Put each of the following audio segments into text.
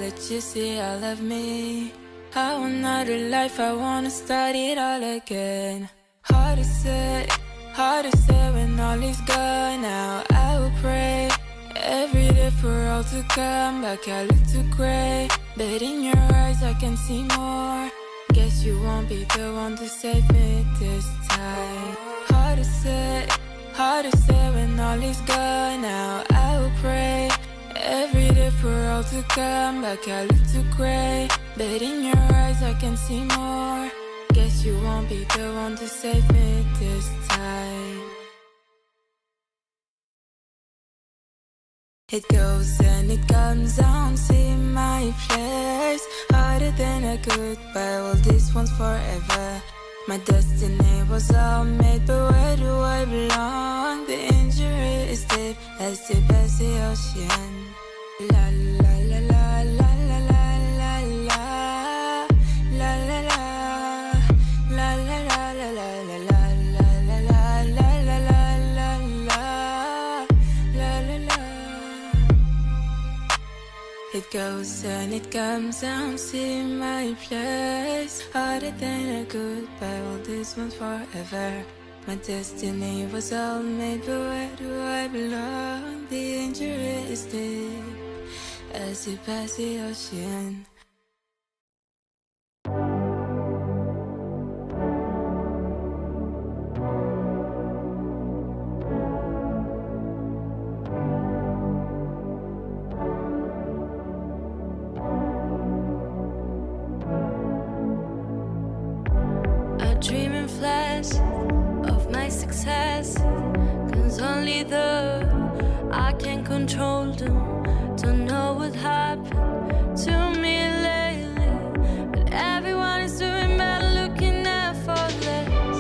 let you see all of me. I want another life, I wanna start it all again. Hard to say when all is gone now. I will pray every day for all to come back. I look too gray, but in your eyes I can see more. Guess you won't be the one to save me this time. Hard to say when all is gone now. I will pray every day for all to come back. I look too gray, but in your eyes I can see more. Guess you won't be the one to save me this time. It goes and it comes, I don't see my place. Harder than a goodbye, well this one's forever. My destiny was all made, but where do I belong? The injury is deep as the ocean. La la la la la la la la la la la la. It goes and it comes, I don't see my place. Harder than a goodbye, well this one's forever. My destiny was all made, but where do I belong? The injury is deep as the ocean. Dreaming flash of my success, 'cause only though I can control them. Don't know what happened to me lately, but everyone is doing better, looking effortless.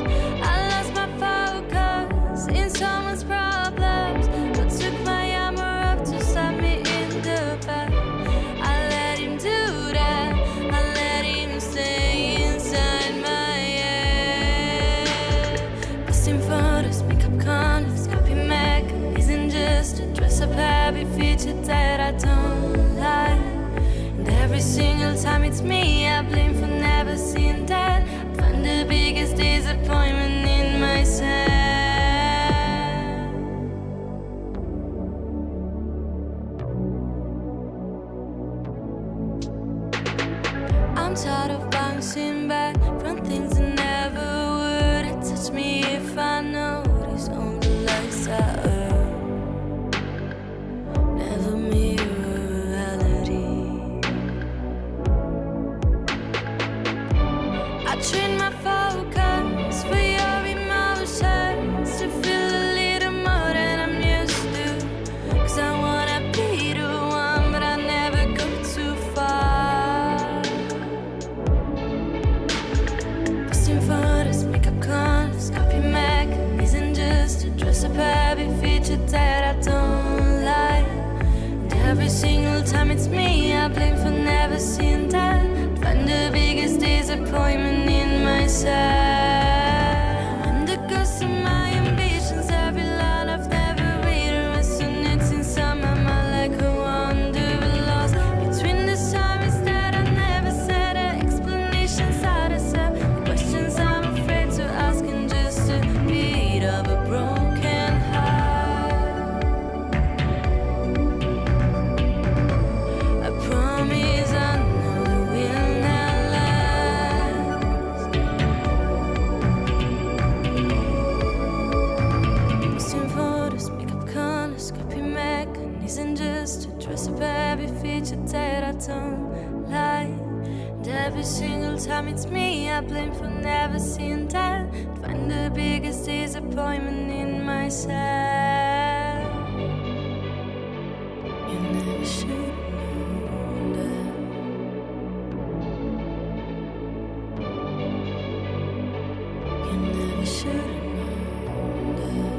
I lost my focus in someone's problems, but took my armor up to stab me in the back. I let him do that, I let him stay inside my photos, makeup condoms, copy mechanism just to dress up every feature that I don't like. And every single time it's me I blame for never seeing that. I find the biggest disappointment in myself. I'm tired of bouncing back from things that never would. It touch me if I notice all the lights I earn never mirror reality. I train my focus for your emotions to feel a little more than I'm used to. 'Cause I wanna be the one, but I never go too far. Posting photos, makeup condoms, copy mechanism just to dress up every feature that I don't like. And every single time it's me I blame for never seeing that. Find the biggest disappointment in myself. I'm the ghost of my ambitions. Every line I've never read resonates inside my mind like a wonder lost between the signs that I never said. Explanations out of self, the questions I'm afraid to ask, and just a beat of a broken heart. I promise I know it will not last. Posting photos, makeup condoms, copy mechanism just to dress up every feature that I don't like. And every single time it's me I blame for never seeing that. Find the biggest disappointment in myself. You never should have known that. You never should have known that.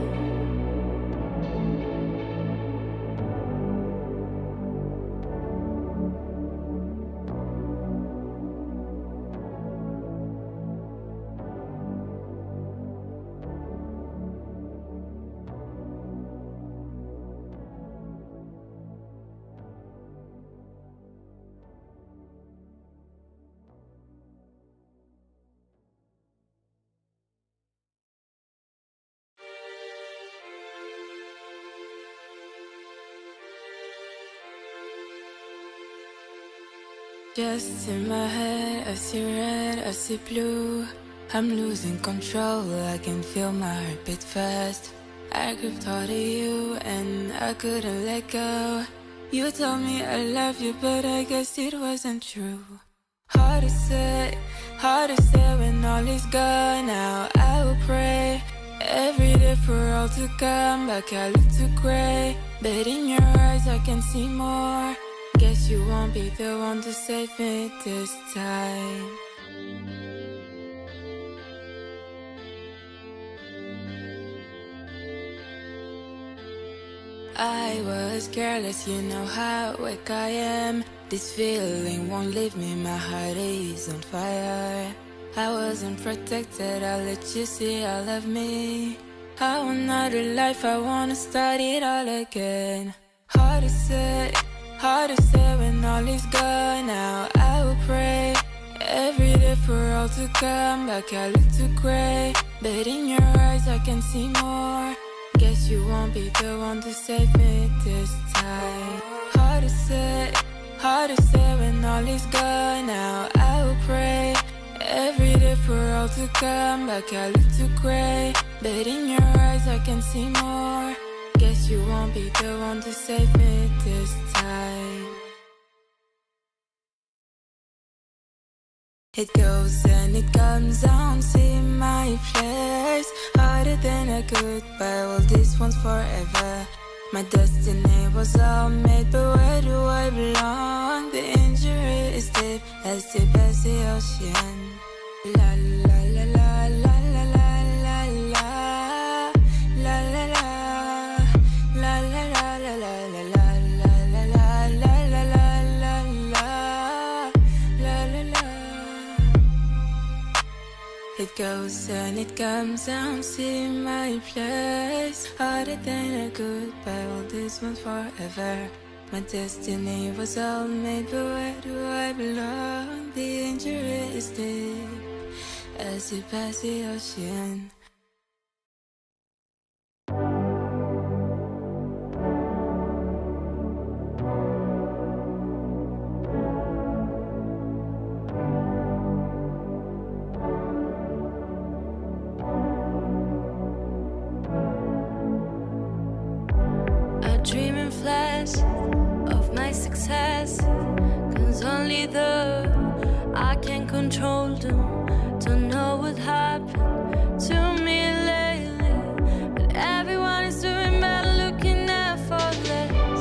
Just in my head, I see red, I see blue. I'm losing control, I can feel my heart beat fast. I gripped hold of you and I couldn't let go. You told me I love you, but I guess it wasn't true. Hard to say when all is gone now. I will pray every day for all to come back. I look too gray, but in your eyes I can see more. Guess you won't be the one to save me this time. I was careless, you know how weak I am. This feeling won't leave me, my heart is on fire. I wasn't protected, I'll let you see all of me. I want another life, I wanna start it all again. Hard to say when all is gone now. I will pray every day for all to come back. I look too gray, but in your eyes I can see more. Guess you won't be the one to save me this time. Hard to say when all is gone now. I will pray every day for all to come back. I look too gray, but in your eyes I can see more. Guess you won't be the one to save me this time. It goes and it comes, I don't see my place. Harder than a goodbye, well this one's forever. My destiny was all made, but where do I belong? The injury is deep as the ocean. La la la la la la la la la la la la la la la la la la la la. It goes and it comes, I don't see my place. Harder than a goodbye, well this one's forever. My destiny was all made, but where do I belong? The injury is deep as the ocean. Dream in flash of my success, 'cause only I can control them. Don't know what happened to me lately, but everyone is doing better, looking effortless.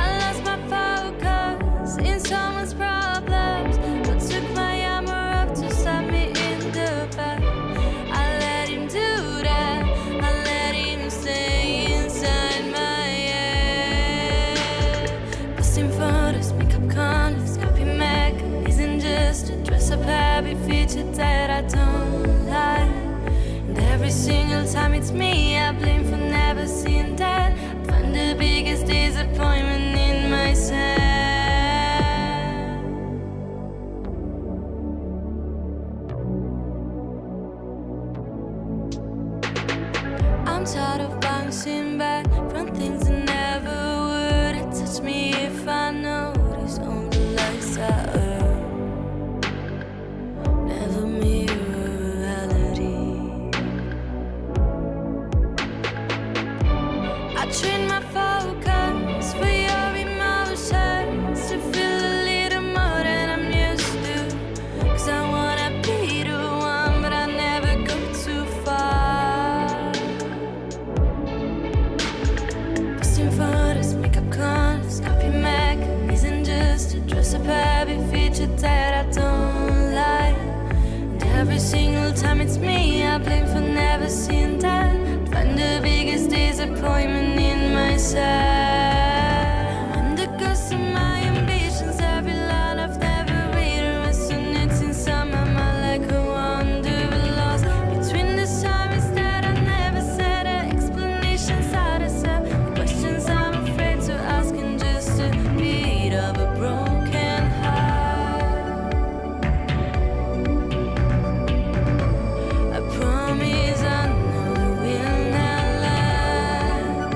I lost my focus in someone's problems, but took my armor up to stab me in the back. I let him do that, I let him stay inside my photos, makeup colors, copy mechanism, just a dress up heavy feature that I don't like. And every single time it's me, I blame for never seeing that. I find the biggest disappointment in myself. I'm tired of bouncing back from things that never would have touched me if I noticed all the lies I earned. Never mirror reality. I train my focus for your emotions to feel a little more than I'm used to. 'Cause I wanna be the one, but I never go too far. Posting photos, makeup colors, copy mechanism, just a dress up heavy feature that I don't like. And every single time it's me, I blame for never seeing that. Find the biggest disappointment in myself. I'm the ghost of my ambitions, every line I've never read resonates inside my mind like a wonder lost between the times that I never said. Explanations out of self, questions I'm afraid to ask, and just a beat of a broken heart. I promise I know it will not last.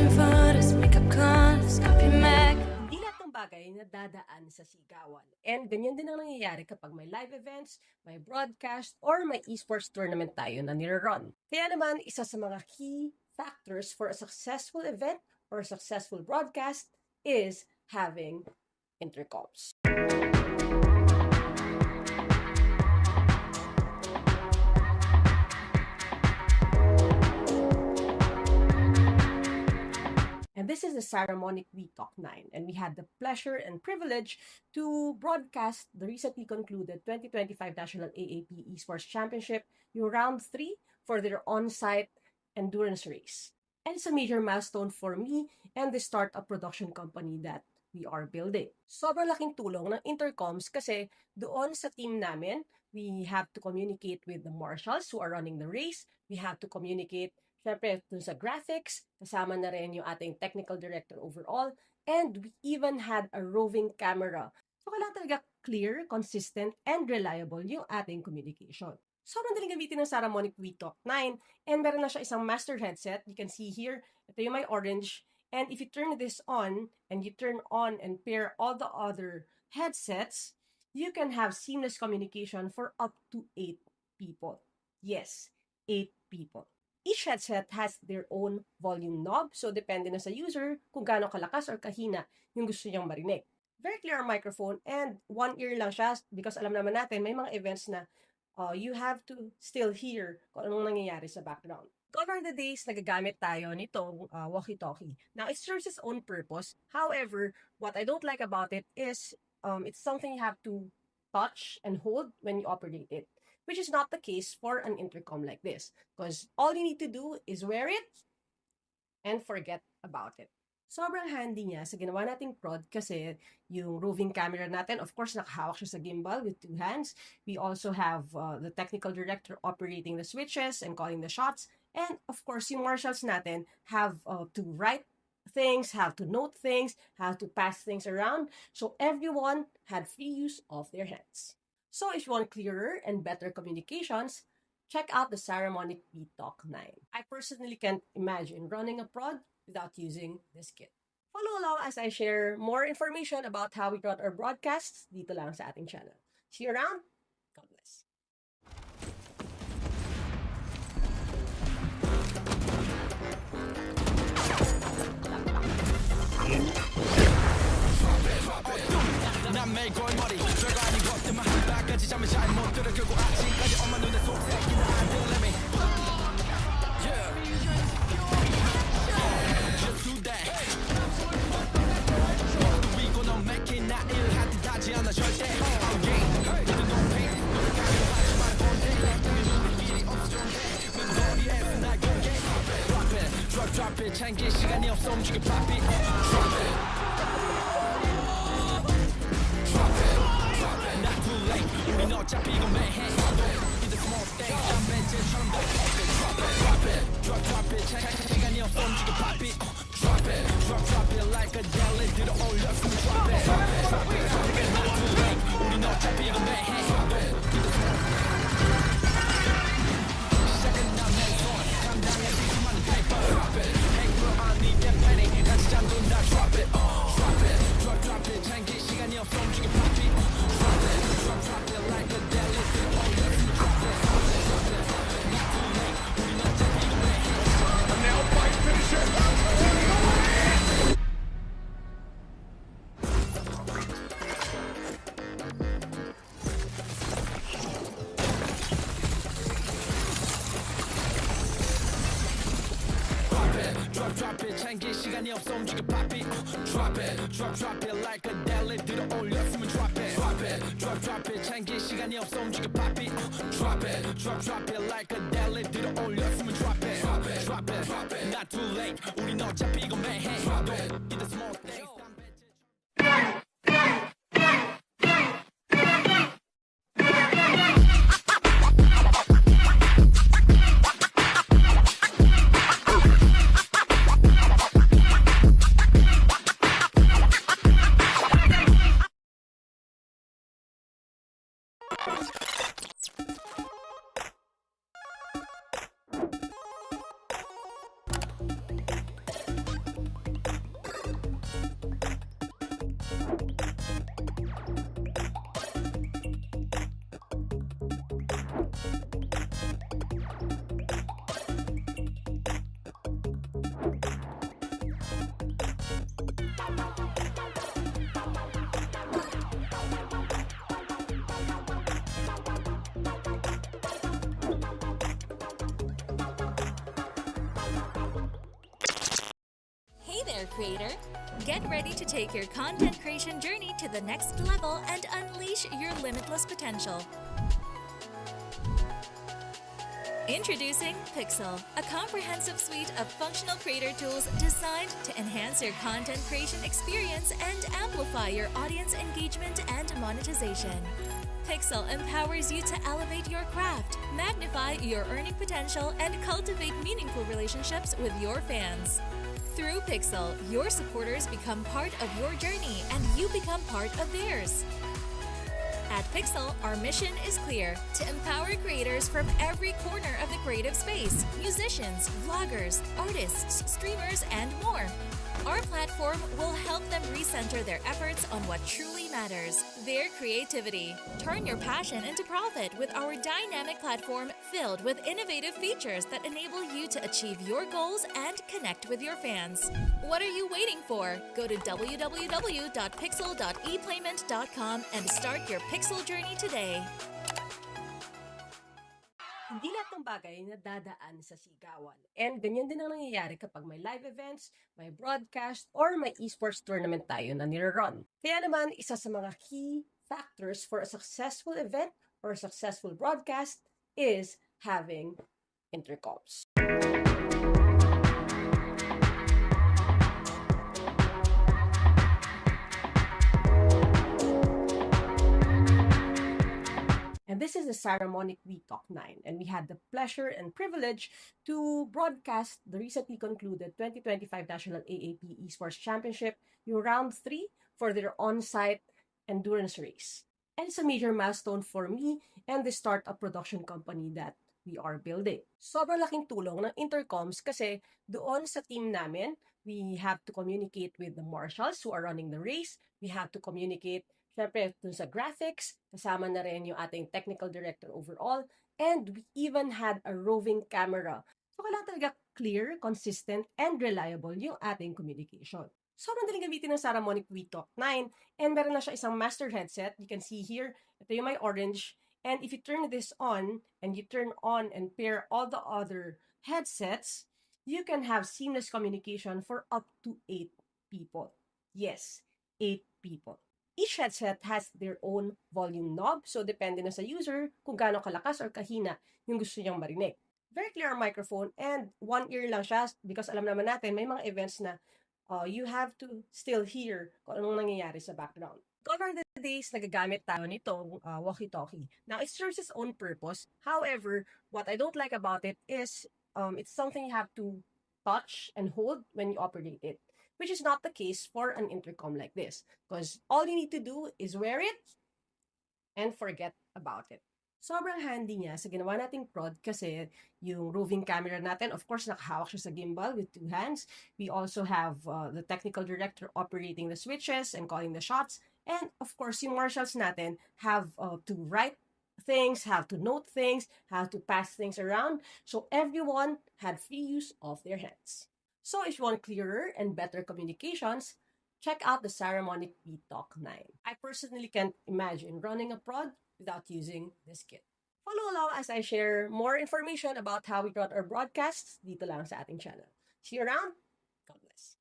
Reaching for this makeup cons, copy Mac. Hindi lahat ng bagay na dadaan sa sigawan. And ganyan din ang nangyayari kapag may live events, may broadcast, or may esports tournament tayo na nire-run. Kaya naman, isa sa mga key factors for a successful event or a successful broadcast is having intercoms. And this is the Saramonic Talk 9, and we had the pleasure and privilege to broadcast the recently concluded 2025 National AAP Esports Championship, yung round 3 for their on-site endurance race. And it's a major milestone for me and the startup production company that we are building. Sobrang laking tulong ng intercoms kasi doon sa team namin, we have to communicate with the marshals who are running the race. We have to communicate syempre, dun sa graphics, kasama na rin yung ating technical director overall, and we even had a roving camera. So, kailangan talaga clear, consistent, and reliable yung ating communication. Sobrang daling gamitin ng Saramonic Talk 9, and meron na siya isang master headset. You can see here, ito yung may orange, and if you turn this on, and you turn on and pair all the other headsets, you can have seamless communication for up to 8 people. Yes, 8 people. Each headset has their own volume knob, so depende na sa user kung gaano kalakas or kahina yung gusto niyang marinig. Very clear microphone and one ear lang siya because alam naman natin may mga events na you have to still hear kung anong nangyayari sa background. Over the days, nagagamit tayo nitong walkie-talkie. Now, it serves its own purpose. However, what I don't like about it is it's something you have to touch and hold when you operate it, which is not the case for an intercom like this. Because all you need to do is wear it and forget about it. Sobrang handy niya sa ginawa nating prod kasi yung roving camera natin, of course, nakahawak siya sa gimbal with 2 hands. We also have the technical director operating the switches and calling the shots. And of course, yung marshals natin have to write things, have to note things, have to pass things around. So everyone had free use of their hands. So if you want clearer and better communications, check out the Saramonic Talk 9. I personally can't imagine running a prod without using this kit. Follow along as I share more information about how we run our broadcasts dito lang sa ating channel. See you around. God bless. 난 매일 골머리 별거 아닌 것들만 한 발까지 잠을 잘 못 들어 결국 아침까지 엄마 눈에 속삭이는 Let me Just do that 너도 위고 넌 make it 나 일할 듯 하지 않아 절대 너도 no pain 노력하려 하지 말 건데 우리끼리 없어졌네 멤버리에서 날 공개 Drop it, drop it 챙길 시간이 없어 움직여 pop it Drop it 우린 어차피 이거 매해 In the small things 난 벤츠처럼 Drop it, drop it 시간이 없어 움직여 pop it Drop it like a jelly 들어 올렸으면 drop it Not too late 우린 어차피 이거 매해 시작은 난 맨손 감당해질 수많은 paper 행으로 I need that penny 같이 잠든다 Drop it drop it 챙길 시간이 없어 움직여 pop it Drop it like a jelly 들어 올렸으면 drop it Not too late 우린 어차피 이거 매해 And now fight finish it Drop it 챙길 시간이 없어 움직여 pop it Drop it like a jelly 들어 올렸으면 drop it Drop it 챙길 시간이 없어 움직여 pop it Drop it like a jelly 들어 올렸으면 drop it Not too late 우린 어차피 이거 매해 Don't be the small things Hey there, creator! Get ready to take your content creation journey to the next level and unleash your limitless potential. Introducing Pixel, a comprehensive suite of functional creator tools designed to enhance your content creation experience and amplify your audience engagement and monetization. Pixel empowers you to elevate your craft, magnify your earning potential, and cultivate meaningful relationships with your fans. Through Pixel, your supporters become part of your journey and you become part of theirs. At Pixel, our mission is clear: to empower creators from every corner of the creative space, musicians, vloggers, artists, streamers, and more. Our platform will help them recenter their efforts on what truly matters, their creativity. Turn your passion into profit with our dynamic platform filled with innovative features that enable you to achieve your goals and connect with your fans. What are you waiting for? Go to www.pixel.eplayment.com and start your Pixel journey today. Hindi lahat ng bagay na dadaan sa sigawan. And ganyan din ang nangyayari kapag may live events, may broadcast, or may esports tournament tayo na nire-run. Kaya naman, isa sa mga key factors for a successful event or a successful broadcast is having intercoms. And this is the Saramonic Talk 9, and we had the pleasure and privilege to broadcast the recently concluded 2025 National AAP Esports Championship, yung Round 3 for their on-site endurance race. And it's a major milestone for me and the startup production company that we are building. Sobrang laking tulong ng intercoms kasi doon sa team namin, we have to communicate with the marshals who are running the race. We have to communicate syempre, dun sa graphics, kasama na rin yung ating technical director overall, and we even had a roving camera. So, kailangan talaga clear, consistent, and reliable yung ating communication. So, madaling gamitin ng Saramonic Talk 9, and meron na siya isang master headset. You can see here, ito yung may orange, and if you turn this on, and you turn on and pair all the other headsets, you can have seamless communication for up to 8 people. Yes, 8 people. Each headset has their own volume knob, so depende na sa user kung gaano kalakas or kahina yung gusto niyang marinig. Very clear microphone, and one ear lang siya because alam naman natin may mga events na you have to still hear kung anong nangyayari sa background. Gone are the days nagagamit tayo nitong walkie-talkie. Now, it serves its own purpose. However, what I don't like about it is it's something you have to touch and hold when you operate it, which is not the case for an intercom like this, because all you need to do is wear it and forget about it. Sobrang handy niya sa ginawa nating prod kasi yung roving camera natin, of course, nakahawak siya sa gimbal with 2 hands. We also have the technical director operating the switches and calling the shots. And of course, yung marshals natin have to write things, have to note things, have to pass things around. So everyone had free use of their hands. So if you want clearer and better communications, check out the Saramonic Talk 9. I personally can't imagine running a prod without using this kit. Follow along as I share more information about how we run our broadcasts dito lang sa ating channel. See you around. God bless.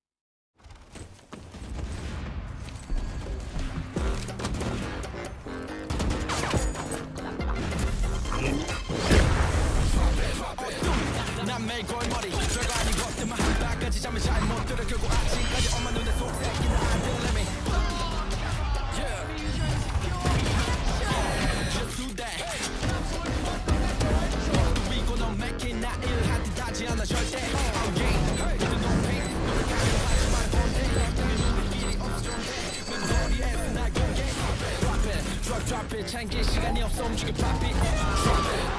난 매일 골머리 별거 아닌 것들만 하다까지 잠을 잘 못 들어 결국 아침까지 엄마 눈에 속삭이는 아들 Let me Yeah Just do that 누이고 넌 맥힌 나 일할 듯 하지 않아 절대 I'm game 너도 no pain 너를 가져가지 말 본데 내 눈길이 없어 좋은데 멤버리에서 날 공개 Drop it drop it 챙길 시간이 없어 움직여 pop it Drop it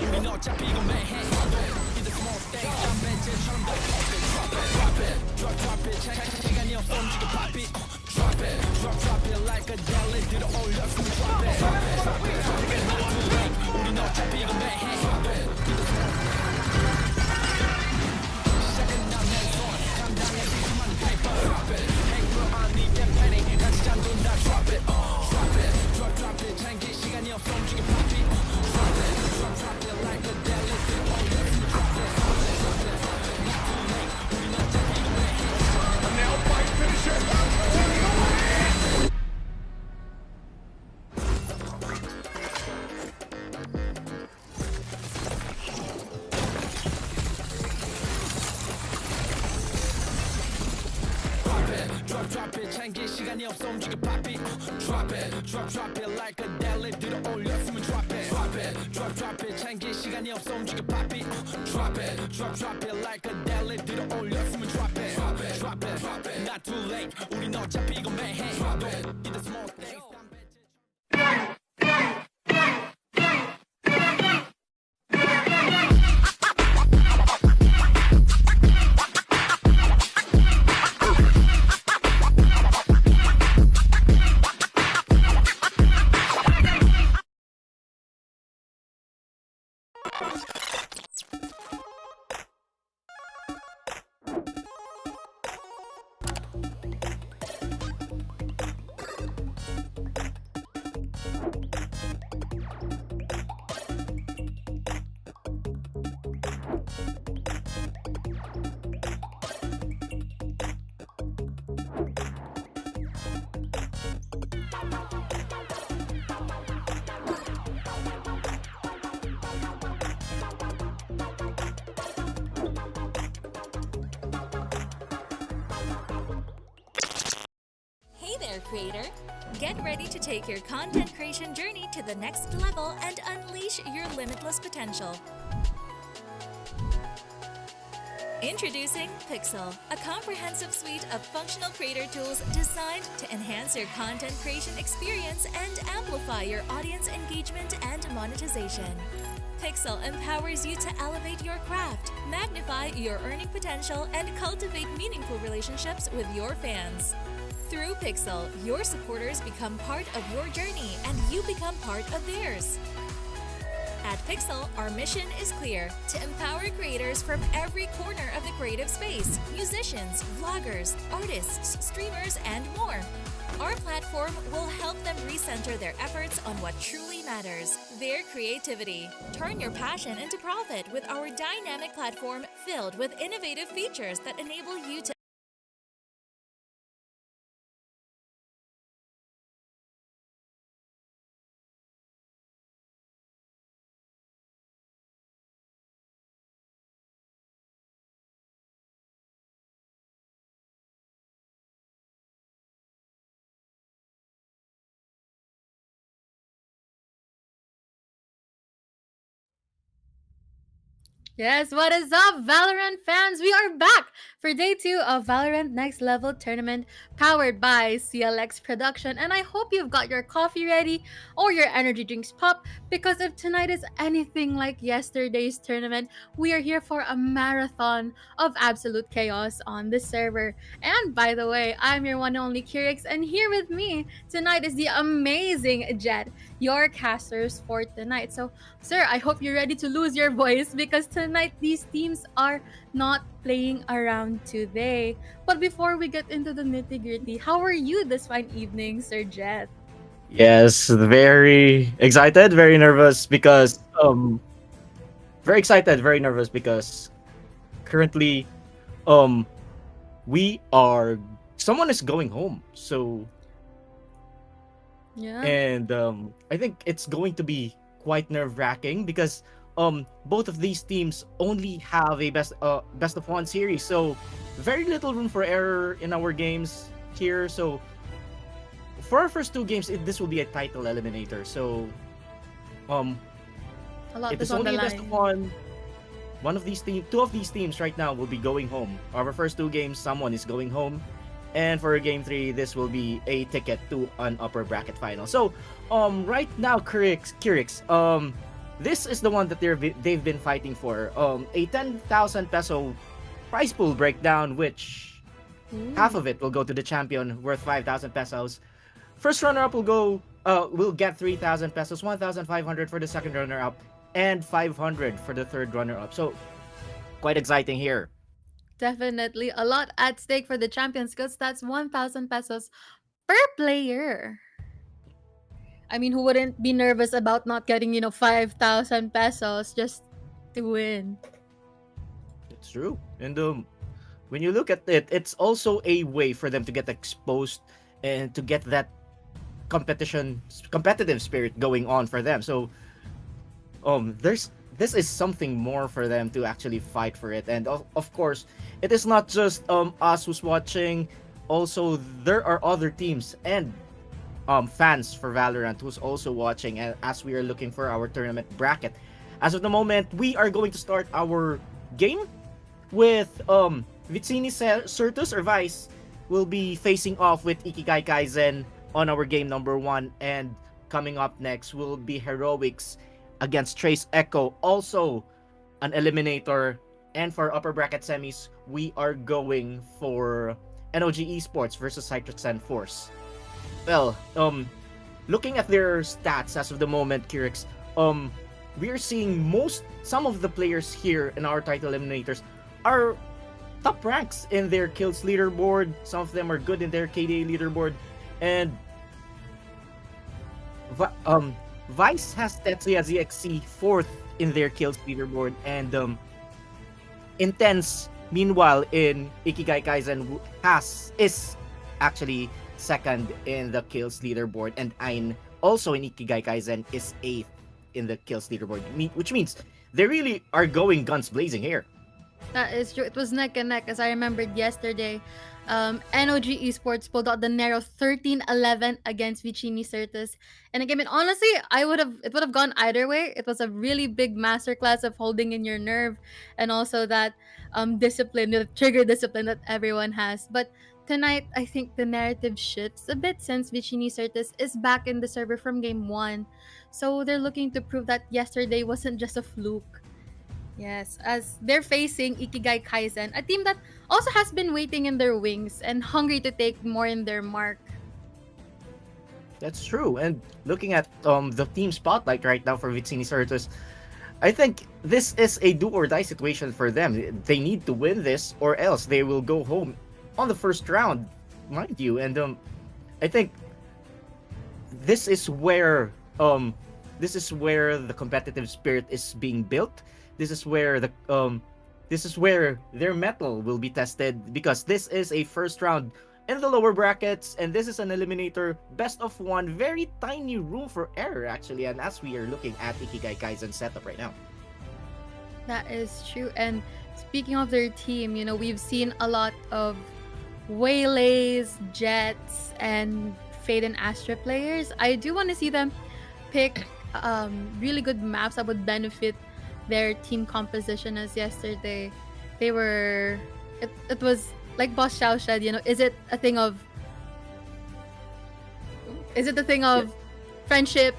우린 어차피 이건 매해 In the small things 난 매제처럼 더 Drop it drop it 시간이 없어 움직여 pop it Drop it drop it like a jelly 들어올려 숨 drop it drop it not too late 우린 어차피 이건 매해 In the small 시작은 난 내손 감당해 수많은 paper Drop it 행로 아니 땜패니 같이 잠든다 Drop it drop it 챙길 시간이 없어 움직여 pop it Drop it like a delicate 시간이 없어 움직여 pop it drop it drop it like a deli 들어 올렸으면 drop it drop it 챙길 시간이 없어 움직여 pop it drop it like a deli 들어 올렸으면 drop it not too late 우린 어차피 이거 매해 drop it in the small things Hey there, creator! Get ready to take your content creation journey to the next level and unleash your limitless potential. Introducing Pixel, a comprehensive suite of functional creator tools designed to enhance your content creation experience and amplify your audience engagement and monetization. Pixel empowers you to elevate your craft, magnify your earning potential, and cultivate meaningful relationships with your fans. Through Pixel, your supporters become part of your journey and you become part of theirs. At Pixel, our mission is clear: to empower creators from every corner of the creative space, musicians, vloggers, artists, streamers, and more. Our platform will help them recenter their efforts on what truly matters, their creativity. Turn your passion into profit with our dynamic platform filled with innovative features that enable you to Yes, what is up, Valorant fans? We are back for day 2 of Valorant Next Level Tournament powered by CLX Production. And I hope you've got your coffee ready or your energy drinks pop, because if tonight is anything like yesterday's tournament, we are here for a marathon of absolute chaos on this server. And by the way, I'm your one and only Kirix, and here with me tonight is the amazing Jet, your casters for tonight. So sir, I hope you're ready to lose your voice, because tonight these teams are not playing around today. But before we get into the nitty-gritty, how are you this fine evening, Sir Jet? Yes, very excited, very nervous because very excited, very nervous because currently we are someone is going home. So Yeah. and I think it's going to be quite nerve-wracking because both of these teams only have a best of one series, so very little room for error in our games here. So for our first two games, this will be a title eliminator. So A lot it is is on the only a best of line. two of these teams right now will be going home. Our first two games, someone is going home. And for game 3, this will be a ticket to an upper bracket final. So, right now, Kirix, this is the one that they've been fighting for. A 10,000 peso prize pool breakdown, which half of it will go to the champion, worth 5,000 pesos. First runner-up will get 3,000 pesos, 1,500 for the second runner-up, and 500 for the third runner-up. So, quite exciting here. Definitely a lot at stake for the champions, because that's 1,000 pesos per player. I mean, who wouldn't be nervous about not getting, 5,000 pesos just to win? It's true. And when you look at it, it's also a way for them to get exposed and to get that competitive spirit going on for them. So this is something more for them to actually fight for it. And of course, it is not just us who's watching. also there are other teams and fans for Valorant who's also watching, and as we are looking for our tournament bracket. As of the moment, we are going to start our game with Vicini Certus or Vice will be facing off with Ikigai Kaizen on our game number 1, and coming up next will be Heroics against Trace Echo, also an eliminator. And for upper bracket semis, we are going for NOG Esports versus Cytroxen Force. Well, looking at their stats as of the moment, Kirix, we are seeing some of the players here in our title eliminators are top ranks in their kills leaderboard. Some of them are good in their KDA leaderboard, and Vice has Tetsuya ZXC 4th in their kills leaderboard, and Intense, meanwhile, in Ikigai Kaizen is actually 2nd in the kills leaderboard, and Ain also in Ikigai Kaizen is 8th in the kills leaderboard, which means they really are going guns blazing here. That is true. It was neck and neck, as I remembered yesterday. NOG Esports pulled out the narrow 13-11 against Vicini Certus. And again, honestly, it would have gone either way. It was a really big masterclass of holding in your nerve, and also that discipline, the trigger discipline that everyone has. But tonight, I think the narrative shifts a bit since Vicini Certus is back in the server from game 1. So they're looking to prove that yesterday wasn't just a fluke. Yes, as they're facing Ikigai Kaizen, a team that also has been waiting in their wings and hungry to take more in their mark. That's true. And looking at the team spotlight right now for Vicini Certus, I think this is a do or die situation for them. They need to win this, or else they will go home on the first round, mind you. And I think this is where the competitive spirit is being built. This is where their mettle will be tested, because this is a first round in the lower brackets, and this is an eliminator best of 1, very tiny room for error actually, and as we are looking at Ikigai Kaizen setup right now. That is true. And speaking of their team, we've seen a lot of Waylays, Jets, and Fade and Astra players. I do want to see them pick really good maps that would benefit their team composition, as yesterday they were it was like Boss Xiao said, is it a thing of friendship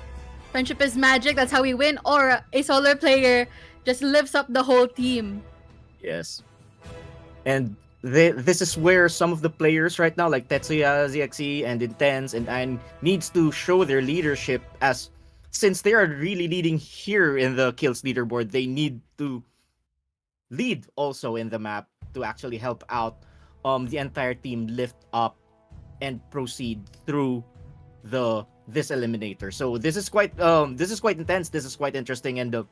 is magic, that's how we win, or a solo player just lifts up the whole team? Yes. And this is where some of the players right now, like Tetsuya ZXE and Intense and Ain, needs to show their leadership, as since they are really leading here in the kills leaderboard, they need to lead also in the map to actually help out the entire team lift up and proceed through this eliminator. So this is quite intense. This is quite interesting, and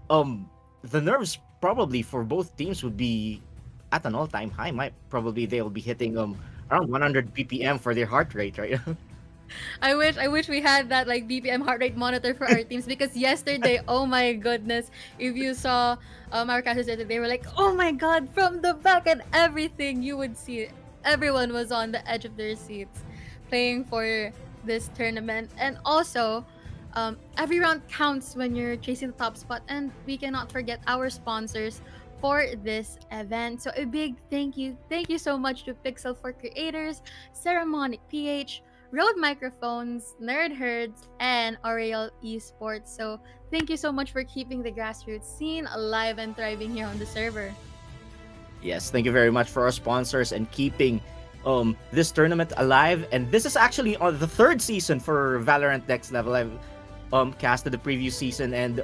the nerves probably for both teams would be at an all-time high. They'll be hitting around 100 BPM for their heart rate, right? I wish we had that like BPM heart rate monitor for our teams, because yesterday, oh my goodness, if you saw our casters yesterday, they were like, oh my god, from the back and everything, you would see everyone was on the edge of their seats playing for this tournament. And also, every round counts when you're chasing the top spot, and we cannot forget our sponsors for this event. So a big thank you so much to Pixel for Creators, Saramonic PH, Rode Microphones, Nerd Herds, and Aureole Esports. So thank you so much for keeping the grassroots scene alive and thriving here on the server. Yes, thank you very much for our sponsors and keeping this tournament alive. And this is actually on the 3rd season for Valorant Next Level. I've casted the previous season, and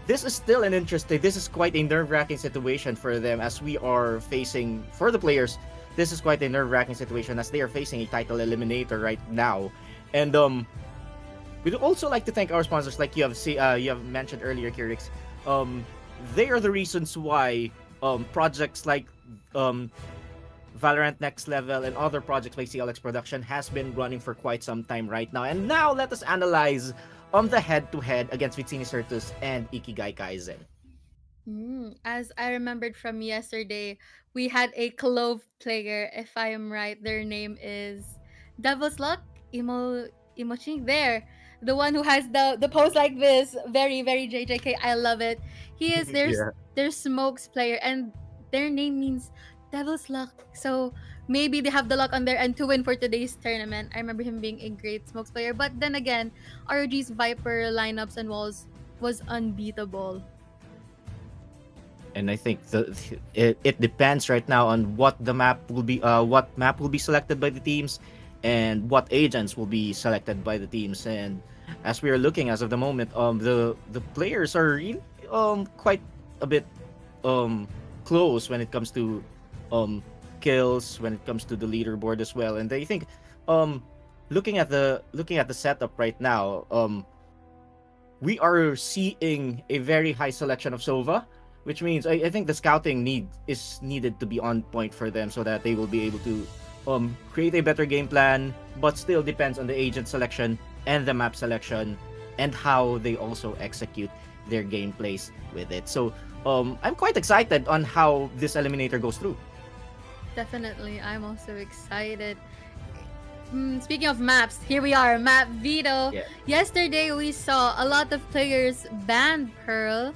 this is still an interesting, this is quite a nerve-wracking situation for them, as we are facing, for the players, this is quite a nerve-wracking situation as they are facing a title eliminator right now. And we'd also like to thank our sponsors, like you have mentioned earlier, Kirix. They are the reasons why projects like Valorant Next Level and other projects like CLX Production has been running for quite some time right now. And now let us analyze the head-to-head against Vicini Certus and Ikigai Kaizen. As I remembered from yesterday, we had a Clove player. If I am right, their name is Devil's Luck Imochi. There, the one who has the pose like this, very JJK. I love it. He is Yeah. their Smokes player, and their name means Devil's Luck. So maybe they have the luck on their end to win for today's tournament. I remember him being a great Smokes player, but then again, ROG's Viper lineups and walls was unbeatable. And I think it depends right now on what map will be selected by the teams, and what agents will be selected by the teams. And as we are looking as of the moment, the players are quite a bit close when it comes to um kills, when it comes to the leaderboard as well. And I think um looking at the setup right now, we are seeing a very high selection of Sova, which means I think the scouting is needed to be on point for them, so that they will be able to create a better game plan, but still depends on the agent selection and the map selection, and how they also execute their gameplays with it. So I'm quite excited on how this eliminator goes through. Definitely, I'm also excited. Speaking of maps, here we are, map veto. Yeah. Yesterday we saw a lot of players banned Pearl,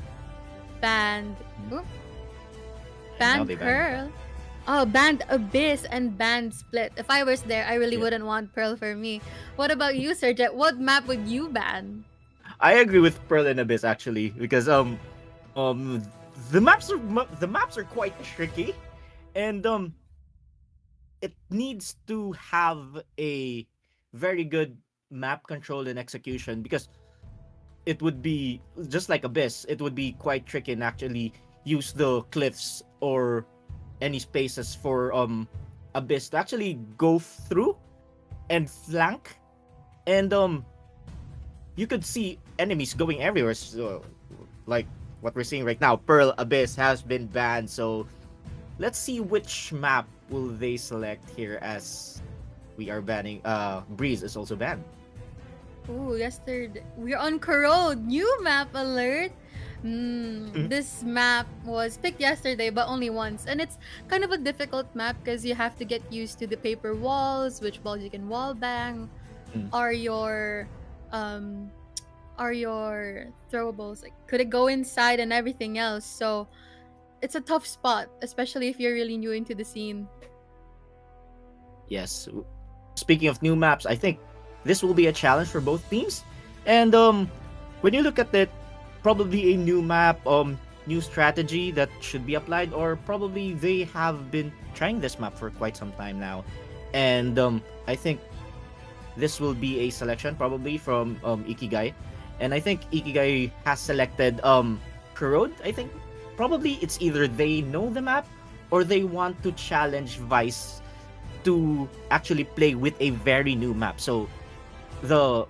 banned, oop, Now banned they ban Pearl. Oh, banned Abyss and banned Split. If I was there, I really Yeah. wouldn't want Pearl for me. What about you, Serjet? What map would you ban? I agree with Pearl and Abyss actually, because um the maps are quite tricky, and it needs to have a very good map control and execution, because it would be just like Abyss. It would be quite tricky and actually use the cliffs or any spaces for Abyss to actually go through and flank, and you could see enemies going everywhere. So, like what we're seeing right now, Pearl Abyss has been banned. So let's see which map will they select here, as we are banning. Breeze is also banned. Ooh, yesterday we're on Corode. New map alert. This map was picked yesterday, but only once, and it's kind of a difficult map because you have to get used to the paper walls, which walls you can wall bang, Mm. are your um, are your throwables like could it go inside and everything else. So it's a tough spot, especially if you're really new into the scene. Yes. Speaking of new maps, I think this will be a challenge for both teams. And when you look at it, probably a new map, new strategy that should be applied, or probably they have been trying this map for quite some time now. And I think this will be a selection probably from Ikigai. And I think Ikigai has selected Kurod. I think probably it's either they know the map, or they want to challenge Vice to actually play with a very new map. So the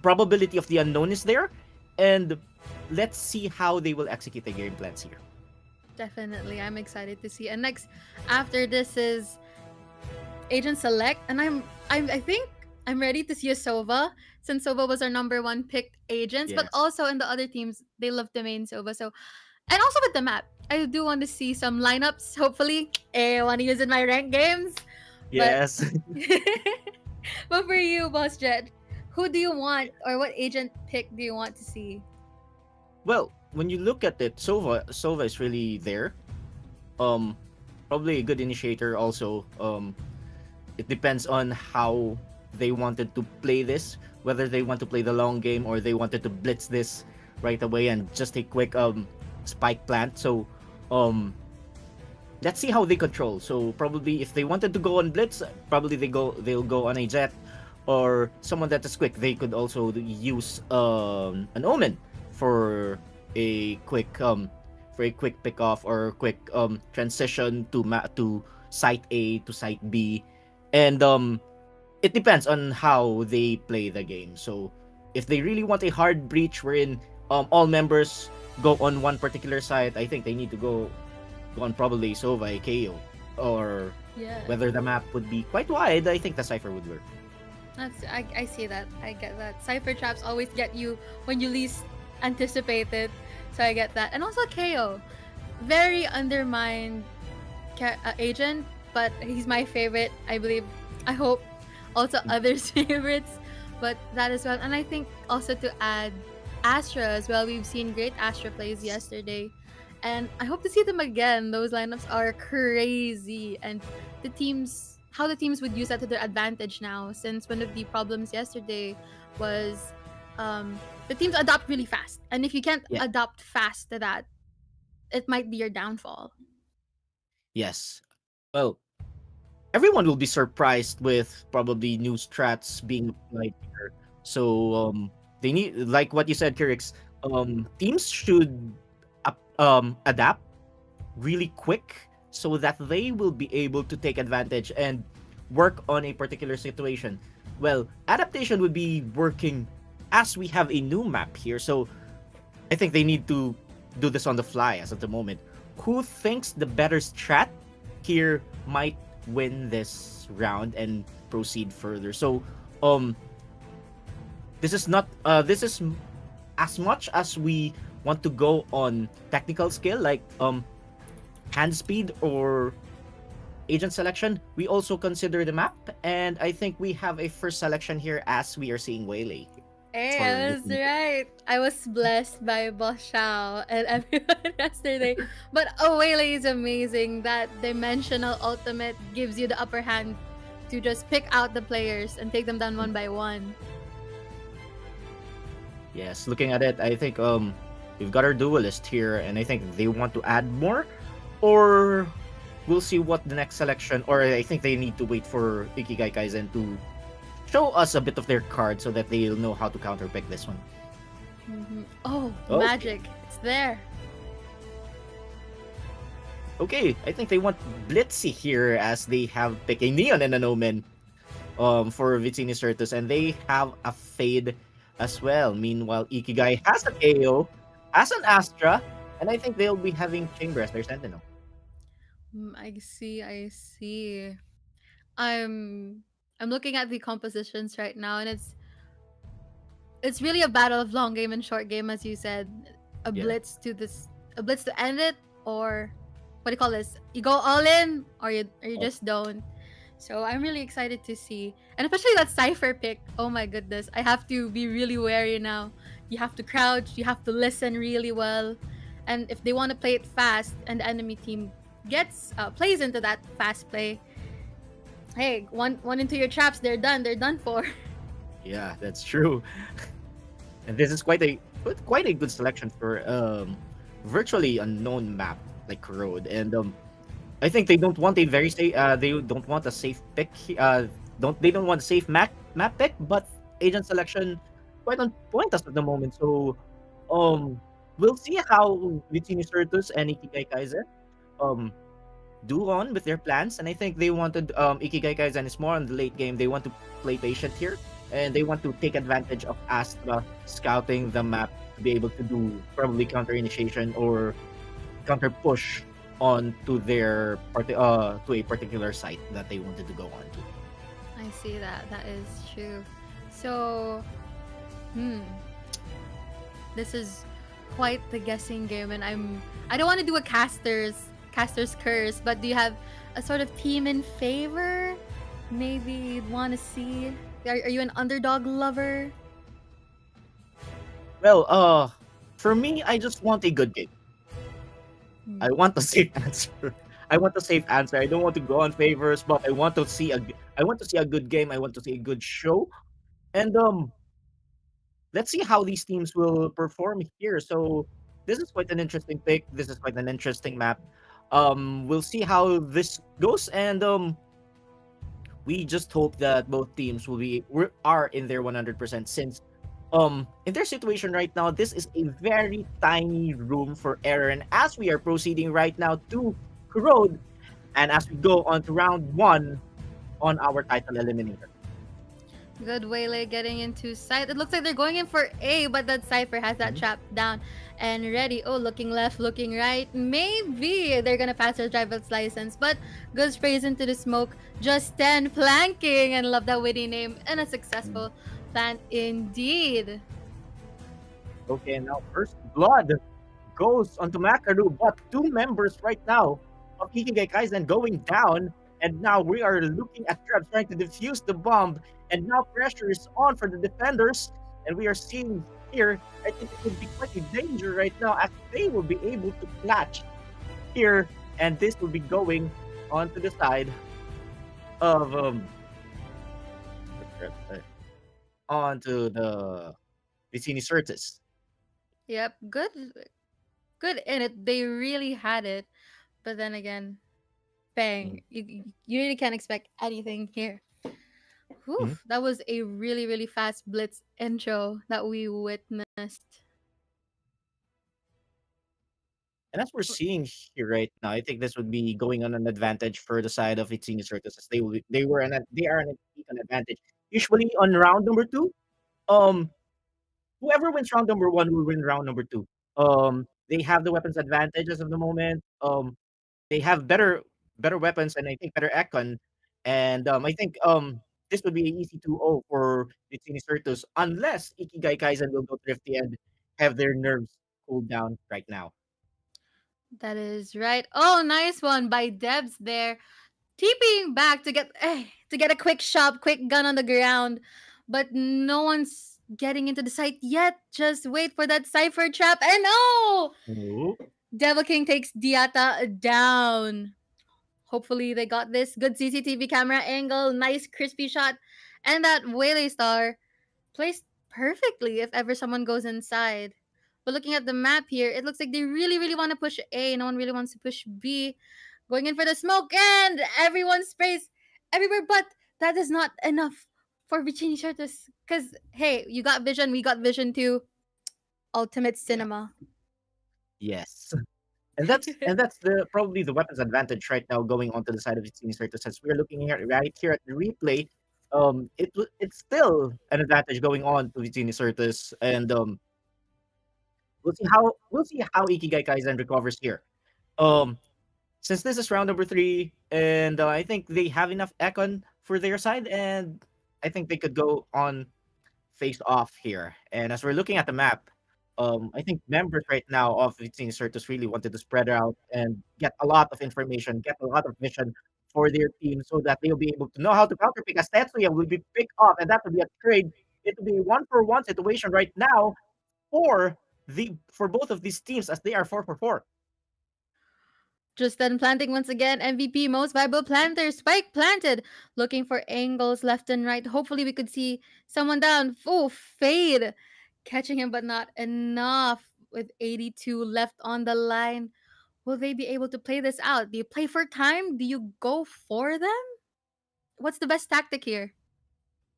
probability of the unknown is there, and let's see how they will execute the game plans here. Definitely, I'm excited to see. And next, after this is Agent Select, and I think I'm ready to see a Sova, since Sova was our number one picked agents. But Yes. also in the other teams, they love the main Sova. So, and also with the map, I do want to see some lineups. Hopefully, I want to use in my rank games. Yes. But for you, Boss Jet, who do you want, or what agent pick do you want to see? Well, when you look at it, Sova is really there. Probably a good initiator also. It depends on how they wanted to play this, whether they want to play the long game, or they wanted to blitz this right away and just a quick spike plant. So let's see how they control. So probably if they wanted to go on blitz, probably they'll go on a jet, or someone that is quick. They could also use an omen for a quick pick off, or quick transition to site A to site B. And it depends on how they play the game. So if they really want a hard breach wherein all members go on one particular site, I think they need to go on probably Sova, KO, or Yeah, whether the map would be quite wide. I think the Cypher would work. I see that. I get that. Cypher traps always get you when you least anticipate it. So I get that. And also KO. very undermined agent, but he's my favorite. I believe, I hope, also others' favorites, but that as well. And I think also to add Astra as well. We've seen great Astra plays yesterday, and I hope to see them again. Those lineups are crazy, and how the teams would use that to their advantage now. Since one of the problems yesterday was the teams adapt really fast, and if you can't Yeah. adapt fast to that, it might be your downfall. Yes. Well, everyone will be surprised with probably new strats being applied here. So they need, like what you said, Kirix. Teams should adapt really quick so that they will be able to take advantage and work on a particular situation. Well, adaptation would be working as we have a new map here. So I think they need to do this on the fly as of the moment. Who thinks the better strat here might win this round and proceed further? So this is not this is as much as we want to go on technical skill like hand speed or agent selection, we also consider the map, and I think we have a first selection here as we are seeing Waylay. Hey, For that's Vicini. right. I was blessed by Boss Shao and everyone yesterday. But Aureole is amazing. That dimensional ultimate gives you the upper hand to just pick out the players and take them down one by one. Yes, looking at it, I think we've got our duelist here, and I think they want to add more, or we'll see what the next selection. Or I think they need to wait for Ikigai Kaizen to show us a bit of their card so that they'll know how to counterpick this one. Oh, Okay. magic. It's there. Okay, I think they want Blitzy here as they have picked a Neon and an Omen for Vicini Certus, and they have a Fade as well. Meanwhile, Ikigai has an AO, has an Astra, and I think they'll be having Chamber as their Sentinel. I see. I see. I'm looking at the compositions right now, and it's really a battle of long game and short game, as you said. A Yeah. blitz to end it, or what do you call this? You go all in, or you just don't. So I'm really excited to see, and especially that Cypher pick. Oh my goodness, I have to be really wary now. You have to crouch, you have to listen really well, and if they want to play it fast, and the enemy team plays into that fast play, hey, one into your traps, they're done for. Yeah, that's true. And this is quite a good selection for virtually unknown map like RØDE. And I think they don't want a very safe they don't want a safe pick. They don't want a safe map pick, but agent selection quite on point as of the moment. So we'll see how Vicini Certus and Ikigai Kaizen do on with their plans. And I think they wanted Ikigai Kaizen is more on the late game. They want to play patient here, and they want to take advantage of Astra scouting the map to be able to do probably counter initiation or counter push on to their to a particular site that they wanted to go on to. I see that. That is true. So, this is quite the guessing game, and I don't want to do a caster's curse, but do you have a sort of team in favor? Maybe you'd want to see. Are you an underdog lover? Well, for me, I just want a good game. I want a safe answer. I want a safe answer. I don't want to go on favors, but I want to see a good game. I want to see a good show, and let's see how these teams will perform here. So this is quite an interesting pick. This is quite an interesting map. We'll see how this goes, and we just hope that both teams are in their 100%, since in their situation right now, this is a very tiny room for error. And as we are proceeding right now to RØDE, and as we go on to round 1 on our title eliminator. Good Waylay getting into sight. It looks like they're going in for A, but that Cypher has that trap down and ready. Oh, looking left, looking right. Maybe they're gonna pass their driver's license, but good sprays into the smoke. Just 10 planking, and love that witty name, and a successful plant indeed. Okay, now first blood goes onto Makaru, but two members right now of Ikigai Kaizen going down, and now we are looking at Trebs trying to defuse the bomb, and now pressure is on for the defenders, and we are seeing here, I think it would be quite a danger right now as they will be able to clutch here, and this will be going onto the side of onto the Vicini Certus. Yep, good in it. They really had it, but then again, bang! You really can't expect anything here. Whew, Mhm. that was a really fast blitz intro that we witnessed. And as we're seeing here right now, I think this would be going on an advantage for the side of Vicini Certus as they are an advantage. Usually on round number two, um whoever wins round number one will win round number two. They have the weapons advantage as of the moment. They have better weapons and I think better econ. And I think this would be an easy 2-0 for Vicini Certus unless Ikigai Kaizen will go thrifty and have their nerves cooled down right now. That is right. Oh, nice one by Debs there. TPing back to get a quick shot, quick gun on the ground. But no one's getting into the site yet. Just wait for that cipher trap. And oh! Oh, Devil King takes Diata down. Hopefully they got this. Good CCTV camera angle. Nice crispy shot. And that Waylay Star placed perfectly if ever someone goes inside. But looking at the map here, it looks like they really want to push A. No one really wants to push B. Going in for the smoke, and everyone sprays everywhere, but that is not enough for Vicini Certus. Because, hey, you got vision, we got vision too. Ultimate yeah. cinema. Yes. And that's the probably the weapons advantage right now going onto the side of Vicini Certus as we're looking here right here at the replay. It's still an advantage going on to Vicini Certus, and we'll see how Ikigai Kaizen recovers here. Um, since this is round number three, and I think they have enough econ for their side, and I think they could go on face off here. And as we're looking at the map, I think members right now of Vicini Certus really wanted to spread out and get a lot of information, get a lot of vision for their team so that they'll be able to know how to counter pick as Tetsuya will be picked off, and that will be a trade. It will be 1-for-1 situation right now for for both of these teams as they are 4-for-4. Just then planting once again. MVP most viable planter. Spike planted. Looking for angles left and right. Hopefully we could see someone down. Oh, fade. Catching him, but not enough. With 82 left on the line. Will they be able to play this out? Do you play for time? Do you go for them? What's the best tactic here?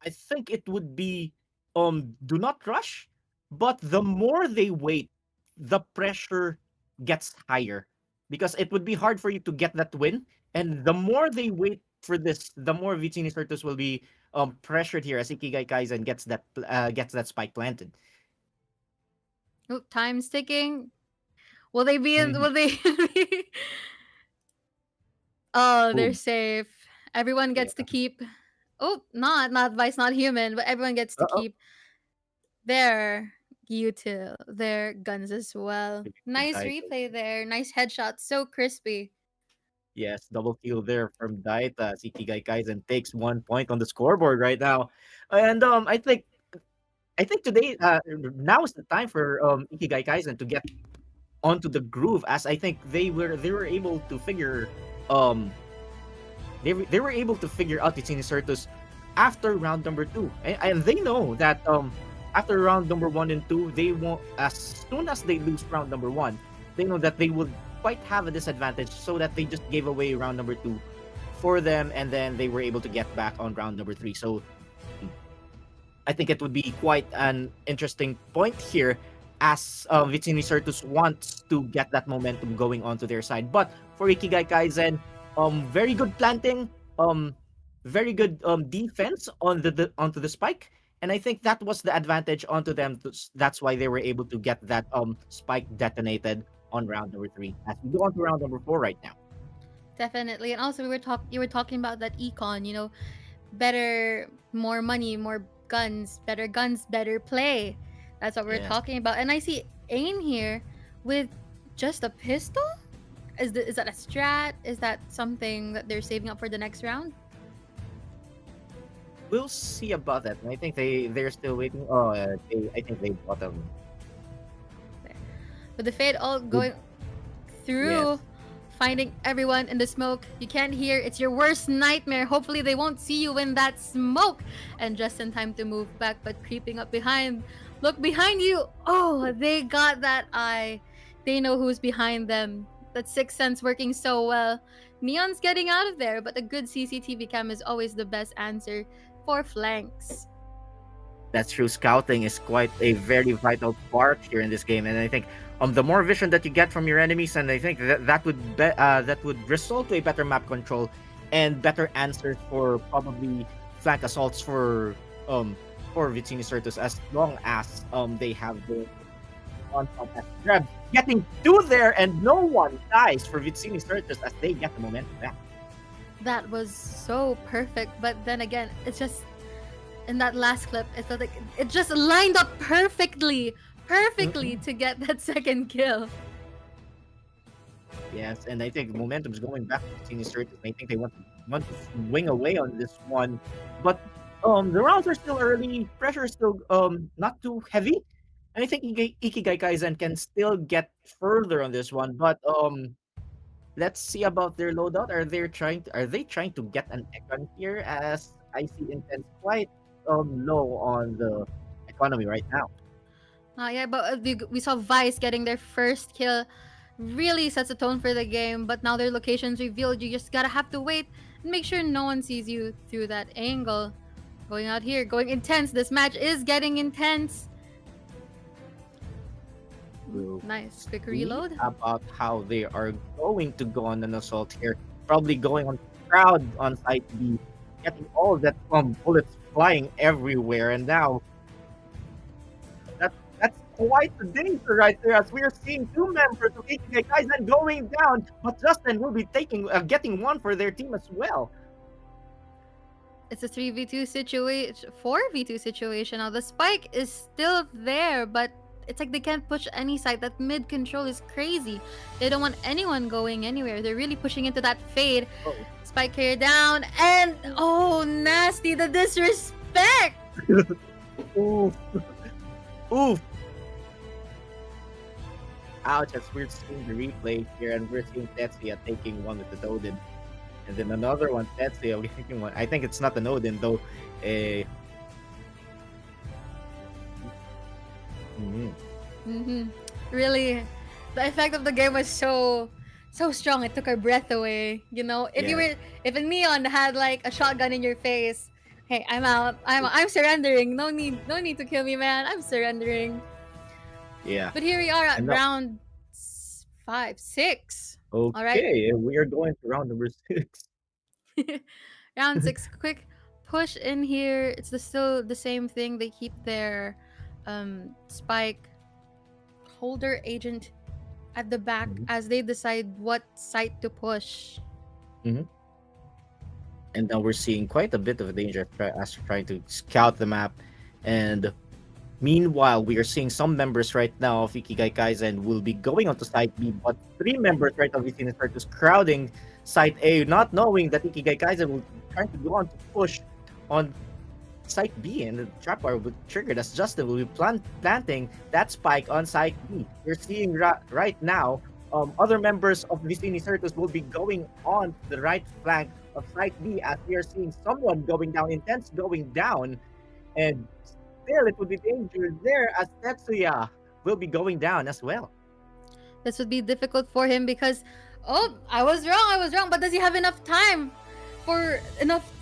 I think it would be do not rush, but the more they wait, the pressure gets higher because it would be hard for you to get that win. And the more they wait for this, the more Vicini Certus will be pressured here as Ikigai Kaizen gets that spike planted. Oh, time's ticking. Will they be in? Mhm. Will they? Oh, they're Boom. safe. Everyone Yeah. gets to keep. Oh, not Vice, not human, but everyone gets to Uh-oh. keep their util, their guns as well. Nice Daita. replay there. Nice headshot. So crispy. Yes, double kill there from Daita as Ikigai Kaizen takes 1 point on the scoreboard right now. And I think today now is the time for Ikigai Kaizen to get onto the groove as I think they were able to figure um they were able to figure out Vicini Certus after round number two. And they know that after round number one and two, they won't as soon as they lose round number one, they know that they would quite have a disadvantage so that they just gave away round number two for them and then they were able to get back on round number three. So I think it would be quite an interesting point here as Vicini Certus wants to get that momentum going onto their side. But for Ikigai Kaizen, very good planting, very good defense on onto the spike, and I think that was the advantage onto them. That's why they were able to get that spike detonated on round number three. As we go on to round number four right now. Definitely. And also you were talking about that econ, better, more money, more guns, better play. That's what we're Yes. talking about. And I see Ain here with just a pistol? Is that a strat? Is that something that they're saving up for the next round? We'll see about that. I think they're still waiting. I think they bought them. With the Fade all going through, Yes. finding everyone in the smoke. You can't hear. It's your worst nightmare. Hopefully they won't see you in that smoke. And just in time to move back, but creeping up behind. Look behind you. Oh, they got that eye. They know who's behind them. That sixth sense working so well. Neon's getting out of there, but a good CCTV cam is always the best answer for flanks. That's true. Scouting is quite a very vital part here in this game, and I think the more vision that you get from your enemies, and I think that would result to a better map control and better answers for probably flank assaults for Vicini Certus, as long as they have the on grab getting through there, and no one dies for Vicini Certus as they get the momentum back. That was so perfect, but then again, it's just in that last clip, it felt like it just lined up perfectly to get that second kill. Yes, and I think momentum's going back to Vicini Certus. I think they want to swing away on this one, but the rounds are still early. Pressure is still not too heavy. And I think Ikigai Kaizen can still get further on this one, but let's see about their loadout. Are they trying to get an econ here, as I see Intense quite low on the economy right now. Yeah, but we saw Vice getting their first kill. Really sets a tone for the game, but now their location's revealed. You just gotta have to wait and make sure no one sees you through that angle. Going out here, going intense. This match is getting intense. We'll Nice, quick see reload. about how they are going to go on an assault here. Probably going on crowd on site B, getting all of that bullets flying everywhere, and now that's quite the danger right there, as we are seeing two members of Ikigai Kaizen going down, but Justin will be getting one for their team as well. It's a 3v2 situation, 4v2 situation now. The spike is still there, but it's like they can't push any side. That mid control is crazy. They don't want anyone going anywhere. They're really pushing into that fade. Oh. Spike carrier down, and oh, nasty, the disrespect. Oof. Oof. Ouch, as we're seeing the replay here, and we're seeing Tetsuya taking one with the Odin. And then another one, Tetsuya taking one. I think it's not an Odin, though. Really, the effect of the game was so strong. It took our breath away. You know, if a Neon had like a shotgun in your face, hey, I'm out. I'm surrendering. No need to kill me, man. I'm surrendering. Yeah. But here we are at round 5, 6. Okay, All right. we are going to round number 6. Round 6, quick push in here. It's still the same thing. They keep their spike holder agent at the back as they decide what site to push. And now we're seeing quite a bit of danger as we're trying to scout the map. And meanwhile, we are seeing some members right now of Ikigai Kaizen will be going onto site B, but 3 members right now within Certus crowding site A, not knowing that Ikigai Kaizen will try to go on to push on site B, and the trap wire will be triggered as Justin will be planting that spike on site B. We're seeing right now other members of Vicini Certus will be going on the right flank of site B, as we are seeing someone going down, Intense going down, and still it would be dangerous there as Tetsuya will be going down as well. This would be difficult for him because, I was wrong, but does he have enough time for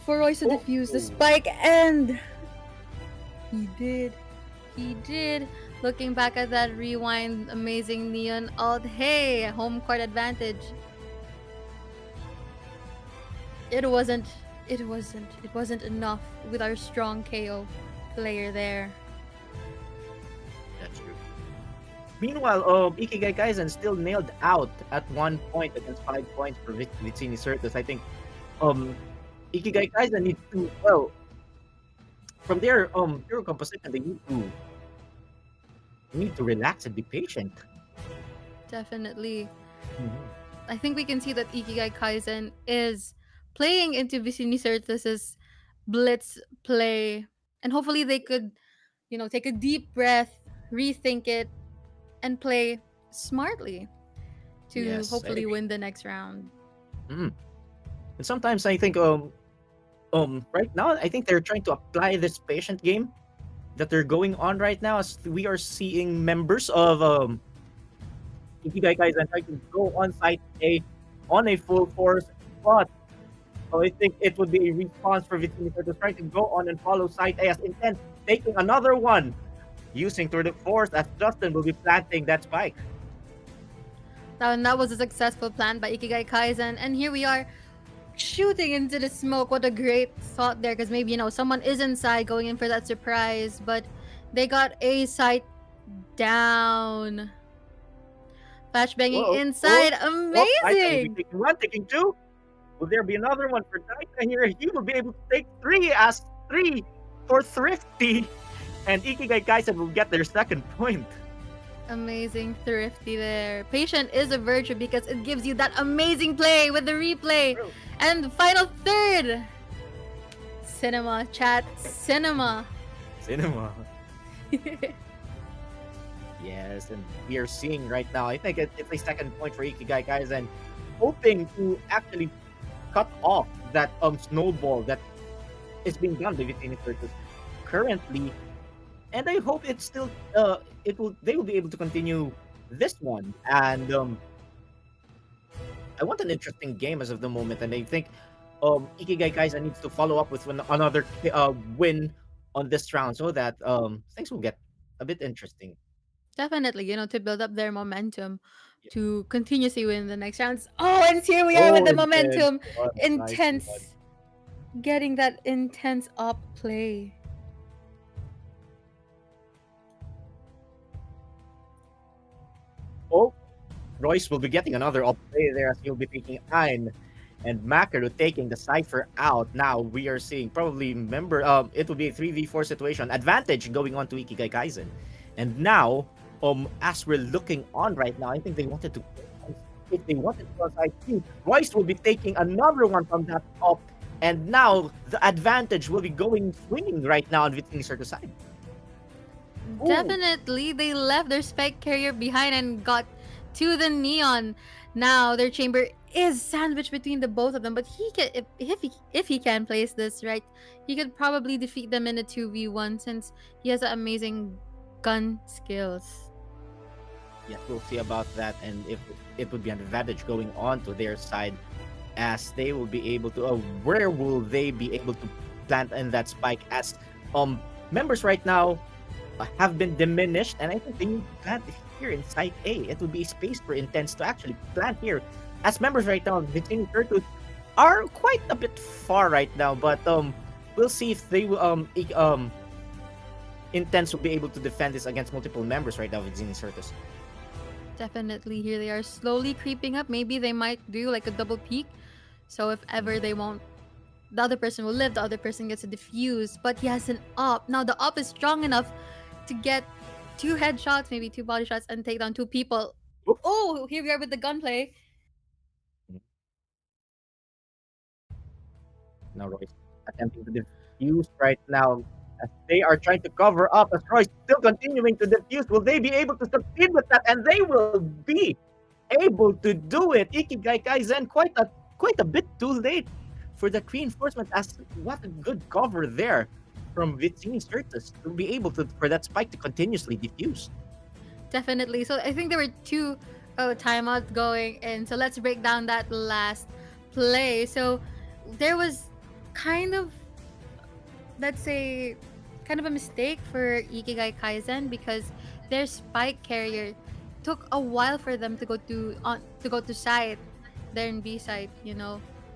Royce to defuse the spike? And he did. Looking back at that rewind, amazing Neon ult. Hey, home court advantage. It wasn't enough with our strong KO player there. That's true. Meanwhile, Ikigai Kaizen still nailed out at 1 point against 5 points for Vicini Certus. I think Ikigai Kaizen needs to, well, from their hero composition, they need to relax and be patient. Definitely. Mhm. I think we can see that Ikigai Kaizen is playing into Vicini Certus's blitz play. And hopefully they could, take a deep breath, rethink it, and play smartly to Yes, I hopefully agree. win the next round. Mhm. And sometimes I think right now I think they're trying to apply this patient game that they're going on right now, as we are seeing members of Ikigai Kaizen trying to go on site A on a full force, but I think it would be a response for Vicini to try to go on and follow site A as intent, taking another one, using through the force as Justin will be planting that spike. And that was a successful plan by Ikigai Kaizen. And here we are shooting into the smoke. What a great thought there, because maybe, someone is inside going in for that surprise, but they got a sight down. Flashbanging Whoa, oh, inside. oh, Daita will be Amazing! taking one, taking two. Will there be another one for Daita here? He will be able to take three as three for Thrifty. And Ikigai Kaizen will get their second point. Amazing thrifty there. Patient is a virtue because it gives you that amazing play with the replay. True. And final third. Cinema, chat. Cinema. Cinema. Yes, and we are seeing right now, I think it's a second point for Ikigai Kaizen, hoping to actually cut off that snowball that is being done by Vicini Certus currently. And I hope it's still they will be able to continue this one. And I want an interesting game as of the moment, and I think Ikigai Kaizen needs to follow up with another win on this round so that things will get a bit interesting. Definitely, to build up their momentum Yeah. to continuously win the next rounds. Oh, and here we are with Oh, the intense momentum. one, nice one. Intense. Getting that intense up play. Oh, Royce will be getting another up play there as he'll be taking Ein and Makaru taking the Cypher out. Now we are seeing probably it will be a 3v4 situation. Advantage going on to Ikigai Kaizen. And now, as we're looking on right now, I think they wanted to if they wanted to outside team, Royce will be taking another one from that top. And now the advantage will be swinging right now on Vicini Certus side. Ooh. Definitely, they left their spike carrier behind and got to the neon. Now their chamber is sandwiched between the both of them, but he can if he can place this right, he could probably defeat them in a 2v1 since he has amazing gun skills. Yeah, we'll see about that, and if it would be an advantage going on to their side, as they will be able to. Where will they be able to plant in that spike? As members right now have been diminished, and I think they need to plant here in site A. It would be space for Intense to actually plant here. As members right now, Vicini Certus are quite a bit far right now, but we'll see if they will Intense will be able to defend this against multiple members right now with Vicini Certus. Definitely, here they are slowly creeping up. Maybe they might do like a double peek. So if ever they won't, the other person will live, the other person gets a defuse. But he has an up. Now the up is strong enough to get 2 headshots, maybe 2 body shots, and take down 2 people. Oops. Oh, here we are with the gunplay. Now Royce attempting to defuse right now as they are trying to cover up, as Royce still continuing to defuse. Will they be able to succeed with that? And they will be able to do it. Ikigai Kaizen quite a bit too late for that reinforcement, as what a good cover there from Vicini Certus to be able to for that spike to continuously diffuse. Definitely. So I think there were 2 timeouts going in. So let's break down that last play. So there was kind of, let's say, kind of a mistake for Ikigai Kaizen because their spike carrier took a while for them to go to site, there in B site,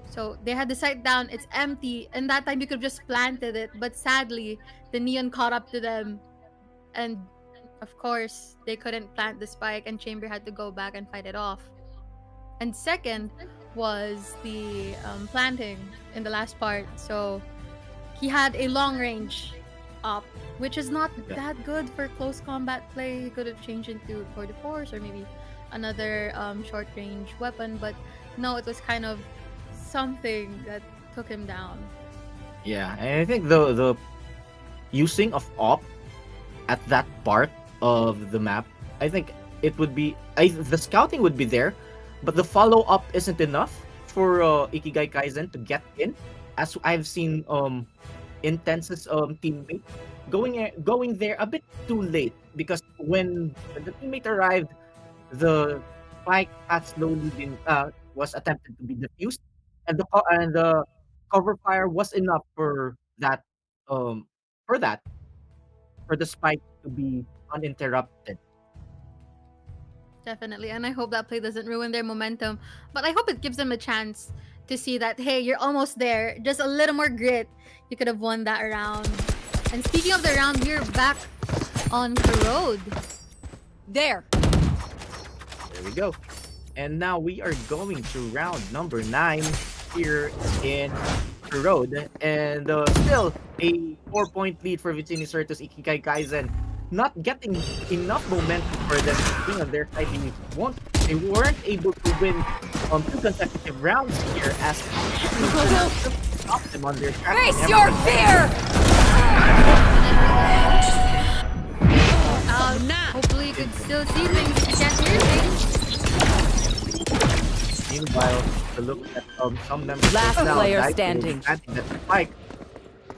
So they had the site down, it's empty, and that time you could have just planted it. But sadly, the neon caught up to them, and of course they couldn't plant the spike, and Chamber had to go back and fight it off. And second was the planting in the last part. So he had a long range up, which is not that good for close combat play. He could have changed into for the force or maybe another short range weapon, but no, it was kind of something that took him down. Yeah, and I think the using of op at that part of the map, I think it would be the scouting would be there, but the follow up isn't enough for Ikigai Kaizen to get in. As I've seen Intense's teammate going there a bit too late, because when the teammate arrived, the spike had slowly been was attempted to be defused, and the cover fire was enough um for that for the spike to be uninterrupted. Definitely, and I hope that play doesn't ruin their momentum. But I hope it gives them a chance to see that, hey, you're almost there. Just a little more grit. You could have won that round. And speaking of the round, we're back on RØDE. There. There we go. And now we are going to round number 9 here in RØDE. And still a 4-point lead for Vicini Certus. Ikigai Kaizen not getting enough momentum for them being on their side. They weren't able to win 2 consecutive rounds here, as stop them on their track. Face your fear! Hopefully you could still see things if you can't hear things. Meanwhile, to look at some members Last now, player Daigo standing. planting that spike,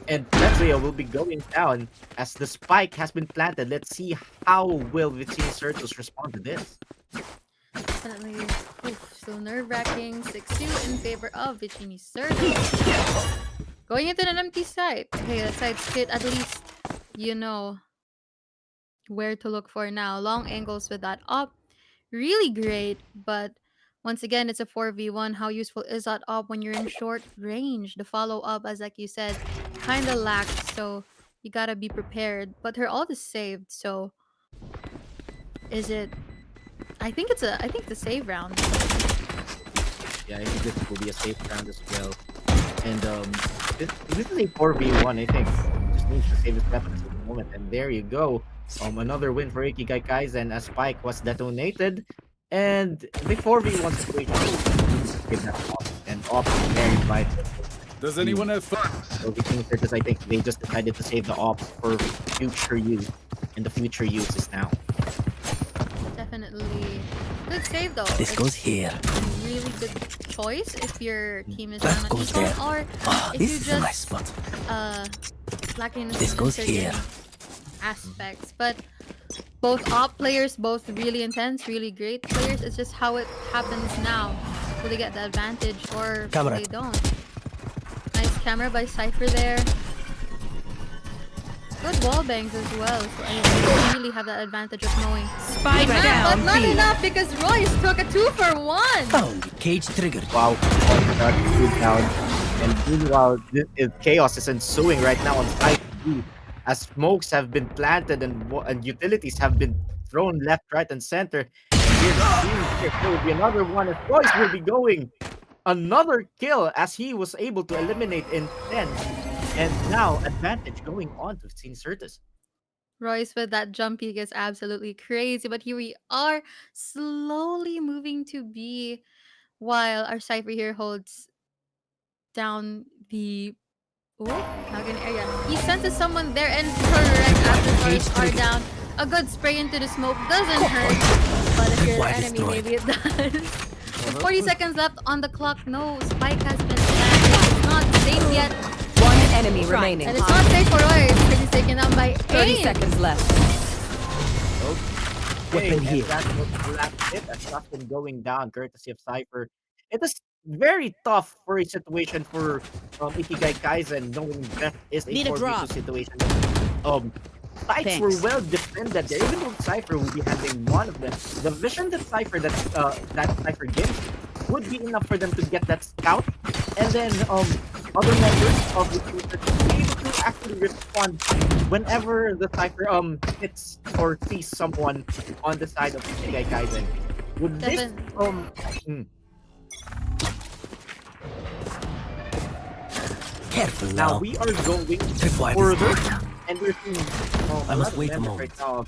and Letria will be going down as the spike has been planted. Let's see how will Vicini Certus respond to this. Definitely. Oof, so nerve-wracking. 6-2 in favor of Vicini Certus. Going into an empty site. Okay, that site's hit. At least you know where to look for now. Long angles with that op. Really great, but once again, it's a 4v1. How useful is that op when you're in short range? The follow-up, as like you said, kind of lacks, so you gotta be prepared. But her ult is saved, so is it... I think it's a save round. Yeah, I think this will be a safe round as well. And this is a 4v1, I think. Just needs to save his weapons at the moment. And there you go. Another win for Ikigai Kaizen as Spike was detonated. And the 4v1 situation give that off. And off is very vital. Does anyone have fun? So Vicini Certus, I think they just decided to save the ops for future use. And the future use is now. Definitely. Good save though. This goes here. Really good choice if your team is That down goes at Econ, there. or if This you is just a nice spot. lacking in This goes certain here. aspects. But both op players, both really intense, really great players. It's just how it happens now. Will they get the advantage or Camera. they don't? Nice camera by Cypher there. Good wall bangs as well, so I really have that advantage of knowing. Spike But down. not B. enough because Royce took a 2-for-1. Found. Cage triggered. Wow, good down. And meanwhile, chaos is ensuing right now on side B, as smokes have been planted and utilities have been thrown left, right, and center. And here will be another one, as Royce will be going another kill as he was able to eliminate Intense. And now advantage going on to Vicini Certus. Royce with that jump peak is absolutely crazy, but here we are slowly moving to B while our Cypher here holds down the Hagen area. He senses someone there and correct after Royce are down. A good spray into the smoke doesn't hurt, but if you're the Why enemy, destroy? maybe it does. With 40 seconds left on the clock, no spike has been planted. It's not safe yet. One enemy remaining. And it's not safe for Royce because he's taken down by 30 8. seconds left. Okay, Weapon here. and that was the last hit as Shotgun going down, courtesy of Cypher. It is very tough for a situation for Ikigai Kaizen, knowing that is a Need a 4v2 drop. situation. Sites were Thanks. well defended there, even though Cypher will be handling one of them. The vision that Cypher gives would be enough for them to get that scout, and then other members of the team will be able to actually respond whenever the Cypher hits or sees someone on the side of Ikigai Kaizen. Would this Careful now now. we are going Tripwire further, destroyed. and we're seeing I must lot of wait a members moment. right now of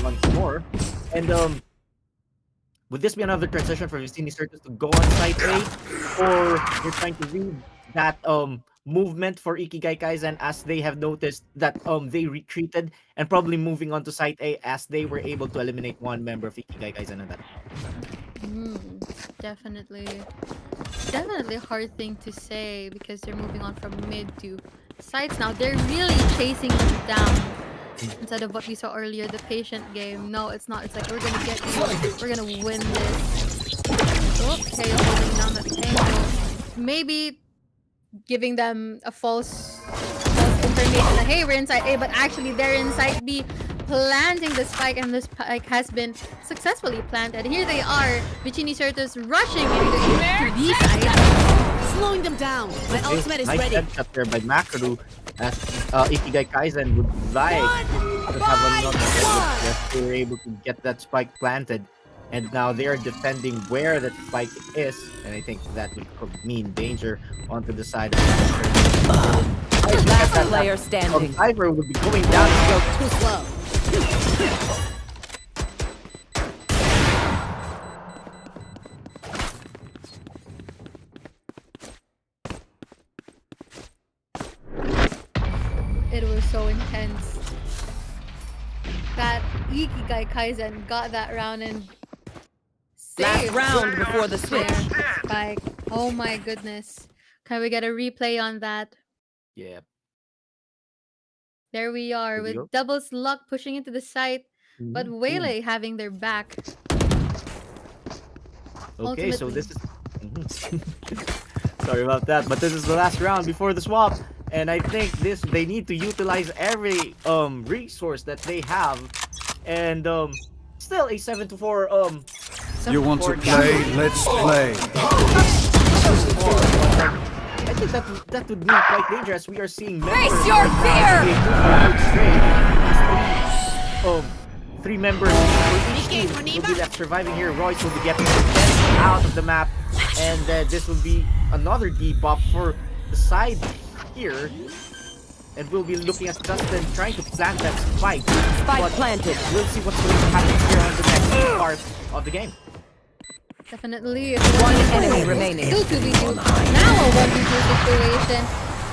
once more. And would this be another transition for Vicini Certus to go on site A, or you're trying to read that movement for Ikigai Kaizen as they have noticed that they retreated and probably moving on to site A as they were able to eliminate one member of Ikigai Kaizen on that. Definitely a hard thing to say because they're moving on from mid to sides now. They're really chasing them down instead of what we saw earlier, the patient game. No, it's not. It's like we're gonna get you. We're gonna win this. Okay, holding down that angle. Maybe giving them a false information that hey, we're inside A, but actually they're inside B, planting the spike, and the spike has been successfully planted. Here they are, Vicini Certus rushing into B side. Slowing them down. My ultimate is nice ready. headshot there by Makaru as Ikigai Kaizen would like to have another headshot if they were able to get that spike planted. And now they are defending where that spike is, and I think that would mean danger onto the side of the Last player standing. Ivor would be going down still. Too slow. It was so intense. That Ikigai Kaizen got that round and Last saved round before the switch. their spike. Oh my goodness. Can we get a replay on that? Yeah. There we are Here we with go. Doubles Luck pushing into the site, but Wele having their back. Okay, so ultimately- this is. Sorry about that, but this is the last round before the swap, and I think they need to utilize every resource that they have, and still a 7-4 You want to 7-4 play? gap. Let's play. I think that would be quite dangerous. We are seeing Face your fear! Three members for each team will be left surviving here. Royce will be getting sent out of the map, and this will be another debuff for the side here. And we'll be looking at Justin trying to plant that spike. Spike but planted. We'll see what's going to happen here on the next part of the game. Definitely. One enemy remaining. Still 2v2. Now a 1v2 situation.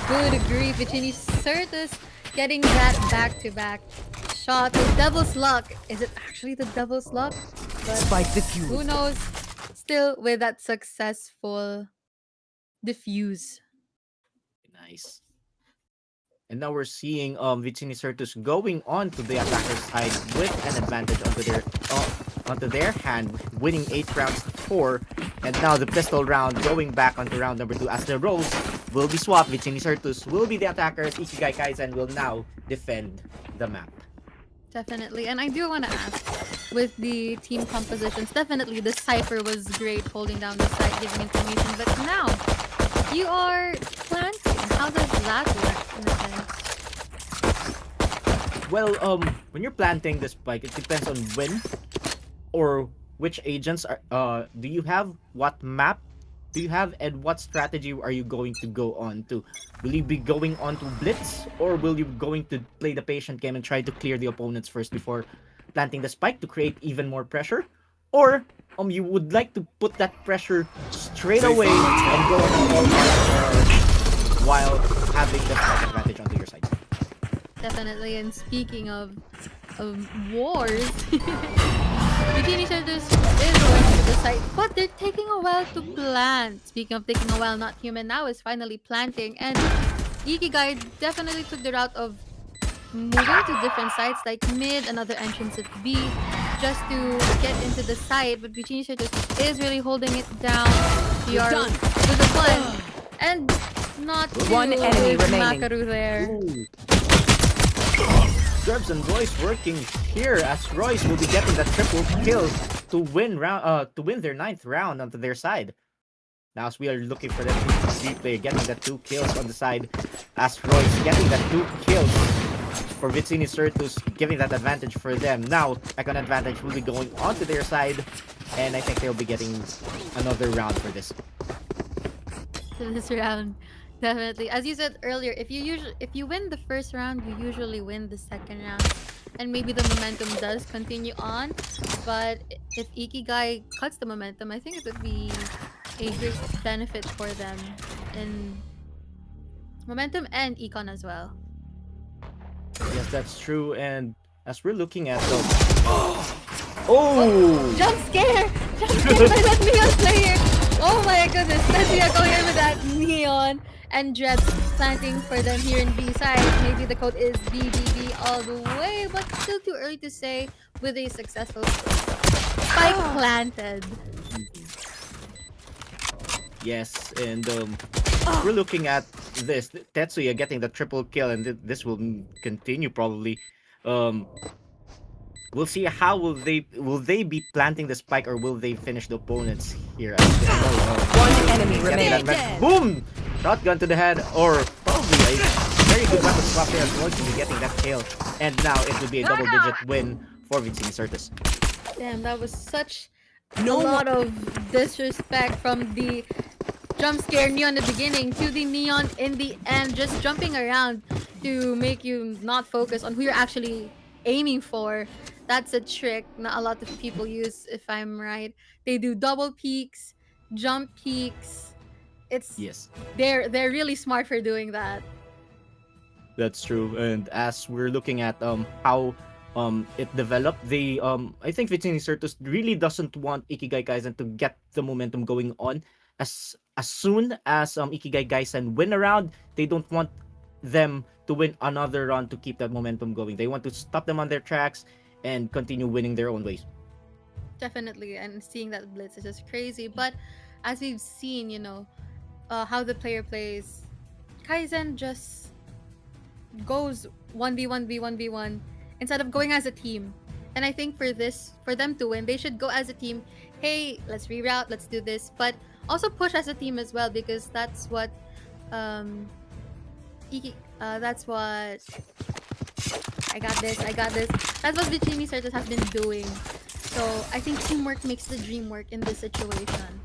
Good grief. Vicini Certus getting that back-to-back shot with Devil's Luck. Is it actually the Devil's Luck? But Spike who defused. knows? Still with that successful defuse. Nice. And now we're seeing Vicini Certus going on to the attacker's side with an advantage onto their hand, winning 8 rounds to 4. And now the pistol round going back onto round number 2 as the roles will be swapped. Vicini Certus will be the attackers. Ikigai Kaizen will now defend the map. Definitely. And I do want to ask, with the team compositions, definitely the Cypher was great holding down the site, giving information. But now, you are planting. How does that work in a sense? Well, when you're planting the spike, it depends on when or which agents are. Do you have what map? Do you have, and what strategy are you going to go on to? Will you be going on to blitz, or will you going to play the patient game and try to clear the opponents first before planting the spike to create even more pressure? Or you would like to put that pressure straight away and go on while having the spike advantage onto your side? Definitely. And speaking of wars, Vicini Certus is going to the site, but they're taking a while to plant. Speaking of taking a while, Not Human now is finally planting, and Ikigai definitely took the route of moving to different sites like mid, another entrance at B, just to get into the site. But Vicini Certus is really holding it down. We are done. with the one, and not One two enemy with remaining. Makaru there. Gerbs and Royce working here as Royce will be getting that triple kill to win their 9th round onto their side. Now as we are looking for that replay, getting that 2 kills on the side as Royce getting that 2 kills for Vicini Certus, giving that advantage for them. Now second advantage will be going onto their side, and I think they'll be getting another round for this. To this round. Definitely. As you said earlier, if you win the first round, you usually win the second round. and maybe the momentum does continue on. But if Ikigai cuts the momentum, I think it would be a great benefit for them in momentum and econ as well. Yes, that's true. And as we're looking at the oh, Jump scare! Jump scare by that Neon player! Oh my goodness, Tetsuya going in with that Neon and Jets planting for them here in B side. Maybe the code is BBB all the way, but still too early to say with a successful spike planted. yes, and we're looking at this Tetsuya getting the triple kill, and this will continue probably. We'll see how will they be planting the spike, or will they finish the opponents here? One enemy remaining. Boom! Shotgun to the head, or probably a very good weapon swap there as well to be getting that kill. And now it will be a double-digit win for Vicini Certus. Damn, that was such a lot of disrespect from the jump scare Neon in the beginning to the Neon in the end, just jumping around to make you not focus on who you're actually aiming for. That's a trick not a lot of people use, if I'm right. They do double peeks, jump peeks. It's Yes, they're really smart for doing that. that's true. And as we're looking at how it developed, they I think Vicini Certus really doesn't want Ikigai Kaizen to get the momentum going on. As soon as Ikigai Kaizen win a round, they don't want them to win another round to keep that momentum going. They want to stop them on their tracks and continue winning their own ways. Definitely, and seeing that blitz is just crazy. But as we've seen, how the player plays, Kaizen just goes 1v1v1v1 instead of going as a team. And I think for them to win, they should go as a team. Hey, let's reroute, let's do this, but also push as a team as well, because that's what that's what I got this. That's what Vicini Certus has been doing. So I think teamwork makes the dream work in this situation.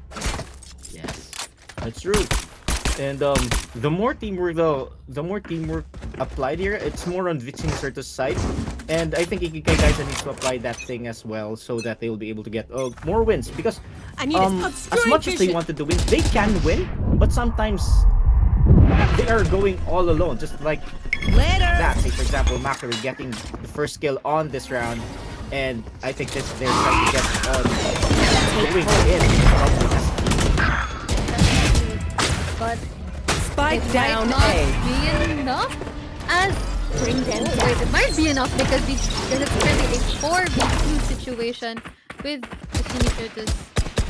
Yes, that's true. And the more teamwork applied here, it's more on Vicini Certus' side. And I think Ikigai Kaizen needs to apply that thing as well, so that they will be able to get more wins. Because as much as they wanted to win, they can win, but sometimes they are going all alone, just like that. Say for example, Macri getting the first kill on this round, and I think they're trying to get going in. But Spike it down might not A. be enough as bring them down. Wait, it might be enough because it's currently a 4v2 situation with Vicini Certus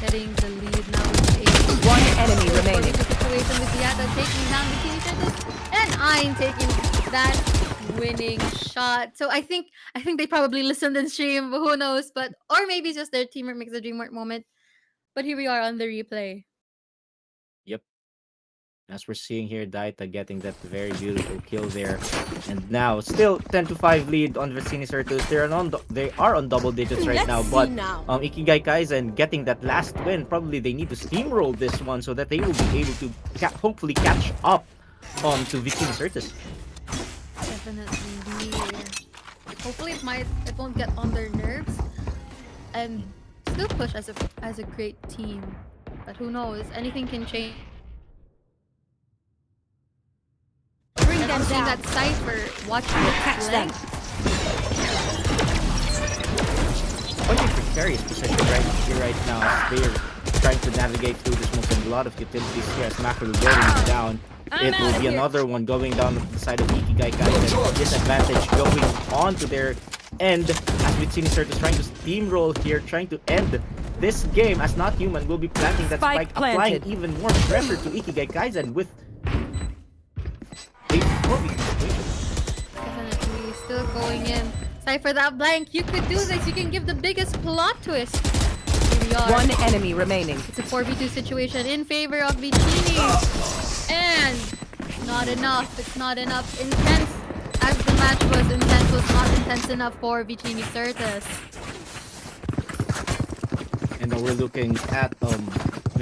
getting the lead now with a One enemy remaining. 4v2 situation with Diata taking down Vicini Certus and I'm taking that winning shot. So I think they probably listened and stream, but who knows? But or maybe it's just their teamwork makes the dream work moment. But here we are on the replay. Yep. As we're seeing here, Daita getting that very beautiful kill there. And now, still 10-5 lead on Vicini Certus. They are on double digits right now. But Ikigai Kaizen getting that last win. Probably they need to steamroll this one so that they will be able to hopefully catch up to Vicini Certus. Definitely. Hopefully it won't get on their nerves. And still push as a great team. But who knows? Anything can change. Bring And them I'm seeing down. that Cypher watching the Catch them. Quite a precarious position right now. As they're trying to navigate through this most, and a lot of utilities here as Macro going down. It will be another one going down the side of Ikigai Kaizen. Disadvantage going on to their end as Vicini Certus trying to steamroll here, trying to end this game as Not Human will be planting that Spike spike, applying planted. even more pressure to Ikigai Kaizen with a 4v2 situation. Definitely still going in. Cypher that blank. You could do this. You can give the biggest plot twist. Here we are. One enemy remaining. It's a 4v2 situation in favor of Vicini. And not enough. It's not enough. Intense as the match was. Intense was not intense enough for Vicini Certus. And now we're looking at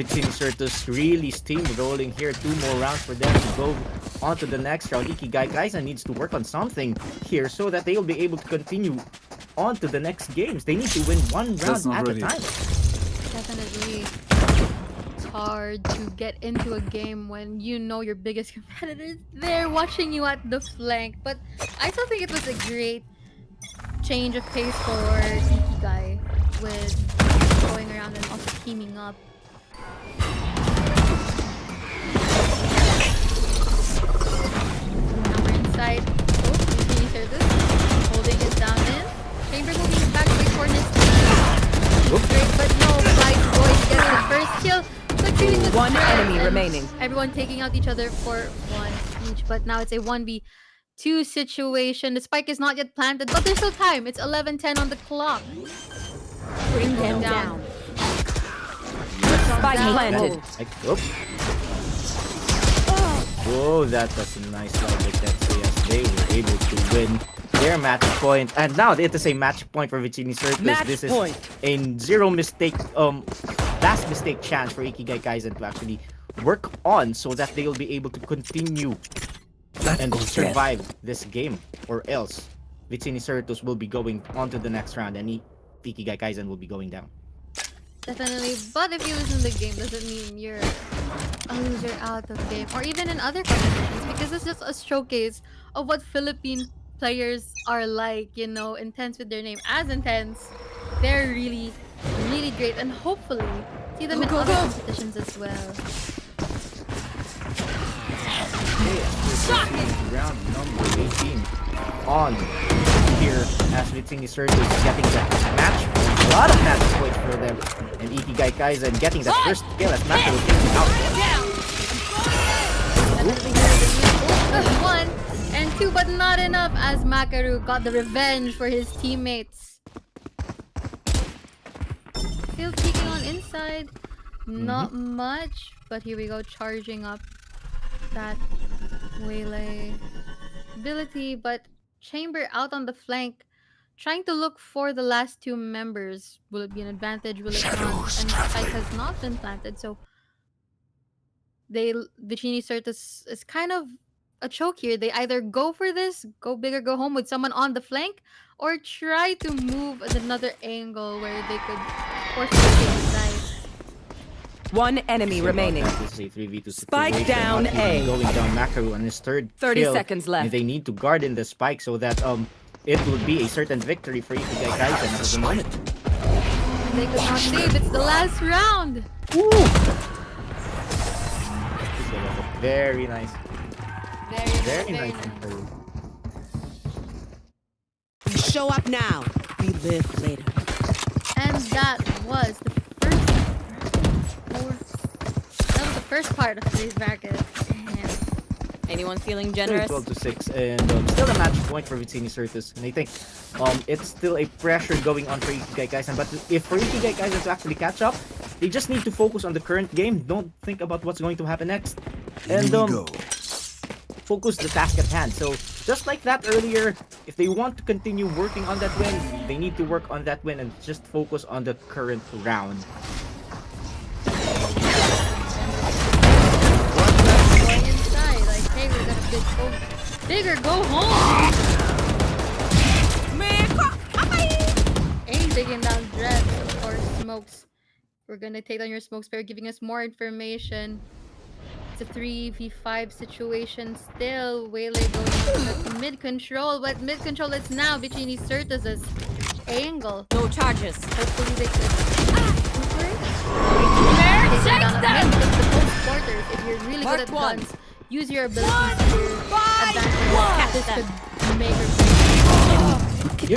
Vicini Certus really steamrolling here. 2 more rounds for them to go on to the next round. Ikigai Kaizen needs to work on something here so that they will be able to continue on to the next games. They need to win 1 round not at a ready. time. Definitely. It's hard to get into a game when you know your biggest competitors there watching you at the flank. But I still think it was a great change of pace for Ikigai with going around and also teaming up. Now we're inside. Oh, Vicini Certus holding it down in. Chamber moving back away for his team. Great, but no, Fly's going to get the first kill. Succeeding with One spread, enemy and remaining. Everyone taking out each other for 1 each. But now it's a 1v2 situation. The spike is not yet planted, but there's still time. It's 11:10 on the clock. Bring them down. Spike Down. planted. Whoa, that was a nice round like that. So yes, they were able to win their match point. And now it is a match point for Vicini Certus. Match This is point. a zero mistake, last mistake chance for Ikigai Kaizen to actually work on so that they will be able to continue and survive this game, or else Vicini Certus will be going on to the next round and Ikigai Kaizen will be going down. Definitely, but if you lose in the game, doesn't mean you're a loser out of game, or even in other competitions, because it's just a showcase of what Philippine players are like, you know, intense with their name, as intense. They're really, really great, and hopefully see them in other competitions as well. Round number 18 on here as Vicini Certus getting that match. A lot of match points for them. And Ikigai Kaizen getting that first kill as Mako will take him out. One and two, but not enough as Makaru got the revenge for his teammates. Still peeking on inside. Not much, but here we go, charging up that Waylay ability, but Chamber out on the flank, trying to look for the last 2 members. Will it be an advantage? Will it not? And Spike has not been planted, so Vicini Certus is kind of a choke here. They either go for this, go big or go home with someone on the flank, or try to move at another angle where they could force the inside. One enemy remaining. This is a 3v2 Spike situation. down Not A. even going down Makaru on his third 30 kill. seconds left. And they need to guard in the spike so that it will be a certain victory for Ikigai Kaizen at the moment. They could not save. It's the last round. This was very nice. Very nice. We show up now. We live later. And that was the first part of today's bracket. And Anyone feeling Still generous? 12-6 and still a match point for Vicini Certus. And I think it's still a pressure going on for Ikigai Kaizen. But if for Ikigai Kaizen to actually catch up, they just need to focus on the current game. Don't think about what's going to happen next. And focus the task at hand. So just like that earlier, if they want to continue working on that win, they need to work on that win and just focus on the current round. going inside, like, hey, we're gonna go bigger, go home. Ain't taking down Dread or Smokes. We're gonna take down your Smoke Spare, giving us more information. It's a 3v5 situation still. Waylay going into mid control, but mid control is now Vicini Certus' angle. No charges. Hopefully they could take down a mid, because the close quarters, if you're really good at guns, use your abilities to your advantage. This could make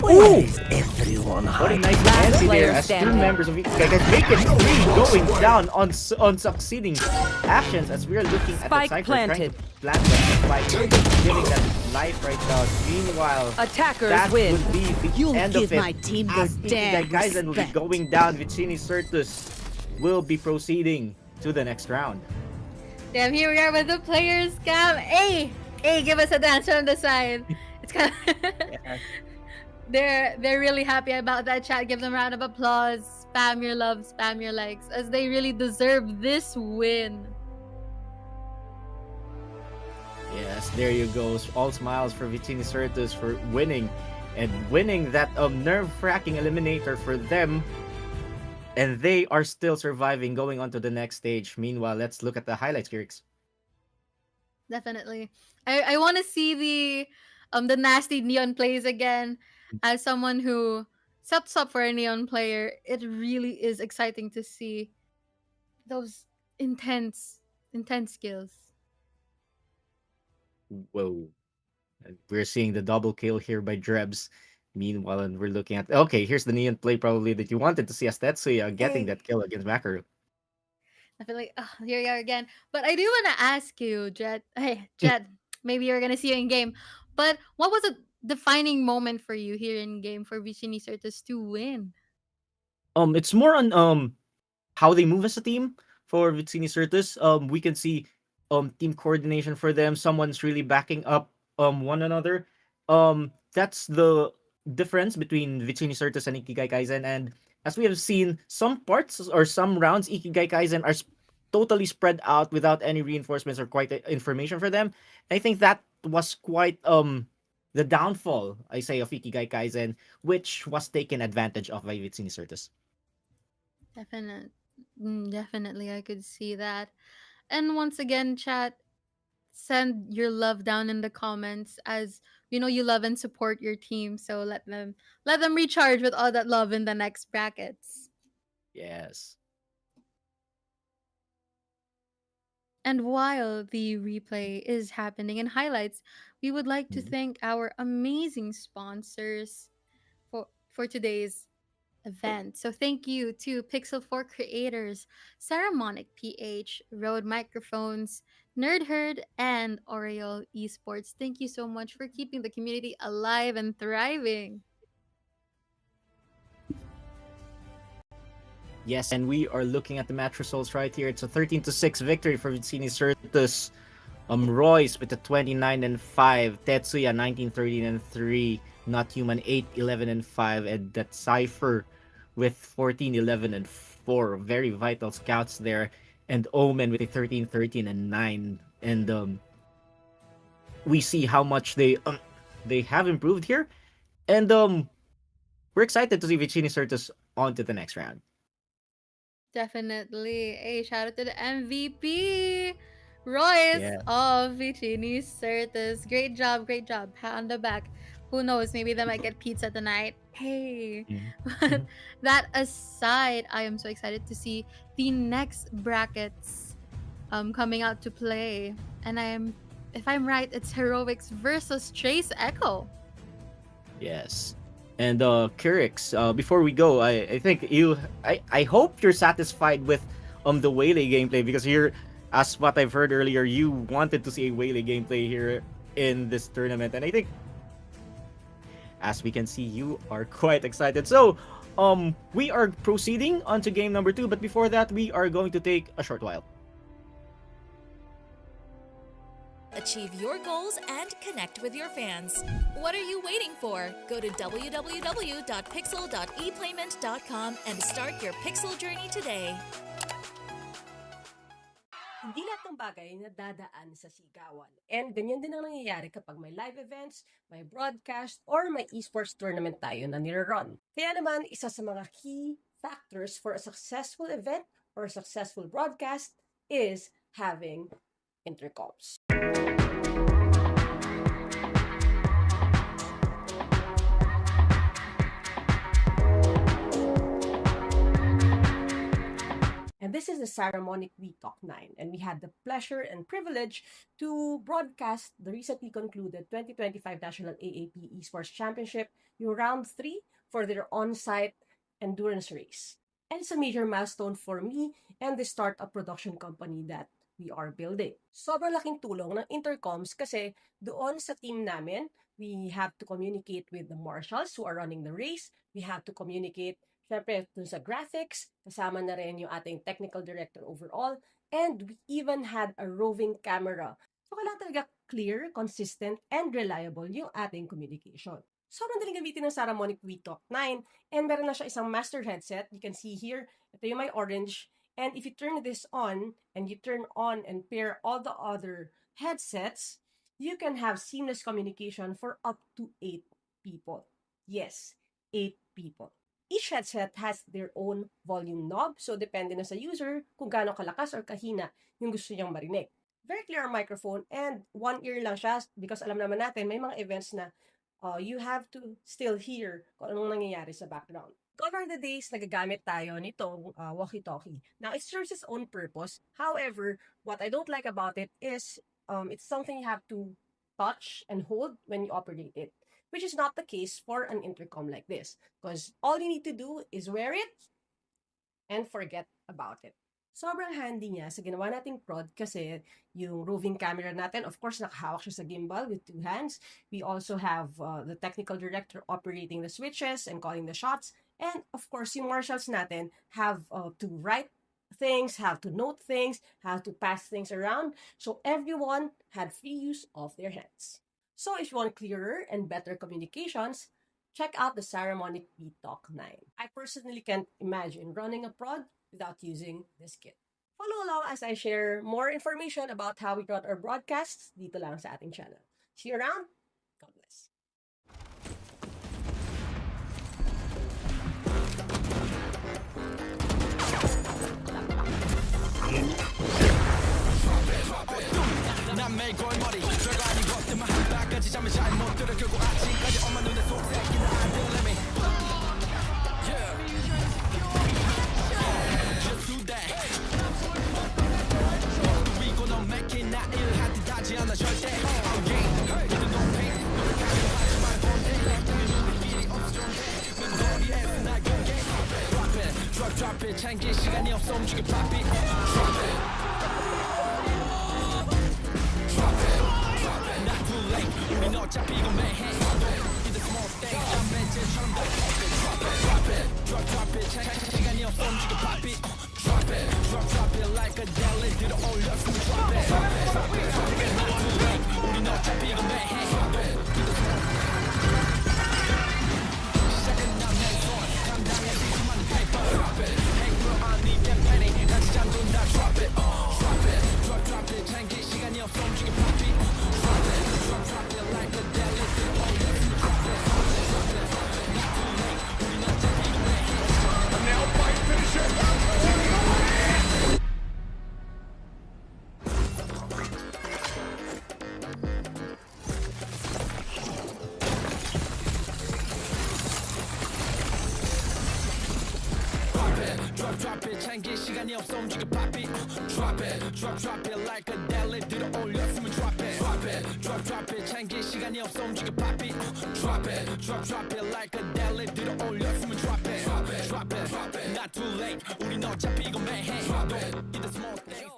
or Everyone What a nice fancy there as two members of Ikigai Kaizen make it 3 going down on succeeding actions as we are looking at the Cypher trying to plant that spike, giving that life right now. Meanwhile, Attackers that win. would be the You'll end give of it my team as their Ikigai damn Kaizen will be respect. going down. Vicini Certus will be proceeding to the next round. Damn, here we are with the players cam. Hey, give us a dance from the side. It's kind of they're really happy about that chat. Give them a round of applause. spam your love, spam your likes, as they really deserve this win. Yes, there you go. All smiles for Vicini Certus for winning and winning that nerve-wracking eliminator for them. And they are still surviving, going on to the next stage. Meanwhile, let's look at the highlights, Kirks. Definitely. I want to see the nasty neon plays again. As someone who sets up for a neon player, it really is exciting to see those intense skills. Whoa. And we're seeing the double kill here by Drebs. Meanwhile, and we're looking at okay, here's the neon play probably that you wanted to see as Tetsuya getting Hey. that kill against Makaru. I feel like here you are again. But I do want to ask you, Jet. Hey, Jet. Maybe you're gonna see you in game. But what was a defining moment for you here in game for Vicini Certus to win? It's more on how they move as a team for Vicini Certus. We can see team coordination for them. Someone's really backing up one another. That's the difference between Vicini Certus and Ikigai Kaizen. And as we have seen, some parts or some rounds, Ikigai Kaizen are totally spread out without any reinforcements or quite information for them. I think that was quite the downfall, I say, of Ikigai Kaizen, which was taken advantage of by Vicini Certus. Definitely, I could see that. And once again, chat, send your love down in the comments, as we know you love and support your team. So let them recharge with all that love in the next brackets. Yes. And while the replay is happening in highlights, we would like to thank our amazing sponsors for today's event. So thank you to Pixel 4 creators, Saramonic PH, Rode Microphones, Nerd Herd, and Aureole Esports. Thank you so much for keeping the community alive and thriving. Yes, and we are looking at the match results right here. It's a 13-6 victory for Vicini Certus. Royce with a 29-5, Tetsuya 19-13-3, Not Human 8-11-5, and that Cypher with 14-11-4. Very vital scouts there, and Omen with a 13-13-9. And we see how much they have improved here, and we're excited to see Vicini Certus on to the next round. Definitely. A shout out to the MVP, Royce Yeah. of Vicini Certus. Great job, great job. Pat on the back. Who knows? Maybe they might get pizza tonight. Hey. But that aside, I am so excited to see the next brackets coming out to play. And if I'm right, it's Heroics versus Trace Echo. Yes. And Kirix, before we go, I think I hope you're satisfied with the Waylay gameplay, because here, as what I've heard earlier, you wanted to see a Waylay gameplay here in this tournament, and I think, as we can see, you are quite excited. So we are proceeding on to game number 2, but before that, we are going to take a short while. Achieve your goals and connect with your fans. What are you waiting for? Go to www.pixel.eplayment.com and start your Pixel journey today. Hindi lahat ng bagay nadadaan sa sigawan. And ganyan din ang nangyayari kapag may live events, may broadcast, or may esports tournament tayo na nire-run. Kaya naman, isa sa mga key factors for a successful event or a successful broadcast is having intercoms. And this is the Saramonic We Talk 9, and we had the pleasure and privilege to broadcast the recently concluded 2025 National AAP Esports Championship, yung Round 3 for their on-site endurance race. And it's a major milestone for me and the startup production company that we are building. Sobrang laking tulong ng intercoms kasi doon sa team namin, we have to communicate with the marshals who are running the race. We have to communicate, syempre, dun sa graphics, kasama na rin yung ating technical director overall, and we even had a roving camera. So, kailangan talaga clear, consistent, and reliable yung ating communication. Sobrang daling gamitin ng Saramonic Talk 9 and meron na siya isang master headset. You can see here, ito yung may orange. And if you turn this on and you turn on and pair all the other headsets, you can have seamless communication for up to 8 people. Yes, 8 people. Each headset has their own volume knob, so depende na sa user kung gaano kalakas or kahina yung gusto niyang marinig. Very clear microphone and one ear lang siya because alam naman natin may mga events na you have to still hear kung anong nangyayari sa background. Gone are the days nagagamit tayo nitong walkie-talkie. Now, it serves its own purpose. However, what I don't like about it is it's something you have to touch and hold when you operate it, which is not the case for an intercom like this. Because all you need to do is wear it and forget about it. Sobrang handy niya sa ginawa nating prod kasi yung roving camera natin, of course, nakahawak siya sa gimbal with 2 hands. We also have the technical director operating the switches and calling the shots. And of course, yung marshals natin have to write things, have to note things, have to pass things around. So everyone had free use of their hands. So if you want clearer and better communications, check out the Saramonic Talk 9. I personally can't imagine running a prod without using this kit. Follow along as I share more information about how we run our broadcasts dito lang sa ating channel. See you around. God bless. 난 매일 골머리 별거 아닌 것들만 한 발까지 잠을 잘 못 들어 결국 아침까지 엄마 눈에 속삭이는 아들내미 Just do that 그리고 넌 make it 나 일할 듯 하지 않아 절대 너도 no pain 노력하려 하지 말고 우리끼리 없어졌네 멤버리에서 날 공개 Drop it, drop it 챙길 시간이 없어 움직여 pop it Drop it 우린 어차피 이건 매해 In the small things 난 벤츠처럼 Drop it, drop it 시간이 없어 움직여 pop it Drop it, drop it like a deli 들어 올렸으면 drop it Not too late 우린 어차피 이건 매해 시작은 남의 손 감당해질 수많은 paper Drop it 행로 아니 땜penny 난 시장도 다 drop it Drop it, drop it 챙길 시간이 없어 움직여 pop it Drop it, drop it like a deli 들어 올렸으면 drop it Not too late 우린 어차피 이건 매해 Now fight finish it Drop it 챙길 시간이 없어 움직여 pop it Drop it drop it like a deli 들어 올렸으면 drop it drop it 챙길 시간이 없어 움직여 pop it Drop it drop it like a deli 들어 올렸으면 drop it drop it not too late 우린 어차피 이건 매해 Don't eat the small things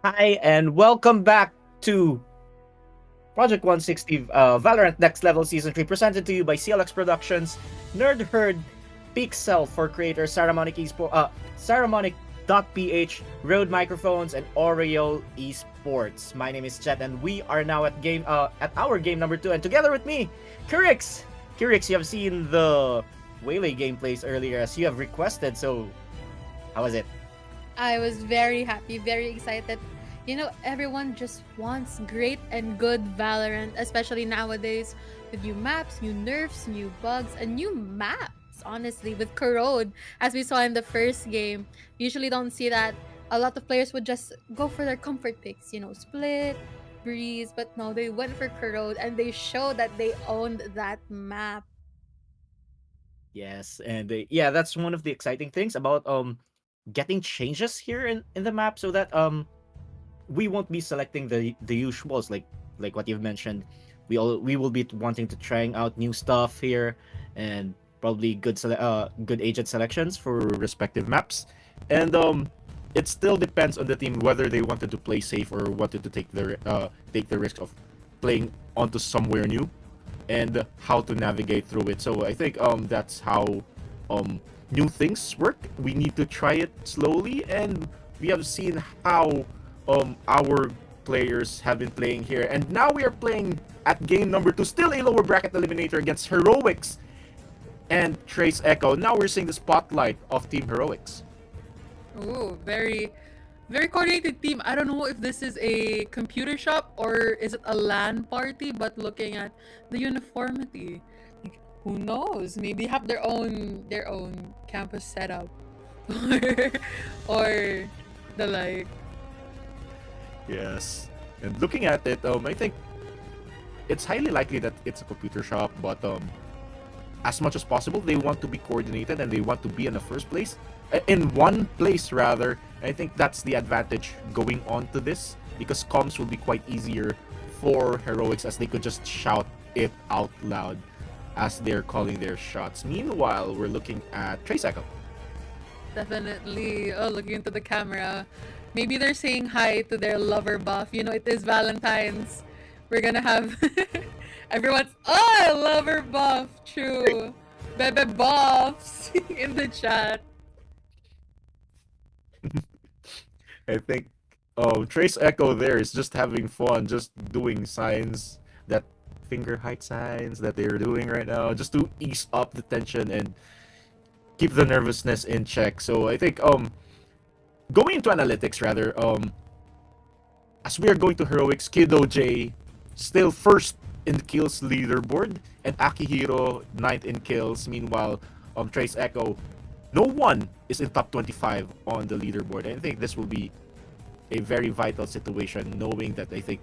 Hi, and welcome back to Project 160 Valorant Next Level Season 3, presented to you by CLX Productions, Herd, Pixel for creators, Saramonic Saramonic.ph, RØDE Microphones, and Aureole Esports. My name is Chet, and we are now at our game number 2, and together with me, Kurix. Kurix, you have seen the Waylay gameplays earlier as you have requested, so how was it? I was very happy, very excited. You know, everyone just wants great and good Valorant, especially nowadays with new maps, new nerfs, new bugs, and new maps, honestly, with Corrode, as we saw in the first game. Usually don't see that. A lot of players would just go for their comfort picks, you know, Split, Breeze, but no, they went for Corrode and they showed that they owned that map. Yes, and yeah, that's one of the exciting things about getting changes here in the map, so that we won't be selecting the usuals like what you've mentioned. We will be wanting to trying out new stuff here, and probably good agent selections for respective maps. And it still depends on the team whether they wanted to play safe or wanted to take the risk of playing onto somewhere new, and how to navigate through it. So I think that's how new things work. We need to try it slowly, and we have seen how our players have been playing here. And now we are playing at game number 2, still a lower bracket eliminator against Heroics and Trace Echo. Now we're seeing the spotlight of Team Heroics. Ooh, very, very coordinated team. I don't know if this is a computer shop or is it a LAN party, but looking at the uniformity, who knows? Maybe have their own campus setup, or the like. Yes. And looking at it, I think it's highly likely that it's a computer shop, but as much as possible, they want to be coordinated and they want to be in the first place, in one place rather. I think that's the advantage going on to this, because comms will be quite easier for Heroics, as they could just shout it out loud as they're calling their shots. Meanwhile, we're looking at Trace Echo. Definitely. Oh, looking into the camera. Maybe they're saying hi to their lover buff. You know, it is Valentine's. We're gonna have everyone's lover buff. True. Bebe buffs in the chat. I think Trace Echo there is just having fun, just doing signs, that finger height signs that they're doing right now, just to ease up the tension and keep the nervousness in check. So I think going into analytics rather, as we are going to Heroics, Kiddo J still first in the kills leaderboard, and Akihiro 9th in kills. Meanwhile, Trace Echo, no one is in top 25 on the leaderboard. I think this will be a very vital situation, knowing that I think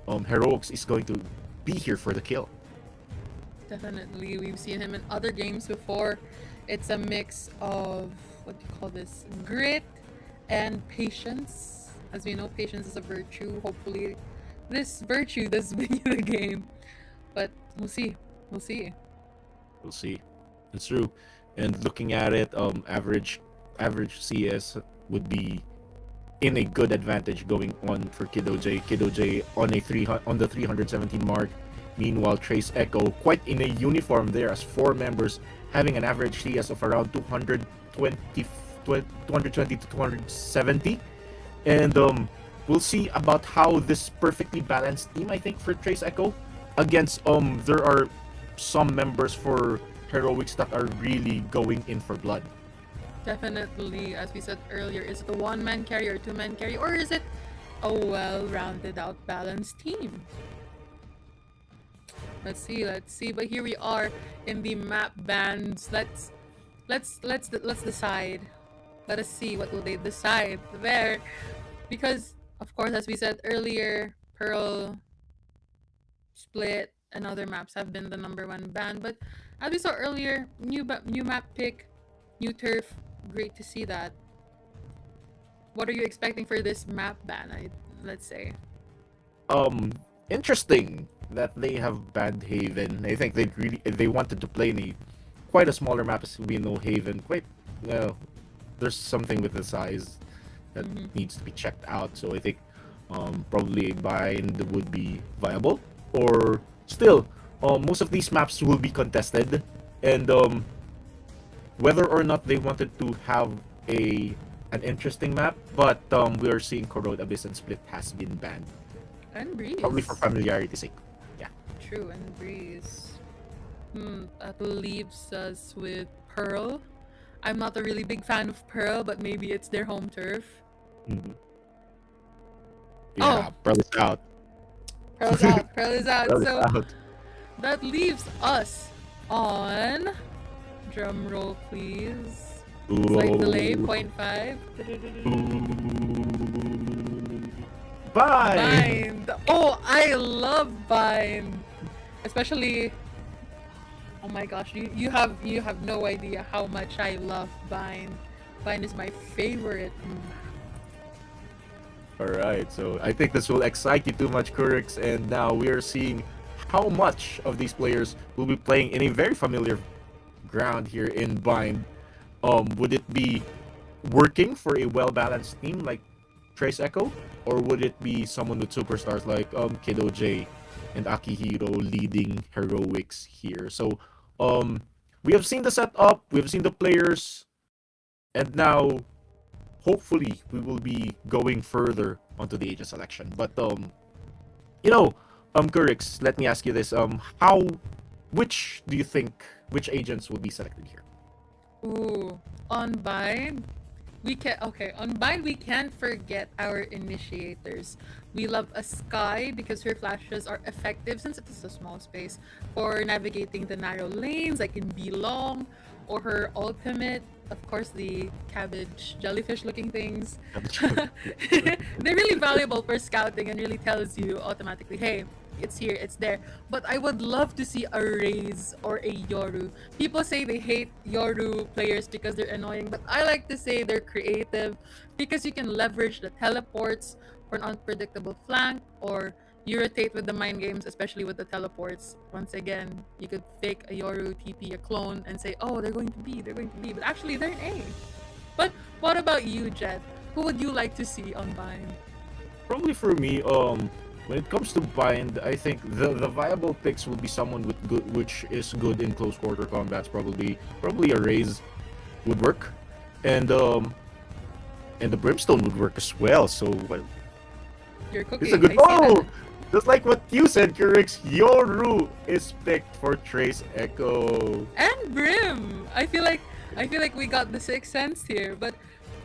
Heroics is going to be here for the kill. Definitely. We've seen him in other games before. It's a mix of, what do you call this, grit and patience. As we know, patience is a virtue. Hopefully this virtue does win you the game, but we'll see. It's true. And looking at it, average CS would be in a good advantage going on for Kiddo J on the 317 mark. Meanwhile, Trace Echo quite in a uniform there, as 4 members having an average CS of around 220 to 270. And we'll see about how this perfectly balanced team, I think, for Trace Echo against there are some members for Heroics that are really going in for blood. Definitely, as we said earlier, is it a one-man carry or two-man carry, or is it a well-rounded out balanced team? Let's see. But here we are in the map bands. Let's decide. Let us see what will they decide there, because of course, as we said earlier, Pearl, Split, and other maps have been the #1 ban. But as we saw earlier, new map pick, new turf. Great to see that. What are you expecting for this map ban? Let's say. Interesting that they have banned Haven. I think they wanted to play in quite a smaller map, as we know Haven. There's something with the size that needs to be checked out. So I think probably a bind would be viable. Or still, most of these maps will be contested, and whether or not they wanted to have an interesting map, but we are seeing Corrode, Abyss, and Split has been banned. And Breeze. Probably for familiarity's sake. Yeah. True, and Breeze. That leaves us with Pearl. I'm not a really big fan of Pearl, but maybe it's their home turf. Mm-hmm. Yeah, Pearl is out. Pearl is out. So that leaves us on, drum roll please. Slight delay, 0.5. Bind. Oh, I love Bind. Especially, oh my gosh, you have no idea how much I love Bind. Bind is my favorite. Alright, so I think this will excite you too much, Kurix, and now we are seeing how much of these players will be playing in a very familiar ground here in Bind. Would it be working for a well-balanced team like Trace Echo, or would it be someone with superstars like Kiddo J and Akihiro leading heroics here? So we have seen the setup, we have seen the players, and now hopefully we will be going further onto the agent selection. But Kurix, let me ask you this: which do you think which agents will be selected here? Ooh, on Bind, on Bind we can't forget our initiators. We love a Sky because her flashes are effective since it is a small space for navigating the narrow lanes like in Belong, or her ultimate, of course, the cabbage jellyfish looking things. They're really valuable for scouting and really tells you automatically, hey, it's here, it's there. But I would love to see a Raze or a Yoru. People say they hate Yoru players because they're annoying, but I like to say they're creative because you can leverage the teleports for an unpredictable flank, or you rotate with the mind games, especially with the teleports. Once again, you could fake a Yoru, TP a clone, and say, oh, they're going to be, but actually they're an A. But what about you, Jet? Who would you like to see on Bind? Probably for me, when it comes to Bind, I think the viable picks will be someone with which is good in close quarter combats. Probably a Raze would work, and the Brimstone would work as well. So well, You're cooking. it's a good. Oh, just like what you said, Kurix, Yoru is picked for Trace Echo. And Brim. I feel like we got the sixth sense here. But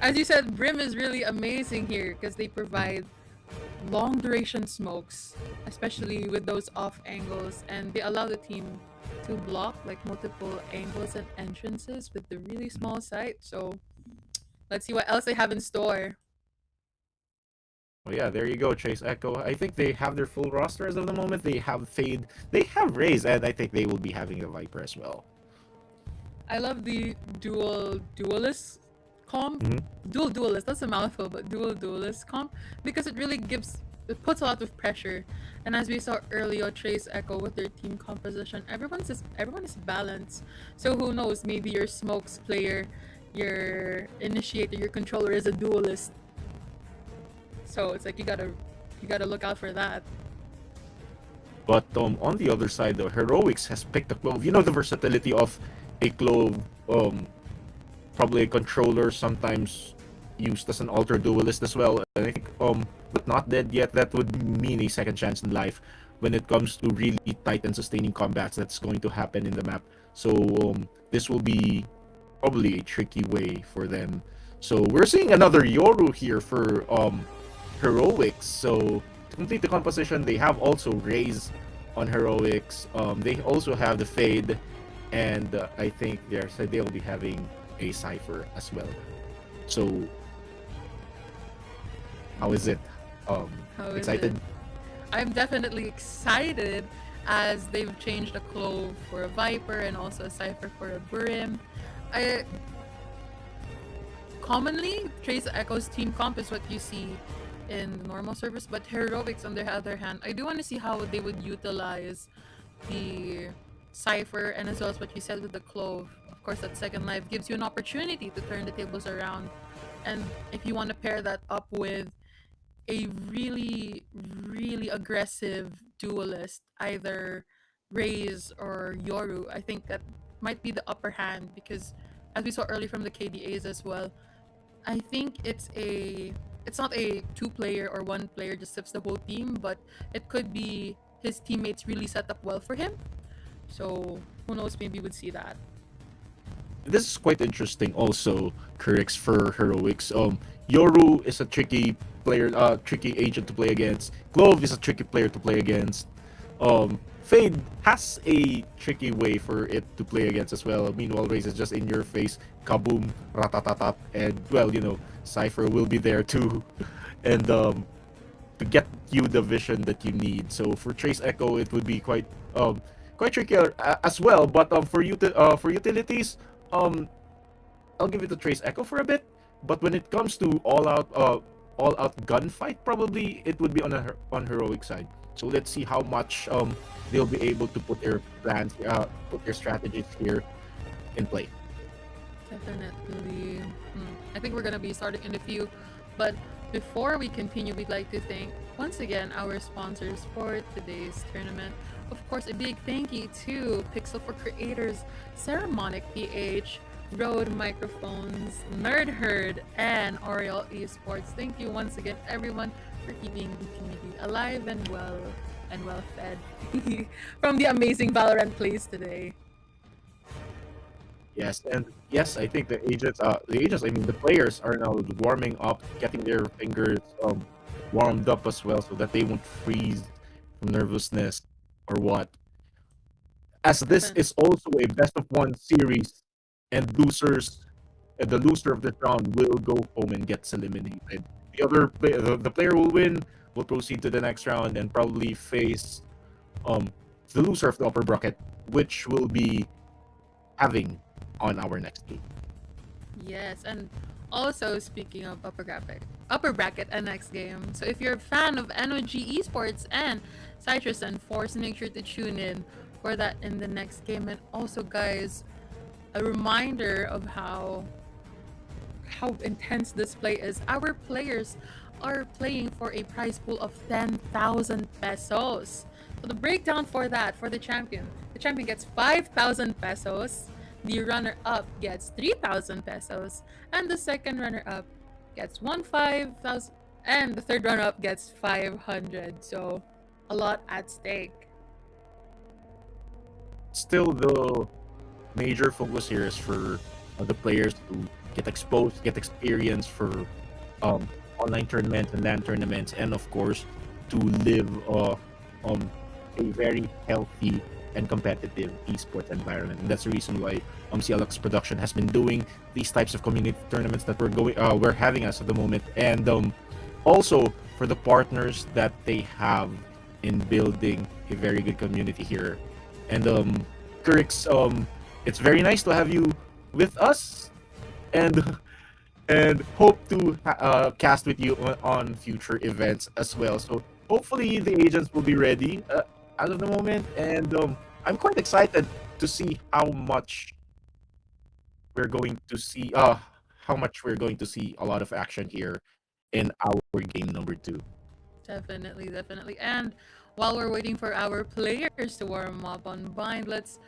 as you said, Brim is really amazing here because they provide long duration smokes, especially with those off angles, and they allow the team to block like multiple angles and entrances with the really small sight. So let's see what else they have in store. Oh yeah, there you go, Trace Echo. I think they have their full roster as of the moment. They have Fade, they have Raze, and I think they will be having the Viper as well. I love the duelist comp. Duelist, that's a mouthful, but duelist comp, because it really puts a lot of pressure. And as we saw earlier, Trace Echo with their team composition, everyone is balanced. So who knows, maybe your smokes player, your initiator, your controller is a duelist. So it's like you gotta look out for that. But on the other side, the Heroics has picked a Clove. You know the versatility of a Clove, probably a controller, sometimes used as an alter duelist as well. And I think but not dead yet. That would mean a second chance in life when it comes to really tight and sustaining combats that's going to happen in the map. So this will be probably a tricky way for them. So we're seeing another Yoru here for Heroics. So to complete the composition, they have also Raze on Heroics. They also have the Fade, and I think they'll be having a Cypher as well. So how is it? Excited? I'm definitely excited as they've changed a Clove for a Viper and also a Cypher for a Brim. Commonly, Trace Echo's team comp is what you see in the normal service, but Heroics on the other hand, I do want to see how they would utilize the Cypher, and as well as what you said with the Clove. Of course, that second life gives you an opportunity to turn the tables around, and if you want to pair that up with a really, really aggressive duelist, either Raze or Yoru, I think that might be the upper hand, because as we saw early from the KDAs as well, I think it's not a two-player or one player just sips the whole team, but it could be his teammates really set up well for him. So who knows, maybe we'd see that. This is quite interesting also, Kurix, for Heroics. Yoru is a tricky player, tricky agent to play against. Clove is a tricky player to play against. Fade has a tricky way for it to play against as well. Meanwhile, Raze is just in your face, kaboom, ratatatat, and well, Cypher will be there too. And get you the vision that you need. So for Trace Echo, it would be quite tricky as well. But for utilities, um I'll give it to Trace Echo for a bit. But when it comes to all out gunfight, probably it would be on heroic side. So let's see how much they'll be able to put their plans, put their strategies here in play. Definitely. I think we're gonna be starting in a few, but before we continue, we'd like to thank once again our sponsors for today's tournament. Of course, a big thank you to Pixel for Creators, Saramonic PH, Rode Microphones, Nerd Herd, and Aureole Esports. Thank you once again, everyone, for keeping the community alive and well fed from the amazing Valorant plays today. Yes, and yes, I think I mean the players are now warming up, getting their fingers warmed up as well, so that they won't freeze from nervousness or what. As this is also a best of one series, and the loser of this round will go home and gets eliminated. The player will win, will proceed to the next round, and probably face um the loser of the upper bracket, which will be having on our next game. Yes, and also speaking of upper bracket and next game. So if you're a fan of NOG Esports and Cytroxen Force, make sure to tune in for that in the next game. And also, guys, a reminder of how intense this play is. Our players are playing for a prize pool of 10,000 pesos. So the breakdown for that, for the champion gets 5,000 pesos. The runner-up gets 3,000 pesos, and the second runner-up gets 5,000, and the third runner-up gets 500. So, a lot at stake. Still, the major focus here is for the players to get exposed, get experience for online tournaments and LAN tournaments, and of course, to live a very healthy and competitive esports environment. And that's the reason why CLX Production has been doing these types of community tournaments that we're having as of the moment, and also for the partners that they have in building a very good community here. And Kurix, it's very nice to have you with us, and hope to cast with you on future events as well. So hopefully the agents will be ready as of the moment, and I'm quite excited to see how much we're going to see a lot of action here in our game number 2. Definitely. And while we're waiting for our players to warm up on Bind, let's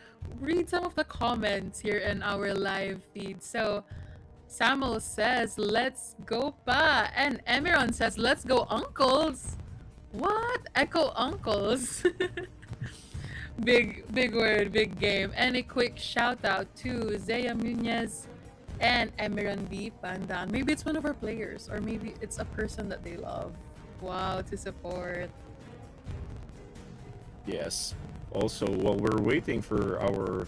read some of the comments here in our live feed. So Samuel says, "Let's go pa," and Emiron says, "Let's go uncles." What? Echo uncles? Big word, big game. And a quick shout out to Zaya Munez and Emiran B Pandan. Maybe it's one of our players, or maybe it's a person that they love. Wow, to support. Yes. Also, while we're waiting for our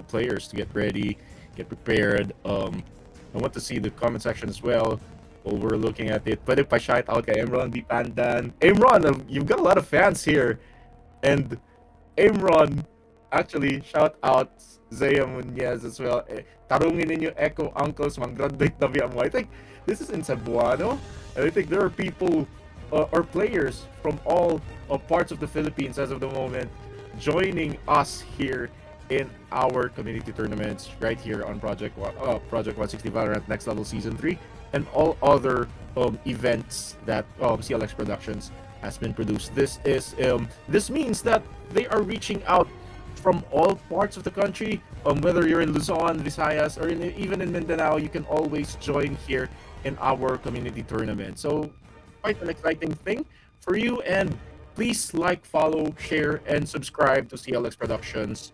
players to get ready, get prepared, I want to see the comment section as well. While we're looking at it, pwede pa shout out kay Emron B Pandan. Emron, you've got a lot of fans here, and Emron, actually, shout out Zaya Munez as well. Tarungin ninyo Echo Uncles, mag-graduate na biya mo. I think this is in Cebuano, and I think there are people or players from all parts of the Philippines as of the moment joining us here in our community tournaments right here on Project 160 Valorant Next Level Season 3 and all other events that CLX Productions has been produced. This means that they are reaching out from all parts of the country. Whether you're in Luzon, Visayas, or even in Mindanao, you can always join here in our community tournament. So quite an exciting thing for you, and please like, follow, share, and subscribe to CLX Productions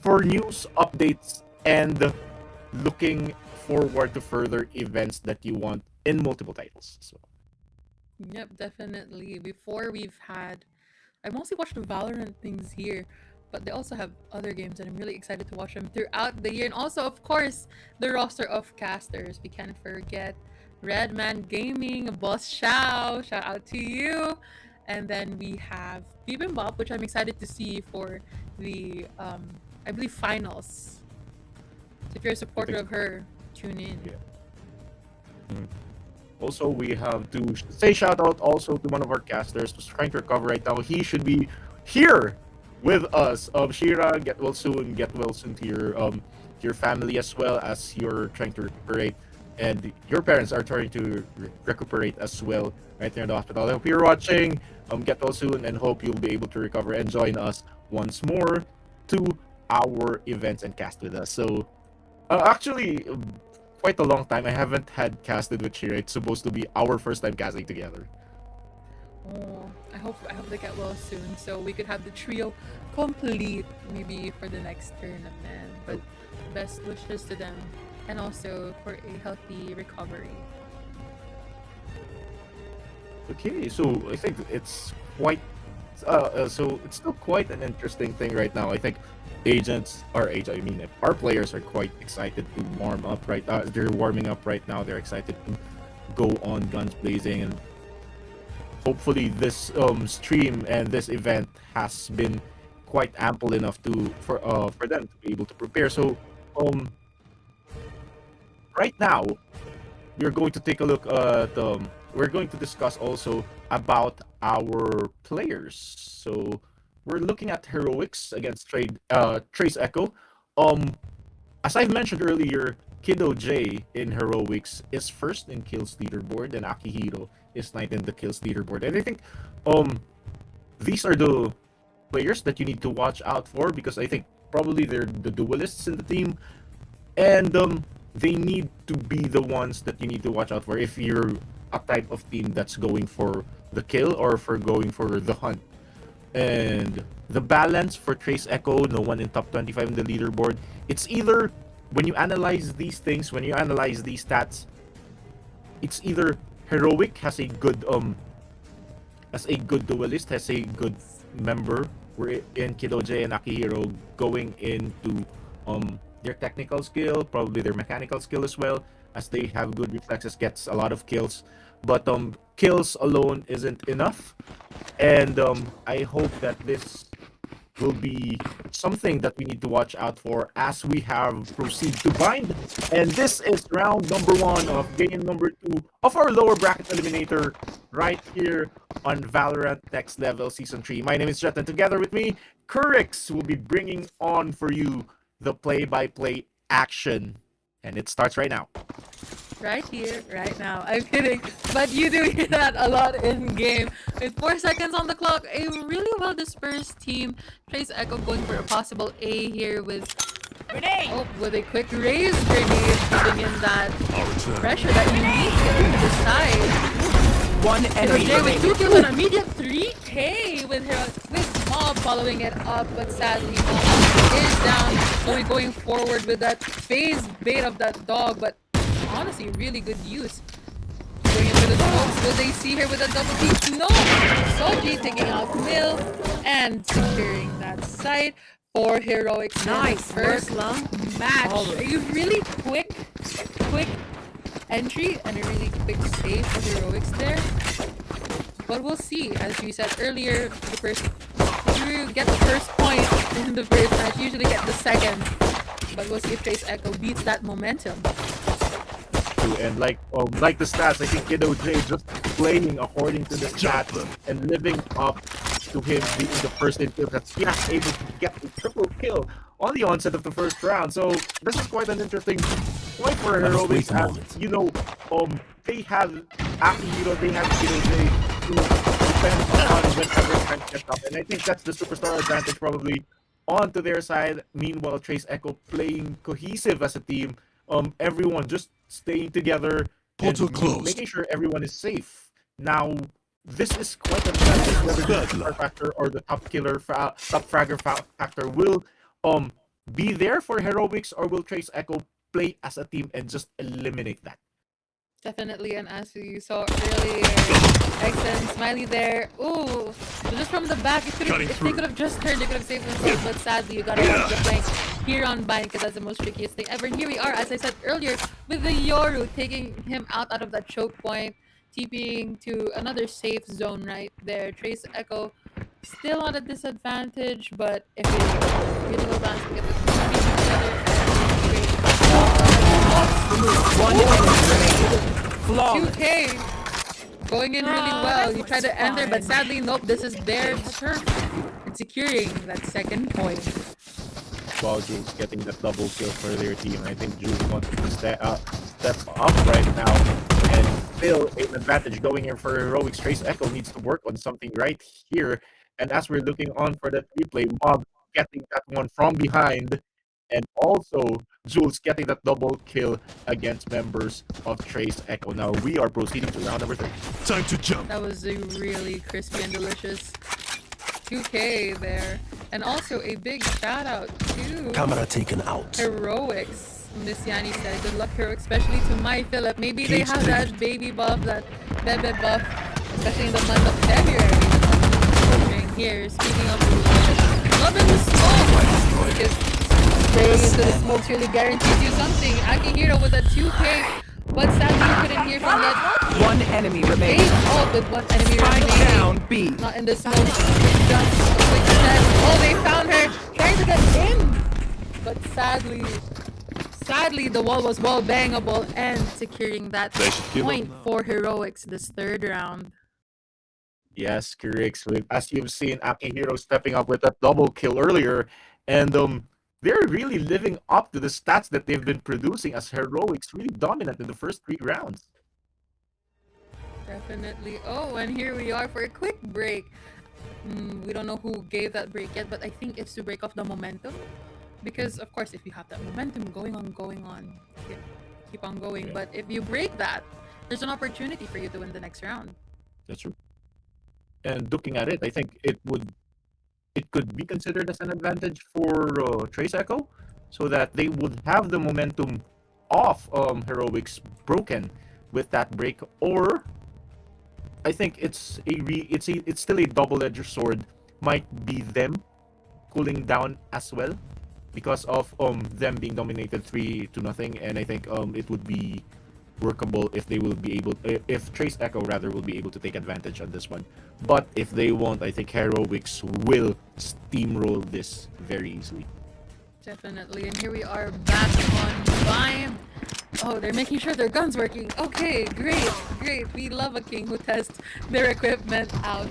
for news, updates, and looking forward to further events that you want in multiple titles. So. Yep, definitely. Before I mostly watched the Valorant things here, but they also have other games, and I'm really excited to watch them throughout the year. And also, of course, the roster of casters. We can't forget Redman Gaming, Boss Shao. Shout out to you. And then we have Bibimbap, which I'm excited to see for the, I believe, finals. So if you're a supporter of her, tune in. Yeah. Also, we have to say shout out also to one of our casters who's trying to recover right now. He should be here with us. Shira, get well soon. Get well soon to your family as well as you're trying to recuperate, and your parents are trying to recuperate as well right there in the hospital. I hope you're watching. Get well soon and hope you'll be able to recover and join us once more to our events and cast with us. So, actually, quite a long time I haven't had casted with Shira. It's supposed to be our first time casting together. Oh, I hope they get well soon, so we could have the trio complete maybe for the next tournament. But best wishes to them, and also for a healthy recovery. Okay, so I think it's quite so it's still quite an interesting thing right now. I think our players are quite excited to warm up right now. They're warming up right now. They're excited to go on guns blazing, and hopefully this stream and this event has been quite ample enough for them to be able to prepare. So right now we're going to take a look at we're going to discuss also about our players. So we're looking at heroics against Trace Echo. As I've mentioned earlier, Kiddo J in heroics is first in kills leaderboard, and Akihiro is ninth in the kills leaderboard. And I think these are the players that you need to watch out for, because I think probably they're the duelists in the team, and they need to be the ones that you need to watch out for if you're a type of team that's going for the kill or for going for the hunt. And the balance for Trace Echo, no one in top 25 in the leaderboard. It's either, when you analyze these things, when you analyze these stats, it's either heroic has a good duelist, has a good member. We're in Kiddo J and Akihiro going into their technical skill, probably their mechanical skill as well, as they have good reflexes, gets a lot of kills. But kills alone isn't enough, and I hope that this will be something that we need to watch out for as we have proceed to bind. And this is round number 1 of game number 2 of our lower bracket eliminator right here on Valorant Next Level Season 3. My name is Jet, and together with me, Curix will be bringing on for you the play-by-play action. And it starts right now. Right here, right now. I'm kidding, but you do hear that a lot in game. With 4 seconds on the clock, a really well dispersed team. Trace Echo going for a possible A here with with a quick raise grenade, putting in that pressure that you need to the side. One enemy J with remaining. 2 kills and immediate 3K with Mob following it up, but sadly Mob is down. Going forward with that phase bait of that dog, but honestly, really good use. Going in for the smokes. Will they see her with a double peak? No! Soji taking out Mill and securing that site for heroics. Nice First work, Lum. match. All right. A really quick entry and a really quick save for heroics there. But we'll see. As you said earlier, you get the first point in the first match, usually get the second. But we'll see if Trace Echo beats that momentum. And like the stats, I think Kiddo J just playing according to the stats and living up to him being the first in kill, that he was able to get a triple kill on the onset of the first round. So this is quite an interesting point for heroics. You know, they have Akihiro, they have Kiddo J to depend on whenever time gets up, and I think that's the superstar advantage probably onto their side. Meanwhile, Trace Echo playing cohesive as a team. Everyone just staying together and making sure everyone is safe. Now, this is quite an advantage whether the star factor or the top fragger factor will be there for heroics, or will Trace Echo play as a team and just eliminate that. Definitely, and as you saw earlier, X and Smiley there. Ooh, so just from the back, if they could have just turned, they could have saved themselves. But sadly, you gotta watch the flank here on Bind because that's the most trickiest thing ever. And here we are, as I said earlier, with the Yoru taking him out of that choke point, TPing to another safe zone right there. Trace Echo still at a disadvantage, but if it really goes down to get the One remaining. Flawless. 2K going in really well. You try to enter, but sadly, nope. This is their turf and securing that second point. While Jules getting that double kill for their team. I think Jules wants to step up right now, and still an advantage going here for Heroics. Trace Echo needs to work on something right here. And as we're looking on for that replay, Mob getting that one from behind, and also Jules getting that double kill against members of Trace Echo. Now we are proceeding to round number 3. Time to jump. That was a really crispy and delicious 2K there. And also a big shout out to Camera taken out. Heroics. Miss Yanni said, good luck Heroics, especially to my Philip. Maybe they have that baby buff, that bebe buff, especially in the month of February. Here, speaking of love in the smoke, because staying into the smoke really guarantees you something. Akihiro with a 2K, but sadly you couldn't hear from that. One enemy remaining. Oh, with one enemy Spike remaining. down B. Not in the smoke. Just a quick check. Oh, they found her trying to get in, but sadly the wall was well bangable and securing that point for Heroics this third round. Yes, correct. So as you've seen, Akihiro stepping up with that double kill earlier, and they're really living up to the stats that they've been producing as Heroics really dominant in the first 3 rounds. Definitely. Oh, and here we are for a quick break. We don't know who gave that break yet, but I think it's to break off the momentum. Because, of course, if you have that momentum going on, keep on going. Yeah. But if you break that, there's an opportunity for you to win the next round. That's true. And looking at it, I think it could be considered as an advantage for Trace Echo, so that they would have the momentum of Heroics broken with that break. Or I think it's still a double-edged sword. Might be them cooling down as well because of them being dominated 3-0, and I think it would be workable if they will be able, if Trace Echo rather will be able to take advantage on this one. But if they won't, I think Heroics will steamroll this very easily. Definitely. And here we are back on Vine. Oh, they're making sure their gun's working. Okay, great. We love a king who tests their equipment out.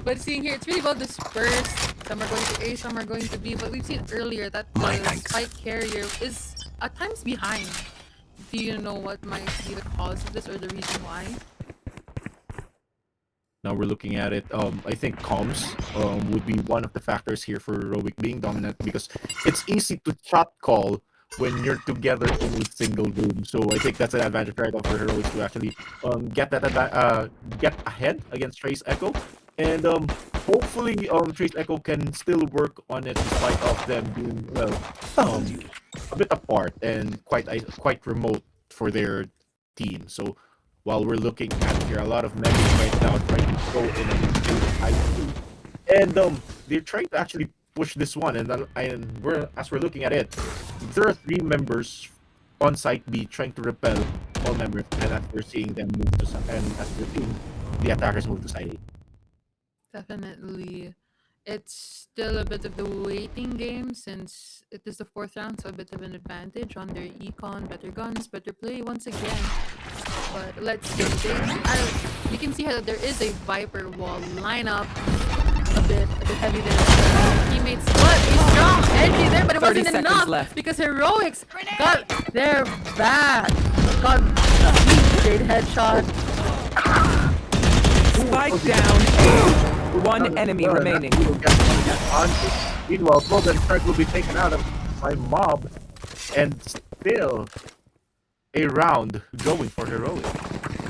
But seeing here, it's really well dispersed. Some are going to A, some are going to B. But we've seen earlier that the spike carrier is at times behind. Do you know what might be the cause of this or the reason why? Now we're looking at it. I think comms would be one of the factors here for Heroic being dominant, because it's easy to shot call when you're together in a single room. So I think that's an advantage right off for Heroics to actually get ahead against Trace Echo. And hopefully Trace Echo can still work on it despite of them being a bit apart and quite remote for their team. So while we're looking at here, a lot of members right now trying to go in and do I2. And they're trying to actually push this one, and as we're looking at it, there are 3 members on site B trying to repel all members, and as we're seeing them move to and as we're seeing the attackers move to side A. Definitely. It's still a bit of the waiting game since it is the 4th round, so a bit of an advantage on their econ, better guns, better play once again. But let's see. You can see how there is a Viper wall lineup. A bit heavy there. Teammates, but he's strong, edgy there, but it wasn't enough left. because Heroics got their back. Got a great headshot. Spike down. One enemy remaining. Meanwhile, Golden Strike will be taken out by Mob, and still a round going for Heroic.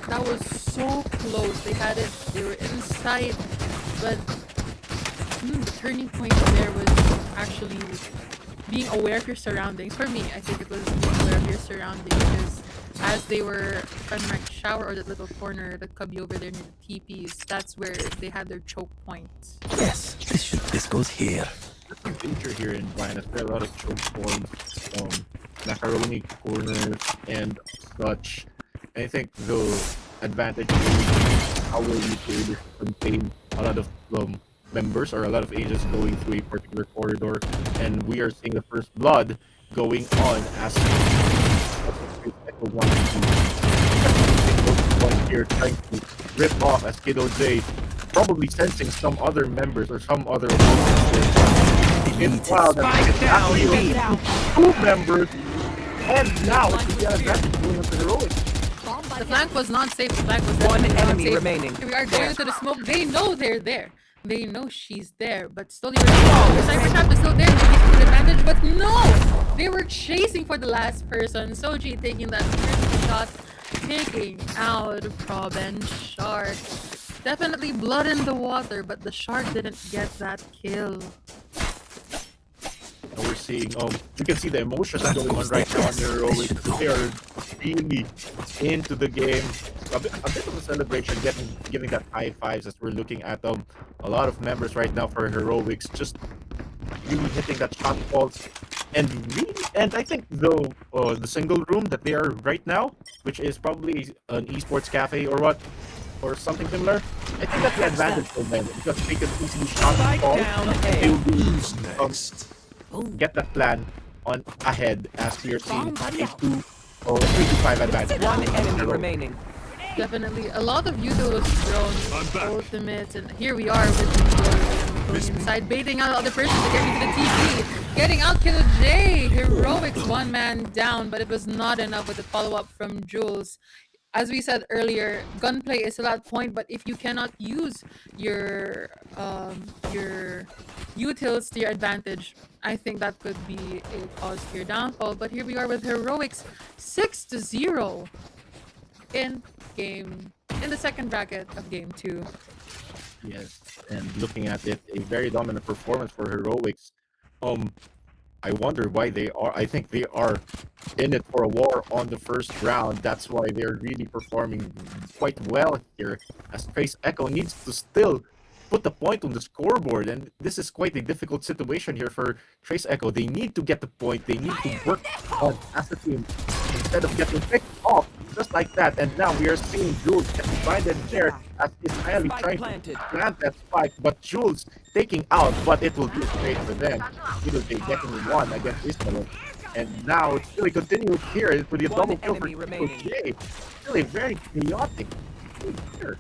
That was so close. They had it. They were in sight, but the turning point there was actually being aware of your surroundings. For me, I think it was being aware of your surroundings, because as they were trying to make shower or that little corner, the cubby over there near the TPs, that's where they had their choke points. Yes, this goes here. The danger here in Linus, there are a lot of choke points, macaroni corners, and such. I think the advantage is how will you be able to contain a lot of members or a lot of agents going through a particular corridor, and we are seeing the first blood going on as one here trying to rip off as Kiddo J, probably sensing some other members or some other it's wild that two members, and now the advantage going up to heroic. The flank was not safe. The flank was One definitely not enemy safe. remaining. Here we are going into the smoke. They know they're there. They know she's there, but slowly the sniper trap is still there to get the advantage, but no! They were chasing for the last person. Soji taking that first shot, taking out Prob and Shark. Definitely blood in the water, but the Shark didn't get that kill. And we're seeing, you can see the emotions going on right now on the heroic. They are really into the game. A bit of a celebration, giving that high fives as we're looking at a lot of members right now for heroics, just really hitting that shot faults. And I think though the single room that they are right now, which is probably an esports cafe or what, or something similar, I think that's the advantage for them because they can easily shot fall. They will be get that plan on ahead as we are seeing a 2 or 3-5 advantage. One enemy remaining. Definitely a lot of utility drones, ultimates, and here we are with the going inside, baiting out the other person to get into the TP, getting out Killer J. Heroics one man down, but it was not enough with the follow-up from Jules. As we said earlier, gunplay is still at point, but if you cannot use your utils to your advantage, I think that could be a cause to your downfall. But here we are with Heroics 6-0 in the second bracket of game 2. Yes, and looking at it, a very dominant performance for Heroics. I wonder why they are. I think they are in it for a war on the first round. That's why they're really performing quite well here, as Trace Echo needs to still put the point on the scoreboard, and this is quite a difficult situation here for Trace Echo. They need to get the point. They need to work on as a team instead of getting picked off just like that. And now we are seeing Jules getting blinded there as Ismaili trying to plant that spike, but Jules taking out, but it will be straight for them. They getting one against Ismaili. And now it's really continuing here for the double kill for J. Really very chaotic. Here.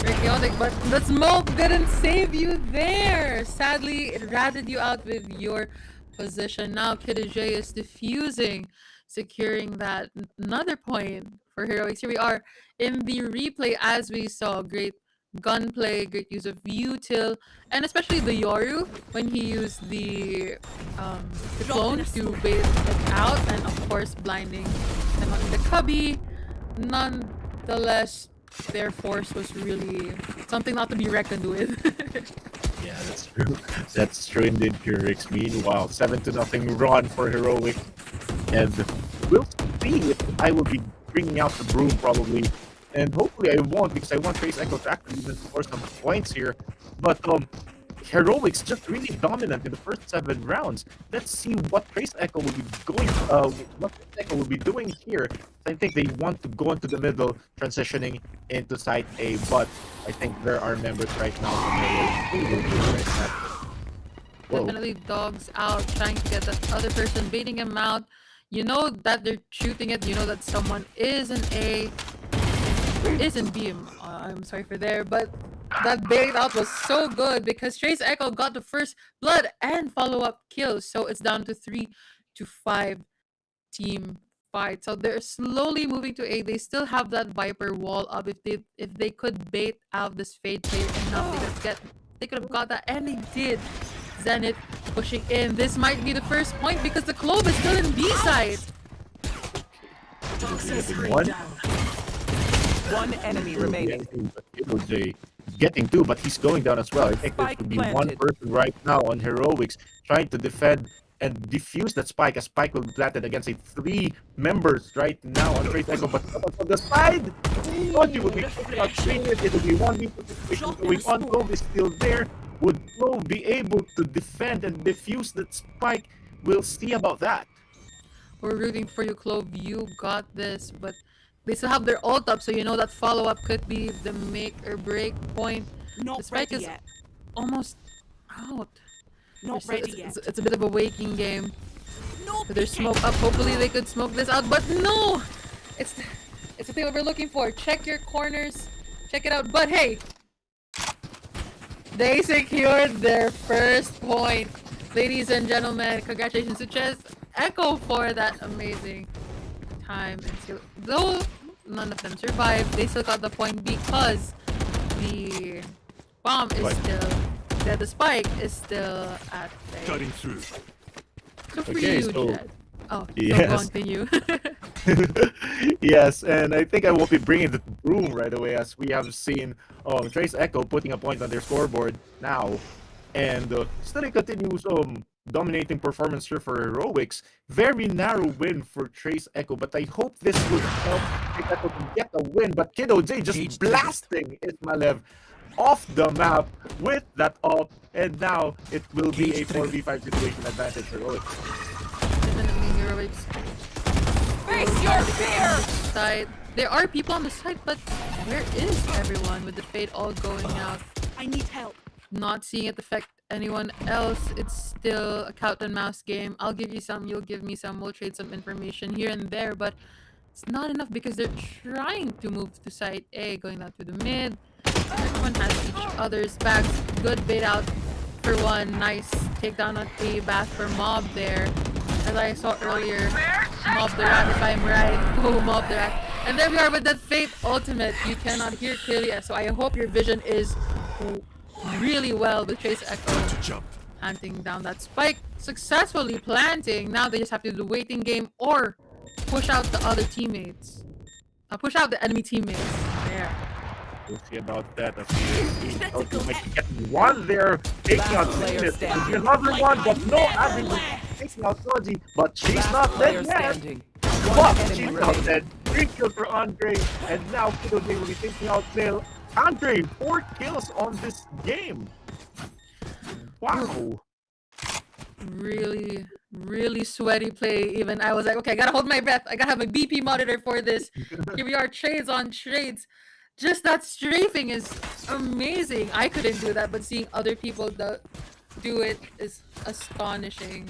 Very chaotic, but the smoke didn't save you there. Sadly, it ratted you out with your position. Now Kid J is defusing, securing that another point for Heroics. Here we are in the replay as we saw great gunplay, great use of util, and especially the Yoru when he used the clone to bait it out, and of course blinding them on the cubby. Nonetheless, their force was really something not to be reckoned with. Yeah, that's true. That's true indeed, Purix. Meanwhile, 7-0 run for Heroic. And we'll see if I will be bringing out the broom probably. And hopefully I won't, because I want Trace Echo to actually even score some points here. But Heroics just really dominant in the first 7 rounds. Let's see what Trace Echo will be doing here. I think they want to go into the middle, transitioning into side A, but I think there are members right now from Heroics. Definitely dogs out, trying to get that other person, baiting him out. You know that they're shooting it. You know that someone is in A, is in B. I'm sorry for there, but that bait out was so good because Trace Echo got the first blood and follow-up kills. So it's down to 3-5 team fight. So they're slowly moving to A. They still have that Viper wall up. If they could bait out this Fade player enough, they could have got that, and they did. Zenith pushing in. This might be the first point because the Clove is still in B side. One enemy remaining. Getting 2, but he's going down as well. I think there could be one person right now on Heroics trying to defend and defuse that spike, as spike will be planted against a 3 members right now on Trace Echo. But on the side, Koji will be picking out Trace. It will be 1v2 situation going on. Clove is still there. Would Clove be able to defend and defuse that spike? We'll see about that. We're rooting for you, Clove. You got this, but they still have their ult up, so you know that follow-up could be the make or break point. Not The spike ready is yet. almost out. Not ready yet. It's a bit of a waking game. Not So there's smoke up. Hopefully they could smoke this out, but no! It's the thing that we're looking for. Check your corners. Check it out. But hey, they secured their first point. Ladies and gentlemen, congratulations to Chess Echo for that amazing time. And skill. Though none of them survived, they still got the point because the bomb is the spike is still at play. Cutting through. So for Okay, you, so- Jed. Oh, Yes. continue. Yes, and I think I will be bringing the broom right away, as we have seen Trace Echo putting a point on their scoreboard now, and still it continues dominating performance here for Heroics. Very narrow win for Trace Echo, but I hope this will help Trace Echo to get a win. But Kiddo J just blasting Ismalev off the map with that ult, and now it will be a 4v5 situation advantage for Heroics. Definitely Heroics. Face your fear! Side. There are people on the side, but where is everyone with the fade all going out? I need help. Not seeing it affect anyone else. It's still a cat and mouse game. I'll give you some, you'll give me some. We'll trade some information here and there, but it's not enough because they're trying to move to side A, going out to the mid. Everyone has each other's backs. Good bait out for one. Nice takedown on a bath for Mob there. As I saw earlier, Mob the Rat, if I'm right. Oh, Mob the Rat. And there we are with that Fate Ultimate. You cannot hear clearly, so I hope your vision is really well with Trace Echo. Hunting down that spike, successfully planting. Now they just have to do the waiting game or push out the other teammates. Push out the enemy teammates. There. We'll see about that. As we get one there, taking out Zenith. There'll be another one, but no, Avenue taking out Soji, but she's not dead yet. But she's not dead. 3 kills for Andre, and now Kiddo J will be taking out Phil. Andre, 4 kills on this game. Wow. Really, really sweaty play. Even I was like, okay, I gotta hold my breath. I gotta have a BP monitor for this. Here we are, trades on trades. Just that strafing is amazing. I couldn't do that, but seeing other people do it is astonishing.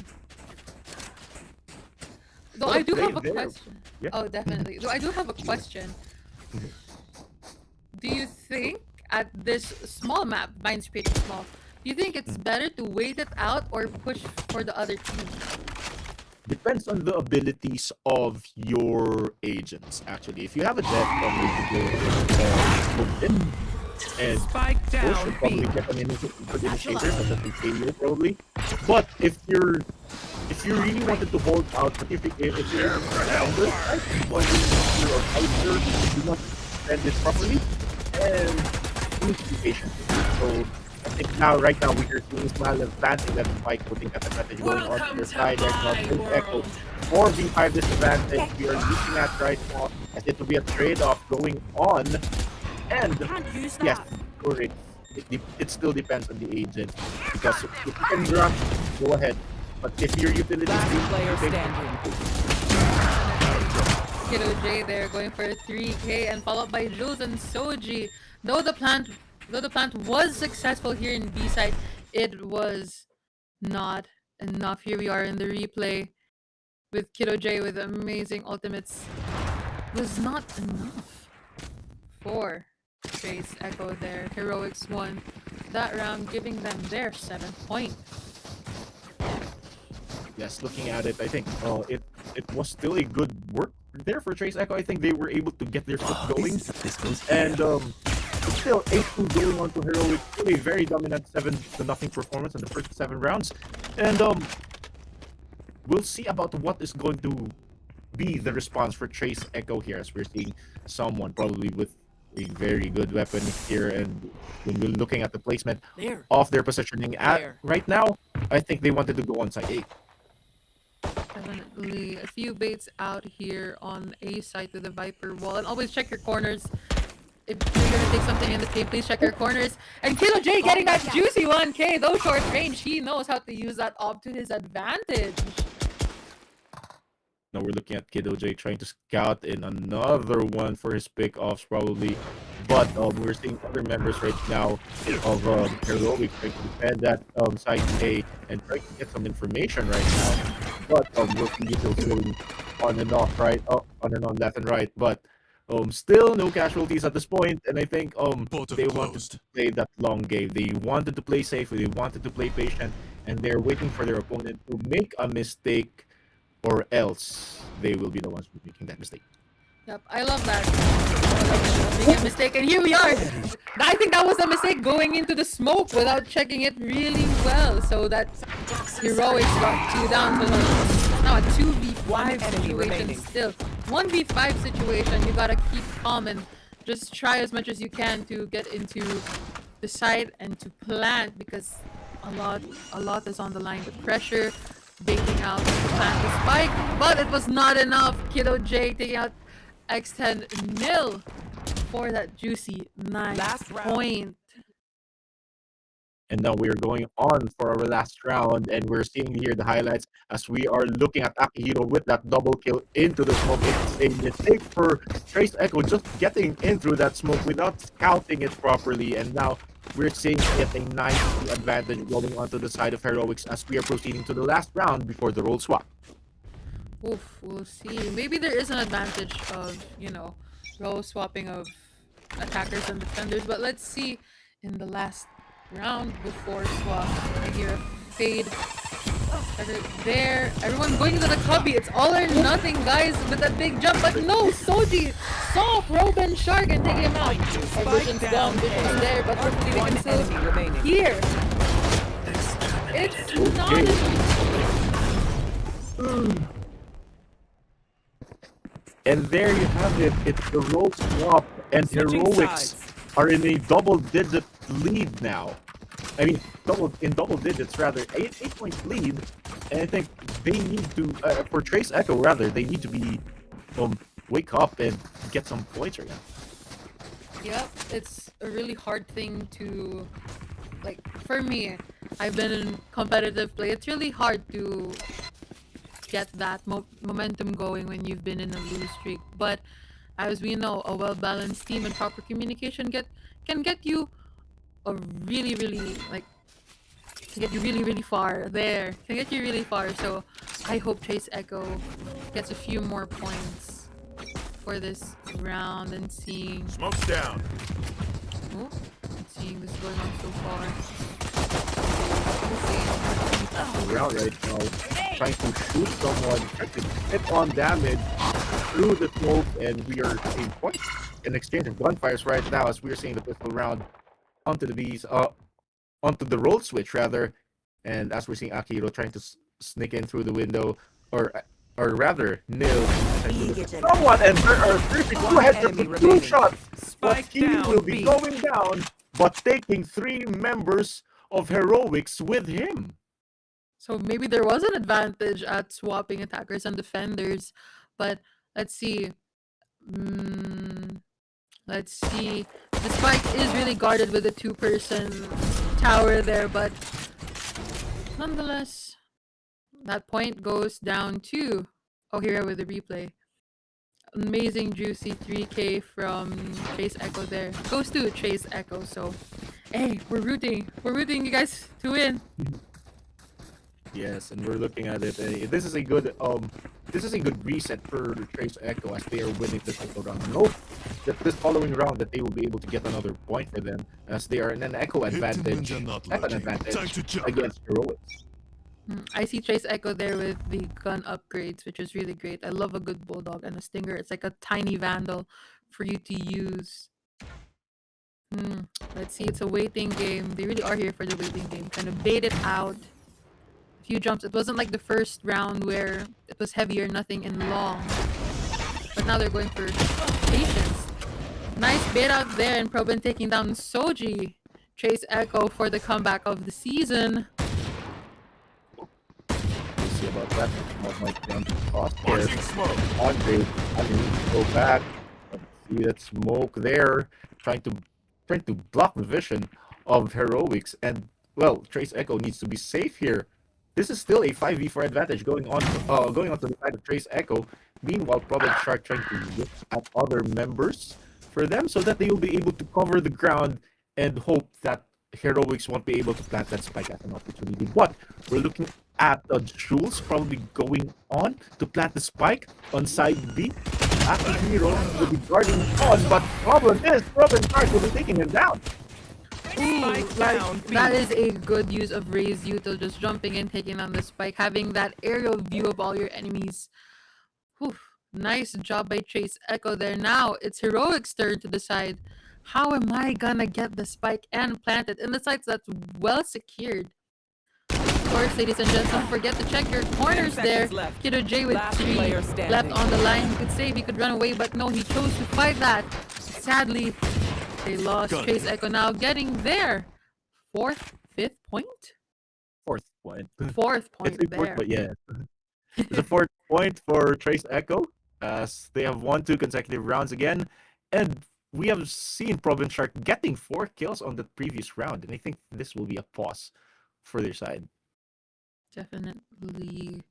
Though I do have a question. Yeah. Oh, definitely. Though I do have a question. Do you think at this small map, mine's pretty small, do you think it's better to wait it out or push for the other team? Depends on the abilities of your agents, actually. If you have a jet, probably you can move in and Spike push down, and probably B. get an good initiator, such as the KO probably. But if you really wanted to hold out, if you're around this, I think what you're outer, you want to defend it properly, and you need to be patient. So I think right now we are seeing Smile advancing that spike, putting that advantage going on to their side. Right now, Prince Echo 4v5 disadvantage we are looking at right now, as it will be a trade-off going on. And Use yes, that. correct. It still depends on the agent, because if you can rush, go ahead. But if your utility Player is standing. Kiddo J there going for a 3k and followed by Jules and Soji. Though the plant was successful here in B side, it was not enough. Here we are in the replay with Kiddo J with amazing ultimates. Was not enough for Trace Echo there. Heroics won that round, giving them their 7th point. Yes, looking at it, I think it was still a good work there for Trace Echo. I think they were able to get their foot going. This goes And still 8-2 going on to Heroic. Still a very dominant 7-0 performance in the first 7 rounds. And we'll see about what is going to be the response for Trace Echo here, as we're seeing someone probably with a very good weapon here. And when we're looking at the placement of their positioning right now, I think they wanted to go on side 8. Definitely a few baits out here on A side to the Viper wall. And always check your corners. If you're gonna take something in the game, please check your corners. And Kilo J getting that juicy 1K, though short range. He knows how to use that op to his advantage. Now we're looking at Kiddo J trying to scout in another one for his pickoffs probably. But we're seeing other members right now of Heroic trying to defend that side A and trying to get some information right now. But we're still going on and off, right? On and on, left and right. But still no casualties at this point, and I think they wanted to play that long game. They wanted to play safe, they wanted to play patient, and they're waiting for their opponent to make a mistake, or else they will be the ones who are making that mistake. Yep, I love that. Making a mistake, and here we are. I think that was a mistake going into the smoke without checking it really well. So that Heroics got 2 down. So now a 2v5 situation still. 1v5 situation, you gotta keep calm and just try as much as you can to get into the side and to plant, because a lot is on the line. The pressure, baiting out to plant the spike, but it was not enough. Kiddo J taking out X10 nil for that juicy 9 point. And now we are going on for our last round, and we're seeing here the highlights as we are looking at Akihiro with that double kill into the smoke. It's a mistake for Trace Echo just getting in through that smoke without scouting it properly, and now we're seeing it a nice advantage going onto the side of Heroics as we are proceeding to the last round before the role swap. Oof, we'll see. Maybe there is an advantage of, role swapping of attackers and defenders, but let's see in the last round before swap. I hear a fade there. Everyone going into the cubby. It's all or nothing, guys, with that big jump. But no, Soji saw Roben Shark and take him out. Our vision's gone. Vision's there, but hopefully they can still hear. It's not. And there you have it. It's the role swap, and Heroics are in a double-digit lead now. I mean, double digits rather. 8-point lead, and I think they need to for Trace Echo rather. They need to be wake up and get some points right now. Yep, it's a really hard thing to, like, for me. I've been in competitive play. It's really hard to get that momentum going when you've been in a lose streak. But as we know, a well-balanced team and proper communication can get you a really far there. Can get you really far. So I hope Trace Echo gets a few more points for this round and seeing. Smoke's down. Oh, seeing this going on so far. Round right now, trying to shoot someone, trying to hit on damage through the smoke, and we are seeing points in exchange of gunfires right now as we are seeing the pistol round onto the roll switch rather, and as we're seeing Akihiro trying to sneak in through the window, or rather Nil someone, and there are 32 headshots with 2 shots, but he will be going down but taking 3 members of Heroics with him. So maybe there was an advantage at swapping attackers and defenders, but let's see. Let's see. The spike is really guarded with a 2-person tower there, but nonetheless, that point goes down to. Oh, here with the replay. Amazing juicy 3K from Chase Echo there. Goes to Chase Echo. So, hey, we're rooting you guys to win. Yes, and we're looking at it. This is a good reset for Trace Echo as they are winning the second round. And hope that this following round that they will be able to get another point for them as they are in an Echo advantage, against Heroics. I see Trace Echo there with the gun upgrades, which is really great. I love a good Bulldog and a Stinger. It's like a tiny Vandal for you to use. Let's see, it's a waiting game. They really are here for the waiting game. Kind of bait it out. A few jumps. It wasn't like the first round where it was heavy or nothing and long. But now they're going for patience. Nice bait out there, and Proben taking down Soji. Trace Echo for the comeback of the season. See about that might be on the cross here. Andre needs to go back. Let's see that smoke there, trying to block the vision of Heroics, and well, Trace Echo needs to be safe here. This is still a 5v4 advantage going on to the side of Trace Echo. Meanwhile, Province Shark trying to look at other members for them so that they will be able to cover the ground and hope that Heroics won't be able to plant that spike as an opportunity. But we're looking at Jules probably going on to plant the spike on side B. After Hero will be guarding on, but problem is Province Shark will be taking him down. Ooh, that is a good use of Raise Util, just jumping in, taking on the spike, having that aerial view of all your enemies. Whew, nice job by Trace Echo there. Now it's Heroic's turn to decide, how am I gonna get the spike and plant it in the sites that's well secured? Of course, ladies and gents, don't forget to check your corners there. Kiddo J with 3 left on the line. He could save, he could run away, but no, he chose to fight that. Sadly, they lost. Trace Echo now getting there. Fifth point? Fourth point. Fourth point It's a fourth, there. but yeah. It's a 4th point for Trace Echo as they have won 2 consecutive rounds again. And we have seen Province Shark getting 4 kills on the previous round. And I think this will be a pause for their side. Definitely.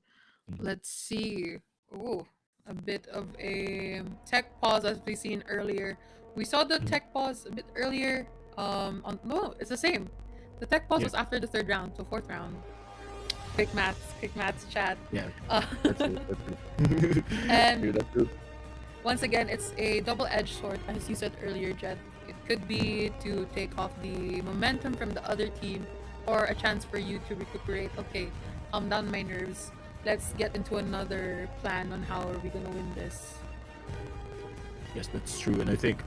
Let's see. Ooh, a bit of a tech pause as we seen earlier. We saw the tech pause a bit earlier. No, it's the same. The tech pause was after the 3rd round, so 4th round. Quick maths chat. Yeah, that's it. And That's true. once again, it's a double-edged sword, as you said earlier, Jed. It could be to take off the momentum from the other team, or a chance for you to recuperate. Okay, calm down my nerves. Let's get into another plan on how are we gonna win this. Yes, that's true. And I think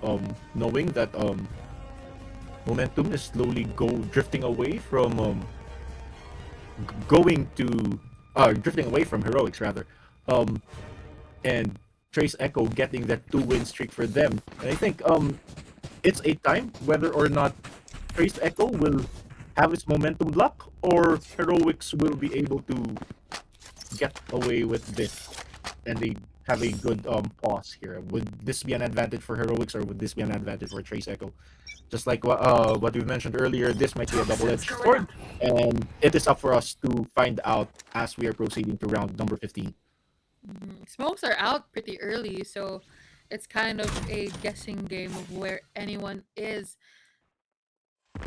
knowing that momentum is slowly drifting away from drifting away from Heroics rather. And Trace Echo getting that 2-win streak for them. And I think it's a time whether or not Trace Echo will have its momentum block or Heroics will be able to get away with this and they have a good pause here. Would this be an advantage for Heroics or would this be an advantage for Trace Echo? Just like what we mentioned earlier, this might be a double-edged sword, and it is up for us to find out as we are proceeding to round number 15. Smokes are out pretty early, so it's kind of a guessing game of where anyone is.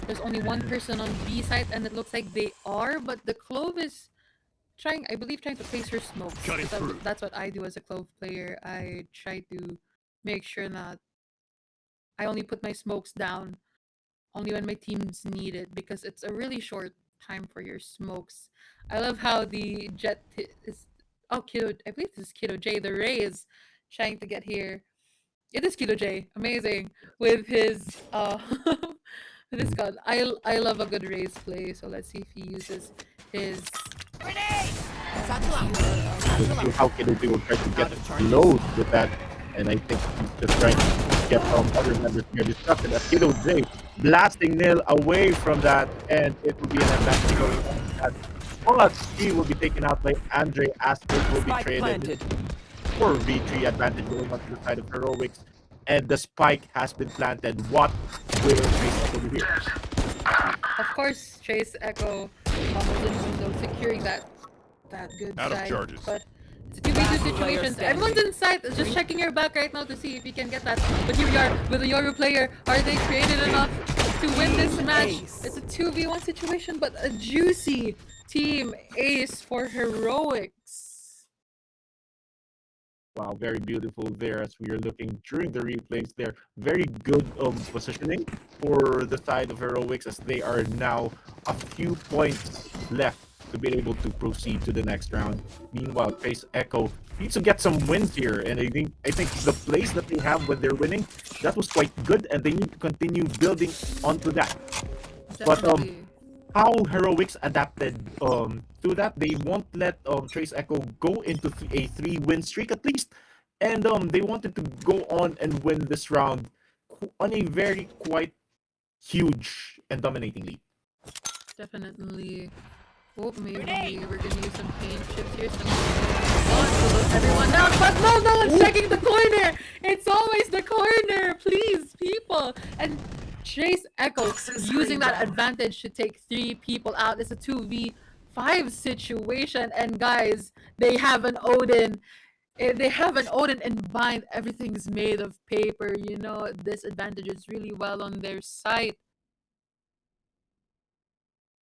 There's only one person on B side, and it looks like they are, but the Clove is trying to place her smokes. That's what I do as a Clove player. I try to make sure that I only put my smokes down only when my teams need it, because it's a really short time for your smokes. I love how the Jet is... Oh, Kiddo, I believe this is Kiddo J. The Ray is trying to get here. It is Kiddo J. Amazing. With his with his gun. I love a good Ray's play, so let's see if he uses his How Kiddo J will try to get loads with that, and I think he's just trying to get other members to get distracted. As Kiddo J blasting Nil away from that, and it will be an advantage going on. But he will be taken out by Andre as it will be traded for V3 advantage going on to the side of Heroics. And the spike has been planted. What will Trace Echo do here? Of course, Trace Echo securing that good side. But it's a 2v2 situation. Everyone's inside, just checking your back right now to see if you can get that. But here we are with a Yoru player. Are they creative enough to win this match? It's a 2v1 situation, but a juicy team ace for Heroics. Wow, very beautiful there as we are looking during the replays there. Very good positioning for the side of Heroics as they are now a few points left to be able to proceed to the next round. Meanwhile, Trace Echo needs to get some wins here, and I think the plays that they have when they're winning, that was quite good, and they need to continue building onto that. Definitely. But how Heroics adapted to that, they won't let Trace Echo go into a 3-win streak at least, and they wanted to go on and win this round on a very quite huge and dominating lead. Definitely. Oh, maybe we're gonna use some paint chips here. Some to look everyone down, but no one's checking the corner. It's always the corner, please, people. And Chase Echo using that advantage to take 3 people out. It's a 2v5 situation, and guys, they have an Odin. They have an Odin in bind. Everything's made of paper. You know, this advantage is really well on their side.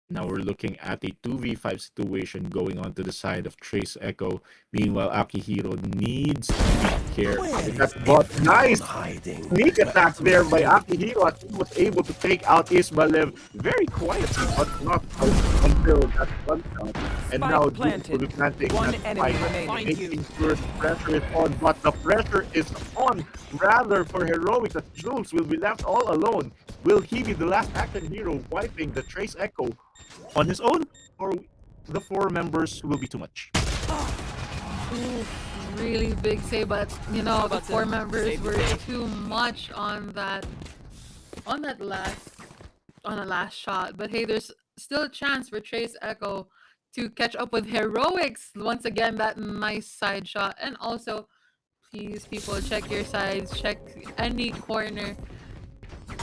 Now we're looking at a 2v5 situation going on to the side of Trace Echo. Meanwhile, Akihiro needs to be careful. That's but nice Hiding. sneak attack there by Akihiro as he was able to take out Ismalev very quietly, but not until that one shot. And Spike now planted. will be planting One that enemy spike, remaining. making sure the pressure is on. But the pressure is on rather for Heroics as Jules will be left all alone. Will he be the last action hero wiping the Trace Echo on his own, or the 4 members will be too much? Ooh, really big save, but you know the about 4 them? members Save were the day. too much on that last shot. But hey, there's still a chance for Trace Echo to catch up with Heroics. Once again, that nice side shot. And also, please, people, check your sides, check any corner.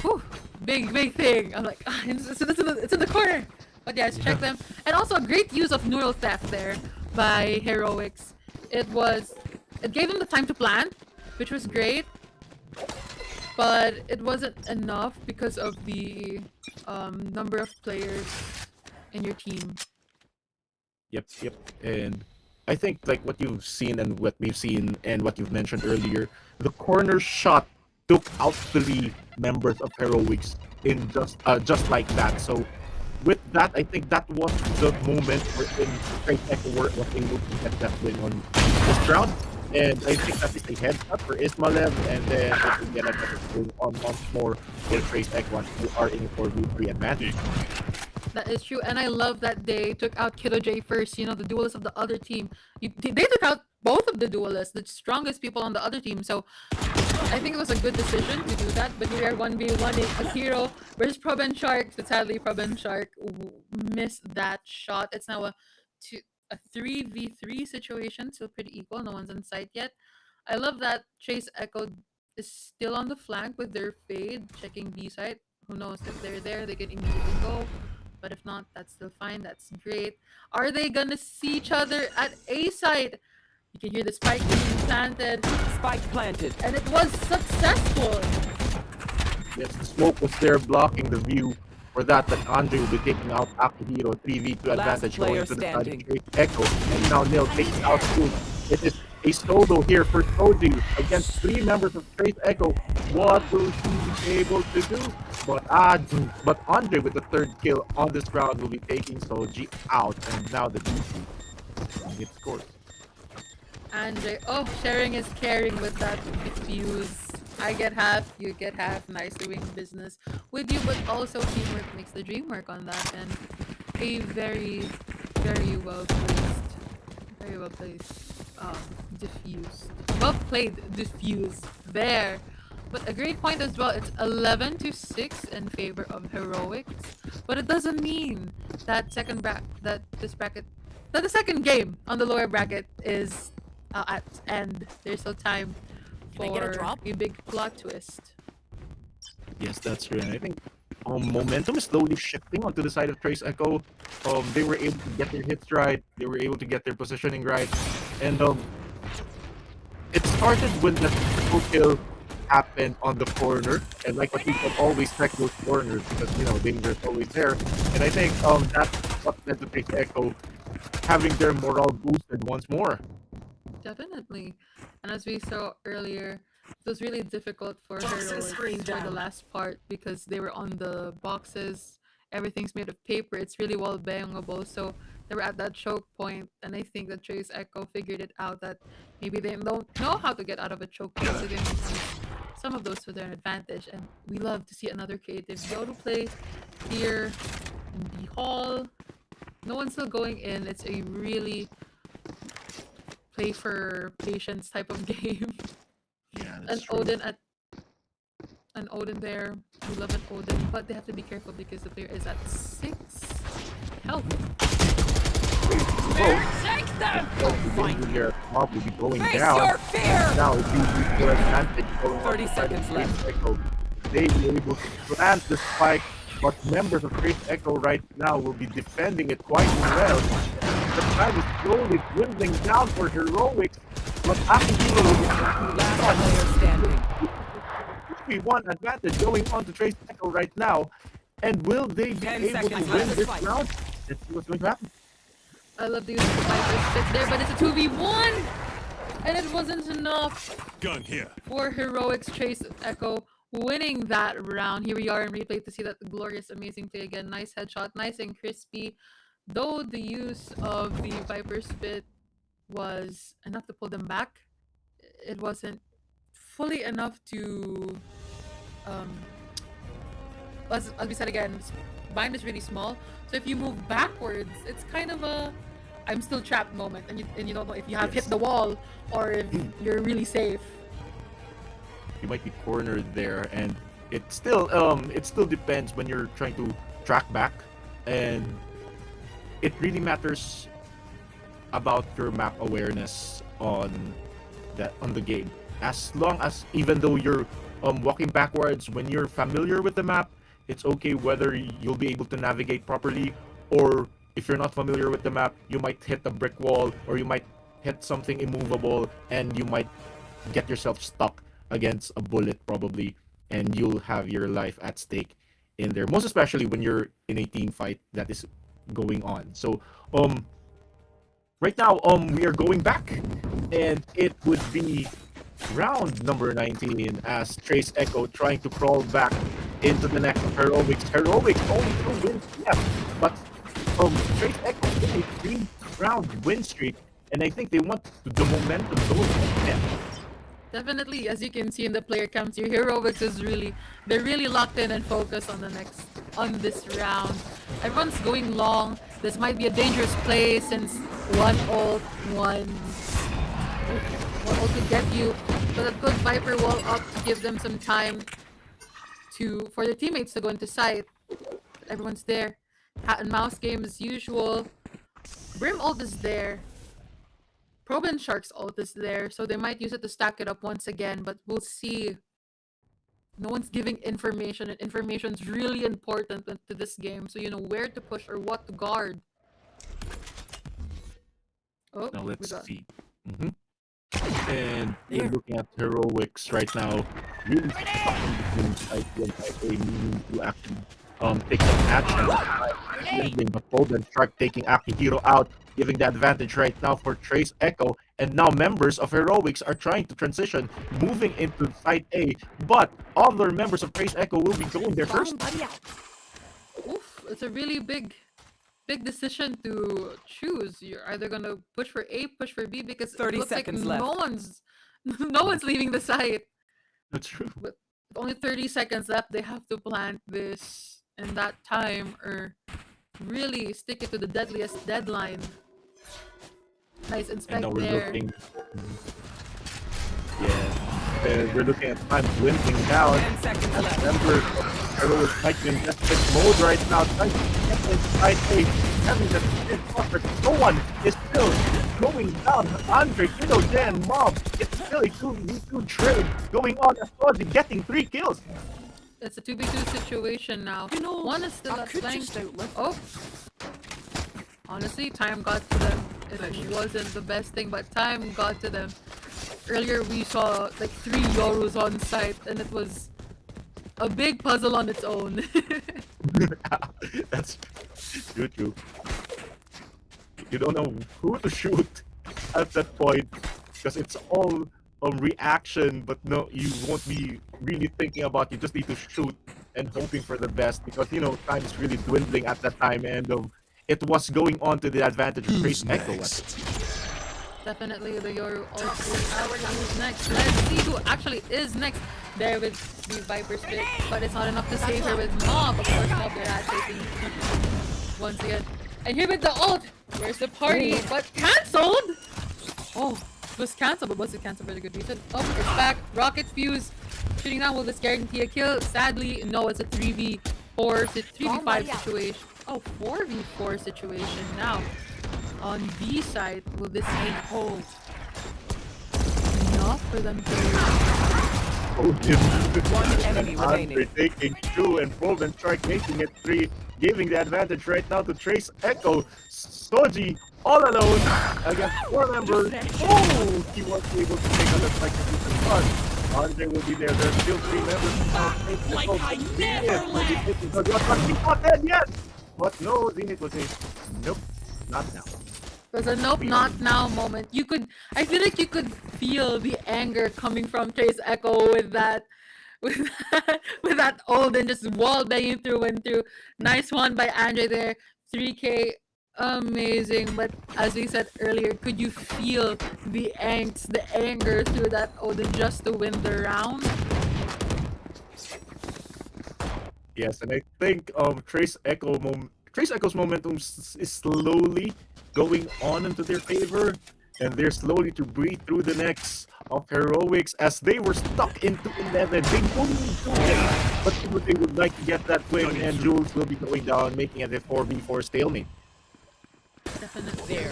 Whew, big thing. I'm like, it's in the corner. But yes, check them. And also a great use of neural theft there by Heroics. It gave them the time to plan, which was great. But it wasn't enough because of the number of players in your team. Yep. And I think like what you've seen and what we've seen and what you've mentioned earlier, the corner shot took out 3 members of Heroics in just like that. So with that, I think that was the moment wherein Trace Echo was able to get that win on this round. And I think that is a heads up for Ismalev, and then I can get a better goal on once more for Trace Echo who are in for V3 advantage. That is true, and I love that they took out Kiddo J first, you know, the duelists of the other team. They took out both of the duelists, the strongest people on the other team, so I think it was a good decision to do that. But we are 1v1ing Akihiro versus Proben Shark. But sadly, Proben Shark missed that shot. It's now a 3v3 situation, so pretty equal. No one's in sight yet. I love that Chase Echo is still on the flank with their fade, checking B side. Who knows if they're there, they can immediately go. But if not, that's still fine. That's great. Are they gonna see each other at A side? You can hear the spike being planted. Spike planted. And it was successful. Yes, the smoke was there blocking the view for that Andre will be taking out Akihiro 3v2 advantage going player to the side of standing. Trace Echo. And now Nil takes out 2. It is a solo here for Toji against 3 members of Trace Echo. What will he be able to do? But Andre with the 3rd kill on this round will be taking Soji out. And now the DC gets scored. Andre, sharing is caring with that diffuse. I get half, you get half. Nice doing business with you, but also teamwork makes the dream work on that. And a very well placed, diffuse. Well played, diffuse there. But a great point as well. It's 11-6 in favor of Heroics, but it doesn't mean that the second game on the lower bracket is at end. There's still time for a big plot twist. Yes, that's true. And I think momentum is slowly shifting onto the side of Trace Echo. They were able to get their hits right. They were able to get their positioning right. And it started when the triple kill happened on the corner. And like what we can always check those corners because, you know, danger is always there. And I think that's what led to Trace Echo having their morale boosted once more. Definitely. And as we saw earlier, it was really difficult for Heroics for the last part because they were on the boxes. Everything's made of paper. It's really well bangable. So they were at that choke point, and I think that Trace Echo figured it out that maybe they don't know how to get out of a choke point, so they can use some of those to their advantage. And we love to see another creative Yodo play here in the hall. No one's still going in. It's a really play for patience type of game. Yeah, An that's true. Odin there. We love an Odin, but they have to be careful because the player is at 6 health. Take them! Here, Mob will be going Face down. your fear! Now it's the full advantage going on 30 the side seconds of left. Trace Echo. They will be able to plant the spike, but members of Trace Echo right now will be defending it quite well. The time is slowly dwindling down for Heroics, but Akihiro will be Last player standing. 3-1 advantage going on to Trace Echo right now. And will they be 10 able to seconds win left. this round? Let's see what's going to happen. I love the use of the Viper's Spit there, but it's a 2v1! And it wasn't enough Gun here. for Heroics Trace Echo winning that round. Here we are in replay to see that glorious, amazing play again. Nice headshot, nice and crispy. Though the use of the Viper Spit was enough to pull them back, it wasn't fully enough to as we said again, bind is really small, so if you move backwards, it's kind of a I'm still trapped moment, and you don't know if you have hit the wall or if you're really safe. You might be cornered there, and it still depends when you're trying to track back, and it really matters about your map awareness on the game. As long as, even though you're walking backwards, when you're familiar with the map, it's okay whether you'll be able to navigate properly, or if you're not familiar with the map, you might hit a brick wall, or you might hit something immovable, and you might get yourself stuck against a bullet probably, and you'll have your life at stake in there, most especially when you're in a team fight that is going on. So right now we are going back, and it would be round number 19 as Trace Echo trying to crawl back into the next Heroics. Heroics only 2 wins left, but Trace Echo in a 3-round win streak, and I think they want the momentum going again. Definitely, as you can see in the player counts here, Heroics is they're really locked in and focused on this round. Everyone's going long. This might be a dangerous play since one ult could get you, but a good Viper wall up to give them some time for their teammates to go into sight. Everyone's there. Cat and mouse game as usual. Brim ult is there. Probe and Shark's ult is there, so they might use it to stack it up once again, but we'll see. No one's giving information, and information's really important to this game, so you know where to push or what to guard. Oh, now let's see. And we're looking at Heroics right now. Really stuck between Type A and Type A, meaning to actually take some action. But Golden Shark taking Akihiro out, giving the advantage right now for Trace Echo. And now members of Heroics are trying to transition, moving into Site A. But other members of Trace Echo will be going there first. Oof, it's a really big decision to choose. You're either gonna push for A, push for B, because 30 it looks like seconds left. no one's leaving the site. That's true. With only 30 seconds left, they have to plant this in that time, or really stick it to the deadliest deadline. Nice inspect And now we're there. looking. Yeah. We're looking at time dwindling down. 10 seconds As left. members of Heroics might be in desperate mode right now, trying to get inside A, having the but no one is still going down. Andre, Jen, Mob, it's still a 2v2 trade going on as well, getting 3 kills. It's a 2v2 situation now. One is still at flank. Oh! Honestly, time got to them. It wasn't the best thing, but time got to them. Earlier we saw like 3 Yorus on site, and it was a big puzzle on its own. That's true. You don't know who to shoot at that point, because it's all reaction, but no, you won't be really thinking about it. You just need to shoot and hoping for the best, because time is really dwindling at that time, and it was going on to the advantage of Trace Echo. Definitely the Yoru also who's next. Let's see who actually is next. There with the Viper Spit, but it's not enough to save her with Mob. Of course, Mob they're taking once again. And here with the ult, where's the party? But cancelled! Oh, it was cancelled, but was it cancelled for a good reason? Oh, it's back. Rocket Fuse shooting down. Will this guarantee a kill? Sadly, no, it's a 3v4, 3v5 situation. Oh, 4v4 situation now. on B side. Will this take hold? Enough for them to One enemy remaining. Taking 2 and Proven Shark making it 3, giving the advantage right now to Trace Echo. Soji all alone against 4 members. Oh, he was able to take out the second shot. Andre will be there. There's still 3 members. Like I never left. But he's not dead yet. But no, Zenith was a nope, not now. It was a nope, not now moment. I feel like you could feel the anger coming from Trace Echo with that, with that Olden just wall banging through and through. Nice one by Andre there. 3K, amazing. But as we said earlier, could you feel the angst, the anger through that Olden just to win the round? Yes, and I think Trace Echo's momentum is slowly going on into their favor, and they're slowly to breathe through the necks of Heroics as they were stuck into 11. They only need 2 wins, but they would like to get that win, and Jules will be going down, making it a 4v4 stalemate. Definitely a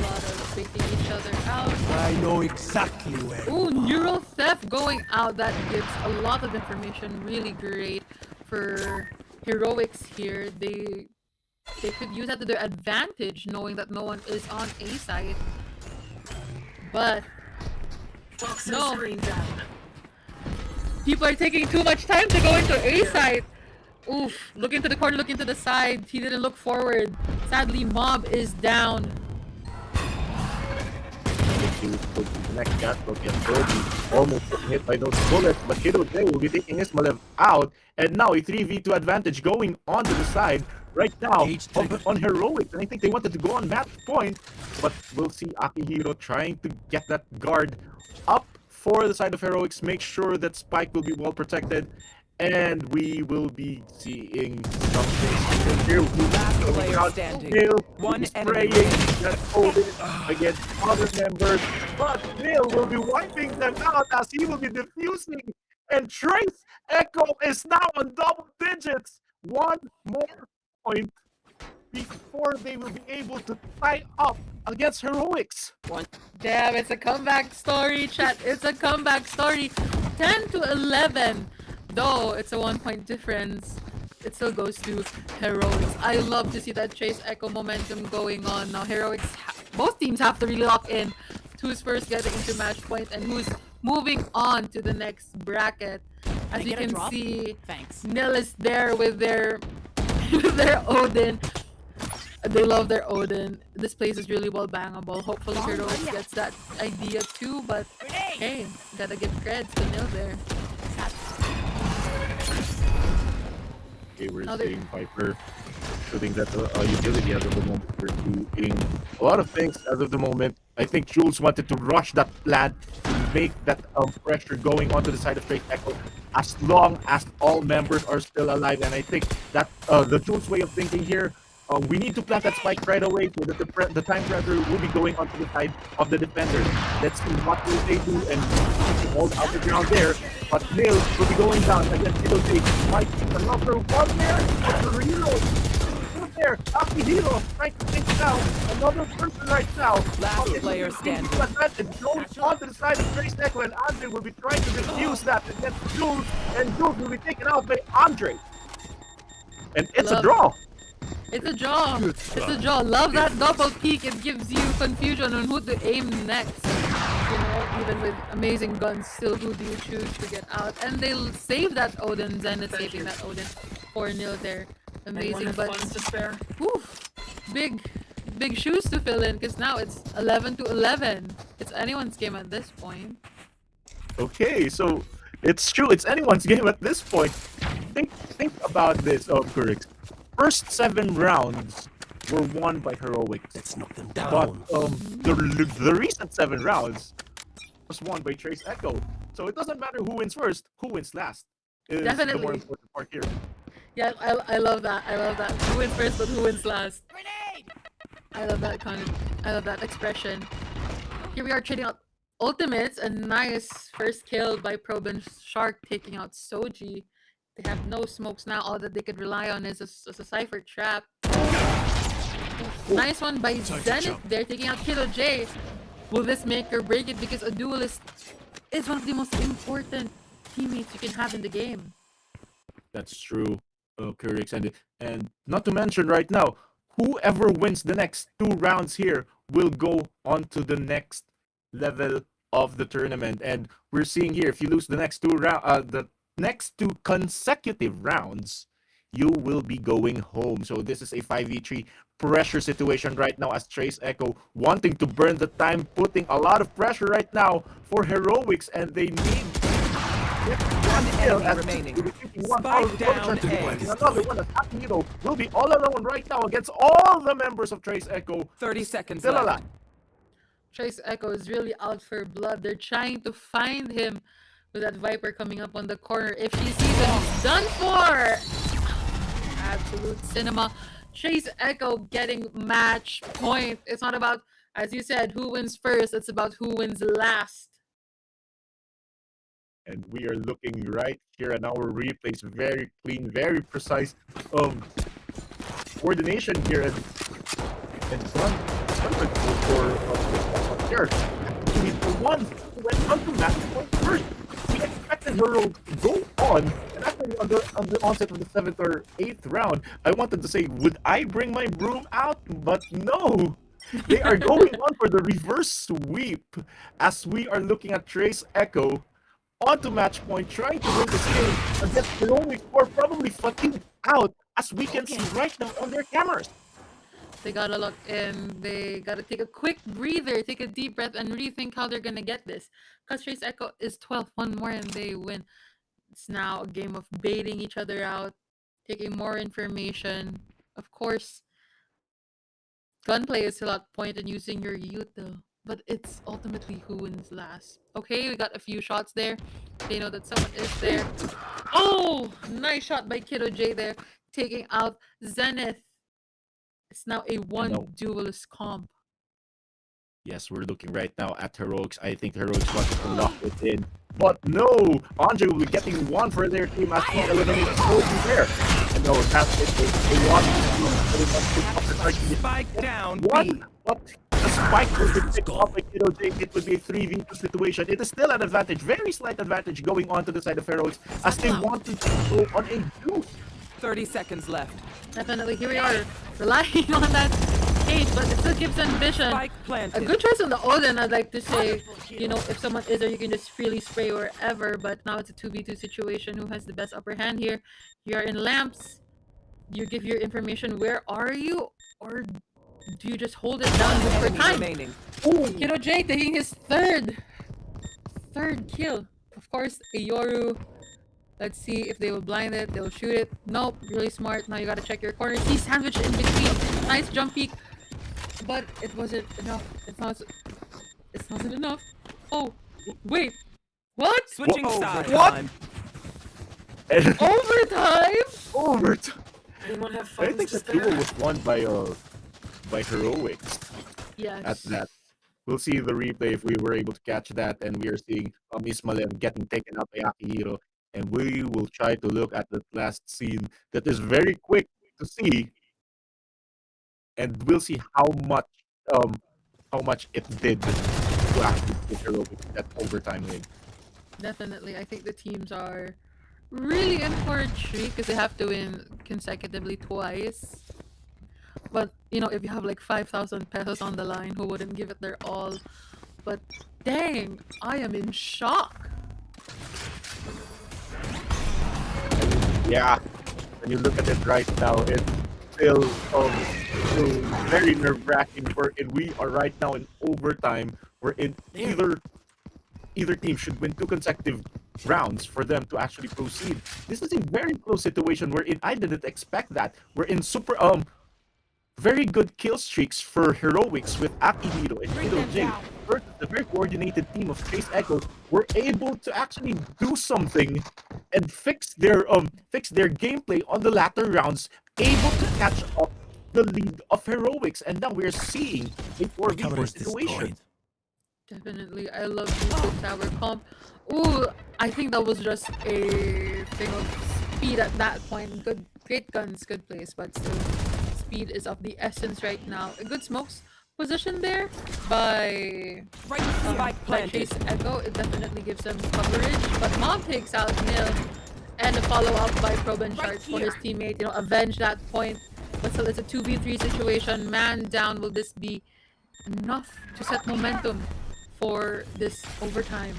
lot of picking each other out. I know exactly where. Ooh, neural theft going out. That gives a lot of information. Really great for Heroics here. They could use that to their advantage, knowing that no one is on A side. But no, people are taking too much time to go into A side. Oof, look into the corner, look into the side. He didn't look forward. Sadly, Mob is down. The next cat will get almost hit by those bullets, but Hiro Day will be taking Ismalev out, and now a 3v2 advantage going onto the side right now on Heroics, and I think they wanted to go on match point, but we'll see Akihiro trying to get that guard up for the side of Heroics, make sure that Spike will be well protected, and we will be seeing something here. Last player standing. One enemy that's holding against other members, but Neil will be wiping them out as he will be defusing, and Trace Echo is now on double digits. One more point before they will be able to tie up against Heroics. Damn, it's a comeback story, chat. It's a comeback story. 10 to 11. Though it's a 1-point difference, it still goes to Heroics. I love to see that Trace Echo momentum going on. Now Heroics, both teams have to really lock in who's first getting into match point and who's moving on to the next bracket. As you can see, Nil is there with their with their Odin. They love their Odin. This place is really well bangable. Hopefully Heroics gets that idea too, but hey, gotta give creds to Nil there. Okay, we're seeing Piper shooting that utility as of the moment. We're doing a lot of things as of the moment. I think Jules wanted to rush that plan to make that pressure going onto the side of Trace Echo as long as all members are still alive. And I think that the Jules way of thinking here, we need to plant that spike right away so that the time pressure will be going onto the side of the defenders. Let's see what will they do and hold out the ground there. But Neil will be going down against Hiro. Might be another one there, but the reload is there. Akihiro trying to take down another person right now. Last player standing. Advantage goes onto the side of Trace Echo, and Andre will be trying to defuse that against Jules, and Jules will be taken out by Andre. And it's a draw. It's a draw. It's a draw. Love that double peek. It gives you confusion on who to aim next. You know, even with amazing guns, still who do you choose to get out? And they'll save that Odin. Zenith saving that Odin 4-0 there. Amazing, but whew, big shoes to fill in because now it's 11 to 11. It's anyone's game at this point. Okay, so it's true. It's anyone's game at this point. Think about this, Kurix. First 7 rounds were won by Heroics. Let's knock them down. But the recent 7 rounds was won by Trace Echo. So it doesn't matter who wins first, who wins last. Is Definitely. the more important part here. Yeah, I love that. I love that. Who wins first, but who wins last? I love that I love that expression. Here we are trading out ultimates. A nice first kill by Proben Shark taking out Soji. They have no smokes now. All that they could rely on is a Cypher trap. Nice one by Zenith there, taking out Kiddo J. Will this make or break it? Because a duelist is one of the most important teammates you can have in the game. That's true, Kurix, and not to mention right now, whoever wins the next 2 rounds here will go on to the next level of the tournament. And we're seeing here, if you lose the next the next 2 consecutive rounds, you will be going home. So this is a 5v3 pressure situation right now, as Trace Echo wanting to burn the time, putting a lot of pressure right now for Heroics, and they need one kill as remaining. Spike down A. Another one, as Akihiro will be all alone right now against all the members of Trace Echo. 30 seconds Still left. alive. Trace Echo is really out for blood. They're trying to find him with that Viper coming up on the corner. If she sees him, he's done for! Absolute cinema. Trace Echo getting match point. It's not about, as you said, who wins first. It's about who wins last. And we are looking right here at our replays. Very clean, very precise coordination here. And one for here. Actually, the one who went on to match point first. We expected her to go on. And actually, on the onset of the 7th or 8th round, I wanted to say, would I bring my broom out? But no! They are going on for the reverse sweep, as we are looking at Trace Echo onto match point, trying to win this game against Heroic, who are probably fatigued out, as we can see right now on their cameras. They gotta look in. They gotta take a quick breather, take a deep breath, and rethink how they're gonna get this. Because Trace Echo is 12th, one more, and they win. It's now a game of baiting each other out, taking more information. Of course, gunplay is still at point and using your youth, though. But it's ultimately who wins last. Okay, we got a few shots there. They know that someone is there. Oh, nice shot by Kiddo J there, taking out Zenith. It's now a duelist comp. Yes, we're looking right now at Heroics. I think Heroics wanted to lock it in. But no! Andre will be getting one for their team as he eliminates Kobe there. And no, that's it. They want to Spike down one. B. But the spike will be picked up by Kiddo J. It would be a 3v2 situation. It is still an advantage, very slight advantage going on to the side of Heroics, as they want to go on a duel. 30 seconds left. Definitely, here we are, relying on that cage, but it still gives ambition. Spike A planted. good choice on the Odin, I'd like to say. You know, if someone is there, you can just freely spray wherever, but now it's a 2v2 situation. Who has the best upper hand here? You are in lamps. You give your information, where are you? Or do you just hold it down for time? Remaining. Oh, Kiddo J taking his third kill. Of course, a Yoru. Let's see if they will blind it. They'll shoot it. Nope. Really smart. Now you gotta check your corners. He's sandwiched in between. Nice jump peek. But it wasn't enough. It wasn't enough. Oh, wait. What? Switching Whoa, sides. what? Overtime? Overtime. Anyone have I fun? think the duel was won by Heroics. Yes. At that. We'll see the replay if we were able to catch that, and we are seeing Ismael getting taken out by Akihiro. And we will try to look at the last scene that is very quick to see, and we'll see how much it did to actually get Heroics that overtime win. Definitely. I think the teams are really in for a treat because they have to win consecutively twice. But, you know, if you have like 5,000 pesos on the line, who wouldn't give it their all? But dang, I am in shock. Yeah, when you look at it right now, it's still very nerve-wracking. We are right now in overtime. We're in either team should win 2 consecutive rounds for them to actually proceed. This is a very close situation. I didn't expect that. We're in super very good kill streaks for Heroics with Akihiro and Kiddo J versus the very coordinated team of Trace Echo. Were able to actually do something and fix their gameplay on the latter rounds, able to catch up the lead of Heroics, and now we're seeing a 4v4 situation. Definitely, I love the tower comp. Ooh, I think that was just a thing of speed at that point. Great guns, good place, but still, speed is of the essence right now. A good smokes position there by Spike planted. Chase Echo. It definitely gives them coverage, but Mob takes out Nil, and a follow up by Proben Sharks for his teammate. Avenge that point. But still, it's a 2v3 situation. Man down. Will this be enough to set momentum for this overtime?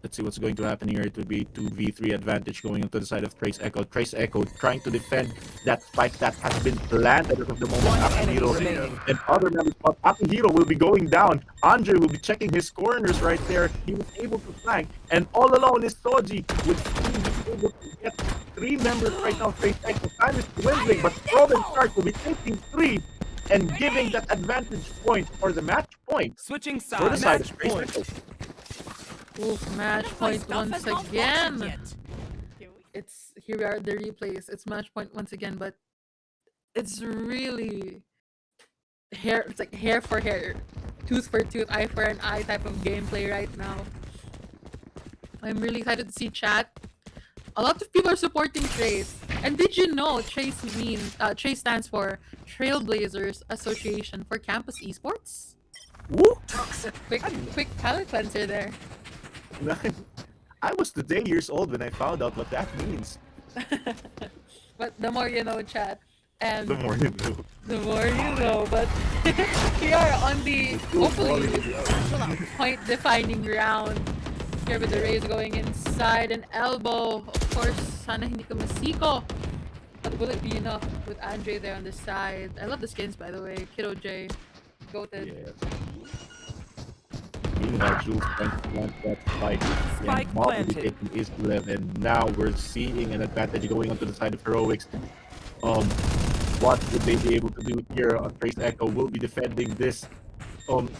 Let's see what's going to happen here. It will be 2v3 advantage going onto the side of Trace Echo. Trace Echo trying to defend that spike that has been planted as of the moment. Hero and other members, but Hero will be going down. Andre will be checking his corners right there. He was able to flank, and all alone is Soji, which is able to get 3 members right now. Trace Echo time is dwindling, but Robin Stark will be taking 3 and giving that advantage point or the match point Switching for the sides. side of Trace Echo. Oof, match point once again. It's here we are at the replays. It's match point once again, but it's really hair. It's like hair for hair, tooth for tooth, eye for an eye type of gameplay right now. I'm really excited to see chat. A lot of people are supporting Trace. And did you know Trace stands for Trailblazers Association for Campus Esports? Woo! Quick palate cleanser there. I was today years old when I found out what that means. But the more you know, chat. And The more you know. the more you know. But we are on the hopefully point defining round. Here with the Rays going inside an elbow. Of course, sana hindi ka masiko. But will it be enough with Andre there on the side? I love the skins, by the way. Kiddo J. Goated. Yes. Meanwhile, Jules trying to plant that spike. Spike And Mob will be planted. taking his left, and now we're seeing an advantage going onto the side of Heroics. What would they be able to do here? Trace Echo will be defending this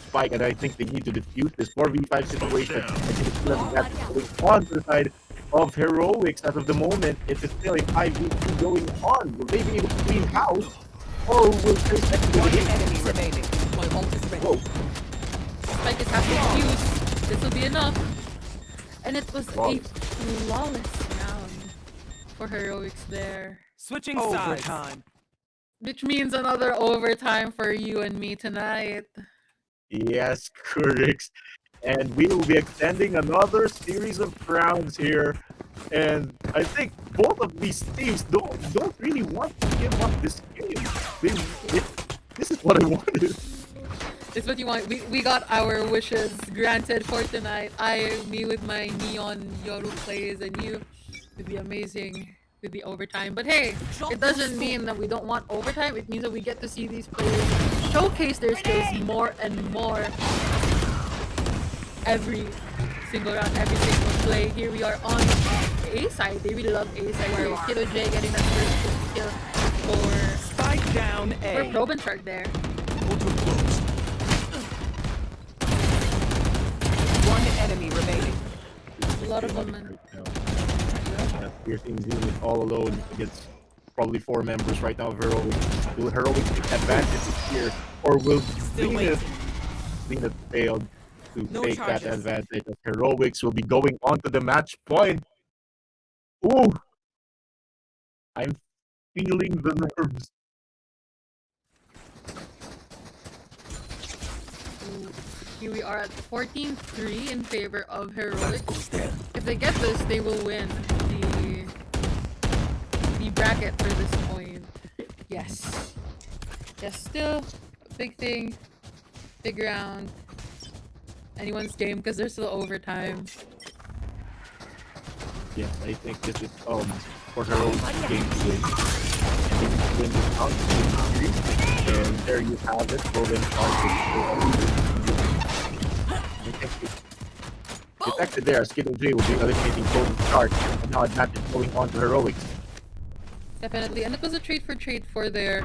spike, and I think they need to defuse this 4v5 situation. I think it's still that's going on to the side of Heroics as of the moment. It is still a 5v2 going on. Will they be able to clean house? Or will Trace Echo be One able enemy to remaining. My ult is ready. Whoa. Spike is half defused. This will be enough. And it was a flawless round for Heroics there. Switching sides. Overtime. Which means another overtime for you and me tonight. Yes, correct. And we will be extending another series of rounds here. And I think both of these teams don't really want to give up this game. This is what I wanted. It's what you want. We got our wishes granted for tonight. Me with my neon Yoru plays, and you with the amazing with the overtime. But hey, it doesn't mean that we don't want overtime. It means that we get to see these players showcase their skills more and more every single round, every single play. Here we are on A side. They really love A side. Here, Kiddo J getting that first kill for Spike down A. Proben Shark there. One enemy remaining. A lot of momentum. Piercing Zoom is all alone against probably 4 members right now of Heroic. Will Heroic take advantage here? Or will Zenith fail to take that advantage? As Heroics will be going on to the match point. Ooh! I'm feeling the nerves. Here we are at 14-3 in favor of Heroics. If they get this, they will win the bracket for this point. Yes. Yes, still a big thing. Big round. Anyone's game because there's still overtime. Yes, I think this is for Heroics game to win. Win this round, and there you have it. Proven detected there, Skittle J will be eliminating Golden Shark, and now advantage going on to Heroics. Definitely, and it was a trade for their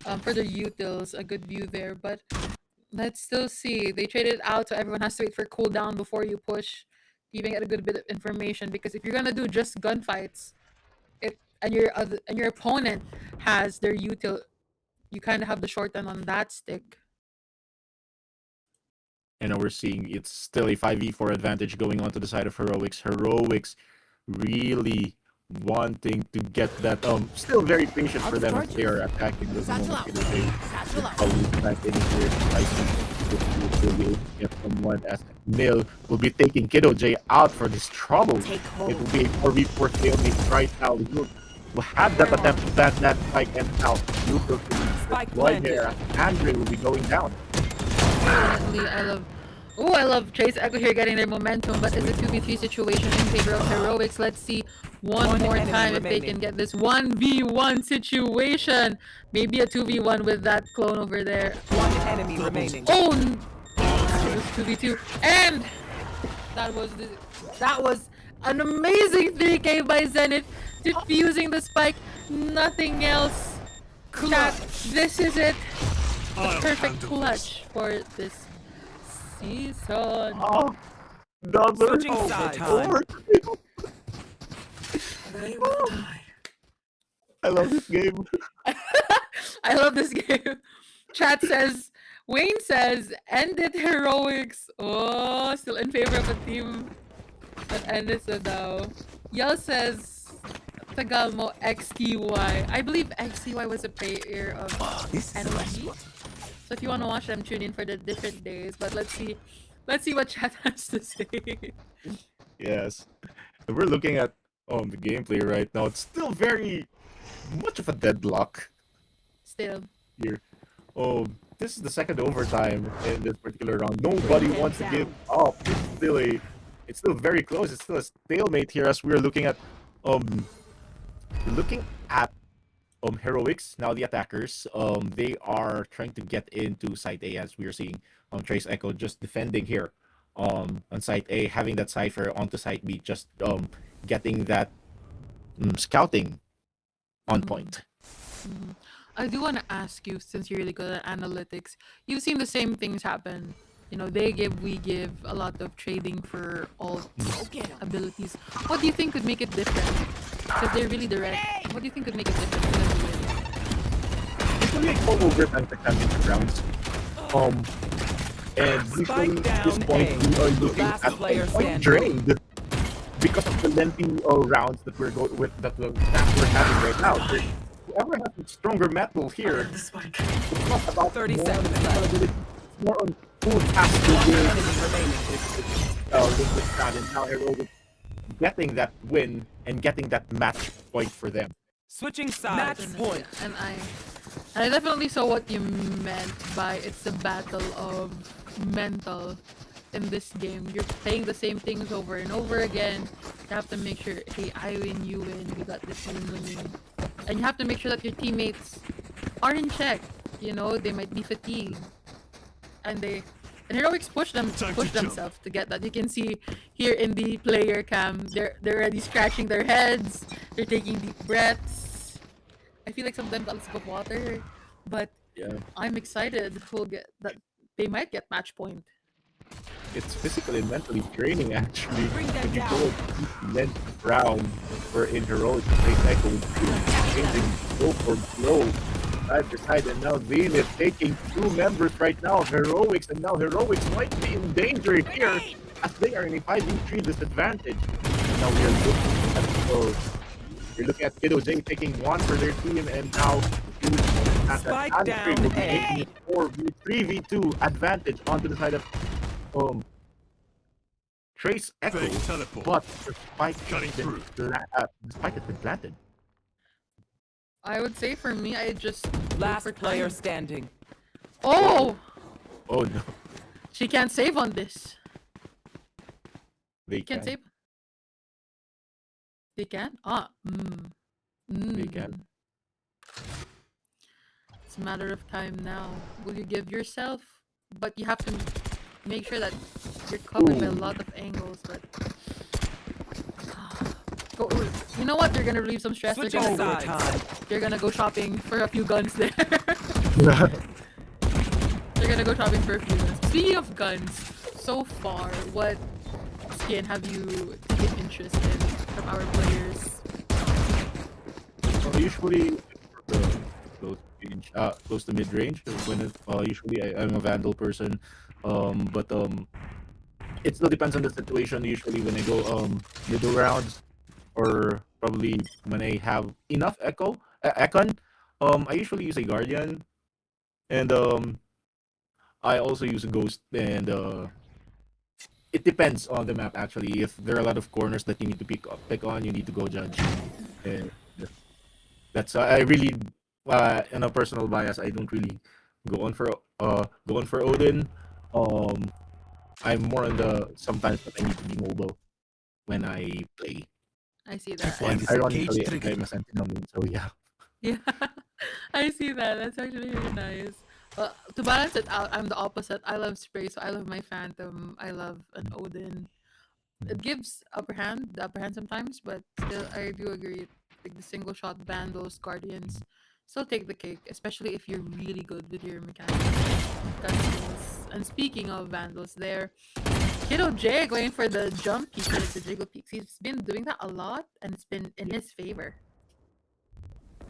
utils, a good view there. But let's still see. They traded it out, so everyone has to wait for cooldown before you push. You even get a good bit of information, because if you're gonna do just gunfights, and your opponent has their util, you kind of have the shorthand on that stick. And now we're seeing it's still a 5v4 advantage going on to the side of Heroics. Heroics really wanting to get that still very patient for them if they are attacking this moment. Probably back in here, I think will be able to get someone as Mill will be taking Kiddo J out for this trouble. It will be a 4v4 stalemate right now. Will have that attempt to plant that spike, and now Luke will Spike one planted. here. Andre will be going down. Definitely, I love Trace Echo here getting their momentum, but it's a 2v3 situation in favor of Heroics. Let's see one more enemy time if they remaining. can get this 1v1 situation. Maybe a 2v1 with that clone over there. One enemy remaining. Oh! It was 2v2. And that was an amazing 3K by Zenith, defusing the spike. Nothing else. Chat, this is it. The perfect clutch for this season. Oh, double Switching sides. overkill. I love this game. I love this game. Chat says, Wayne says, end it Heroics. Oh, still in favor of a team that ended so now. Yell says, Tagalmo XTY. I believe XTY was a player of NLG. So if you want to watch them, tune in for the different days. But let's see what chat has to say. Yes. If we're looking at the gameplay right now, it's still very much of a deadlock Still. here. This is the second overtime in this particular round. Nobody wants to give up. It's still very close. It's still a stalemate here as we're looking at Heroics, now the attackers. They are trying to get into site A as we are seeing Trace Echo just defending here on site A, having that cipher onto site B, just getting that scouting on point. I do want to ask you, since you're really good at analytics, you've seen the same things happen. You know, they give, we give, a lot of trading for all abilities. What do you think could make it different? Because they're really direct. What do you think could make it different for them to win? Usually I go over time to championship rounds. And usually at this point we are looking Last at player point standing. drained because of the lengthy rounds that we're going with that we're having right now. Whoever has the stronger metal here, it's not about 30 more seconds on left. ability, it's more on who has to win this round, and now Aureole getting that win and getting that match point for them. Switching sides. Match point. And I definitely saw what you meant by it's a battle of mental in this game. You're playing the same things over and over again. You have to make sure, hey, I win, you win, we got this team winning. And you have to make sure that your teammates are in check. You know, they might be fatigued. And Heroics push themselves to get that. You can see here in the player cam, they're already scratching their heads. They're taking deep breaths. I feel like sometimes I'll sip of water, but Yeah. I'm excited we'll get that. They might get match point. It's physically and mentally draining actually. Bring that When you down. go length round for in Heroic Trace Echo changing blow for blow side to side, and now Zenith taking two members right now of Heroics, and now Heroics might be in danger here as they are in a 5v3 disadvantage. And now we're looking at Kiddo J taking one for their team, and now Spike Andre down will be A. taking a 3v2 advantage onto the side of Trace Echo, but the spike has been planted. I would say for me, I just wait Last for player time. standing. Oh, Oh no, she can't save on this. they Can't can. save. They can? Ah, They can. It's a matter of time now. Will you give yourself? But you have to make sure that you're covered by a lot of angles. But you know what? They're gonna relieve some stress. Switching sides. They're gonna go shopping for a few guns there. They're gonna go shopping for a few guns. Speaking of guns, so far, what skin have you taken interest in from our players? Usually close to mid range. When usually I'm a Vandal person, but it still depends on the situation. Usually when I go middle rounds or probably when I have enough econ, I usually use a guardian, and I also use a ghost, and it depends on the map actually. If there are a lot of corners that you need to pick on, you need to go judge. And that's I really in a personal bias, I don't really go on for Odin. Um, I'm more on the sometimes that I need to be mobile when I play. I see that. And Is a cage ironically, trigger. I'm a sentinel main, so yeah. Yeah, I see that. That's actually really nice. Well, to balance it out, I'm the opposite. I love spray, so I love my Phantom. I love an Odin. It gives the upper hand sometimes, but still, I do agree. Like the single shot Vandals, Guardians, still take the cake, especially if you're really good with your mechanics. Cutscenes. And speaking of Vandals, there, Kiddo J going for the jump peek, the jiggle peeks. He's been doing that a lot, and it's been in his favor.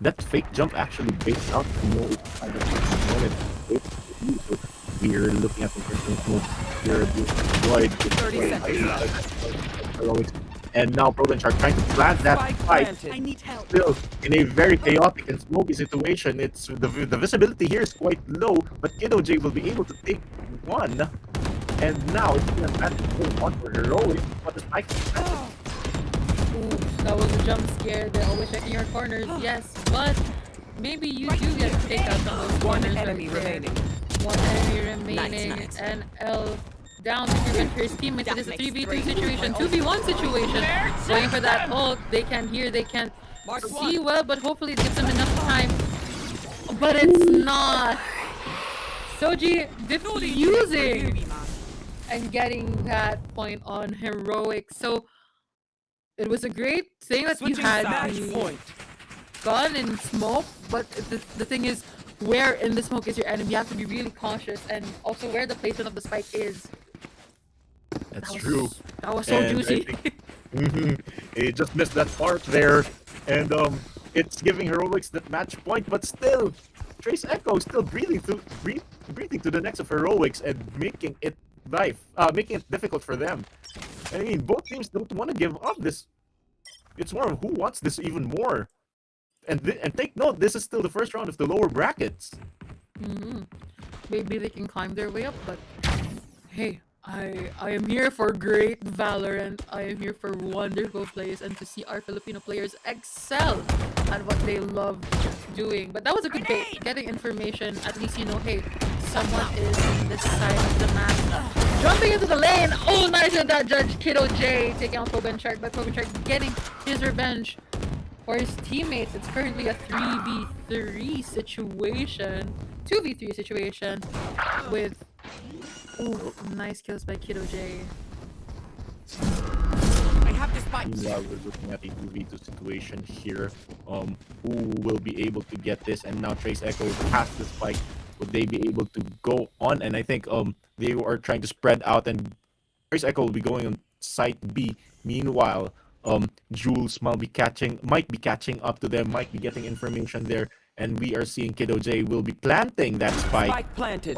That fake jump actually breaks out. You know, it's kind of moment. We're looking at the first move. We're deployed. 30 seconds Heroics. And now Proton Shark trying to plant that Spike spike. planted. I need help. Still in a very chaotic and smoky situation. It's the visibility here is quite low, but Kiddo J will be able to take one. And now it's an advantage going on for Heroics. But the spike Ooh, that was a jump scare. They're always checking your corners, yes, but maybe you do get to take out some of those One corners. enemy right there. remaining. One enemy remaining, Nice. and L down to prevent his teammates. It is a 3v3 situation, 2v1 situation. Going for that ult. They can't hear, they can't see well, but hopefully it gives them enough time. But it's not. Soji diffusing and getting that point on Heroic. So it was a great thing that you Switching had sides. the Point. gun and smoke, but the thing is, where in the smoke is your enemy? You have to be really cautious, and also where the placement of the spike is. That's That was- true. That was so And I juicy. think it just missed that part there, and it's giving Heroics that match point, but still, Trace Echo still breathing to the necks of Heroics and making it difficult for them. I mean, both teams don't want to give up this. It's more of who wants this even more. And take note, this is still the first round of the lower brackets. Maybe they can climb their way up, but hey, I am here for great Valorant. I am here for wonderful plays and to see our Filipino players excel at what they love doing. But that was a good bait. Getting information, at least you know, hey, someone is on this side of the map. Jumping into the lane. Oh, nice at that judge. Kiddo J taking out Proben Shark, but Proben Shark getting his revenge for his teammates. It's currently a 3v3 situation. 2v3 situation with nice kills by Kiddo J. I have the spike. Meanwhile, we're looking at a 2v2 situation here. Who will be able to get this? And now Trace Echo past the spike. Would they be able to go on? And I think they are trying to spread out, and Trace Echo will be going on site B. Meanwhile, Jules might be catching up to them, might be getting information there, and we are seeing Kiddo J will be planting that spike. Spike planted.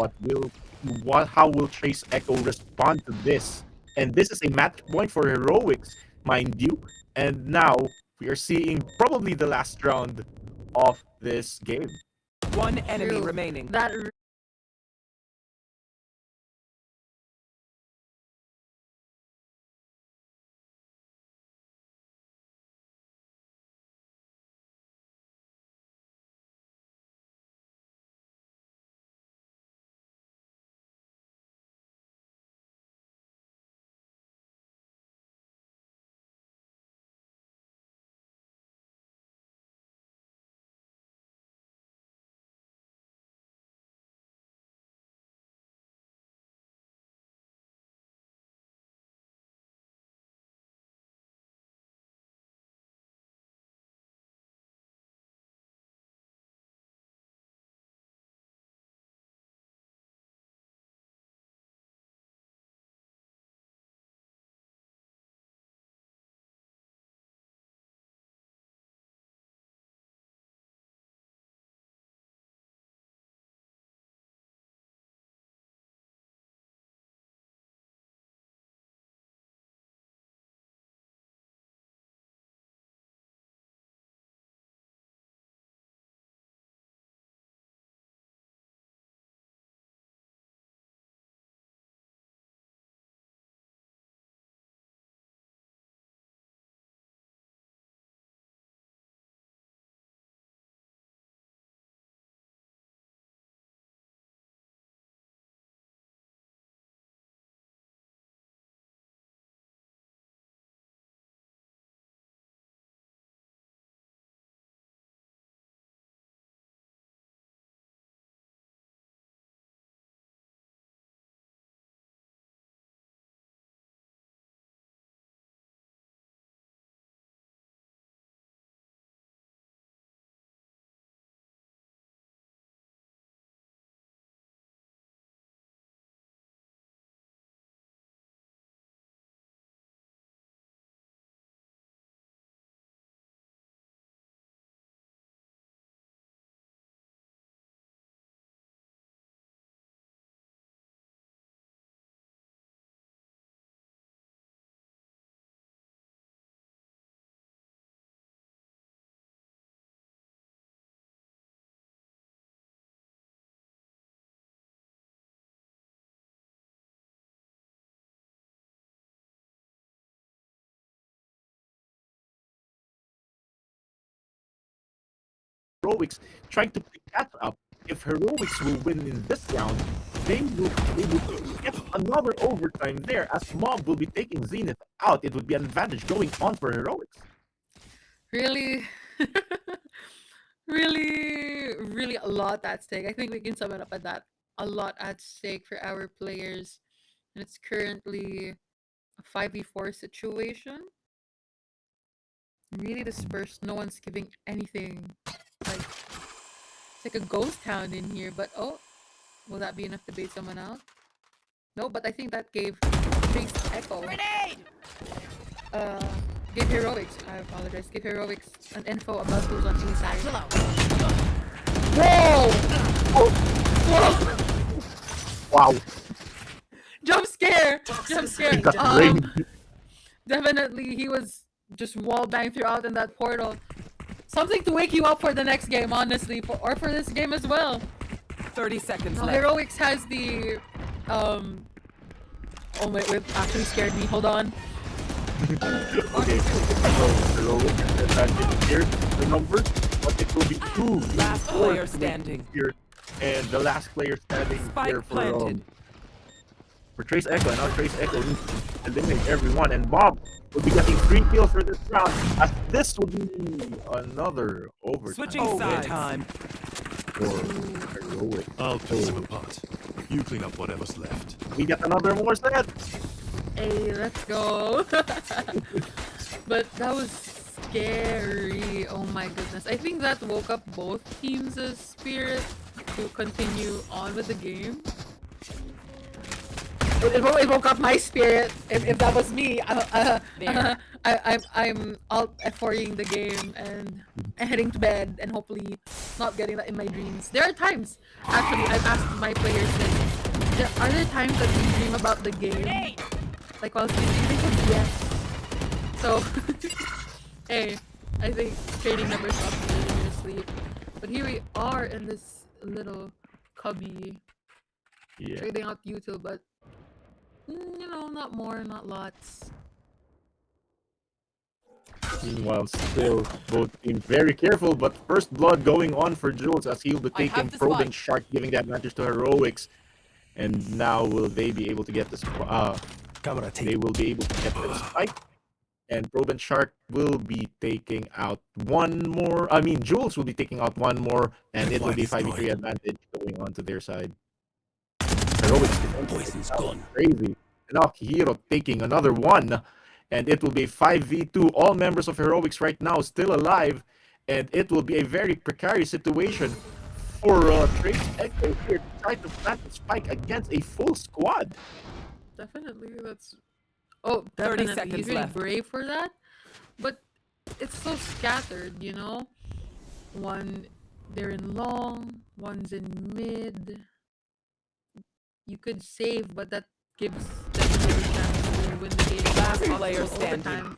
How will Trace Echo respond to this? And this is a match point for Heroics, mind you. And now we are seeing probably the last round of this game. One enemy True. remaining. That Heroics trying to pick that up. If Heroics will win in this round, they will get another overtime there as Mob will be taking Zenith out. It would be an advantage going on for Heroics. Really, really a lot at stake. I think we can sum it up at that. A lot at stake for our players. And it's currently a 5v4 situation. Really dispersed. No one's giving anything. Like, it's like a ghost town in here. But oh, will that be enough to bait someone out? No, but I think that gave Trace Echo. Grenade! Give Heroics. I apologize. Give Heroics an info about who's on any side. Whoa! Whoa! Wow. Jump scare! Jump scare! Definitely, he was just wall banged throughout in that portal. Something to wake you up for the next game, honestly, or for this game as well. 30 seconds Now, left. Heroics has the oh wait, actually scared me. Hold on. Okay, so Heroics advantage here, the numbers, but it will be 2 Last player standing. here, and the last player standing Spike here planted. for Trace Echo, and now Trace Echo needs to eliminate everyone, and Bob will be getting 3 kills for this round, as this will be another overtime. Switching sides. Time. For Heroics. I'll pick them apart. You clean up whatever's left. We get another more set. Hey, let's go. But that was scary. Oh my goodness. I think that woke up both teams' spirit to continue on with the game. It woke up my spirit. If that was me, I'm alt F4ing the game and heading to bed and hopefully not getting that in my dreams. There are times, actually, I've asked my players this. Are there times that you dream about the game? Like while sleeping? They said yes. So, hey, I think trading numbers up in your sleep. But here we are in this little cubby. Yeah. Trading out YouTube, but you know, not more, not lots. Meanwhile, still both teams very careful, but first blood going on for Jules as he'll be taking probing Shark, giving the advantage to Heroics. And now will they be able to get this? They will be able to get this spike. And Proben Shark will be taking out one more. I mean, Jules will be taking out one more, and it will be 5v3 advantage going on to their side. Heroics Poison's gone. Crazy. Now Hero taking another one, and it will be 5v2. All members of Heroics right now still alive, and it will be a very precarious situation for Trace Echo here to try to plant the spike against a full squad. Definitely, that's... Oh, 30 definitely. seconds He's really left. brave for that. But it's so scattered, you know? They're in long, one's in mid. You could save, but that gives them a chance to win the game. Last Possible player standing. overtime.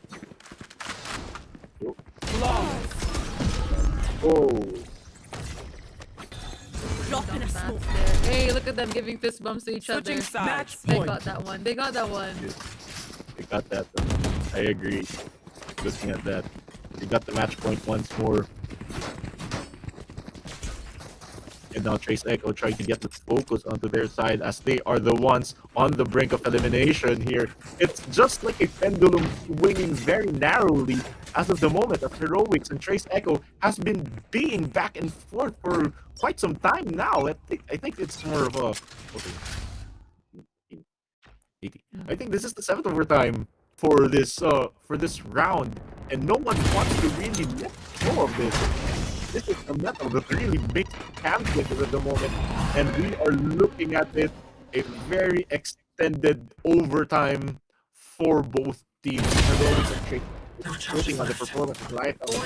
Flawless. Oh. Drop in a That's smoke. there. Hey, look at them giving fist bumps to each Switching other. sides. They got that one. They got that one. They got that. I agree. Looking at that, they got the match point once more. And now Trace Echo trying to get the focus onto their side as they are the ones on the brink of elimination here. It's just like a pendulum swinging very narrowly as of the moment as Heroics and Trace Echo has been being back and forth for quite some time now. I think it's more of a... Okay. 80. I think this is the 7th overtime for this round, and no one wants to really let go of this. This is a metal that really makes champions at the moment, and we are looking at it a very extended overtime for both teams. Heroics and Trace looking on the performance of Life of a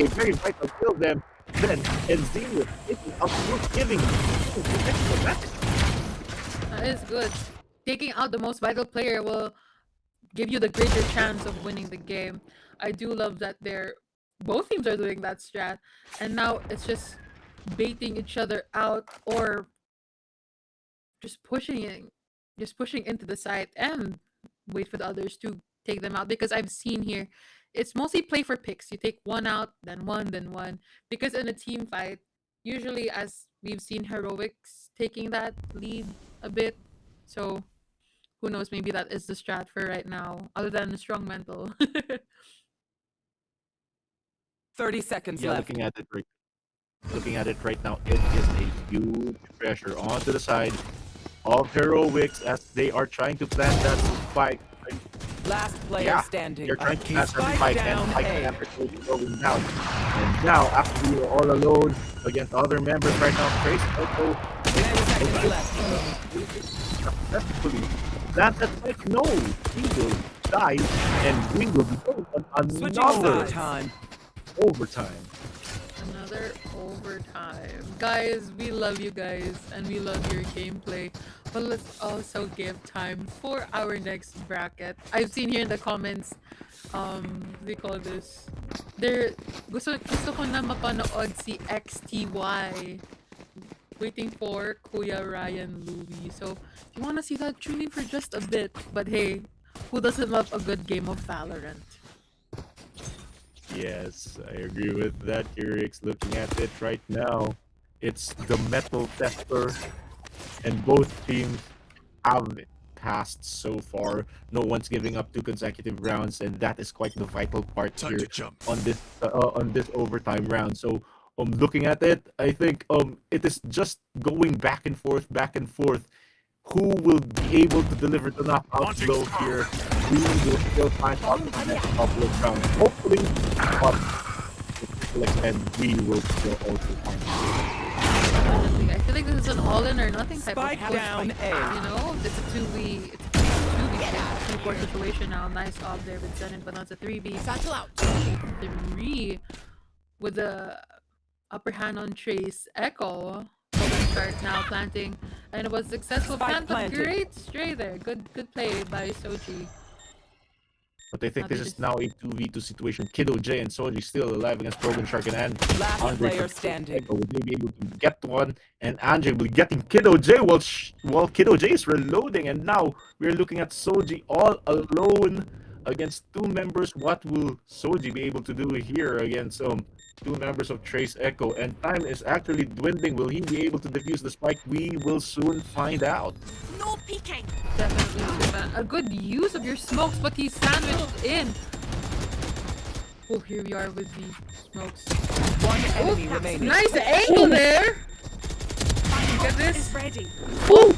very vital kill them. Then and Zenith taking out giving the extra match. That is good. Taking out the most vital player will give you the greater chance of winning the game. I do love that both teams are doing that strat, and now it's just baiting each other out or just pushing into the site and wait for the others to take them out, because I've seen here it's mostly play for picks. You take one out, then one, then one. Because in a team fight, usually as we've seen heroics taking that lead a bit. So who knows, maybe that is the strat for right now, other than the strong mental. 30 seconds Yeah, left. looking at it right now, it is a huge pressure onto the side of heroics as they are trying to plant that spike. Last player Yeah, standing. they're trying to plant that Spike spike and down spike A. after going down. And now, after we were all alone against other members right now, Trace Echo 10 seconds left. successfully plant that spike. No, he will die, and we will be going on Switching another time. overtime. Another overtime. Guys, we love you guys and we love your gameplay. But let's also give time for our next bracket. I've seen here in the comments, they call this. Gusto ko na mapanood si XTY. Waiting for Kuya Ryan Louie. So, if you wanna see that, tune in for just a bit. But hey, who doesn't love a good game of Valorant? Yes, I agree with that, Urix. Looking at it right now, it's the metal tester, and both teams have passed so far. No one's giving up 2 consecutive rounds, and that is quite the vital part Time here to jump. on this overtime round. So, looking at it, I think it is just going back and forth, back and forth. Who will be able to deliver the knockout blow here? We will still find out in the next couple of rounds. Hopefully, but to an extent, we will still also find out. I feel like this is an all-in or nothing type Spike of push. down A. You know, it's a 2v, it's a 2v4 situation now. Nice off there with Zen, but now it's a 3v. Satchel out. 3 with the upper hand on Trace. Echo start now planting, and it was successful Spike plant, but planted. great stray there. Good play by Soji. But I think this is now a 2v2 situation. Kiddo J and Soji still alive against Broken Shark and Last Andre player from standing. Echo will be able to get one, and Andre will be getting Kiddo J while Kiddo J is reloading, and now we're looking at Soji all alone against 2 members. What will Soji be able to do here against 2 members of Trace Echo? And time is actually dwindling. Will he be able to defuse the spike? We will soon find out. No peeking. Definitely a good use of your smokes, but he's sandwiched in. Oh, here we are with the smokes. One enemy remaining. Nice angle there. Get this. Ready. Oh!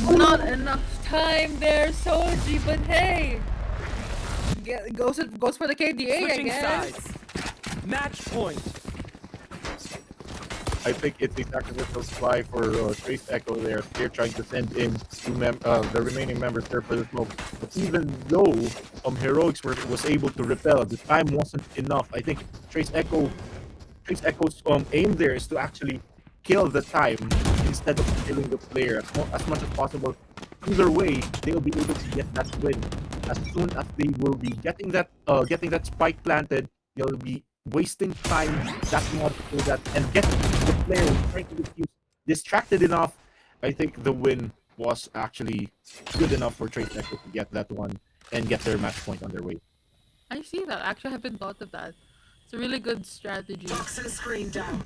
Not enough time there, Soji, but hey, goes for the KDA, I Switching guess. sides. Match point. I think it's a sacrificial supply for Trace Echo there. They're trying to send in the remaining members there for the smoke. But even though Heroics was able to repel, the time wasn't enough. I think Trace Echo's aim there is to actually kill the time instead of killing the player as much as possible. Either way, they'll be able to get that win. As soon as they will be getting that spike planted, they'll be wasting time that much so that and get the player trying to defuse distracted enough. I think the win was actually good enough for Trace Echo to get that one and get their match point on their way. I see that. Actually, I haven't thought of that. It's a really good strategy. Screen down.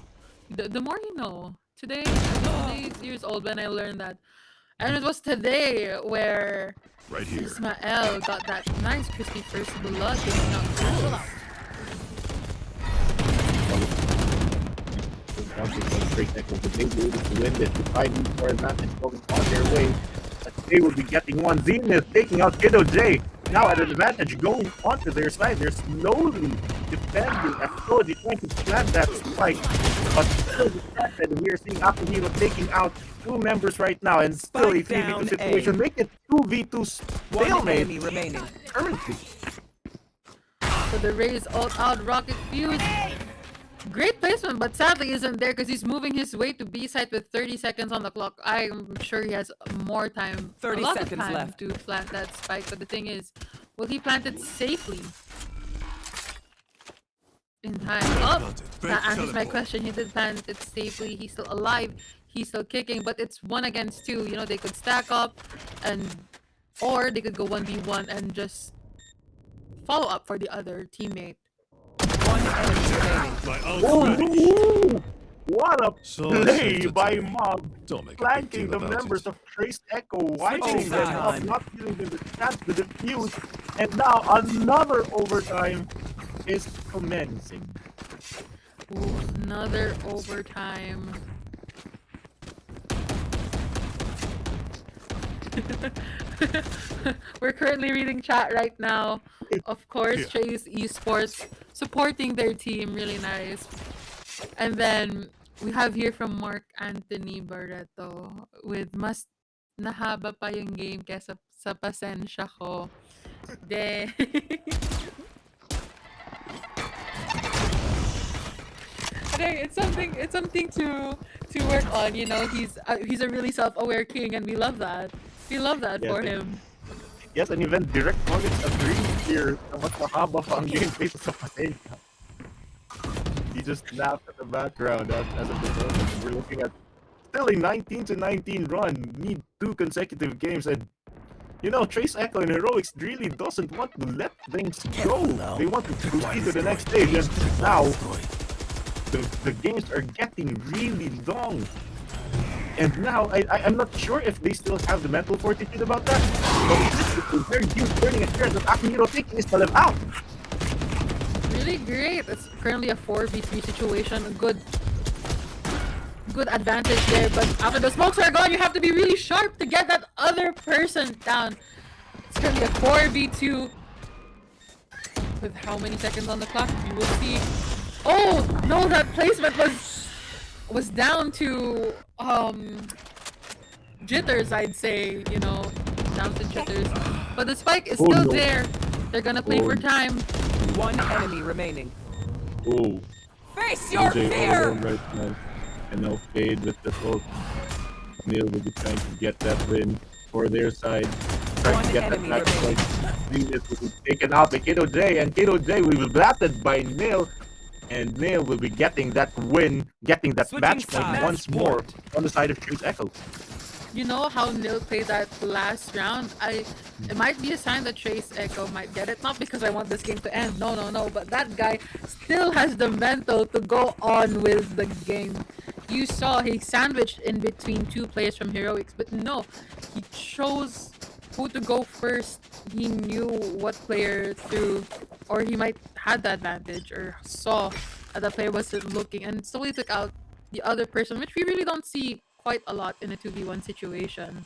The more you know. Today, I was 8 years old when I learned that. And it was today where Right here. Ismael got that nice crispy first blood taking out Aureole. Trace Echo, but they will be able to win this. The 5v4 advantage going on their way. But they will be getting one. Zenith taking out Kiddo J. Now at an advantage going onto their side. They're slowly defending as Soji trying to plant that spike. But still distracted. We are seeing Akuhiro taking out 2 members right now. And still a Spike down 3v2 situation. A. Make it 2v2 One enemy stalemate remaining. currently. So the Rays ult out Rocket Fuse. Great placement, but sadly isn't there because he's moving his way to B site with 30 seconds on the clock. I'm sure he has more time, 30 a lot seconds of time left. to plant that spike. But the thing is, will he plant it safely? In time. Oh, Planted. that Fake answers my teleport. question. He did plant it safely. He's still alive. He's still kicking, but it's 1 against 2. You know, they could stack up, or they could go 1v1 and just follow up for the other teammate. One enemy remaining. My Oh, ultimate. no. What a So play safe to by tell. Mob, Don't make a big flanking deal the about members it. of Trace Echo, wiping them sides. off, not giving them the chance to defuse, and now another overtime is commencing. Ooh, another overtime. We're currently reading chat right now. Of course, Yeah. Chase Esports supporting their team, really nice. And then we have here from Mark Anthony Barreto with mas nahaba pa yung game kesa sa pasensya ko. De. Okay, it's something to work on. You know, he's a really self-aware king, and we love that. We love that Yes, for and- him. Yes, and even direct targets agree here na mas mahaba pa ang game kaysa sa pasensya. He just snapped at the background as a performance. We're looking at still a 19-19 run. Need 2 consecutive games, and you know, Trace Echo and Heroics really doesn't want to let things go. They want to proceed to the next stage, and now the games are getting really long. And now, I'm not sure if they still have the mental fortitude about that, but this is a very huge learning experience that Akihiro taking is to live out. Really great. It's currently a 4v3 situation. A good advantage there, but after the smokes are gone, you have to be really sharp to get that other person down. It's currently a 4v2 with how many seconds on the clock? You will see. Oh no, that placement was down to jitters, I'd say, you know, down to jitters. But the spike is still there. They're gonna play for time. One enemy remaining. Oh, Face your DJ all fear! alone right now. And now Fade with the smoke. Neil will be trying to get that win for their side. Trying One to get that enemy match remaining. point. Venus will be taken out by Kato J, and Kato J will be blasted by Neil. And Neil will be getting that win, getting that Switching match point sides. once more on the side of Trace Echo. You know how Nil played that last round? It might be a sign that Trace Echo might get it. Not because I want this game to end. No. But that guy still has the mental to go on with the game. You saw he sandwiched in between 2 players from Heroics. But no, he chose who to go first. He knew what player threw, or he might had the advantage, or saw that the player wasn't looking, and slowly took out the other person, which we really don't see quite a lot in a 2v1 situation.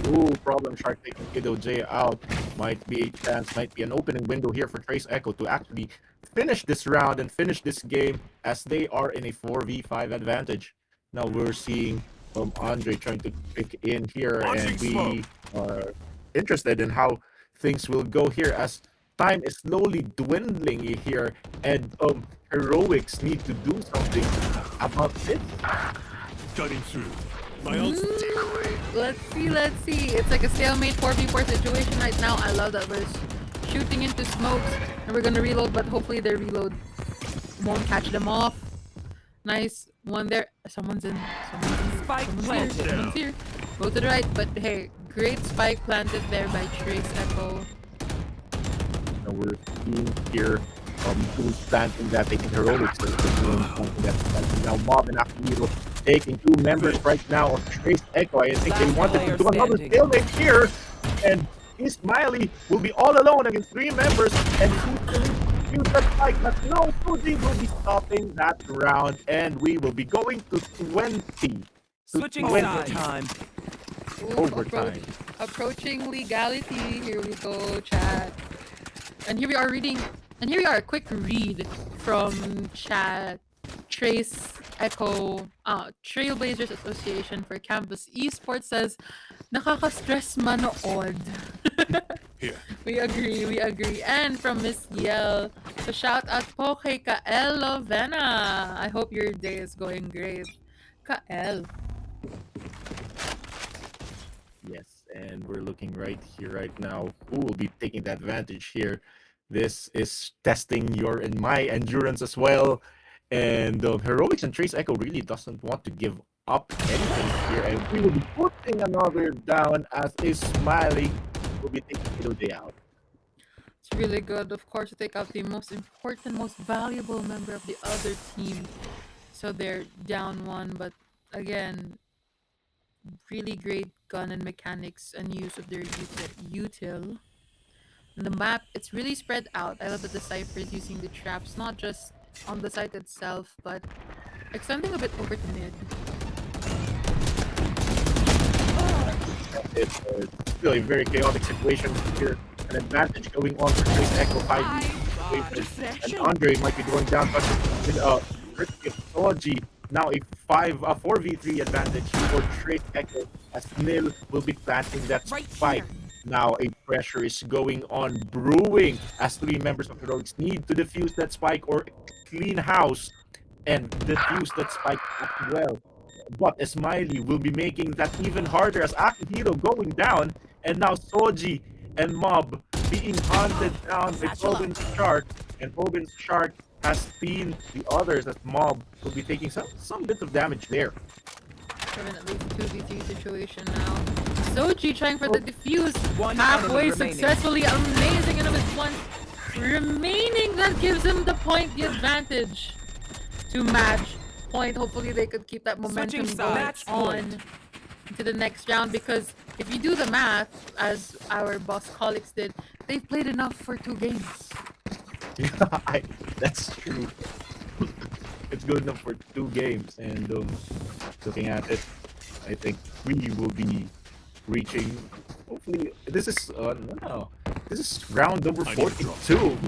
Ooh, Problem Shark taking Kiddo J out. Might be a chance, might be an opening window here for Trace Echo to actually finish this round and finish this game as they are in a 4v5 advantage. Now we're seeing Andre trying to pick in here, and we are interested in how things will go here as time is slowly dwindling here, and Heroics need to do something about this. Cutting through. My ultimate. Let's see. It's like a stalemate 4v4 situation right now. I love that we're shooting into smokes and we're gonna reload, but hopefully their reload won't catch them off. Nice one there. Someone's in. Spike planted. Someone's here. Go to the right, but hey, great spike planted there by Trace Echo. Now we're seeing here who's planting that, taking Heroics is doing something that's planting. Now Mob and Akihiro taking 2 members right now of Trace Echo. I think they Last wanted player to do another standing. stalemate here, and Ismaili will be all alone against 3 members, and use that spike, but no, 2G will be stopping that round, and we will be going to 20. Switching 20 sides. Time. Ooh, overtime. Approaching legality. Here we go, chat. And here we are reading. And here we are, a quick read from chat. Trace Echo, Trailblazers Association for Campus Esports says, nakaka-stress manood. Here. We agree. And from Miss Yel, so shout out po kay Kael Lovena. I hope your day is going great. Kael. Yes, and we're looking right here, right now, who will be taking the advantage here. This is testing your and my endurance as well. And Heroics and Trace Echo really doesn't want to give up anything here. And we will be putting another down as Ismaili will be taking it till day out. It's really good, of course, to take out the most important, most valuable member of the other team. So they're down one, but again, really great gun and mechanics and use of their util. And the map, it's really spread out. I love that the Cypher is using the traps, not just on the site itself, but extending a bit over to mid. It's still a very chaotic situation here. An advantage going on for Trace Echo 5. And Andre might be going down, but with Soji now a 4v3 advantage for Trace Echo as Nil will be planting that spike. Now a pressure is going on brewing as 3 members of Heroics need to defuse that spike or clean house and defuse that spike as well. But Smiley will be making that even harder as Akihiro going down, and now Soji and Mob being hunted down by Tobin's Shark, and Tobin's Shark has seen the others as Mob will be taking some bit of damage there. Definitely 2v3 situation now. Soji trying for the defuse, One halfway enemy remaining. successfully, amazing, and with one remaining that gives him the point, the advantage to match point. Hopefully they could keep that momentum Switching going sides. on to the next round, because if you do the math, as our boss colleagues did, they've played enough for 2 games. Yeah, that's true. It's good enough for 2 games, and looking at it, I think we will be reaching. Hopefully, this is no, this is round number 42.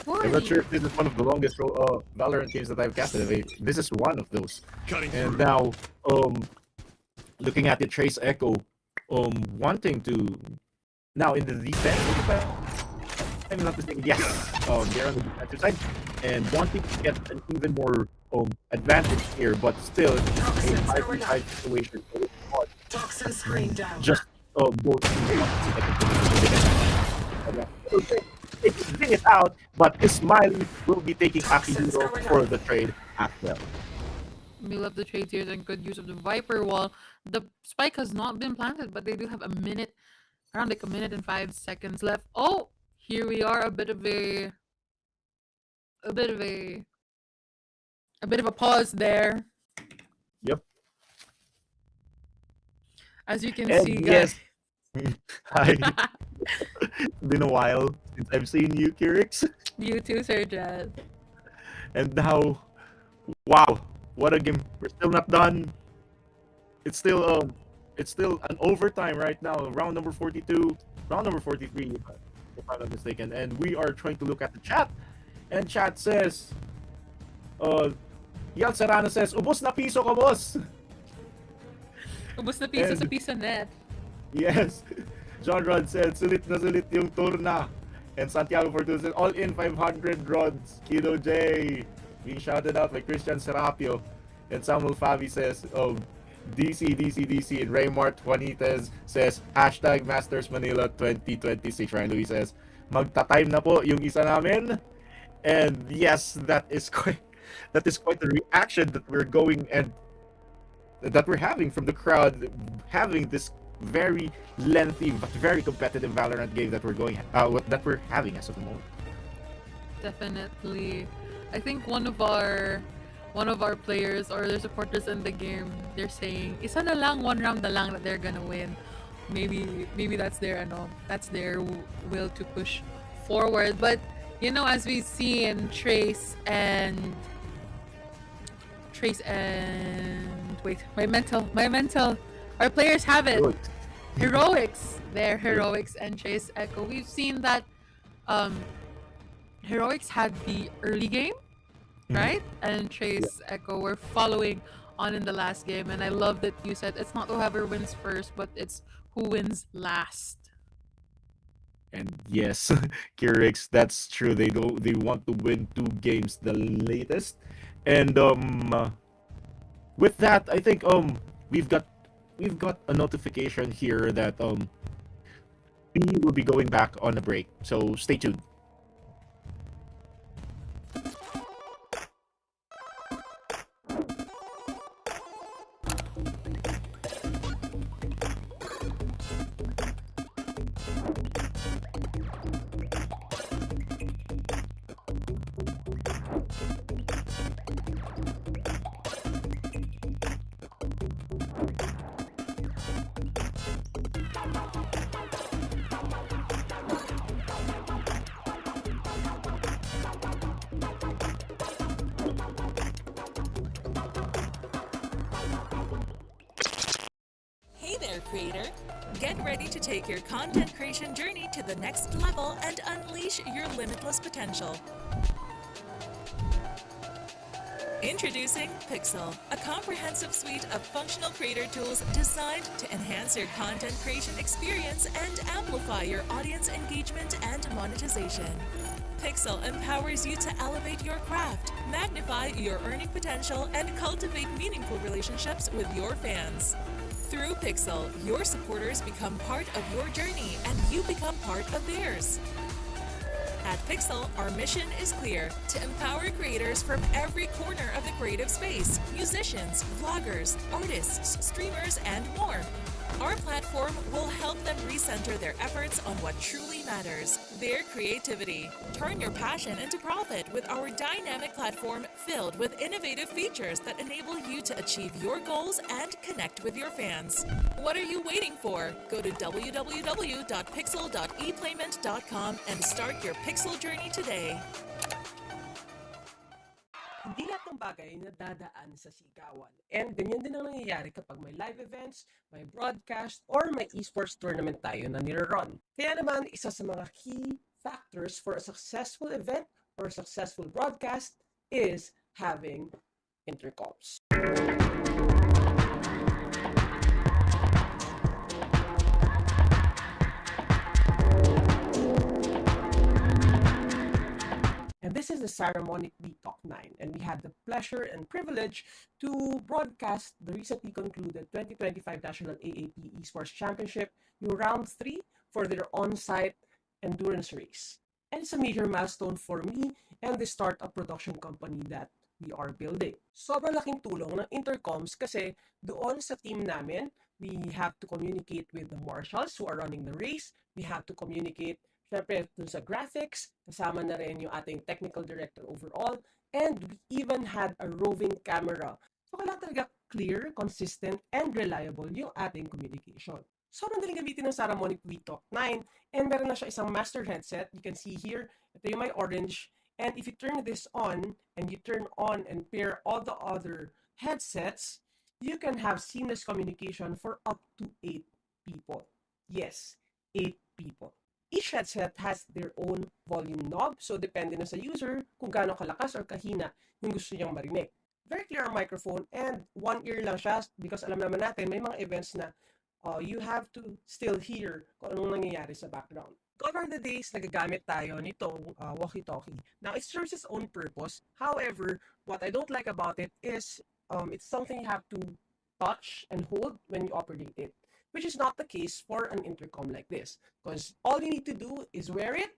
I'm not sure if this is one of the longest Valorant games that I've casted. This is one of those. And now, looking at the Trace Echo, wanting to now in the defense. If I'm not mistaken, yes, they're on the defensive side and wanting to get an even more advantage here, but still a 5v5 situation. Toxin screen down. Just both taking it out, but Smiley will be taking Akihiro for the trade as well. We love the trades here and good use of the Viper wall. The spike has not been planted, but they do have around like a minute and 5 seconds left. Oh, here we are, a bit of a pause there. Yep. As you can And see, yes, guys. hi. It's been a while since I've seen you, Kirix. You too, Sir Jet. And now, wow, what a game! We're still not done. It's still an overtime right now. Round number 42, round number 43, if I'm not mistaken. And we are trying to look at the chat, and chat says, Yal Serrano says, "Ubos na piso ka, boss." Ubus na piso sa piso net. Yes. John Rod said, sulit na sulit yung turna. And Santiago Fortuna said, all in 500 rods. Kido J. Being shouted out by Christian Serapio. And Samuel Fabi says, DC. And Raymart Juanitez says, hashtag Masters Manila 2026. Ryan Louis says, magta-time na po yung isa namin. And yes, that is quite the reaction that we're going and that we're having from the crowd, having this very lengthy but very competitive Valorant game that we're having as of the moment. Definitely. I think one of our players or their supporters in the game, they're saying, isa na lang, 1 round na lang that they're gonna win. Maybe that's their will to push forward. But as we see in Trace and wait, my mental. Our players have it. Heroics. They're Heroics and Trace Echo. We've seen that Heroics had the early game, right? And Trace Echo were following on in the last game. And I love that you said it's not whoever wins first, but it's who wins last. And yes, Kirix, that's true. They want to win 2 games the latest. And with that, I think we've got a notification here that we will be going back on a break. So stay tuned. creator? Get ready to take your content creation journey to the next level and unleash your limitless potential. Introducing Pixel, a comprehensive suite of functional creator tools designed to enhance your content creation experience and amplify your audience engagement and monetization. Pixel empowers you to elevate your craft, magnify your earning potential, and cultivate meaningful relationships with your fans. Through Pixel, your supporters become part of your journey and you become part of theirs. At Pixel, our mission is clear: to empower creators from every corner of the creative space, musicians, vloggers, artists, streamers, and more. Our platform will help them recenter their efforts on what truly matters, their creativity. Turn your passion into profit with our dynamic platform filled with innovative features that enable you to achieve your goals and connect with your fans. What are you waiting for? Go to www.pixel.eplayment.com and start your Pixel journey today. Hindi lahat ng bagay na dadaan sa sigawan. And ganyan din ang nangyayari kapag may live events, may broadcast, or may esports tournament tayo na nire-run. Kaya naman, isa sa mga key factors for a successful event or successful broadcast is having intercoms. And this is the Saramonic V9, and we had the pleasure and privilege to broadcast the recently concluded 2025 National AAP Esports Championship, Round 3 for their on-site endurance race. And it's a major milestone for me and the startup production company that we are building. Sobrang laking tulong ng intercoms kasi doon sa team namin, we have to communicate with the marshals who are running the race. We have to communicate syempre dun sa graphics, kasama na rin yung ating technical director overall, and we even had a roving camera. So kailangan talaga clear, consistent, and reliable yung ating communication. So nandaling gamitin ng Saramonic V9, and meron na siya isang master headset. You can see here, ito yung may orange, and if you turn this on, and you turn on and pair all the other headsets, you can have seamless communication for up to 8 people. Yes, 8 people. Each headset has their own volume knob, so depende na sa user kung gaano kalakas or kahina yung gusto niyang marinig. Very clear ang microphone, and one ear lang siya because alam naman natin may mga events na you have to still hear kung anong nangyayari sa background. Gone are the days nagagamit tayo nitong walkie-talkie. Now, it serves its own purpose. However, what I don't like about it is it's something you have to touch and hold when you operate it, which is not the case for an intercom like this, because all you need to do is wear it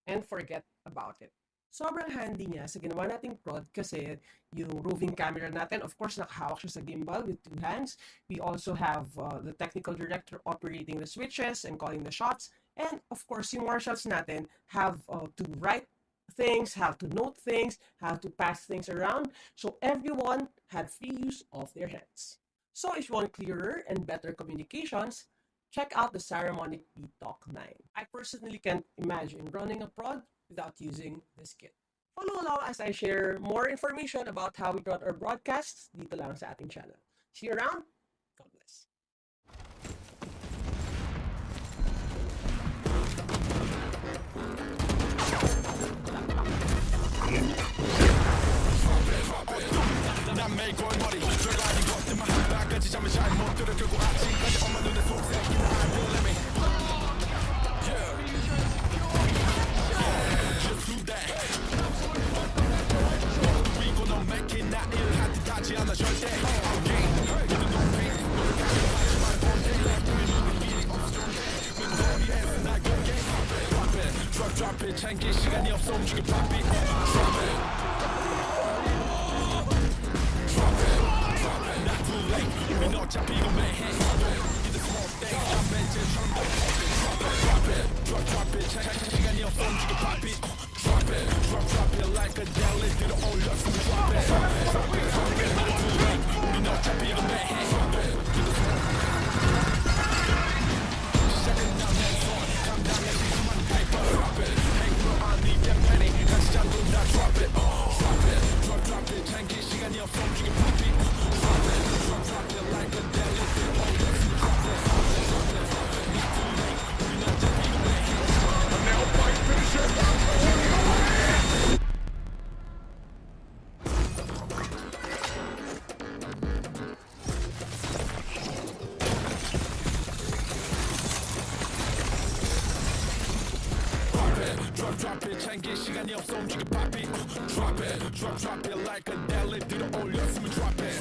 and forget about it. Sobrang handy niya sa ginawa nating prod kasi yung roving camera natin, of course, nakahawak siya sa gimbal with 2 hands. We also have the technical director operating the switches and calling the shots. And of course, yung marshals natin have to write things, have to note things, have to pass things around. So everyone had free use of their hands. So if you want clearer and better communications, check out the Saramonic V9. I personally can't imagine running a prod without using this kit. Follow along as I share more information about how we run our broadcasts dito lang sa ating channel. See you around. God bless. Drop it, 챙길 시간이 없어 움직여 pop it. Drop it. Drop it. Drop it. Not too late. 우린 어차피 이거 매해. Drop it. In the small things, 난 맨제처럼 더 pop it. Drop it. Drop it. Drop it. 챙길 시간이 없어 움직여 pop it. Drop it. Drop it like a deli. 들어 올려 숨 drop it. Drop it. Drop it. Not too late. 우린 어차피 이거 매해. Drop it. In the small second down that phone. 감당해 지금만 paper. Drop it. Drop it, drop it, drop it, 챙길 시간이 없어 움직여 pop it. Drop it, drop it like a deli. drop it 챙길 시간이 없어 움직여 pop it drop it drop it like a deli 들어 올렸으면 drop it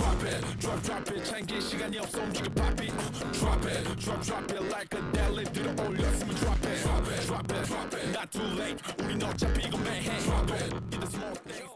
drop it 챙길 시간이 없어 움직여 pop it drop it like a deli 들어 올렸으면 drop it not too late 우린 어차피 이거 매해 drop it in the small things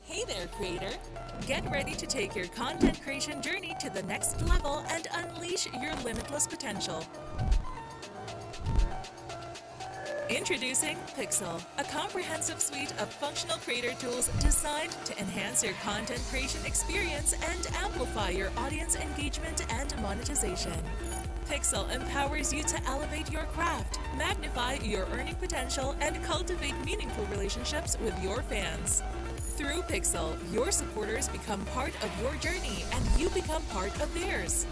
Hey there, creator! Get ready to take your content creation journey to the next level and unleash your limitless potential. Introducing Pixel, a comprehensive suite of functional creator tools designed to enhance your content creation experience and amplify your audience engagement and monetization. Pixel empowers you to elevate your craft, magnify your earning potential, and cultivate meaningful relationships with your fans. Through Pixel, your supporters become part of your journey and you become part of theirs.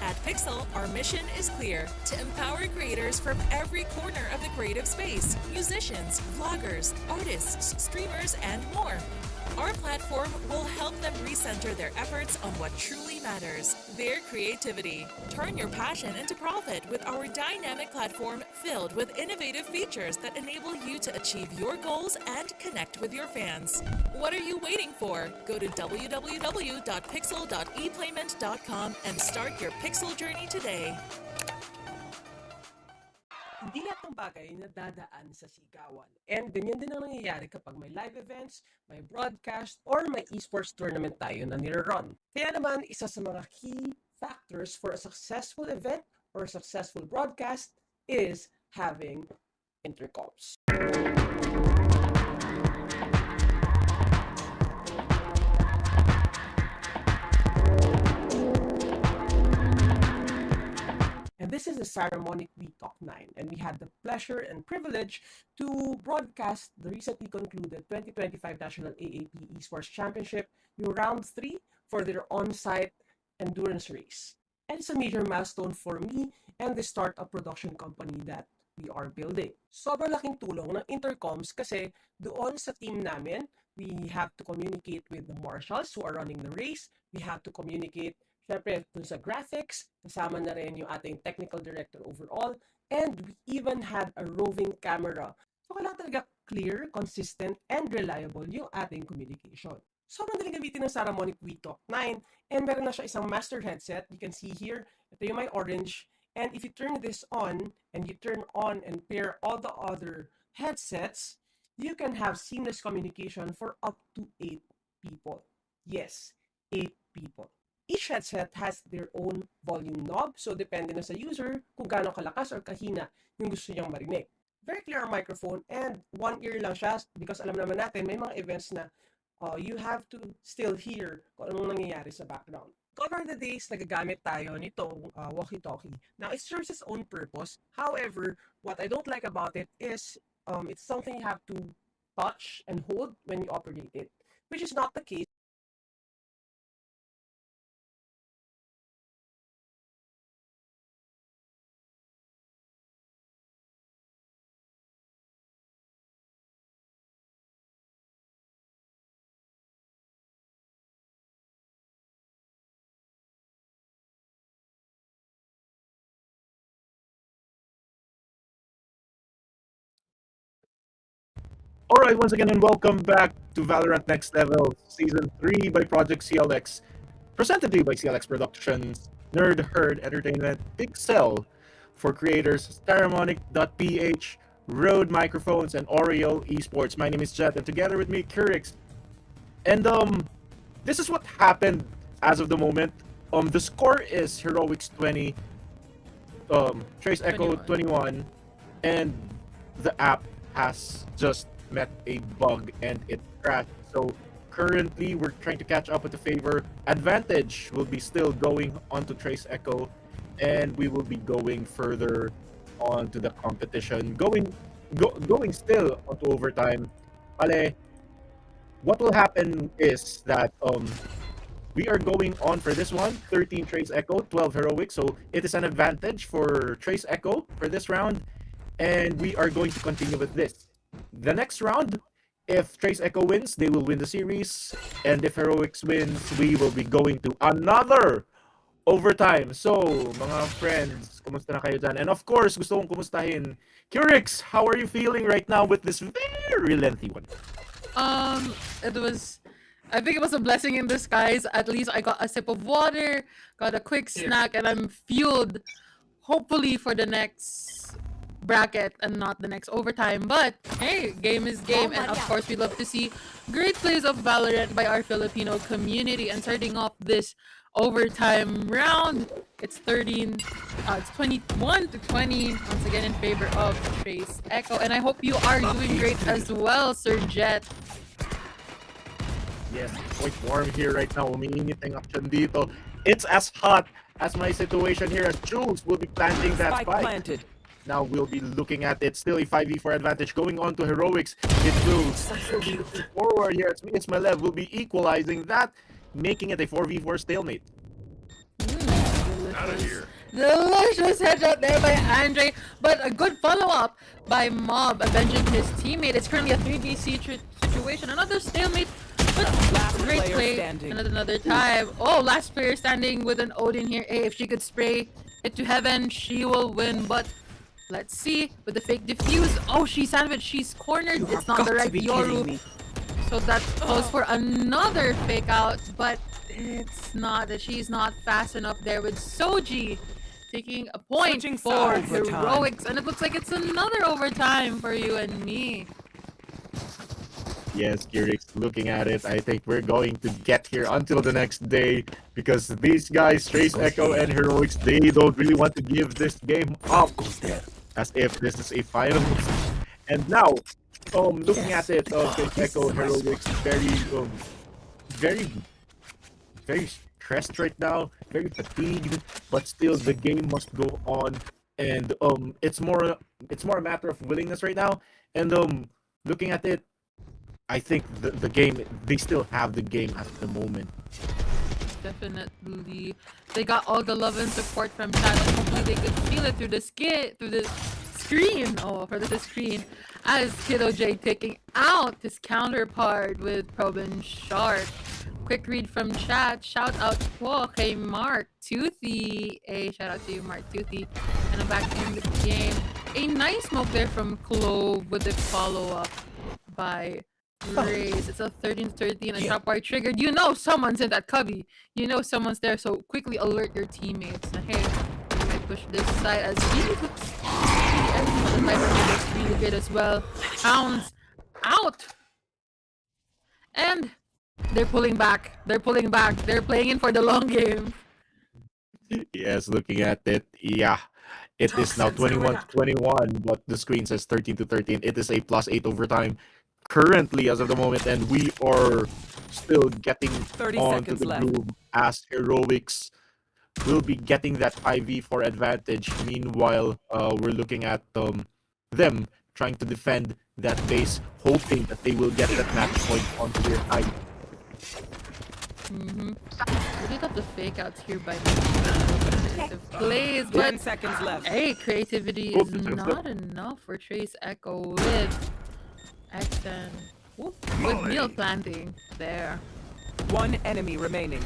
At Pixel, our mission is clear: to empower creators from every corner of the creative space, musicians, vloggers, artists, streamers, and more. Our platform will help them recenter their efforts on what truly matters, their creativity. Turn your passion into profit with our dynamic platform filled with innovative features that enable you to achieve your goals and connect with your fans. What are you waiting for? Go to www.pixel.eplayment.com and start your Pixel journey today. Hindi lahat ng bagay na dadaan sa sigawan. And ganyan din ang nangyayari kapag may live events, may broadcast, or may esports tournament tayo na nire-run. Kaya naman, isa sa mga key factors for a successful event or a successful broadcast is having intercoms. And this is the Saramonic We Talk 9, and we had the pleasure and privilege to broadcast the recently concluded 2025 National AAP Esports Championship, Round 3, for their on-site endurance race. And it's a major milestone for me and the startup production company that we are building. Sobrang laking tulong ng intercoms kasi doon sa team namin, we have to communicate with the marshals who are running the race. We have to communicate syempre, dun sa graphics, kasama na rin yung ating technical director overall, and we even had a roving camera. So, kailangan talaga clear, consistent, and reliable yung ating communication. So, madaling gamitin ng Saramonic We Talk 9, and meron na siya isang master headset. You can see here, ito yung may orange, and if you turn this on, and you turn on and pair all the other headsets, you can have seamless communication for up to 8 people. Yes, 8 people. Each headset has their own volume knob, so depende na sa user kung gaano kalakas or kahina yung gusto niyang marinig. Very clear microphone, and one ear lang siya because alam naman natin may mga events na you have to still hear kung anong nangyayari sa background. Cover the days, nagagamit tayo nitong walkie-talkie. Now, it serves its own purpose. However, what I don't like about it is it's something you have to touch and hold when you operate it, which is not the case. Alright, once again, and welcome back to Valorant Next Level Season 3 by Project CLX. Presented to you by CLX Productions, Nerd Herd Entertainment, Pixel for creators, Saramonic.ph, RØDE Microphones, and Aureole Esports. My name is Jet, and together with me, Curix. And this is what happened as of the moment. The score is Heroics 20, Trace Echo 21, and the app has just met a bug and it crashed. So currently, we're trying to catch up with the favor. Advantage will be still going on to Trace Echo, and we will be going further on to the competition. Going still onto overtime. Pale, what will happen is that we are going on for this one. 13 Trace Echo, 12 Heroics. So it is an advantage for Trace Echo for this round, and we are going to continue with this. The next round, if Trace Echo wins, they will win the series. And if Heroics wins, we will be going to another overtime. So, mga friends, kumusta na kayo dyan? And of course, gusto kong kumustahin. Curix, how are you feeling right now with this very lengthy one? I think it was a blessing in disguise. At least I got a sip of water, got a quick snack, and I'm fueled, hopefully, for the next bracket and not the next overtime. But hey, game is game, and of course we love to see great plays of Valorant by our Filipino community. And starting off this overtime round, it's 21 to 20 once again in favor of Trace Echo. And I hope you are doing great as well, Sir Jet. Yes, it's quite warm here right now. Umiinit ang action dito. It's as hot as my situation here, as Jules will be planting that spike. Planted. Now we'll be looking at it. Still a 5v4 advantage going on to Heroics. It will be forward here. It's my level. Will be equalizing that, making it a 4v4 stalemate. Out of here. Delicious headshot there by Andre, but a good follow-up by Mob, avenging his teammate. It's currently a 3v3 situation. Another stalemate, but great play. Another time. Oh, last player standing with an Odin here. Hey, if she could spray it to heaven, she will win. But let's see with the fake defuse. Oh, she's sandwiched. She's cornered. It's not the right Yoru. So that calls for another fake out, but it's not that she's not fast enough there with Soji taking a point for Heroics, and it looks like it's another overtime for you and me. Yes, Curix, looking at it, I think we're going to get here until the next day, because these guys, Trace Echo and Heroics, they don't really want to give this game up, as if this is a final. And now, looking at it, Trace Echo, Heroics, very stressed right now, very fatigued, but still the game must go on, and it's more a matter of willingness right now. And looking at it, I think the game, they still have the game at the moment. Definitely, they got all the love and support from chat, and hopefully they could feel it through the screen. Oh, for the screen, as Kiddo J taking out his counterpart with Probin Shark. Quick read from chat. Shout out to hey Mark Toothy. Hey, shout out to you, Mark Toothy. And I'm back in the game. A nice smoke there from Clove with the follow-up by Grace. It's a 13-13. A shot bar triggered. You know someone's in that cubby. You know someone's there, so quickly alert your teammates. Now, hey, we might push this side as he looks really good as well. Hounds out. And they're pulling back. They're playing in for the long game. Yes, looking at it, yeah. It is now 21-21, but the screen says 13-13. It is a +8 overtime currently as of the moment, and we are still getting onto the groove as Heroics will be getting that 5v4 advantage. Meanwhile, we're looking at them trying to defend that base, hoping that they will get that match point onto their side. We got the fake outs here by the plays, but 10 seconds left. Hey, creativity is not enough for Trace Echo with Xen. With meal planting there. One enemy remaining.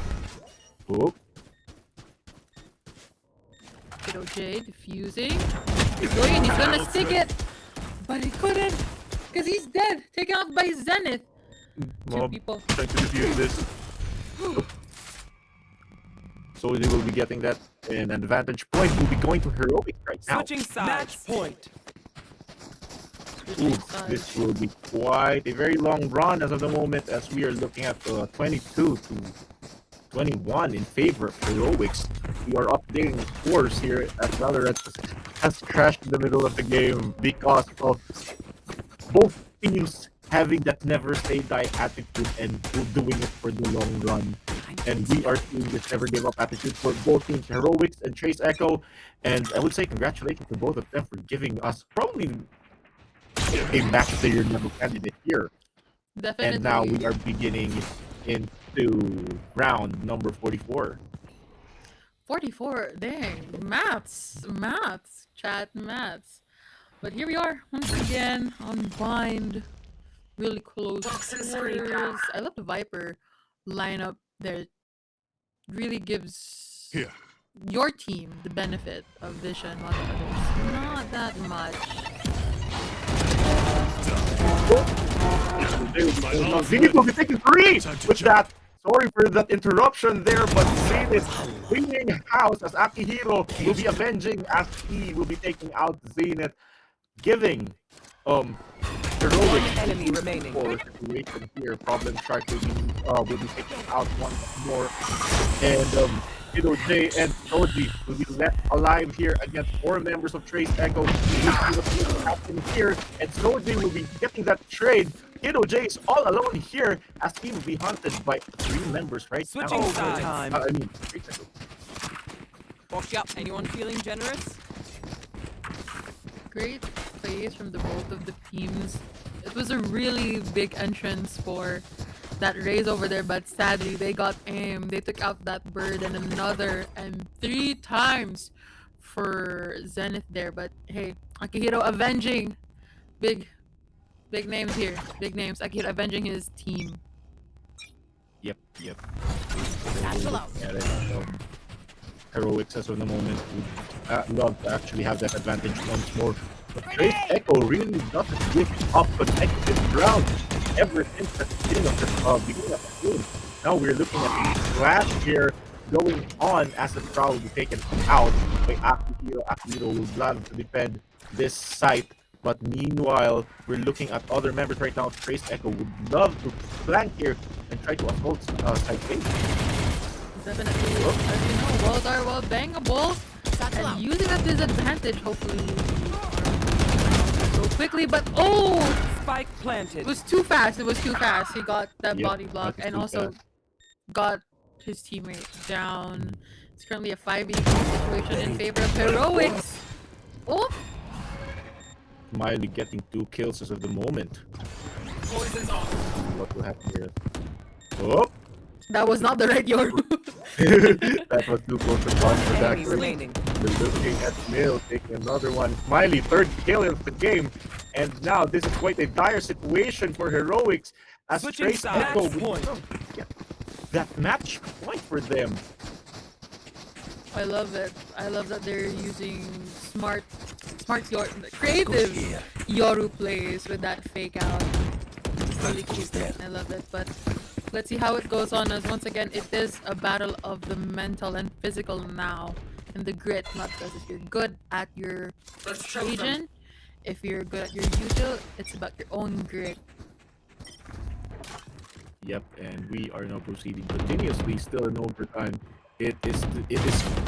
Kiddo J defusing. He's gonna stick it, but he couldn't because he's dead. Taken out by Zenith. Two people trying to defuse this. So they will be getting that, and an advantage point will be going to Heroic right now. Switching sides. Match point. Switching Ooh, sides. this will be quite a very long run as of the moment, as we are looking at 22 to 21 in favor of Heroics. We are updating scores here as Valorant has crashed in the middle of the game because of both teams having that never say die attitude and doing it for the long run. And we are seeing this never give up attitude for both teams, Heroics and Trace Echo. And I would say congratulations to both of them for giving us probably a match of the year level candidate here. Definitely. And now we are beginning into round number 44. 44. Dang. Maths. Chat maths. But here we are once again on Bind. Really close quarters. I love the Viper lineup there. Really gives Here. your team the benefit of vision on others. Not that much. Zenith will be taking 3 with that. Sorry for that interruption there, but Zenith cleaning house as Akihiro will be avenging as he will be taking out Zenith, giving Heroic enemy remaining. Situation here. Problem Shark will be taking out once more, and Hiddo J and Soji will be left alive here against 4 members of Trace Echo. We see what's happening here, and Soji will be getting that trade. Hiddo J is all alone here as he will be hunted by 3 members right Switching now. sides. I mean, Trace Echo. Watch out. Anyone feeling generous? Great plays from the both of the teams. It was a really big entrance for that raise over there, but sadly they got aim. They took out that bird and another, and 3 times for Zenith there. But hey, Akihiro avenging big names here. Big names. Akihiro avenging his team. Yep. Heroics as of the moment would love to actually have that advantage once more. But Trace Echo really doesn't give up consecutive rounds ever since the beginning of the game. Now we're looking at a clash here going on as the crowd will be taken out by Akihiro. Akihiro will love to defend this site. But meanwhile, we're looking at other members right now. Trace Echo would love to flank here and try to assault side A. Definitely. As you know, walls are well bangable. And using that disadvantage, hopefully. So quickly, but Spike planted. it was too fast. He got that body block and also got his teammate down. It's currently a 5v situation in favor of Heroics. Oh! Miley getting 2 kills as of the moment. What will happen here? Oh! That was not the right Yoru. That was too close to punch for that. Enemy remaining. We're looking at Mill taking another one. Miley, 3rd kill of the game. And now this is quite a dire situation for Heroics as Switching Trace sides. Echo Match point. that match point for them. I love it. I love that they're using smart creative Yoru plays with that fake out. Really cute. I love it. But let's see how it goes on, as once again it is a battle of the mental and physical now, and the grit. Not because if you're good at your region, if you're good at your usual, it's about your own grit. Yep, and we are now proceeding continuously, still in overtime. It is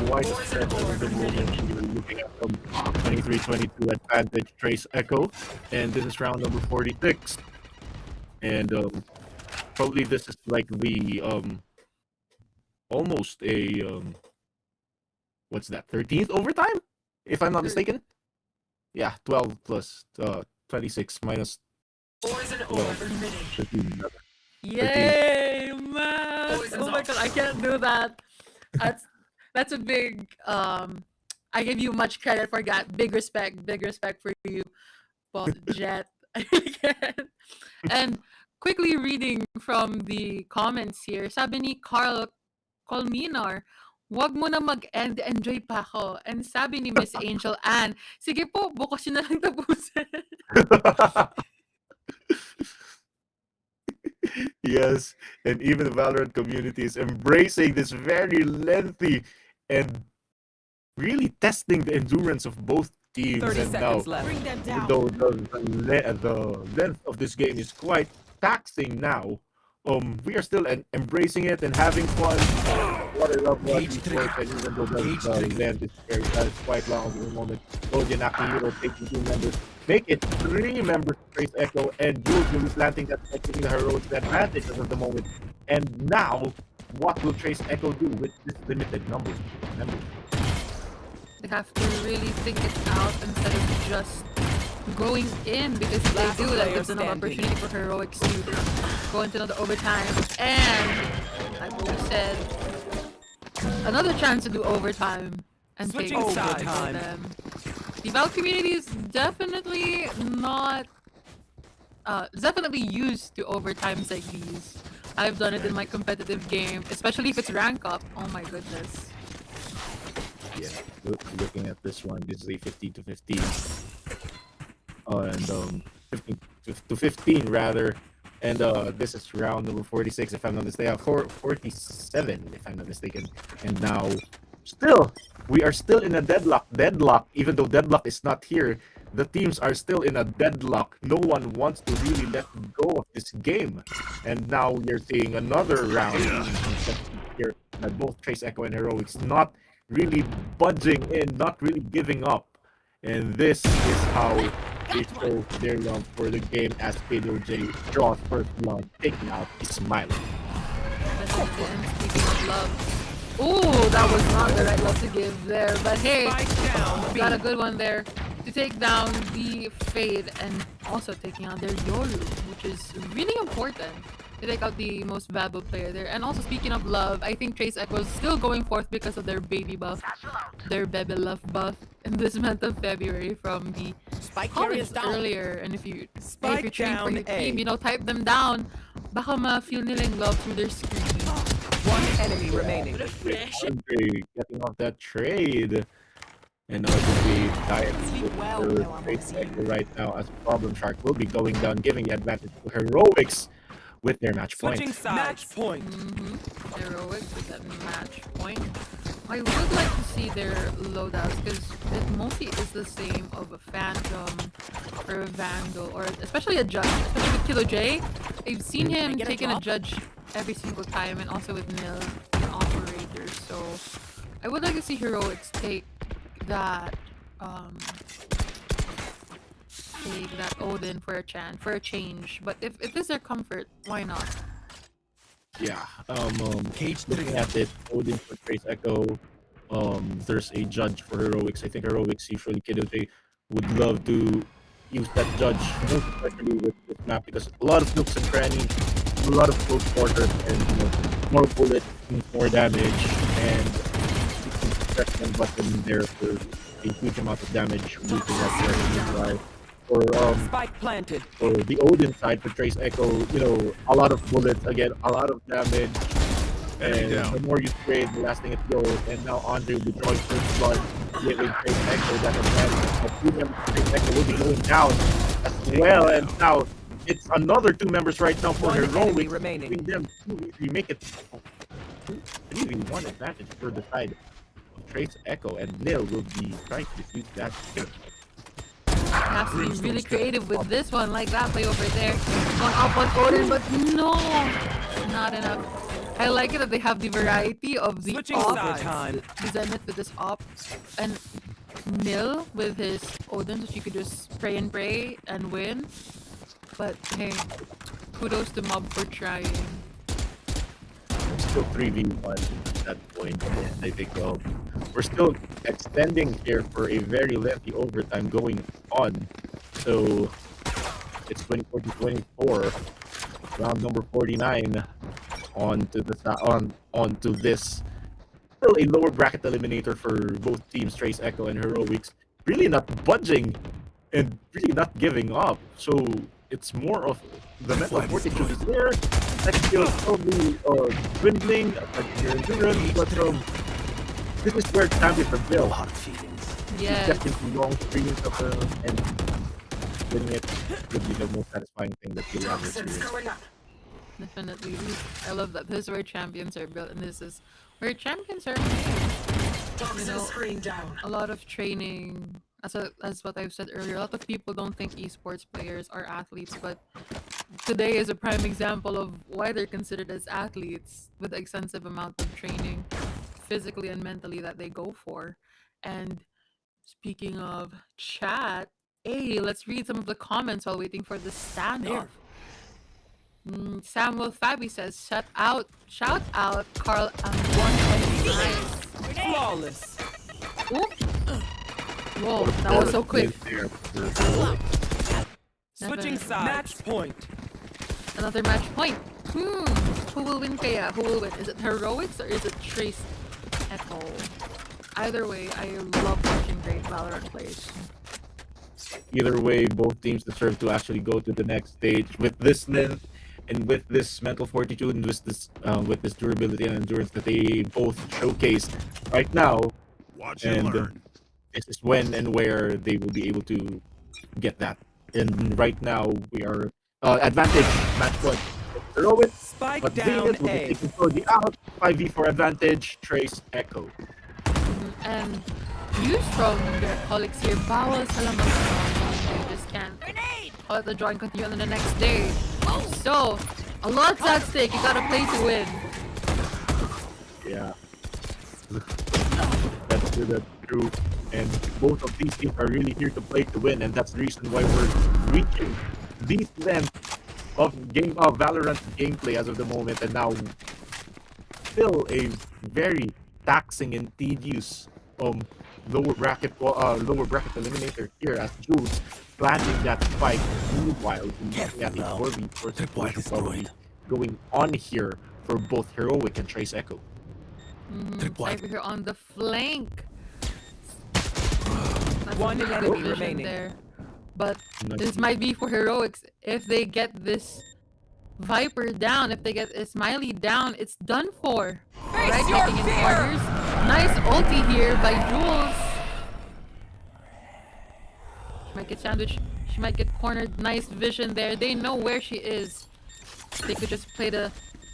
quite a stretch at the moment. We were looking at 23-22 advantage Trace Echo, and this is round number 46. And probably this is like the almost a what's that, 13th overtime, if I'm not mistaken. Yeah, 12 plus 26 minus 13. Yay, man! Oh my god, I can't do that. That's a big I give you much credit for that. Big respect for you, boss Jet. I really can't. And quickly reading from the comments here, sabi ni Carl Colminar, wag mo na mag-end, enjoy pa ako. And sabi ni Miss Angel Ann, sige po, bukas yun na lang tapusin. Yes, and even the Valorant community is embracing this very lengthy and really testing the endurance of both teams. 30 And now, seconds left. Bring them even down. though the length of this game is quite taxing now, we are still embracing it and having fun. What I love watching sports, and even though the length is quite long at the moment, Golden Hero taking 2 members, make it 3 members to Trace Echo, and Jules will be planting that, taking the heroic advantage as of the moment. And now, what will Trace Echo do with this limited number of members? They have to really think it out instead of just going in, because if they do, that gives another opportunity for heroics to go into another overtime, and like we said, another chance to do overtime and take overtime. them. The Val community is definitely not definitely used to overtimes like these. I've done it in my competitive game, especially if it's rank up. Oh my goodness. Yeah, looking at this one, this is a 15 to 15. And 15 to 15 rather. And this is round number 46, if I'm not mistaken. 47, if I'm not mistaken. And now, we are still in a deadlock. Even though deadlock is not here, the teams are still in a deadlock. No one wants to really let go of this game. And now you're seeing another round here that both Trace Echo and Heroics not really budging in, not really giving up. And this is how they show their love for the game as KDOJ draws first blood, taking out Ismail. Speaking of love, ooh, that was not the right love to give there, but hey, got a good one there to take down the Fade and also taking out their Yoru, which is really important to take out the most valuable player there. And also, speaking of love, I think Trace Echo is still going forth because of their baby buff, their baby love buff in this month of February from the comments earlier. And if you're cheering for your team, you know, type them down. Baka ma-feel nila yung love through their screen. One enemy remaining. Andre getting off that trade. And now it will be Diet for Trace Echo right now, as Problem Shark will be going down, giving the advantage to Heroics with their match point. Switching sides. Match point. Heroics with that match point. I would like to see their loadouts, because it mostly is the same of a Phantom or a Vandal, or especially a Judge. Especially with Kilo J, I've seen him taking a Judge every single time, and also with Nil and Operators. So I would like to see Heroics take that Odin for a change. But if it is their comfort, why not? Yeah. Looking at it, Odin for Trace Echo. There's a Judge for Heroics. I think Heroics usually KDOJ would love to use that Judge, most especially with this map, because a lot of nooks and crannies, a lot of close quarters, and more bullets, more damage, and protection button there for a huge amount of damage using that drive. Or Spike planted. Or the Odin side for Trace Echo, a lot of bullets, again, a lot of damage. And the more you trade, the less thing it goes. And now Andre will be drawing first blood, giving Trace Echo that advantage. A few members of Trace Echo will be going down as well. And now it's another 2 members right now for Heroics. Remaining. Them we make it 3v1 advantage for the side of Trace Echo, and Nil will be trying to defuse that. Has to be really creative with this one, like that play over there. One up on Odin, but no, not enough. I like it that they have the variety of the Zenith with this op, and Nil with his Odin, so she could just spray and pray and win. But hey, kudos to Mob for trying. Still 3v1 at that point. I think we're still extending here for a very lengthy overtime going on. So it's 24 to 24, round number 49 onto this still a lower bracket eliminator for both teams, Trace Echo and Heroics, really not budging and really not giving up. So it's more of the mental fortitude is there. That skills probably dwindling, like your endurance, but this is where champions are built. Yes. Just into long streams of and winning it would be the most satisfying thing that you'll ever experience. Definitely. I love that this is where champions are built, and this is where champions are made. A lot of training as what I've said earlier, a lot of people don't think esports players are athletes, but today is a prime example of why they're considered as athletes with the extensive amount of training, physically and mentally, that they go for. And speaking of chat, hey, let's read some of the comments while waiting for the standoff. Samuel Fabi says, shout out, Carl. Nice. Flawless. Whoa, that was so quick. Switching sides. Match point. Another match point. Who will win kaya? Who will win? Is it Heroics or is it Trace Echo? Either way, I love watching great Valorant plays. Either way, both teams deserve to actually go to the next stage with this length and with this mental fortitude and with this durability and endurance that they both showcase right now. Watch and learn. This is when and where they will be able to get that. And right now we are advantage match point. Heroic, Spike but down Venus will be A. taking for the out 5v for advantage. Trace Echo. And views from their colleagues here. Bawal Salamonic. You just can't let the drawing continue on the next day. So, a lot's at stake. You gotta play to win. Yeah. That's true. And both of these teams are really here to play to win, and that's the reason why we're reaching these lengths of Valorant gameplay as of the moment, and now still a very taxing and tedious lower bracket eliminator here as Jules planting that spike. Meanwhile, looking at the 4v4 probably going on here for both Heroic and Trace Echo. Over here on the flank. One enemy remaining there. But this might be for Heroics. If they get this Viper down, if they get a Smiley down, it's done for. Right, taking in corners. Nice ulti here by Jules. She might get sandwiched. She might get cornered. Nice vision there. They know where she is. They could just play the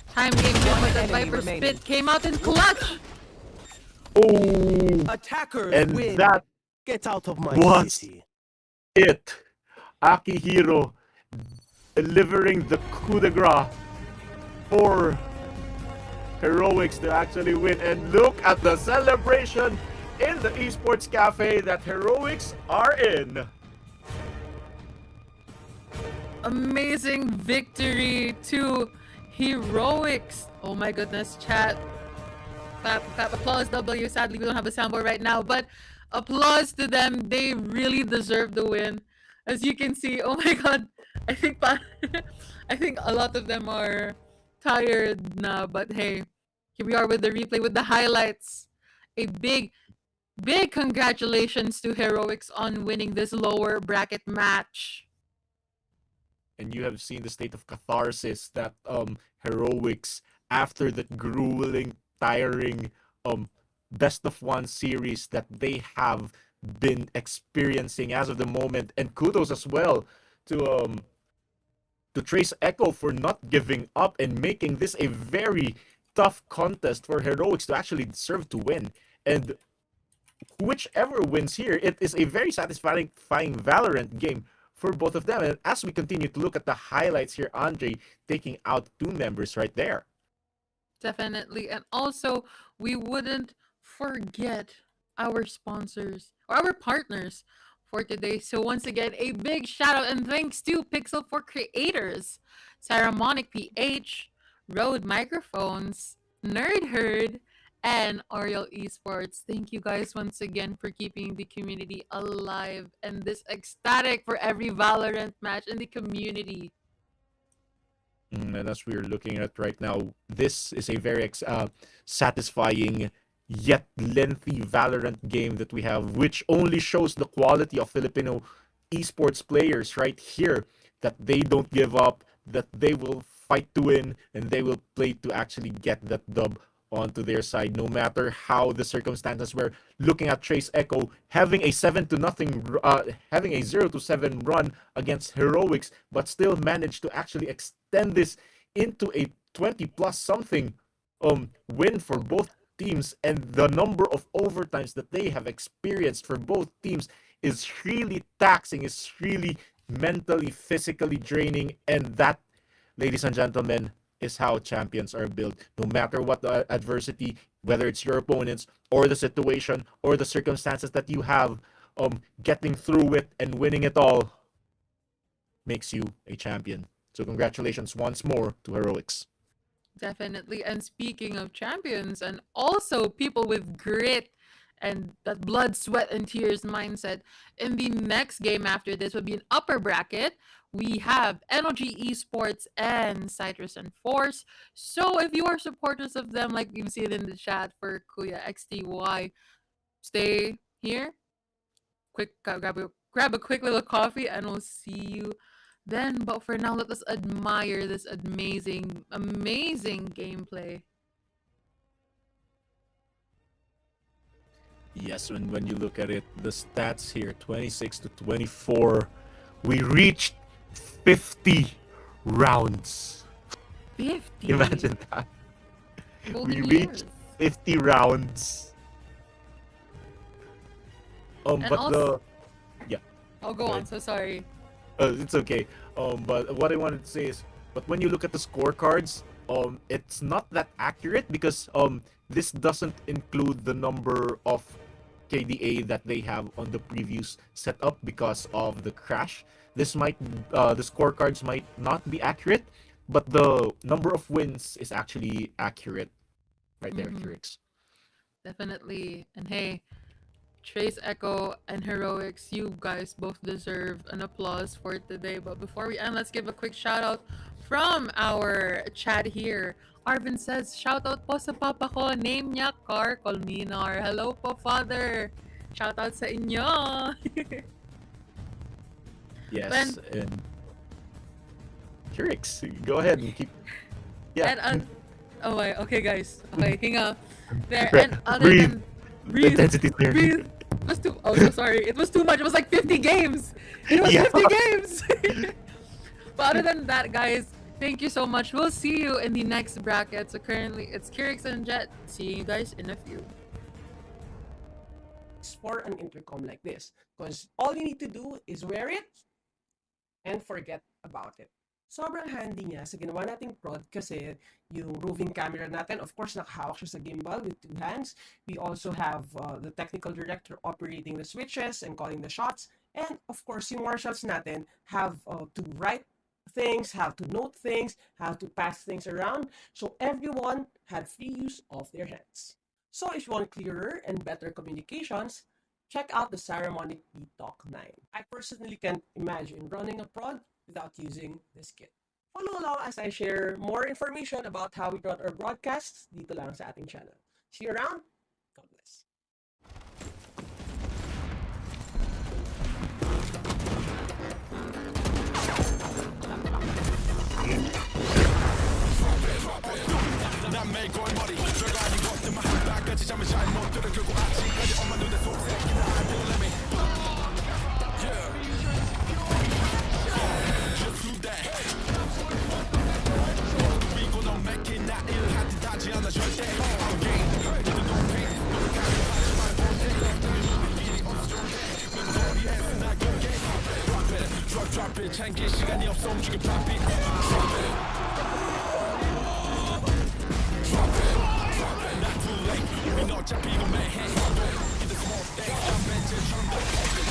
time game but the Viper spit came out in clutch. Oh, attackers and win. That Get out of my city. It. Akihiro delivering the coup de grace for Heroics to actually win. And look at the celebration in the Esports Cafe that Heroics are in. Amazing victory to Heroics. Oh my goodness, chat. Clap, clap, applause, W. Sadly, we don't have a soundboard right now, but applause to them. They really deserve the win. As you can see, oh my god, I think a lot of them are tired now, but hey, here we are with the replay, with the highlights. A big congratulations to Heroics on winning this lower bracket match. And you have seen the state of catharsis that Heroics, after the grueling, tiring best of one series that they have been experiencing as of the moment. And kudos as well to Trace Echo for not giving up and making this a very tough contest for Heroics to actually deserve to win. And whichever wins here, it is a very satisfying Valorant game for both of them. And as we continue to look at the highlights here, Andre taking out two members right there. Definitely. And also, we wouldn't forget our sponsors or our partners for today. So once again, a big shout out and thanks to Pixel for Creators, Saramonic PH, RØDE Microphones, Nerd Herd, and Aureole Esports. Thank you guys once again for keeping the community alive and this ecstatic for every Valorant match in the community. And as we are looking at right now, this is a very satisfying yet lengthy Valorant game that we have, which only shows the quality of Filipino esports players right here, that they don't give up, that they will fight to win, and they will play to actually get that dub onto their side, no matter how the circumstances. We're looking at Trace Echo having a 7-0, having a 0-7 run against Heroics, but still managed to actually extend this into a 20+ something win for both teams. And the number of overtimes that they have experienced for both teams is really taxing, is really mentally, physically draining, and that, ladies and gentlemen, is how champions are built. No matter what the adversity, whether it's your opponents or the situation or the circumstances that you have, getting through it and winning it all makes you a champion. So congratulations once more to Heroics. Definitely. And speaking of champions and also people with grit and that blood, sweat, and tears mindset, in the next game after this would be an upper bracket. We have NOG Esports and Cytroxen Force. So if you are supporters of them, like you've seen in the chat for Kuya XTY, stay here. Grab a quick little coffee, and we'll see you then. But for now, let us admire this amazing gameplay. Yes, when you look at it, the stats here, 26 to 24, we reached 50 rounds. 50? Imagine that. Golden We reached 50 rounds. And but also- yeah. Oh, go on. So sorry. It's okay. But what I wanted to say is, but when you look at the scorecards, it's not that accurate because this doesn't include the number of KDA that they have on the previous setup because of the crash. The scorecards might not be accurate, but the number of wins is actually accurate. Right there, Curix. Definitely. And hey, Trace Echo and Heroics, you guys both deserve an applause for today. But before we end, let's give a quick shout out from our chat here. Arvin says, shout out po sa papa ko, name niya Car Colminar. Hello po, father. Shout out sa inyo. Yes, and Curix, go ahead and keep. Yeah. And, oh, wait, okay, guys. Okay, hinga. There, Breath. and other Breathe. than breathe, Intensity there. breathe. It was too. Oh, so sorry. It was too much. It was like 50 games. It was Yeah. 50 games. But other than that, guys, thank you so much. We'll see you in the next bracket. So currently, it's Curix and Jet. See you guys in a few. For an intercom like this, because all you need to do is wear it and forget about it. Sobrang handy niya sa ginawa nating prod kasi yung roving camera natin, of course, nakahawak siya sa gimbal with two hands. We also have the technical director operating the switches and calling the shots. And of course, yung marshals natin have to write things, have to note things, have to pass things around. So everyone had free use of their hands. So if you want clearer and better communications, check out the Saramonic Talk 9. I personally can't imagine running a prod without using this kit. Follow along as I share more information about how we run our broadcasts dito lang sa ating channel. See you around. God bless. Drop it, 챙길 시간이 없어 움직여 drop it, drop it. Drop it, drop it, not too late. 우린 어차피 이거 매해. In the small things, 난 벤츠 준다. Drop it,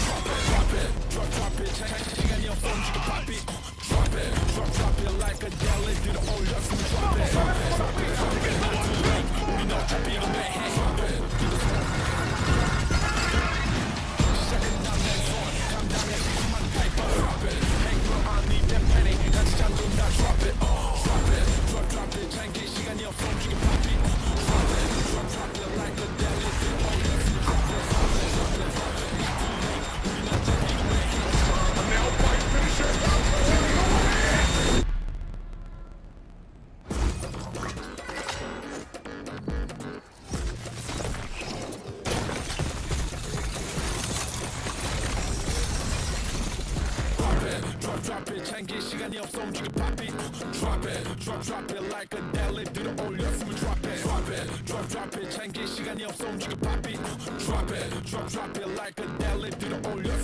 drop it, drop it. 챙길 시간이 없어 움직여 pop it, drop it, drop it like a jelly. 들어 올렸으면 drop it, drop it, drop it, drop it, not too late. 우린 어차피 이거 매해. Drop it, in the small 시작은 남의 손, 감당의 비수만 paper. Drop it, paper, I need that penny. 난 시장 좀 다 drop it, drop it, drop it. 챙길 시간이 없어 움직여 pop it, drop it, drop it like a jelly. 들어 올렸으면 drop it, drop it, drop it, drop it, not too late. 우린 어차피 이거 매해. I'm now fight finisher. Drop it, 챙길 시간이 없어 움직여 pop it, drop it, drop it like a deli. 들어 올렸으면 drop it, drop it, drop it. 챙길 시간이 없어 움직여 pop it, drop it, drop it like a deli. 들어 올렸으면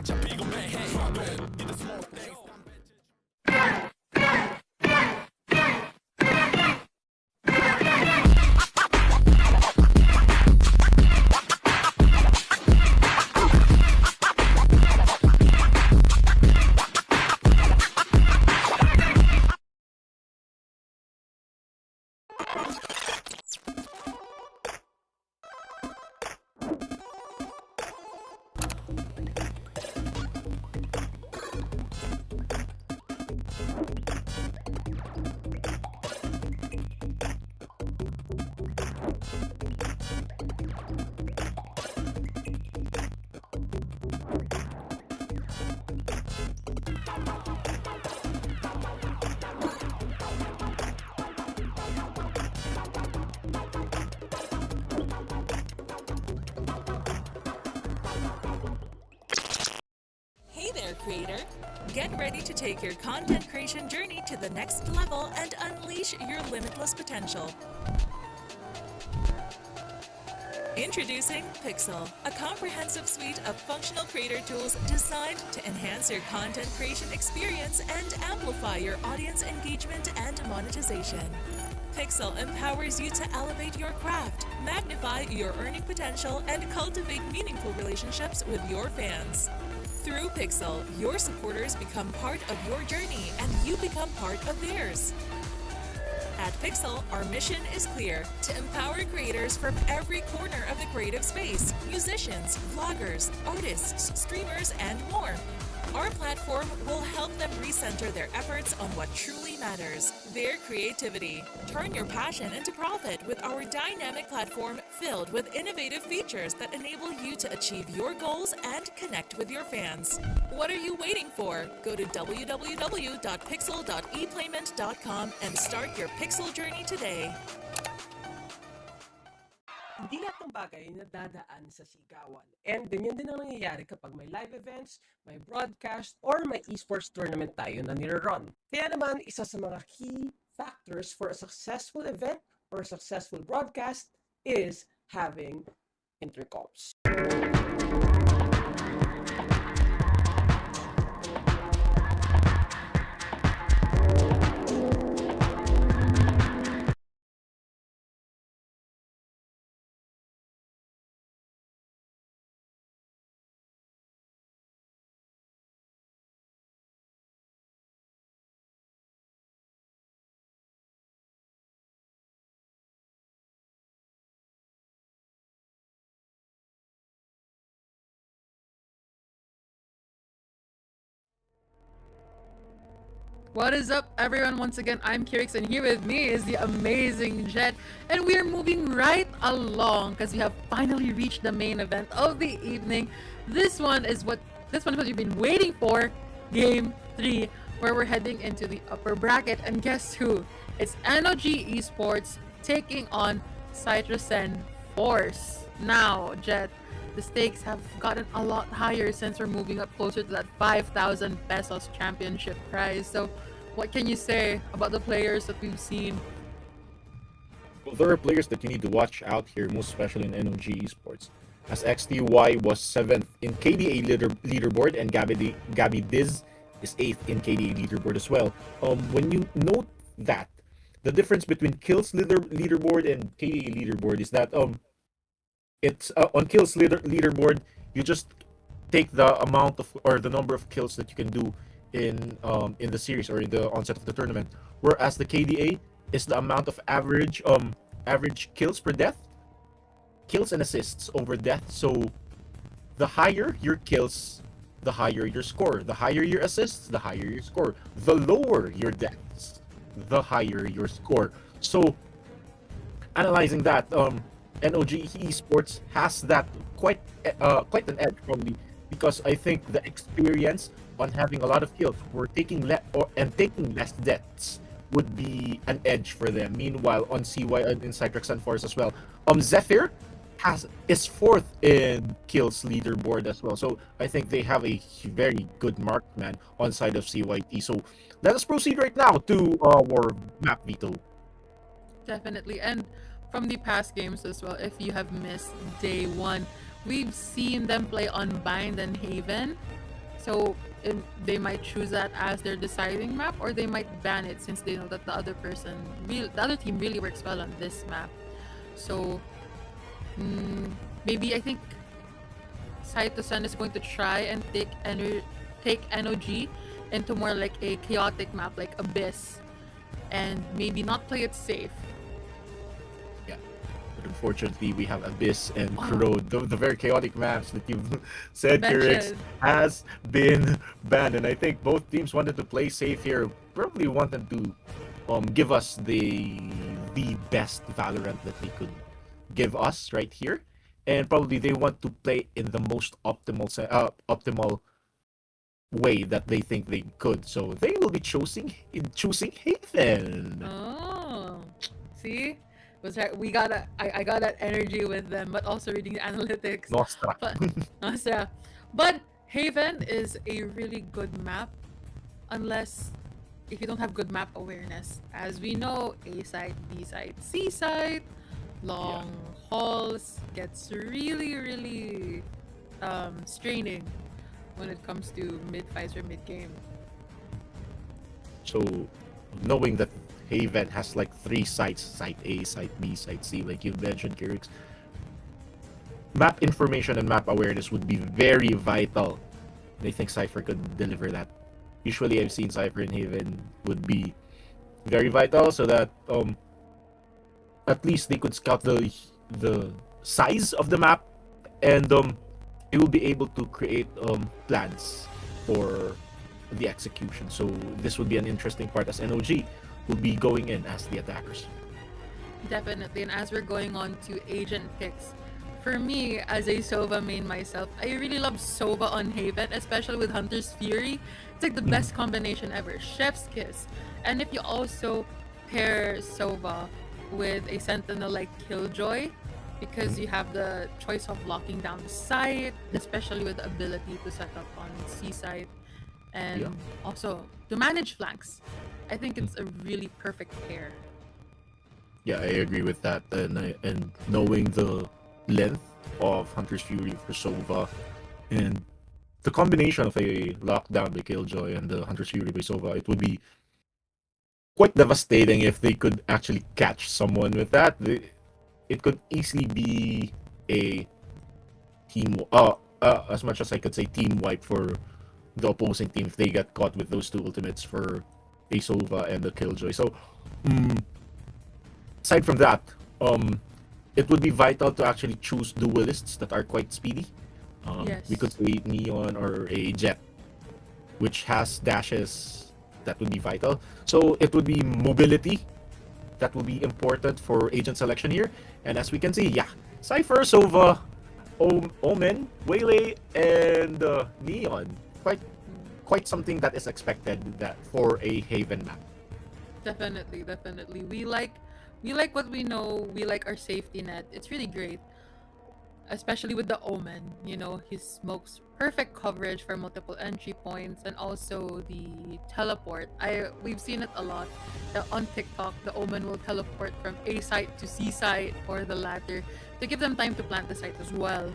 잡히고 매해 Drop it in the small things Hey there, creator! Get ready to take your content creation journey to the next level and unleash your limitless potential. Introducing Pixel, a comprehensive suite of functional creator tools designed to enhance your content creation experience and amplify your audience engagement and monetization. Pixel empowers you to elevate your craft, magnify your earning potential, and cultivate meaningful relationships with your fans. Through Pixel, your supporters become part of your journey and you become part of theirs. At Pixel, our mission is clear: to empower creators from every corner of the creative space, musicians, vloggers, artists, streamers, and more. Our platform will help them recenter their efforts on what truly matters, their creativity. Turn your passion into profit with our dynamic platform filled with innovative features that enable you to achieve your goals and connect with your fans. What are you waiting for? Go to www.pixel.eplayment.com and start your Pixel journey today. Hindi lahat ng bagay nadadaan sa sigawan. And ganyan din ang nangyayari kapag may live events, may broadcast, or may esports tournament tayo na nire-run. Kaya naman, isa sa mga key factors for a successful event or a successful broadcast is having intercoms. What is up, everyone? Once again, I'm Cytroxen, and here with me is the amazing Jet, and we are moving right along because we have finally reached the main event of the evening. This one is what you've been waiting for, Game 3, where we're heading into the upper bracket, and guess who? It's NOG Esports taking on Cytroxen Force. Now, Jet, the stakes have gotten a lot higher since we're moving up closer to that 5,000 pesos championship prize. So, what can you say about the players that we've seen? Well, there are players that you need to watch out here, most especially in NOG Esports, as XTY was 7th in KDA leaderboard, and Gabby Diz is 8th in KDA leaderboard as well. When you note that the difference between kills leaderboard and KDA leaderboard is that it's on kills leaderboard, you just take the amount of or the number of kills that you can do in the series or in the onset of the tournament, whereas the KDA is the amount of average kills per death, kills and assists over death. So the higher your kills, the higher your score. The higher your assists, the higher your score. The lower your deaths, the higher your score. So analyzing that, NOG Esports has that quite an edge probably, because I think the experience on having a lot of kills for taking less deaths would be an edge for them. Meanwhile, on CY and in Cytroxen Force as well, Zephyr is 4th in kills leaderboard as well. So I think they have a very good marksman on side of CYT. So let us proceed right now to our map veto. Definitely. And from the past games as well, if you have missed day 1, we've seen them play on Bind and Haven. So they might choose that as their deciding map, or they might ban it since they know that the other team really works well on this map. So maybe I think Cytroxen is going to try and take NOG into more like a chaotic map like Abyss, and maybe not play it safe. Yeah. But unfortunately, we have Abyss and RØDE, the very chaotic maps that you've said, Kirix, has been banned. And I think both teams wanted to play safe here. Probably wanted to give us the best Valorant that they could give us right here. And probably they want to play in the most optimal way that they think they could. So they will be choosing Haven. Oh, see, I got that energy with them, but also reading the analytics. Nostra. But Haven is a really good map, unless if you don't have good map awareness. As we know, A site, B site, C site, long hauls gets really straining when it comes to mid fights or mid game. So knowing that Haven has like 3 sites, site A, site B, site C, like you mentioned, Kirix, map information and map awareness would be very vital. I think Cypher could deliver that. Usually I've seen Cypher and Haven would be very vital, so that at least they could scout the size of the map, and they will be able to create plans for the execution. So this would be an interesting part, as NOG will be going in as the attackers. Definitely. And as we're going on to agent picks, for me, as a Sova main myself, I really love Sova on Haven, especially with Hunter's Fury. It's like the best combination ever. Chef's Kiss. And if you also pair Sova with a Sentinel like Killjoy, because you have the choice of locking down the site, especially with the ability to set up on C site, and also to manage flanks. I think it's a really perfect pair. Yeah, I agree with that. And knowing the length of Hunter's Fury for Sova, and the combination of a lockdown by Killjoy and the Hunter's Fury by Sova, it would be quite devastating if they could actually catch someone with that. It could easily be a team, as much as I could say team wipe for the opposing team if they get caught with those 2 ultimates for a Sova and the Killjoy. So, aside from that, it would be vital to actually choose duelists that are quite speedy. We could say Neon or a Jet, which has dashes. That would be vital. So it would be mobility that will be important for agent selection here. And as we can see, Cypher, Sova, Omen, Waylay, and Neon. Quite something that is expected that for a Haven map. Definitely. We like what we know. We like our safety net. It's really great, especially with the Omen. You know, he smokes perfect coverage for multiple entry points, and also the teleport. We've seen it a lot on TikTok. The Omen will teleport from A site to C site, or the latter, to give them time to plant the site as well.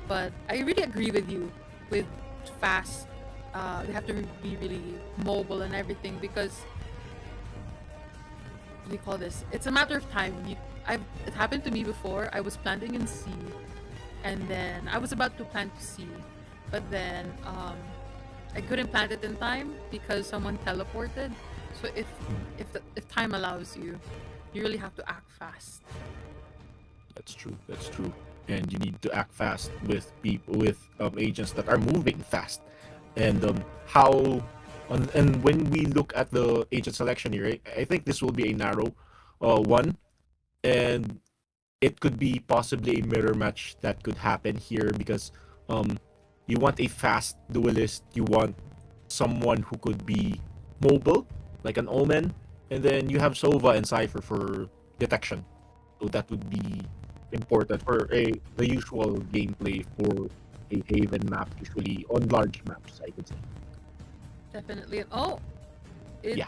But I really agree with you with fast. They have to be really mobile and everything, because what do you call this? It's a matter of time. It happened to me before. I was planting in C, and then I was about to plant to C, but then I couldn't plant it in time because someone teleported. So if time allows you, you really have to act fast. That's true. And you need to act fast with agents that are moving fast. And and when we look at the agent selection here, I think this will be a narrow one, and it could be possibly a mirror match that could happen here, because you want a fast duelist, you want someone who could be mobile, like an Omen, and then you have Sova and Cypher for detection. So that would be important for the usual gameplay for a Haven map, usually on large maps, I could say. Definitely.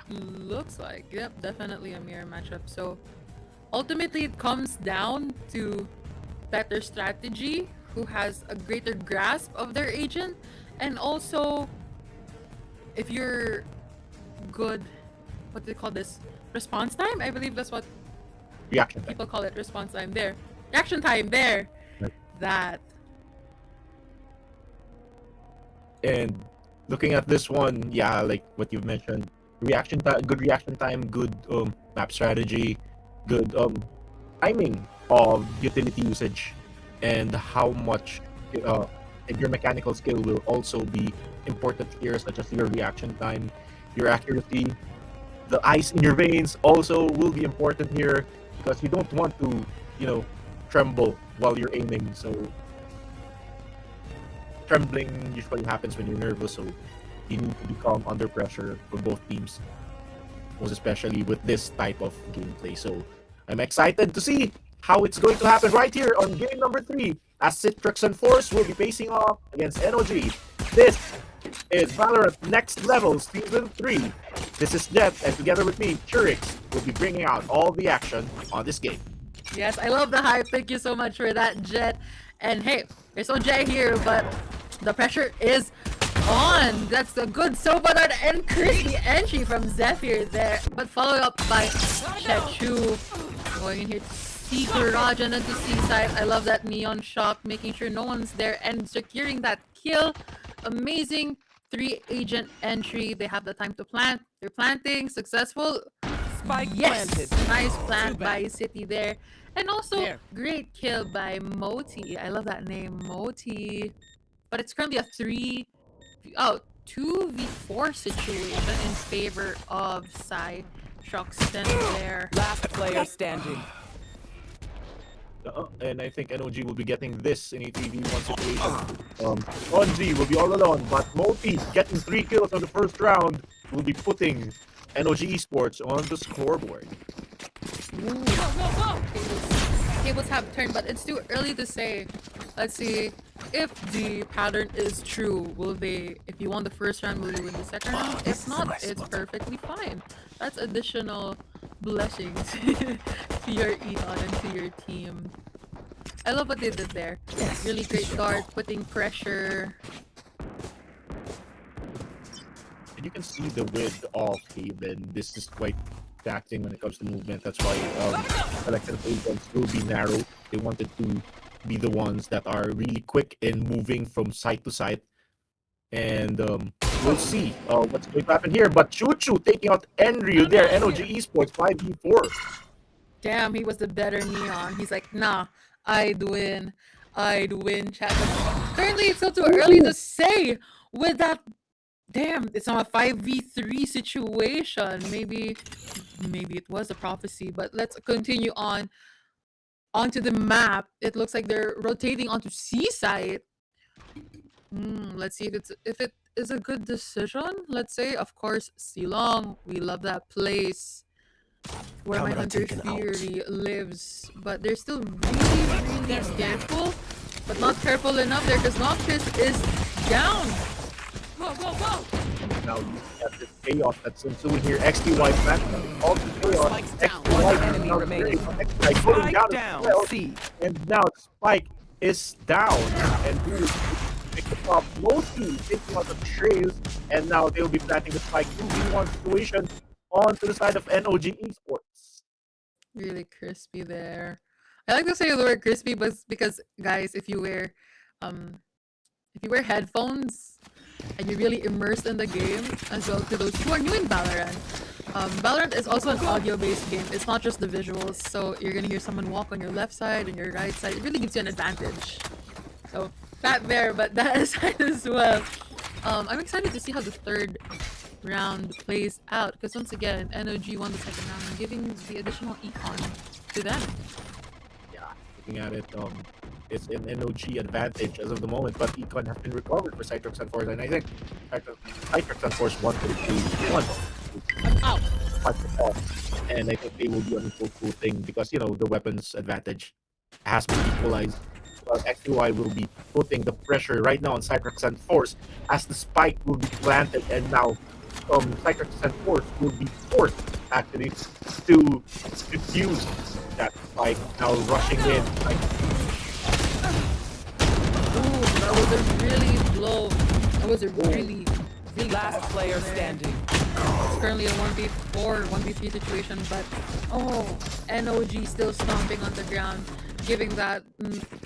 Looks like, definitely a mirror matchup. So ultimately it comes down to better strategy, who has a greater grasp of their agent, and also if you're good, what do they call this? Response time? I believe that's what Reaction time. people call it. Response time. There. Reaction time. There. Right. That. And looking at this one, yeah, like what you've mentioned, reaction time, good reaction time, good map strategy, good timing of utility usage, and how much and your mechanical skill will also be important here, such as your reaction time, your accuracy, the ice in your veins also will be important here because you don't want to, tremble while you're aiming. So trembling usually happens when you're nervous, so you need to be calm under pressure for both teams, most especially with this type of gameplay. So I'm excited to see how it's going to happen right here on game number 3 as Cytroxen Force will be facing off against NOG. This is Valorant Next Level Season 3. This is Jet, and together with me, Curix, will be bringing out all the action on this game. Yes, I love the hype. Thank you so much for that, Jet. And hey, there's no J here, but the pressure is on. That's a good Valorant N3Xt entry from Zephyr there. But followed up by Chechu. Going in here to see Garage and then to Seaside. I love that Neon Shock, making sure no one's there and securing that kill. Amazing 3-agent entry. They have the time to plant. They're planting. Successful. Spike Yes! planted. Nice plant by bad. City there. And also, There. great kill by Moti. I love that name, Moti. But it's currently a 2v4 situation in favor of Cytroxen there. Last player standing. And I think NOG will be getting this in a 3v1 situation. Onji will be all alone, but Moti getting 3 kills on the first round will be putting NOG Esports on the scoreboard. Tables have turned, but it's too early to say. Let's see if the pattern is true. If you won the first round, will you win the second round? If not, it's perfectly fine. That's additional blessings to your Eon and to your team. I love what they did there. Really great dart, putting pressure. And you can see the width of Haven. This is quite taxing when it comes to movement. That's why selected agents will be narrow. They wanted to be the ones that are really quick in moving from site to site. And we'll see what's going to happen here. But Choo taking out Enryu there. NOG Esports 5v4. Damn, he was the better Neon. He's like, nah, I'd win, chat. But currently, it's still too early to say with that. Damn, it's not a 5v3 situation. Maybe it was a prophecy, but let's continue on onto the map. It looks like they're rotating onto Seaside. Let's see if it is a good decision. Let's say, of course, Silong. We love that place where my Hunter Theory lives, but they're still really careful, but not careful enough there because Noctis is down. And now you have this chaos that's ensuing here. XTY back all the chaos. XTY Enemy remaining. XTY going down down. as well. C. And now Spike is down. And who is picking up Moti taking out the trails. And now they'll be planting the Spike 2v1 situation onto the side of NOG Esports. Really crispy there. I like to say the word crispy, but because guys, if you wear headphones and you're really immersed in the game, as well to those who are new in Valorant. Valorant is also an audio-based game. It's not just the visuals, so you're gonna hear someone walk on your left side and your right side. It really gives you an advantage. So that there, but that aside as well. I'm excited to see how the third round plays out, because once again, NOG won the second round and giving the additional econ to them. Yeah, looking at it, it's an NOG advantage as of the moment, but econ has been recovered for Cytroxen Force, and I think Cytroxen Force wanted to out. And I think they will be on the full thing because the weapons advantage has been equalized. Well, XY will be putting the pressure right now on Cytroxen Force as the spike will be planted, and now Cytroxen Force will be forced actually to defuse that spike. Now rushing in. Ooh, that was a really blow. That was a really really Last fast player there. standing. It's currently a 1v4, 1v3 situation, but NOG still stomping on the ground, giving that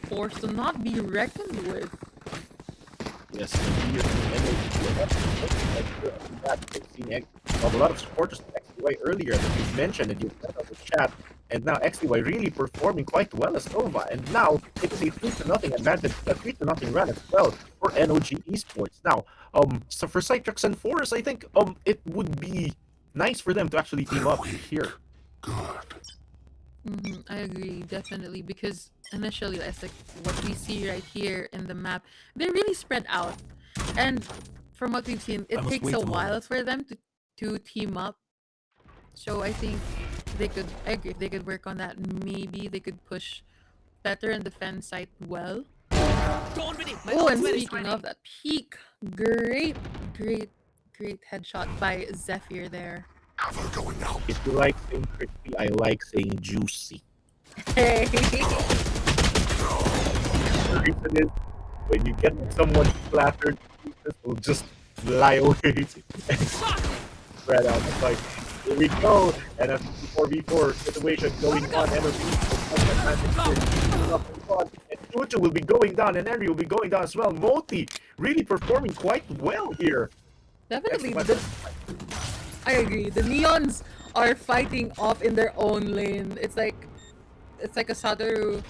force to not be reckoned with. Yes, we've seen a lot of supporters of XY earlier that you mentioned and you said on the chat, and now XY really performing quite well as Nova, and now it is a 3-0 advantage, a 3-0 run as well for NOG Esports. Now, so for Cytroxen Force, I think it would be nice for them to actually team up here. I agree, definitely, because initially, that's like what we see right here in the map. They're really spread out, and from what we've seen, it takes a while for them to team up. So I think they could, I agree, if they could work on that, maybe they could push better and defend site well. Oh, and speaking of that peak, great headshot by Zephyr there. If you like saying crispy, I like saying juicy. Hey. The reason is when you get someone flattered, this will just fly away and spread out. It's like, here we go, and a 4v4 situation going on. And Chuchu will be going down, and Henry will be going down as well. Moti really performing quite well here. Definitely. I agree. The Neons are fighting off in their own lane. It's like a Satoru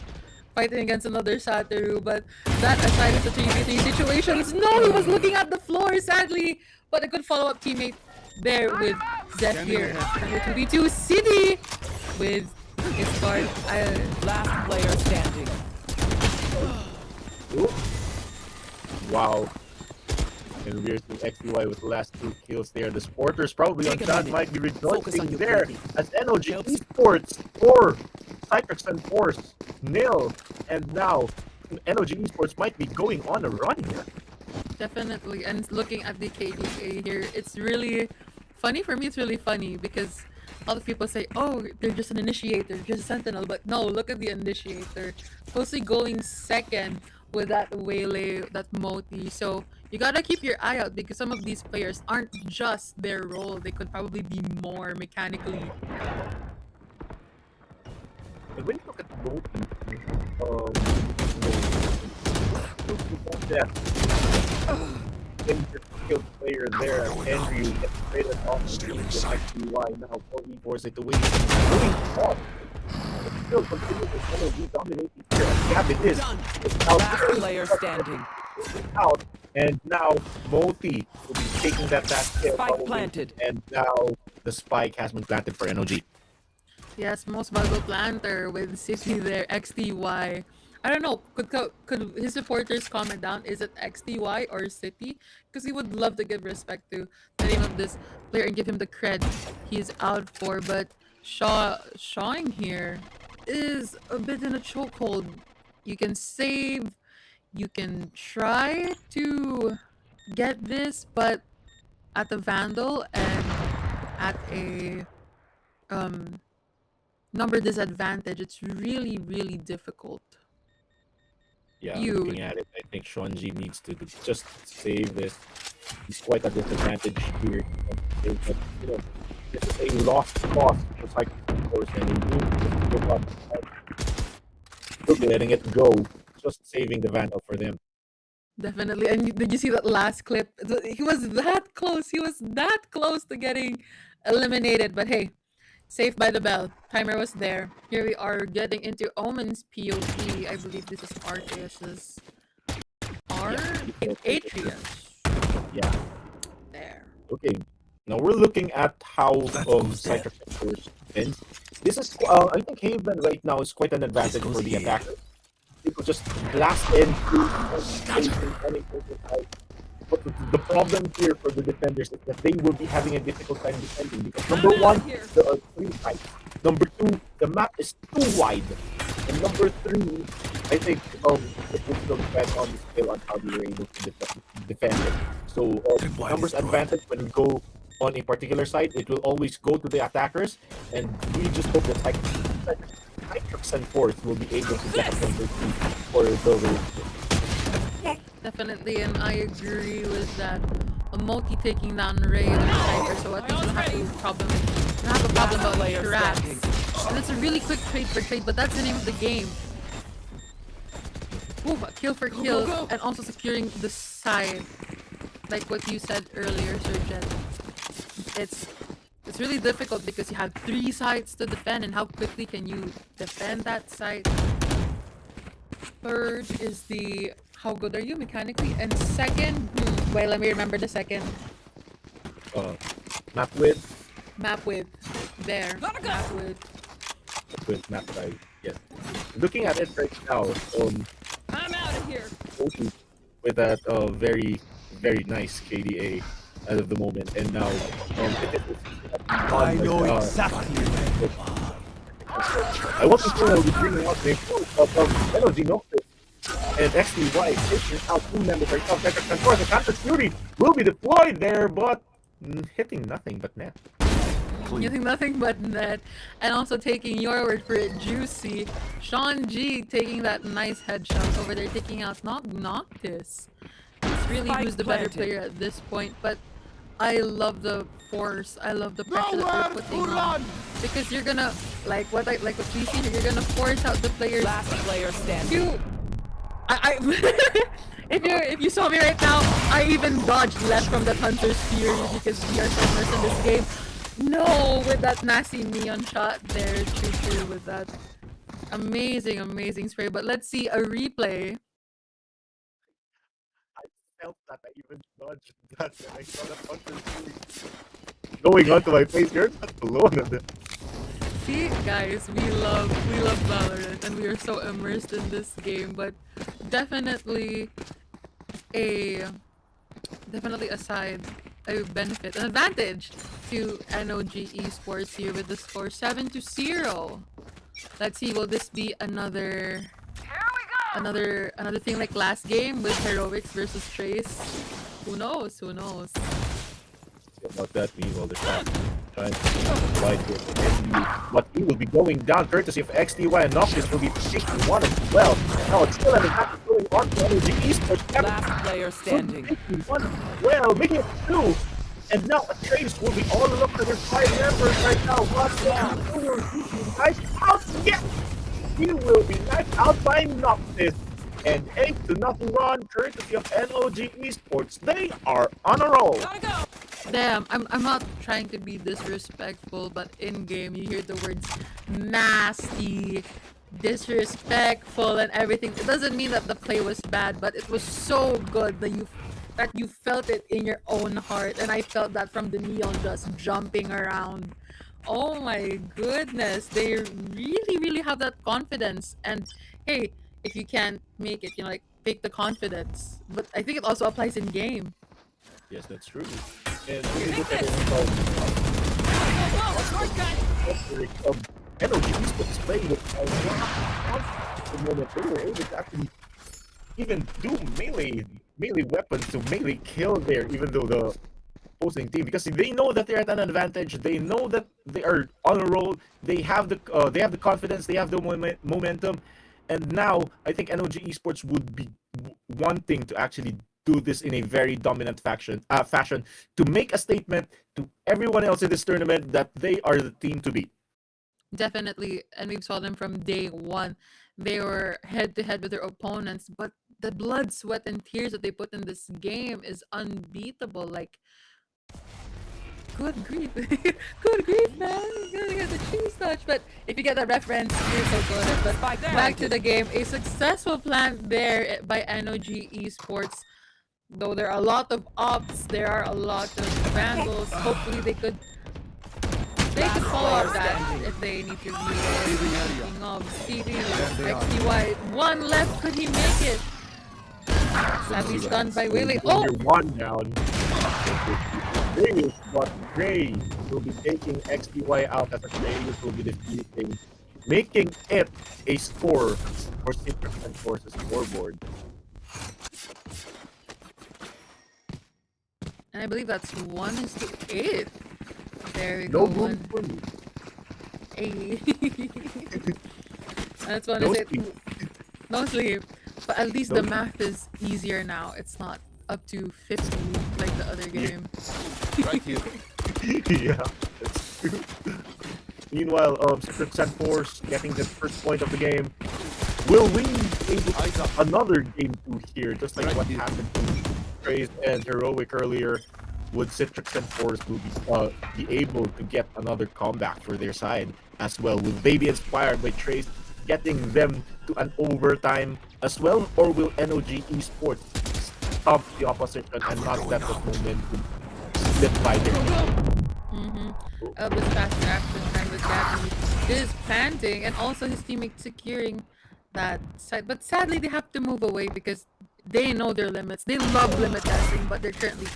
fighting against another Satoru, but that aside is the 3v3 situations. No, he was looking at the floor, sadly, but a good follow-up teammate there with Zephyr. Number 2v2 City with his guard. Last player standing. Wow. And we're seeing XY with the last 2 kills there. The supporters probably on chat might be rejoicing there as NOG Esports 4, Cytroxen Force 0, and now NOG Esports might be going on a run here. Definitely, and looking at the KDA here, it's really funny. For me, it's really funny because a lot of people say, oh, they're just an initiator, just a sentinel, but no, look at the initiator. Supposedly going second with that Waylay, that Moti. So you gotta keep your eye out because some of these players aren't just their role. They could probably be more mechanically. But when you look at Moti, skilled player there, Andrew gets traded off to XY now 4v4 situation. Moving off. Still continues with NOG dominating here. Gap it is. Last player standing. Out. And now Moti will be taking that back kill. Spike planted. And now the spike has been planted for NOG. Yes, most valuable planter with City there, XTY. I don't know, could his supporters comment down, is it XTY or City? Because he would love to give respect to the name of this player and give him the cred he's out for, but Shawing here is a bit in a chokehold. You can save, you can try to get this, but at the Vandal and at a number disadvantage, it's really, really difficult. Yeah, looking at it, I think Shonji needs to just save this. He's quite a disadvantage here. But, you know, this is a lost cause for Cycling Force, and they need to give up. Still letting it go, just saving the Vandal for them. Definitely. And did you see that last clip? He was that close. He was that close to getting eliminated. But hey, saved by the bell. Timer was there. Here we are getting into Omen's POV. I believe this is RKS's in Atrius. Yeah. There. Okay. Now we're looking at how Cytroxen Force wins. This is, I think Haven right now is quite an advantage for the attacker. People just blast in through but the problem here for the defenders is that they will be having a difficult time defending because number one, there are 3 sides. Number 2, the map is too wide. And number 3, I think it will still depend on the skill on how they were able to defend it. So numbers advantage when you go on a particular side, it will always go to the attackers, and we just hope that Cytroxen Force will be able to get number 2 for the race. Definitely, and I agree with that. multi taking down Ray and Cypher, so at least you don't have a problem about traps. And it's a really quick trade for trade, but that's the name of the game. Ooh, a kill for kill, and also securing the side. Like what you said earlier, Sir Jet. It's really difficult because you have 3 sides to defend, and how quickly can you defend that side? Third is the how good are you mechanically, and second, wait, let me remember the second. Map width. Map width. There. Map width. Map size. Yes. Looking at it right now, I'm out of here. with that very nice KDA as of the moment, and now I know exactly. I wasn't sure I would be bringing out the energy Noctis and XTY taking out 2 members right now. Cytroxen, of course, the counter fury will be deployed there, but hitting nothing but net. Using nothing but net, and also taking your word for it, Juicy. Sean G taking that nice headshot over there, taking out Noctis. It's really who's the better player at this point, but I love the force. I love the pressure that they're putting on, because you're gonna like what we see here. You're gonna force out the players. Last player standing. If you saw me right now, I even dodged left from the Hunter's Fury because we are so immersed in this game. No, with that nasty neon shot there, Choo with that amazing spray. But let's see a replay. I felt that I even dodged that when I saw that Hunter's Fury going onto my face. You're not alone in it. See, guys, we love Valorant, and we are so immersed in this game. But definitely a benefit, an advantage to NOG Esports here with the score 7-0. Let's see, will this be another thing like last game with Heroics versus Trace? Who knows? About that, meanwhile, the shot trying to fight here. But he will be going down courtesy of XTY, and Noctis will be taking one as well. Now it's still an attack going on to Energy Esports. Last player standing. One well, making it 2. And now a Trace will be all alone for their 5 members right now. Nice out. Yes! He will be knifed out by Noctis. And 8-0 run courtesy of NOG Esports. They are on a roll. Damn, I'm not trying to be disrespectful, but in game you hear the words nasty, disrespectful, and everything. It doesn't mean that the play was bad, but it was so good that you felt it in your own heart, and I felt that from the neon just jumping around. Oh my goodness, they really have that confidence. And hey, if you can't make it, like take the confidence. But I think it also applies in game. Yes, that's true. And when you look at it, NOG Esports playing with the moment they were able to actually even do melee weapons to melee kill there, even though the opposing team, because they know that they're at an advantage, they know that they are on a roll, they have the confidence, they have the momentum, and now I think NOG Esports would be wanting to actually do this in a very dominant fashion to make a statement to everyone else in this tournament that they are the team to beat. Definitely, and we saw them from day one. They were head to head with their opponents, but the blood, sweat, and tears that they put in this game is unbeatable. Like, good grief, good grief, man! You gotta get the cheese touch. But if you get that reference, you're so good. But back to the game, a successful plant there by NOG Esports. Though there are a lot of ops, there are a lot of vandals. Hopefully they could follow up that if they need to reload. Speaking of CD, XTY, 1 left. Could he make it? Sadly stunned by Willie. Oh! One down. But Gray will be taking XTY out as a Gray will be defeating, making it a score for Cytroxen Forces scoreboard. And I believe that's 1-8. There we No go. room for me. Hey. That's 1-8. No sleep. No sleep. But at least the math is easier now. It's not up to 50 like the other game. Right here. Yeah, that's true. Meanwhile, Cytroxen Force getting the first point of the game. Will we be able to another game 2 here, just like what happened to Trace and Heroic earlier? Would Cytroxen Force will be able to get another comeback for their side as well? Will they be inspired by Trace getting them to an overtime as well? Or will NOG Esports stop the opposition and not let the momentum slip by them? Elvis fast reaction time with Gabby is planting and also his teammate securing that side. But sadly, they have to move away because they know their limits. They love limit testing, but they're currently,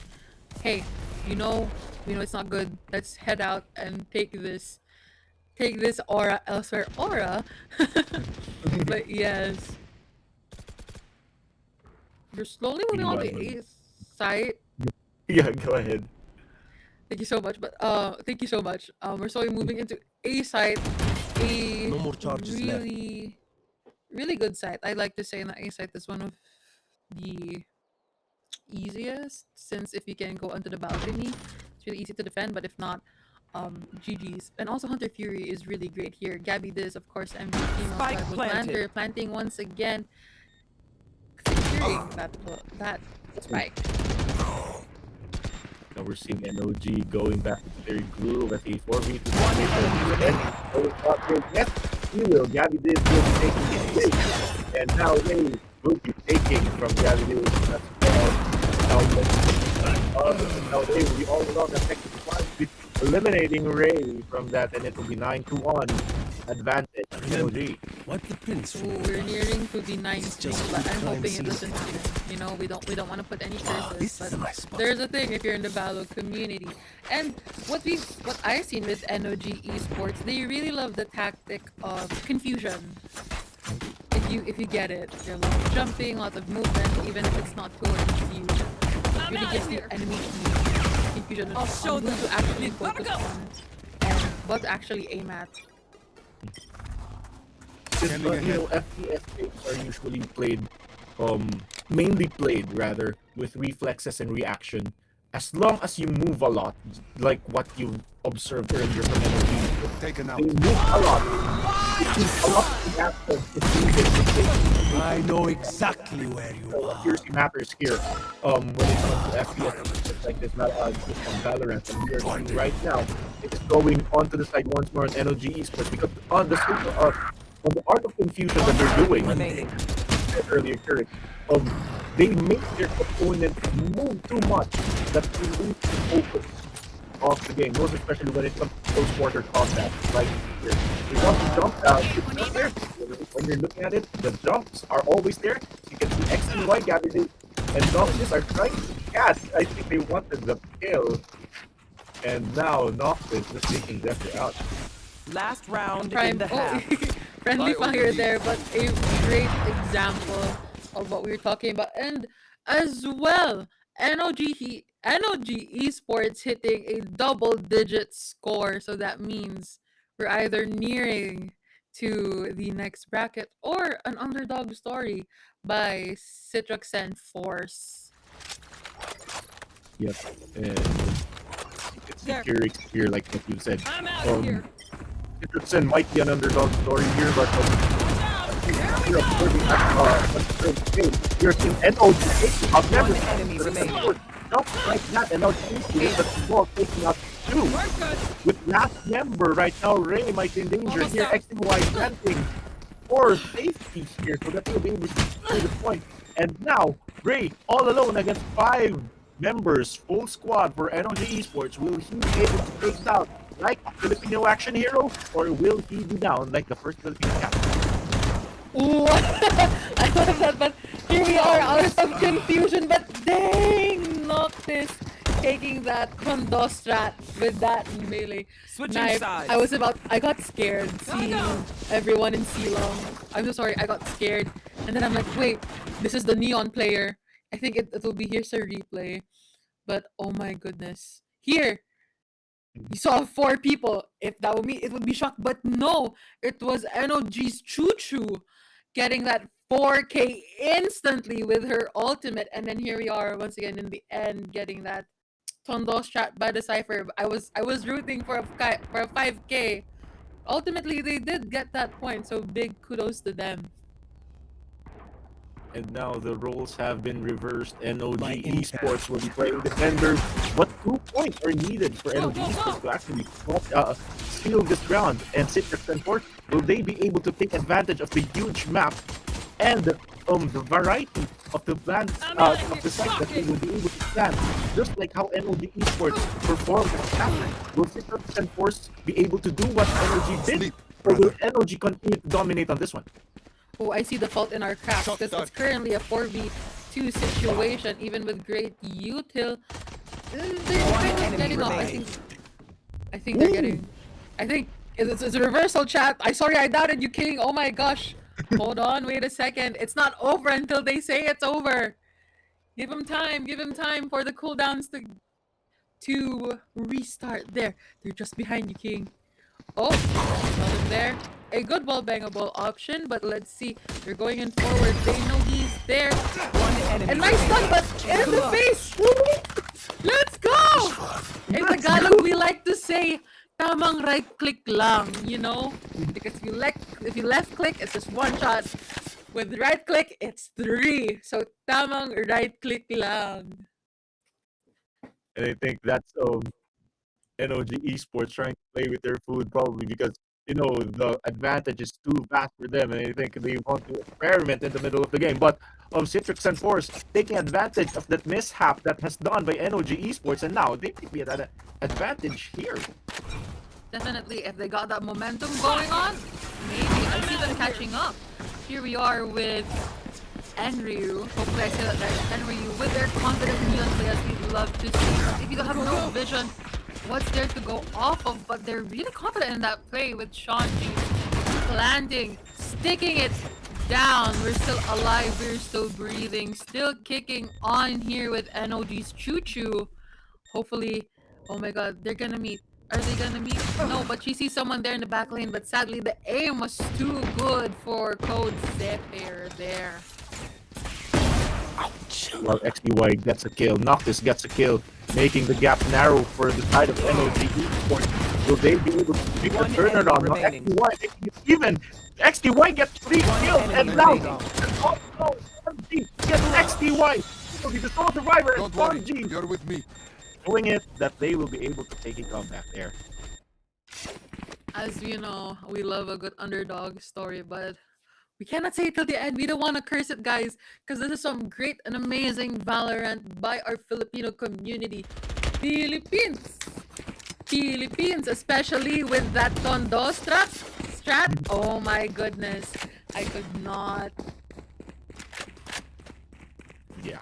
hey, we know it's not good. Let's head out and take this aura elsewhere. Aura, but yes, we're slowly moving on to A site. Yeah, go ahead. Thank you so much. But thank you so much. We're slowly moving into A site. No more charges left. Really good site. I like to say that A site is one of the easiest, since if you can go onto the balcony, it's really easy to defend. But if not, GG's. And also Hunter Fury is really great here. Gabby Diz, of course, MVP. Spike planted. Planting once again, securing that spike. Now we're seeing NOG going back to their groove as a 4v2 situation. Yes, he will. Gabby Diz will be taking it. And now they will be taking from Gabby Diz as well. Now they will be all along affected with eliminating Ray from that, and it will be 9-1 advantage. NOG. What the prince? Ooh, we're nearing to the 9th, but I'm hoping it doesn't. You know, we don't want to put any curses. But there's a thing if you're in the Valo community, and what I've seen with NOG Esports, they really love the tactic of confusion. If you get it, there's a lot of jumping, lots of movement, even if it's not too confused. It really gives the enemy confusion on who to actually focus on and what to actually aim at. FPS games are usually played, mainly played rather, with reflexes and reaction. As long as you move a lot, like what you observed earlier from NOG, Taken out. they move a lot. It means a lot of reaction is needed. I know exactly where you So are. accuracy matters here. When it comes to FPS, it's like this, not just on Valorant. And we are seeing right now, it's going onto the side once more on NOG Esports because on the art of confusion that they're doing earlier, Keurig, they make their opponents move too much that they lose the focus of the game, most especially when it comes to close quarter combat. Like here, they want to jump down. It's there. When you're looking at it, the jumps are always there. You can see X and Y gathering, and Noctis are trying to catch. I think they wanted the kill, and now Noctis is taking Zephyr out. Last round in Prime, the half. friendly fire there, but a great example of what we were talking about. And as well, NOG Esports hitting a double-digit score, so that means we're either nearing to the next bracket or an underdog story by Cytroxen Force. Yep, and it's secure here, like what you said. I'm out here. Citroxen might be an underdog story here, but you're observing you're seeing NOG I've never enemy remaining. Not like that, and now the ball taking out two. With last member right now, Ray might be in danger here. X and Y planting for safety here, so that he'll be able to score the point. And now Ray all alone against 5 members, full squad for NOG Esports. Will he be able to take down like a Filipino action hero, or will he be down like the first Filipino captain? Ooh, I love that, but here we are out of confusion, but dang, Noctis taking that condo strat with that melee Switching knife. sides. I got scared seeing everyone in C-Long. I'm so sorry, I got scared. And then I'm like, wait, this is the Neon player. I think it will be here's a replay. But oh my goodness. Here, you saw 4 people. If that were me, it would be shocked. But no, it was NOG's Choo Choo getting that 4K instantly with her ultimate. And then here we are once again in the end getting that Tondo strat by the Cypher. I was rooting for a 5K. Ultimately, they did get that point, so big kudos to them. And now the roles have been reversed. NOG My Esports will be playing defenders. But 2 points are needed for NOG Esports to actually steal this round. And Cytroxen, will they be able to take advantage of the huge map and the variety of the plans of the sites that they will be able to plan? Just like how NOG Esports performed at Chapter, will Cytroxen be able to do what NOG did? Or will NOG continue to dominate on this one? Oh, I see the fault in our craft because it's currently a 4v2 situation, even with great util. They're getting off. I think they're getting. I think it's a reversal, chat. I doubted you, King. Oh my gosh. Hold on, wait a second. It's not over until they say it's over. Give him time. Give him time for the cooldowns to restart. There, they're just behind you, King. Oh, got him there. A good wall bangable option, but let's see. They're going in forward. They know he's there. And nice stun, but in the face. Let's go! In Tagalog, we like to say, tamang right click lang, you know? Because if you left click, it's just one shot. With right click, it's 3. So tamang right click lang. And I think that's NOG Esports trying to play with their food probably because the advantage is too vast for them, and I think they want to experiment in the middle of the game. But Cytroxen taking advantage of that mishap that has done by NOG Esports, and now they could be at an advantage here. Definitely, if they got that momentum going on, maybe. I see them catching up. Here we are with Enryu. Hopefully I say that right. Enryu with their confident neon players we'd love to see. If you don't have no vision, what's there to go off of? But they're really confident in that play with Shanji. Landing, sticking it down. We're still alive, we're still breathing, still kicking on here with NOG's Choo Choo. Hopefully, oh my god, they're gonna meet. Are they gonna meet? No, but she sees someone there in the back lane, but sadly the aim was too good for Code Zephyr there. Well, XDY gets a kill, Noctis gets a kill, making the gap narrow for the side of NOG Esports. Will they be able to make a turnaround? Now XDY making it even. XDY gets 3 kills and now also RG gets XDY. Will be the sole survivor. Don't worry, RG you're with me. showing it that they will be able to take a comeback there. As you know, we love a good underdog story, but we cannot say it till the end. We don't want to curse it, guys, because this is some great and amazing Valorant by our Filipino community. Philippines, especially with that Tondo strat. Oh my goodness. I could not. Yeah,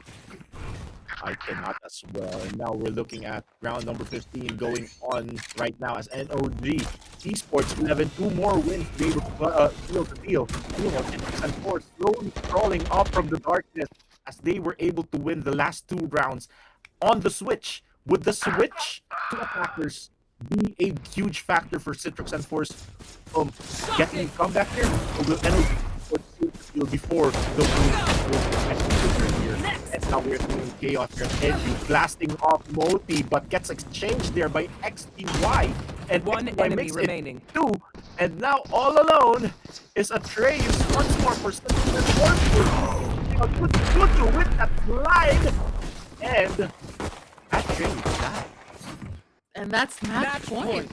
I cannot as well. And now we're looking at round number 15 going on right now as NOG Esports 11. 2 more wins to be able to seal the deal. And 4 slowly crawling up from the darkness as they were able to win the last 2 rounds on the switch. Would the switch to attackers be a huge factor for Cytroxen getting a comeback here? Or will NOG Esports before the move here? And now we're seeing chaos here. Edgy blasting off Moti, but gets exchanged there by XTY. And One XTY enemy makes remaining. it 2. And now all alone is Atreus once more for Cytroxen. Good with that slide. And Atreus died. And that's match point.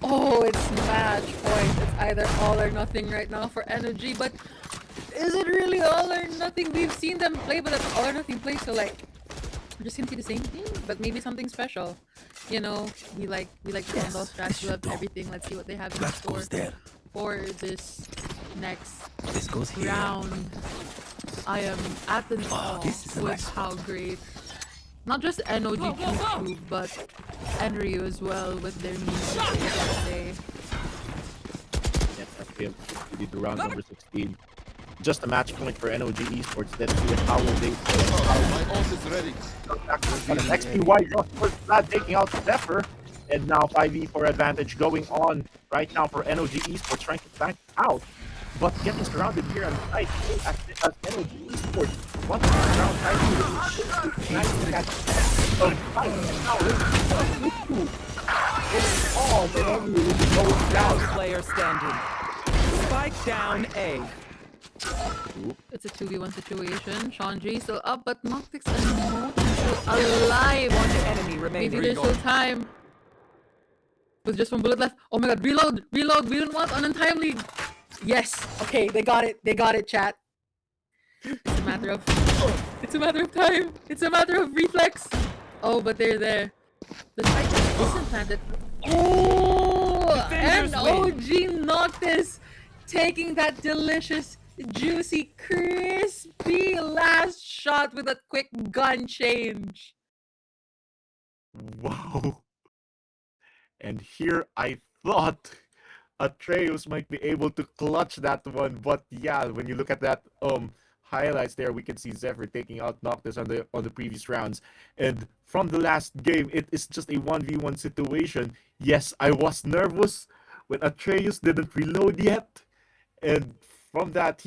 Oh, it's match point. It's either all or nothing right now for Energy, but is it really all or nothing? We've seen them play, but it's all or nothing play, so like we're just gonna see the same thing, but maybe something special. You know, we like Tondo strats, we love everything. Let's see what they have in store for this next round. I am at the awe with how great not just NOG Q2, but Enryu as well with their music. To round number 16. Just a match point for NOG Esports. Let's see how will they play. My ult is ready. XPY just not taking out Zephyr. And now 5v4 advantage going on right now for NOG Esports, trying to back out. but getting surrounded here on the side as Energy Esports. Once around nice to catch fight, and now it's all the enemy will be going down. Player standing. Spike down A. It's a 2v1 situation. Chandri still up, but Noctix and Moten still alive. One enemy remaining. Maybe there's still time. With just one bullet left. Oh my god, reload! Reload! We don't want untimely. Yes! Okay, they got it. They got it, chat. It's a matter of... It's a matter of time. It's a matter of reflex. Oh, but they're there. The Cytroxen isn't planted. Oh! And OG Noctis taking that delicious, juicy, crispy last shot with a quick gun change. Wow. And here I thought Atreus might be able to clutch that one, but yeah, when you look at that highlights there, we can see Zephyr taking out Noctis on the previous rounds. And from the last game, it is just a 1v1 situation. Yes, I was nervous when Atreus didn't reload yet. And from that,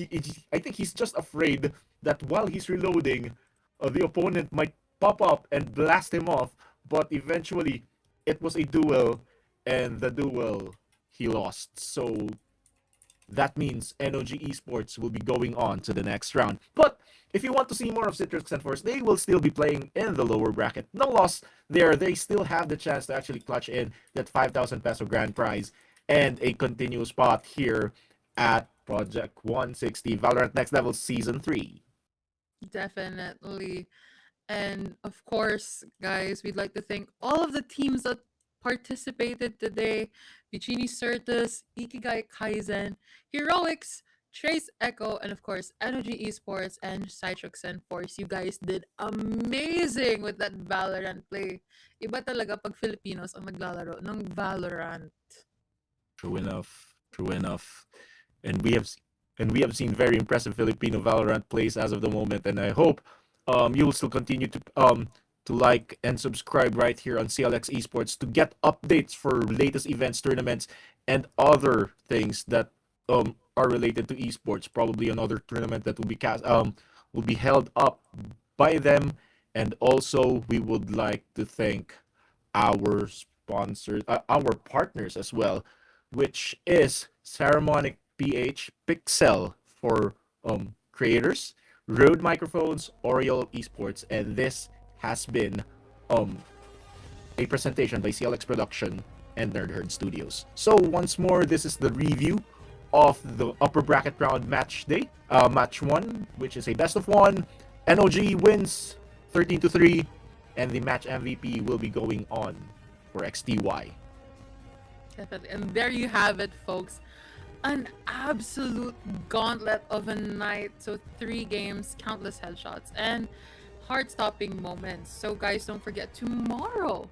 I think he's just afraid that while he's reloading, the opponent might pop up and blast him off. But eventually, it was a duel, and the duel, he lost. So that means NOG Esports will be going on to the next round. But if you want to see more of Cytroxen Force, they will still be playing in the lower bracket. No loss there. They still have the chance to actually clutch in that 5,000 peso grand prize and a continuous spot here at Project 160 Valorant Next Level Season 3. Definitely. And of course, guys, we'd like to thank all of the teams that participated today. Vicini, Certus, Ikigai, Kaizen, Heroics, Trace Echo, and of course, Energy Esports and Cytroxen Force. You guys did amazing with that Valorant play. Iba talaga pag Filipinos ang naglalaro ng Valorant. True enough. True enough. And we have seen very impressive Filipino Valorant plays as of the moment, and I hope you will still continue to like and subscribe right here on CLX Esports to get updates for latest events, tournaments, and other things that are related to esports. Probably another tournament that will be held up by them. And also, we would like to thank our sponsors, our partners as well, which is Saramonic PH Pixel for creators, RØDE microphones, Aureole Esports, and this has been a presentation by CLX Production and Nerd Studios. So once more, this is the review of the upper bracket round match 1, which is a best of 1. NOG wins 13-3, and the match MVP will be going on for XTY. Definitely. And there you have it, folks. An absolute gauntlet of a night. So 3 games, countless headshots, and heart-stopping moments. So guys, don't forget, tomorrow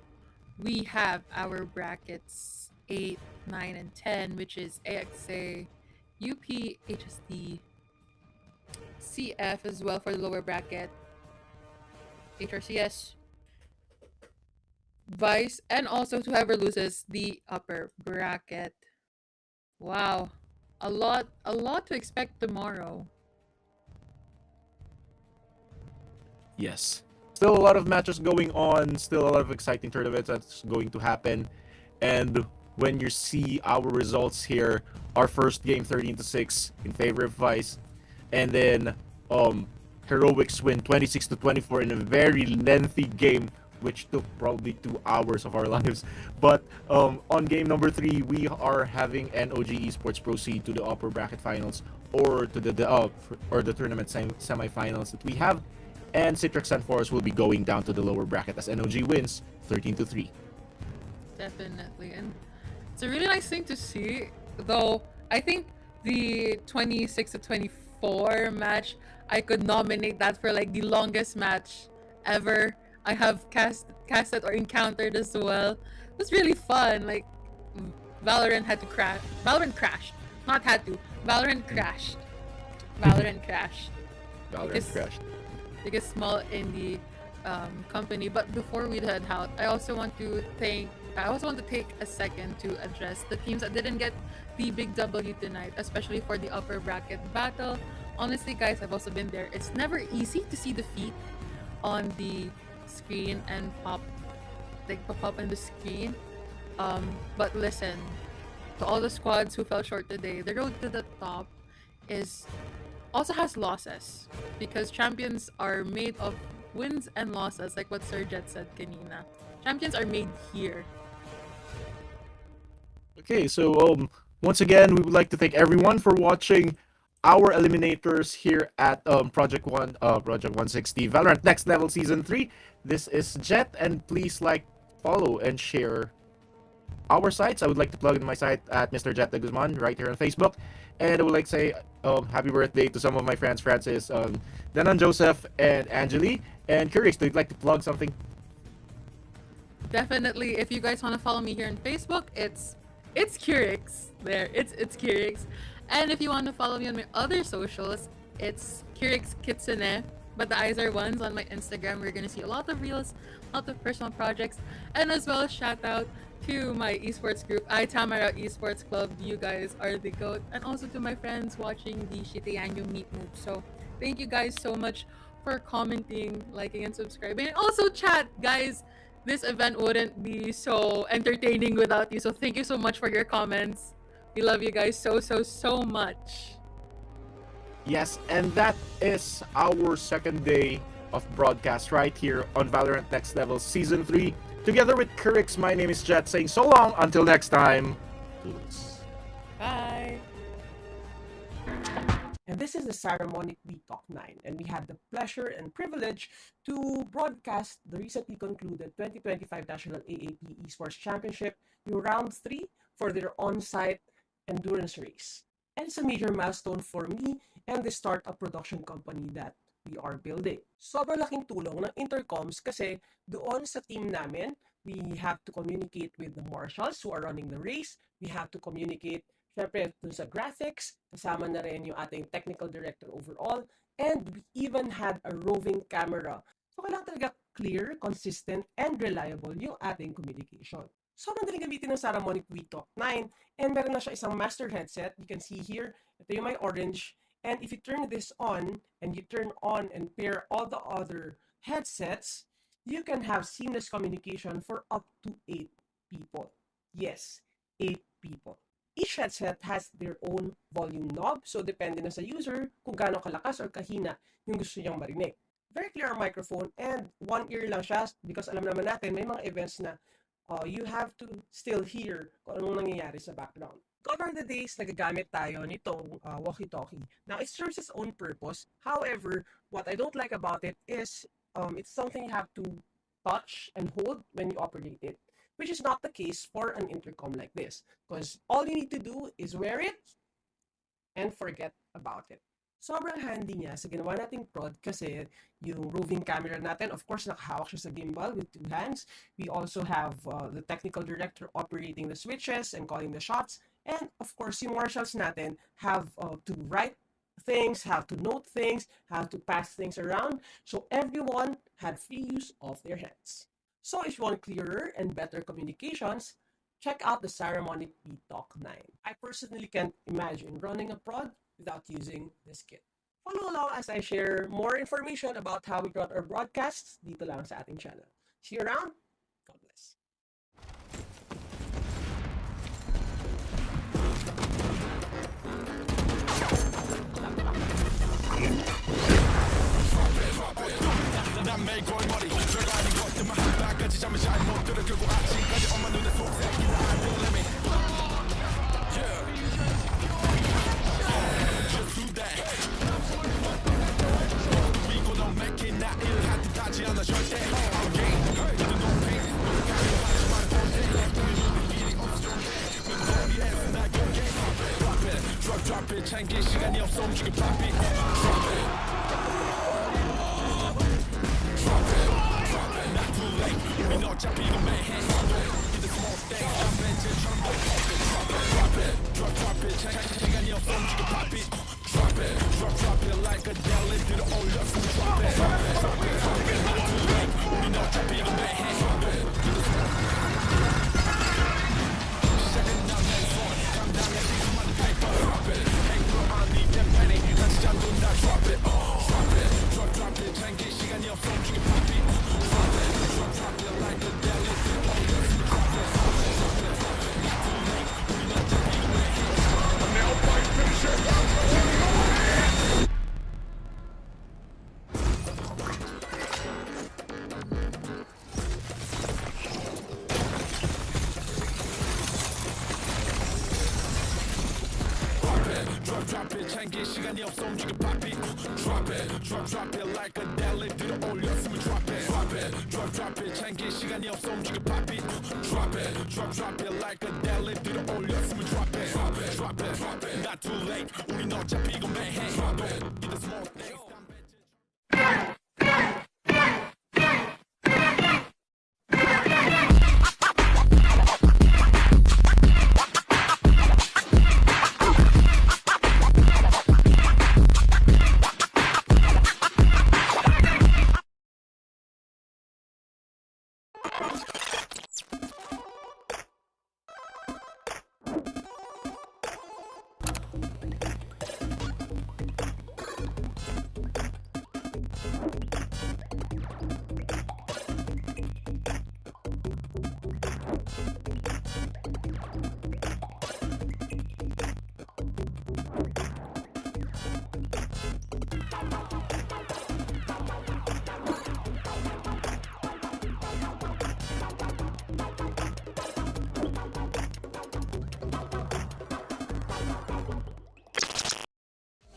we have our brackets 8, 9, and 10, which is AXA, UP, HSD, CF as well for the lower bracket, HRCS, Vice, and also whoever loses the upper bracket. Wow, a lot to expect tomorrow. Yes. Still a lot of matches going on, still a lot of exciting tournaments that's going to happen. And when you see our results here, our first game 13-6 in favor of Vice, and then Heroics win 26-24 in a very lengthy game which took probably 2 hours of our lives. But on game number 3, we are having NOG Esports proceed to the upper bracket finals or to the tournament semifinals that we have. And Cytroxen Force will be going down to the lower bracket as NOG wins 13-3. Definitely. And it's a really nice thing to see, though. I think the 26-24 match, I could nominate that for like the longest match ever I have casted or encountered as well. It was really fun. Like, Valorant had to crash. Valorant crashed. Not had to. Valorant crashed. Valorant crashed. Valorant crashed. Like a small indie company. But before we head out, I also want to thank I also want to take a second to address the teams that didn't get the big W tonight, especially for the upper bracket battle. Honestly, guys, I've also been there. It's never easy to see defeat on the screen and pop on the screen. But listen, to all the squads who fell short today, the road to the top also has losses, because champions are made of wins and losses, like what Sir Jet said kanina. Champions are made here. Okay, so once again, we would like to thank everyone for watching our eliminators here at Project 160 Valorant Next Level Season 3. This is Jet, and please like, follow, and share our sites. I would like to plug in my site at Mr. Jet de Guzman right here on Facebook. And I would like to say happy birthday to some of my friends, Francis, Danan Joseph, and Angeli. And Curious, do you like to plug something? Definitely, if you guys want to follow me here on Facebook, it's Curix. There, it's Curix. And if you want to follow me on my other socials, it's Curix Kitsune. But the eyes are ones on my Instagram. We're gonna see a lot of reels, a lot of personal projects, and as well shout out to my esports group, Tamara Esports Club. You guys are the GOAT. And also to my friends watching the Shiteyanyo Meet Move. So thank you guys so much for commenting, liking, and subscribing. And also chat, guys. This event wouldn't be so entertaining without you. So thank you so much for your comments. We love you guys so much. Yes, and that is our second day of broadcast right here on Valorant Next Level Season 3. Together with Curix, my name is Jet, saying so long until next time. Peace. Bye. And this is the Saramonic We Talk 9, and we had the pleasure and privilege to broadcast the recently concluded 2025 National AAP Esports Championship in Round 3 for their on-site endurance race. And it's a major milestone for me and the startup production company that we are building. Sobrang laking tulong ng intercoms kasi doon sa team namin, we have to communicate with the marshals who are running the race. We have to communicate syempre dun sa graphics, kasama na rin yung ating technical director overall, and we even had a roving camera. So kailangan talaga clear, consistent, and reliable yung ating communication. So madaling gamitin ng Saramonic We Talk 9, and meron na siya isang master headset. You can see here, ito yung my orange. And if you turn this on, and you turn on and pair all the other headsets, you can have seamless communication for up to 8 people. Yes, 8 people. Each headset has their own volume knob, so depende na sa user kung gaano kalakas or kahina yung gusto niyang marinig. Very clear microphone, and one ear lang siya because alam naman natin may mga events na you have to still hear kung anong nangyayari sa background. God are the days nagagamit tayo nitong walkie-talkie. Now, it serves its own purpose. However, what I don't like about it is it's something you have to touch and hold when you operate it, which is not the case for an intercom like this, because all you need to do is wear it and forget about it. Sobrang handy niya sa ginawa nating prod kasi yung roving camera natin, of course, nakahawak siya sa gimbal with 2 hands. We also have the technical director operating the switches and calling the shots. And of course, yung marshals natin have to write things, have to note things, have to pass things around. So everyone had free use of their hands. So if you want clearer and better communications, check out the Saramonic We Talk 9. I personally can't imagine running a prod without using this kit. Follow along as I share more information about how we run our broadcasts dito lang sa ating channel. See you around. God bless. Drop it, 챙길 시간이 없어 움직여 drop it, drop it. Drop it, not too late. 우린 어차피 이건 mayhem. In the small things, I'm mentioned. Drop it, drop it, 챙길 시간이 없어 움직여 pop it. Drop it like a deli. 들어 올려, drop it, not too late. 우린 어차피 이건 mayhem. drop it 챙길 시간이 없어 움직여 pop it drop it drop it like a deli 들어 올렸으면 drop it drop it 챙길 시간이 없어 움직여 pop it drop it like a deli 들어 올렸으면 drop it not too late 우린 어차피 이건 매해 don't be the small things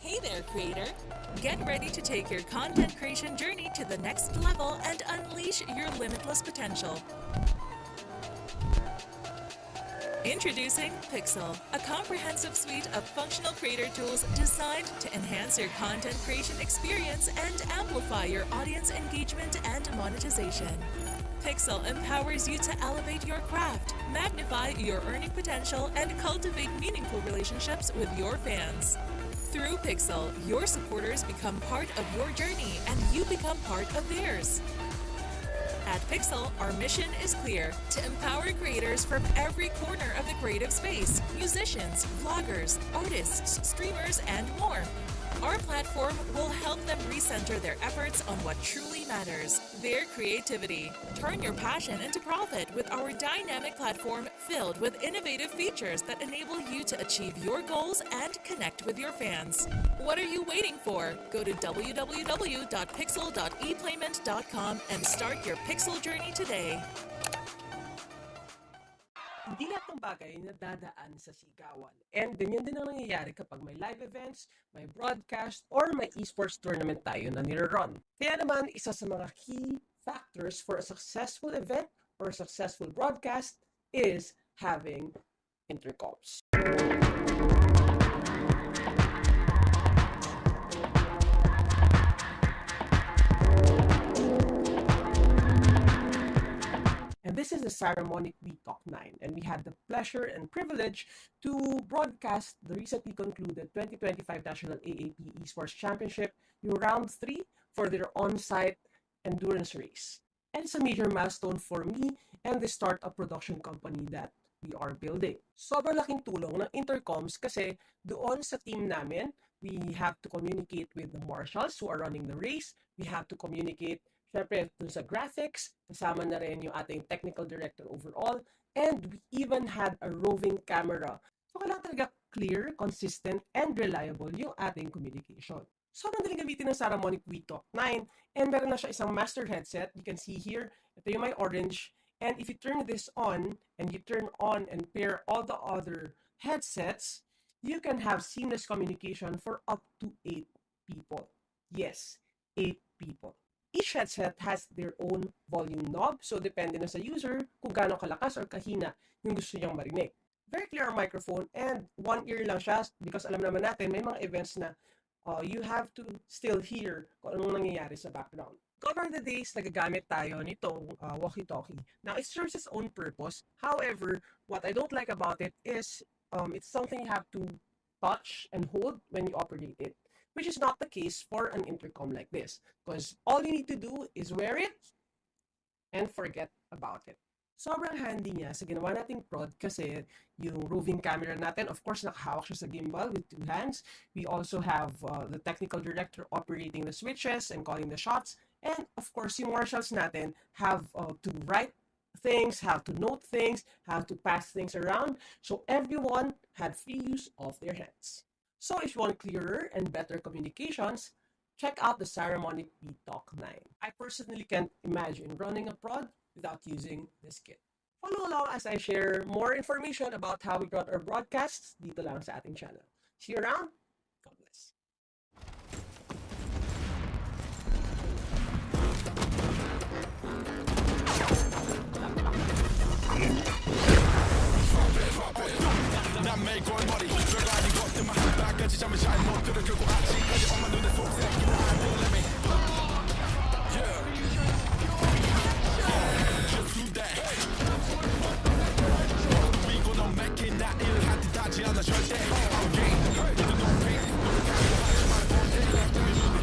Hey there, creator! Get ready to take your content creation journey to the next level and unleash your limitless potential. Introducing Pixel, a comprehensive suite of functional creator tools designed to enhance your content creation experience and amplify your audience engagement and monetization. Pixel empowers you to elevate your craft, magnify your earning potential, and cultivate meaningful relationships with your fans. Through Pixel, your supporters become part of your journey and you become part of theirs. At Pixel, our mission is clear: to empower creators from every corner of the creative space, musicians, vloggers, artists, streamers, and more. Our platform will help them recenter their efforts on what truly matters, their creativity. Turn your passion into profit with our dynamic platform filled with innovative features that enable you to achieve your goals and connect with your fans. What are you waiting for? Go to www.pixel.eplayment.com and start your Pixel journey today. Hindi lahat ng bagay na dadaan sa sigawan. And ganyan din ang nangyayari kapag may live events, may broadcast, or may esports tournament tayo na nire-run. Kaya naman, isa sa mga key factors for a successful event or a successful broadcast is having intercoms. And this is the Saramonic V9, and we had the pleasure and privilege to broadcast the recently concluded 2025 National AAP Esports Championship, Round 3, for their on-site endurance race. And it's a major milestone for me and the startup production company that we are building. Sobrang laking tulong ng intercoms kasi doon sa team namin, we have to communicate with the marshals who are running the race. We have to communicate syempre dun sa graphics, kasama na rin yung ating technical director overall, and we even had a roving camera. So kailangan talaga clear, consistent, and reliable yung ating communication. Sobrang daling gamitin ng Saramonic V9, and meron na siya isang master headset. You can see here, ito yung may orange, and if you turn this on, and you turn on and pair all the other headsets, you can have seamless communication for up to 8 people. Yes, 8 people. Each headset has their own volume knob, so depende na sa user kung gaano kalakas or kahina yung gusto niyang marinig. Very clear microphone, and one ear lang siya because alam naman natin may mga events na you have to still hear kung anong nangyayari sa background. Gone are the days nagagamit tayo nitong walkie-talkie. Now, it serves its own purpose. However, what I don't like about it is it's something you have to touch and hold when you operate it, which is not the case for an intercom like this, because all you need to do is wear it and forget about it. Sobrang handy niya sa ginawa nating prod kasi yung roving camera natin, of course, nakahawak siya sa gimbal with 2 hands. We also have the technical director operating the switches and calling the shots. And of course, yung marshals natin have to write things, have to note things, have to pass things around. So everyone had free use of their hands. So if you want clearer and better communications, check out the Saramonic V9. I personally can't imagine running a prod without using this kit. Follow along as I share more information about how we run our broadcasts dito lang sa ating channel. See you around, God bless. 난 매일 골머리 별거 아닌 것들만 한 바가지 잠을 잘 못 들어 결국 아직까지 엄마 눈에 속삭이는 아들 Let me Just do that We gonna make it 나 일할 듯 하지 않아 절대 I'm game 모두 no pain 노력하려 하지만 못해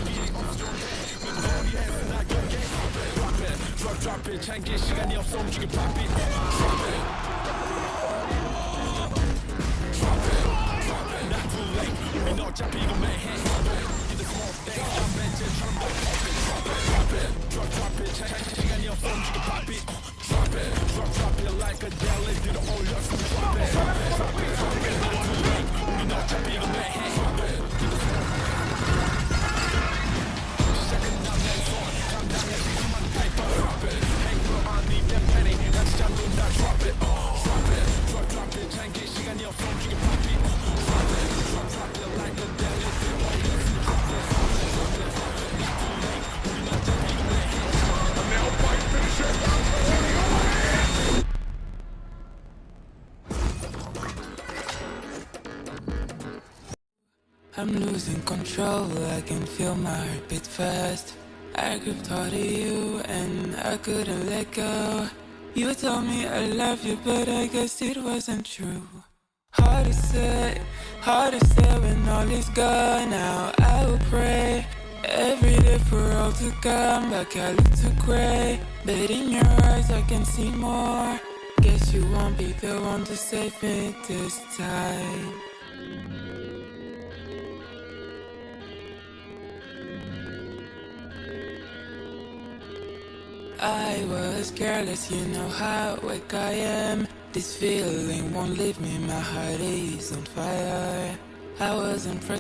미리 없어졌네 모두 허리에서 나 경계 Drop it drop it 챙길 시간이 없어 움직여 pop it Drop it not too late. 우린 어차피 이거 매해. Do the small things. 난 멘트처럼 drop it. Drop it. 시간이 없어 움직여 pop it. Drop it. Drop it like a jelly. 들어올려 숨 drop it. Not too late. 우린 어차피 이거 매해. 시작은 남의 손. 감당해 지금만 paper. Drop it. Hang on need them penny. 난 진짜 눈다 drop it. Drop it. Drop it. 챙길 시간이 없어 움직여 pop it. I'm losing control, I can feel my heart beat fast. I gripped hold of you and I couldn't let go. You told me I love you, but I guess it wasn't true. Hard to say when all is gone now. I will pray every day for all to come back. I look too gray, but in your eyes I can see more. Guess you won't be the one to save me this time. I was careless, you know how weak I am. This feeling won't leave me, my heart is on fire. I wasn't protected.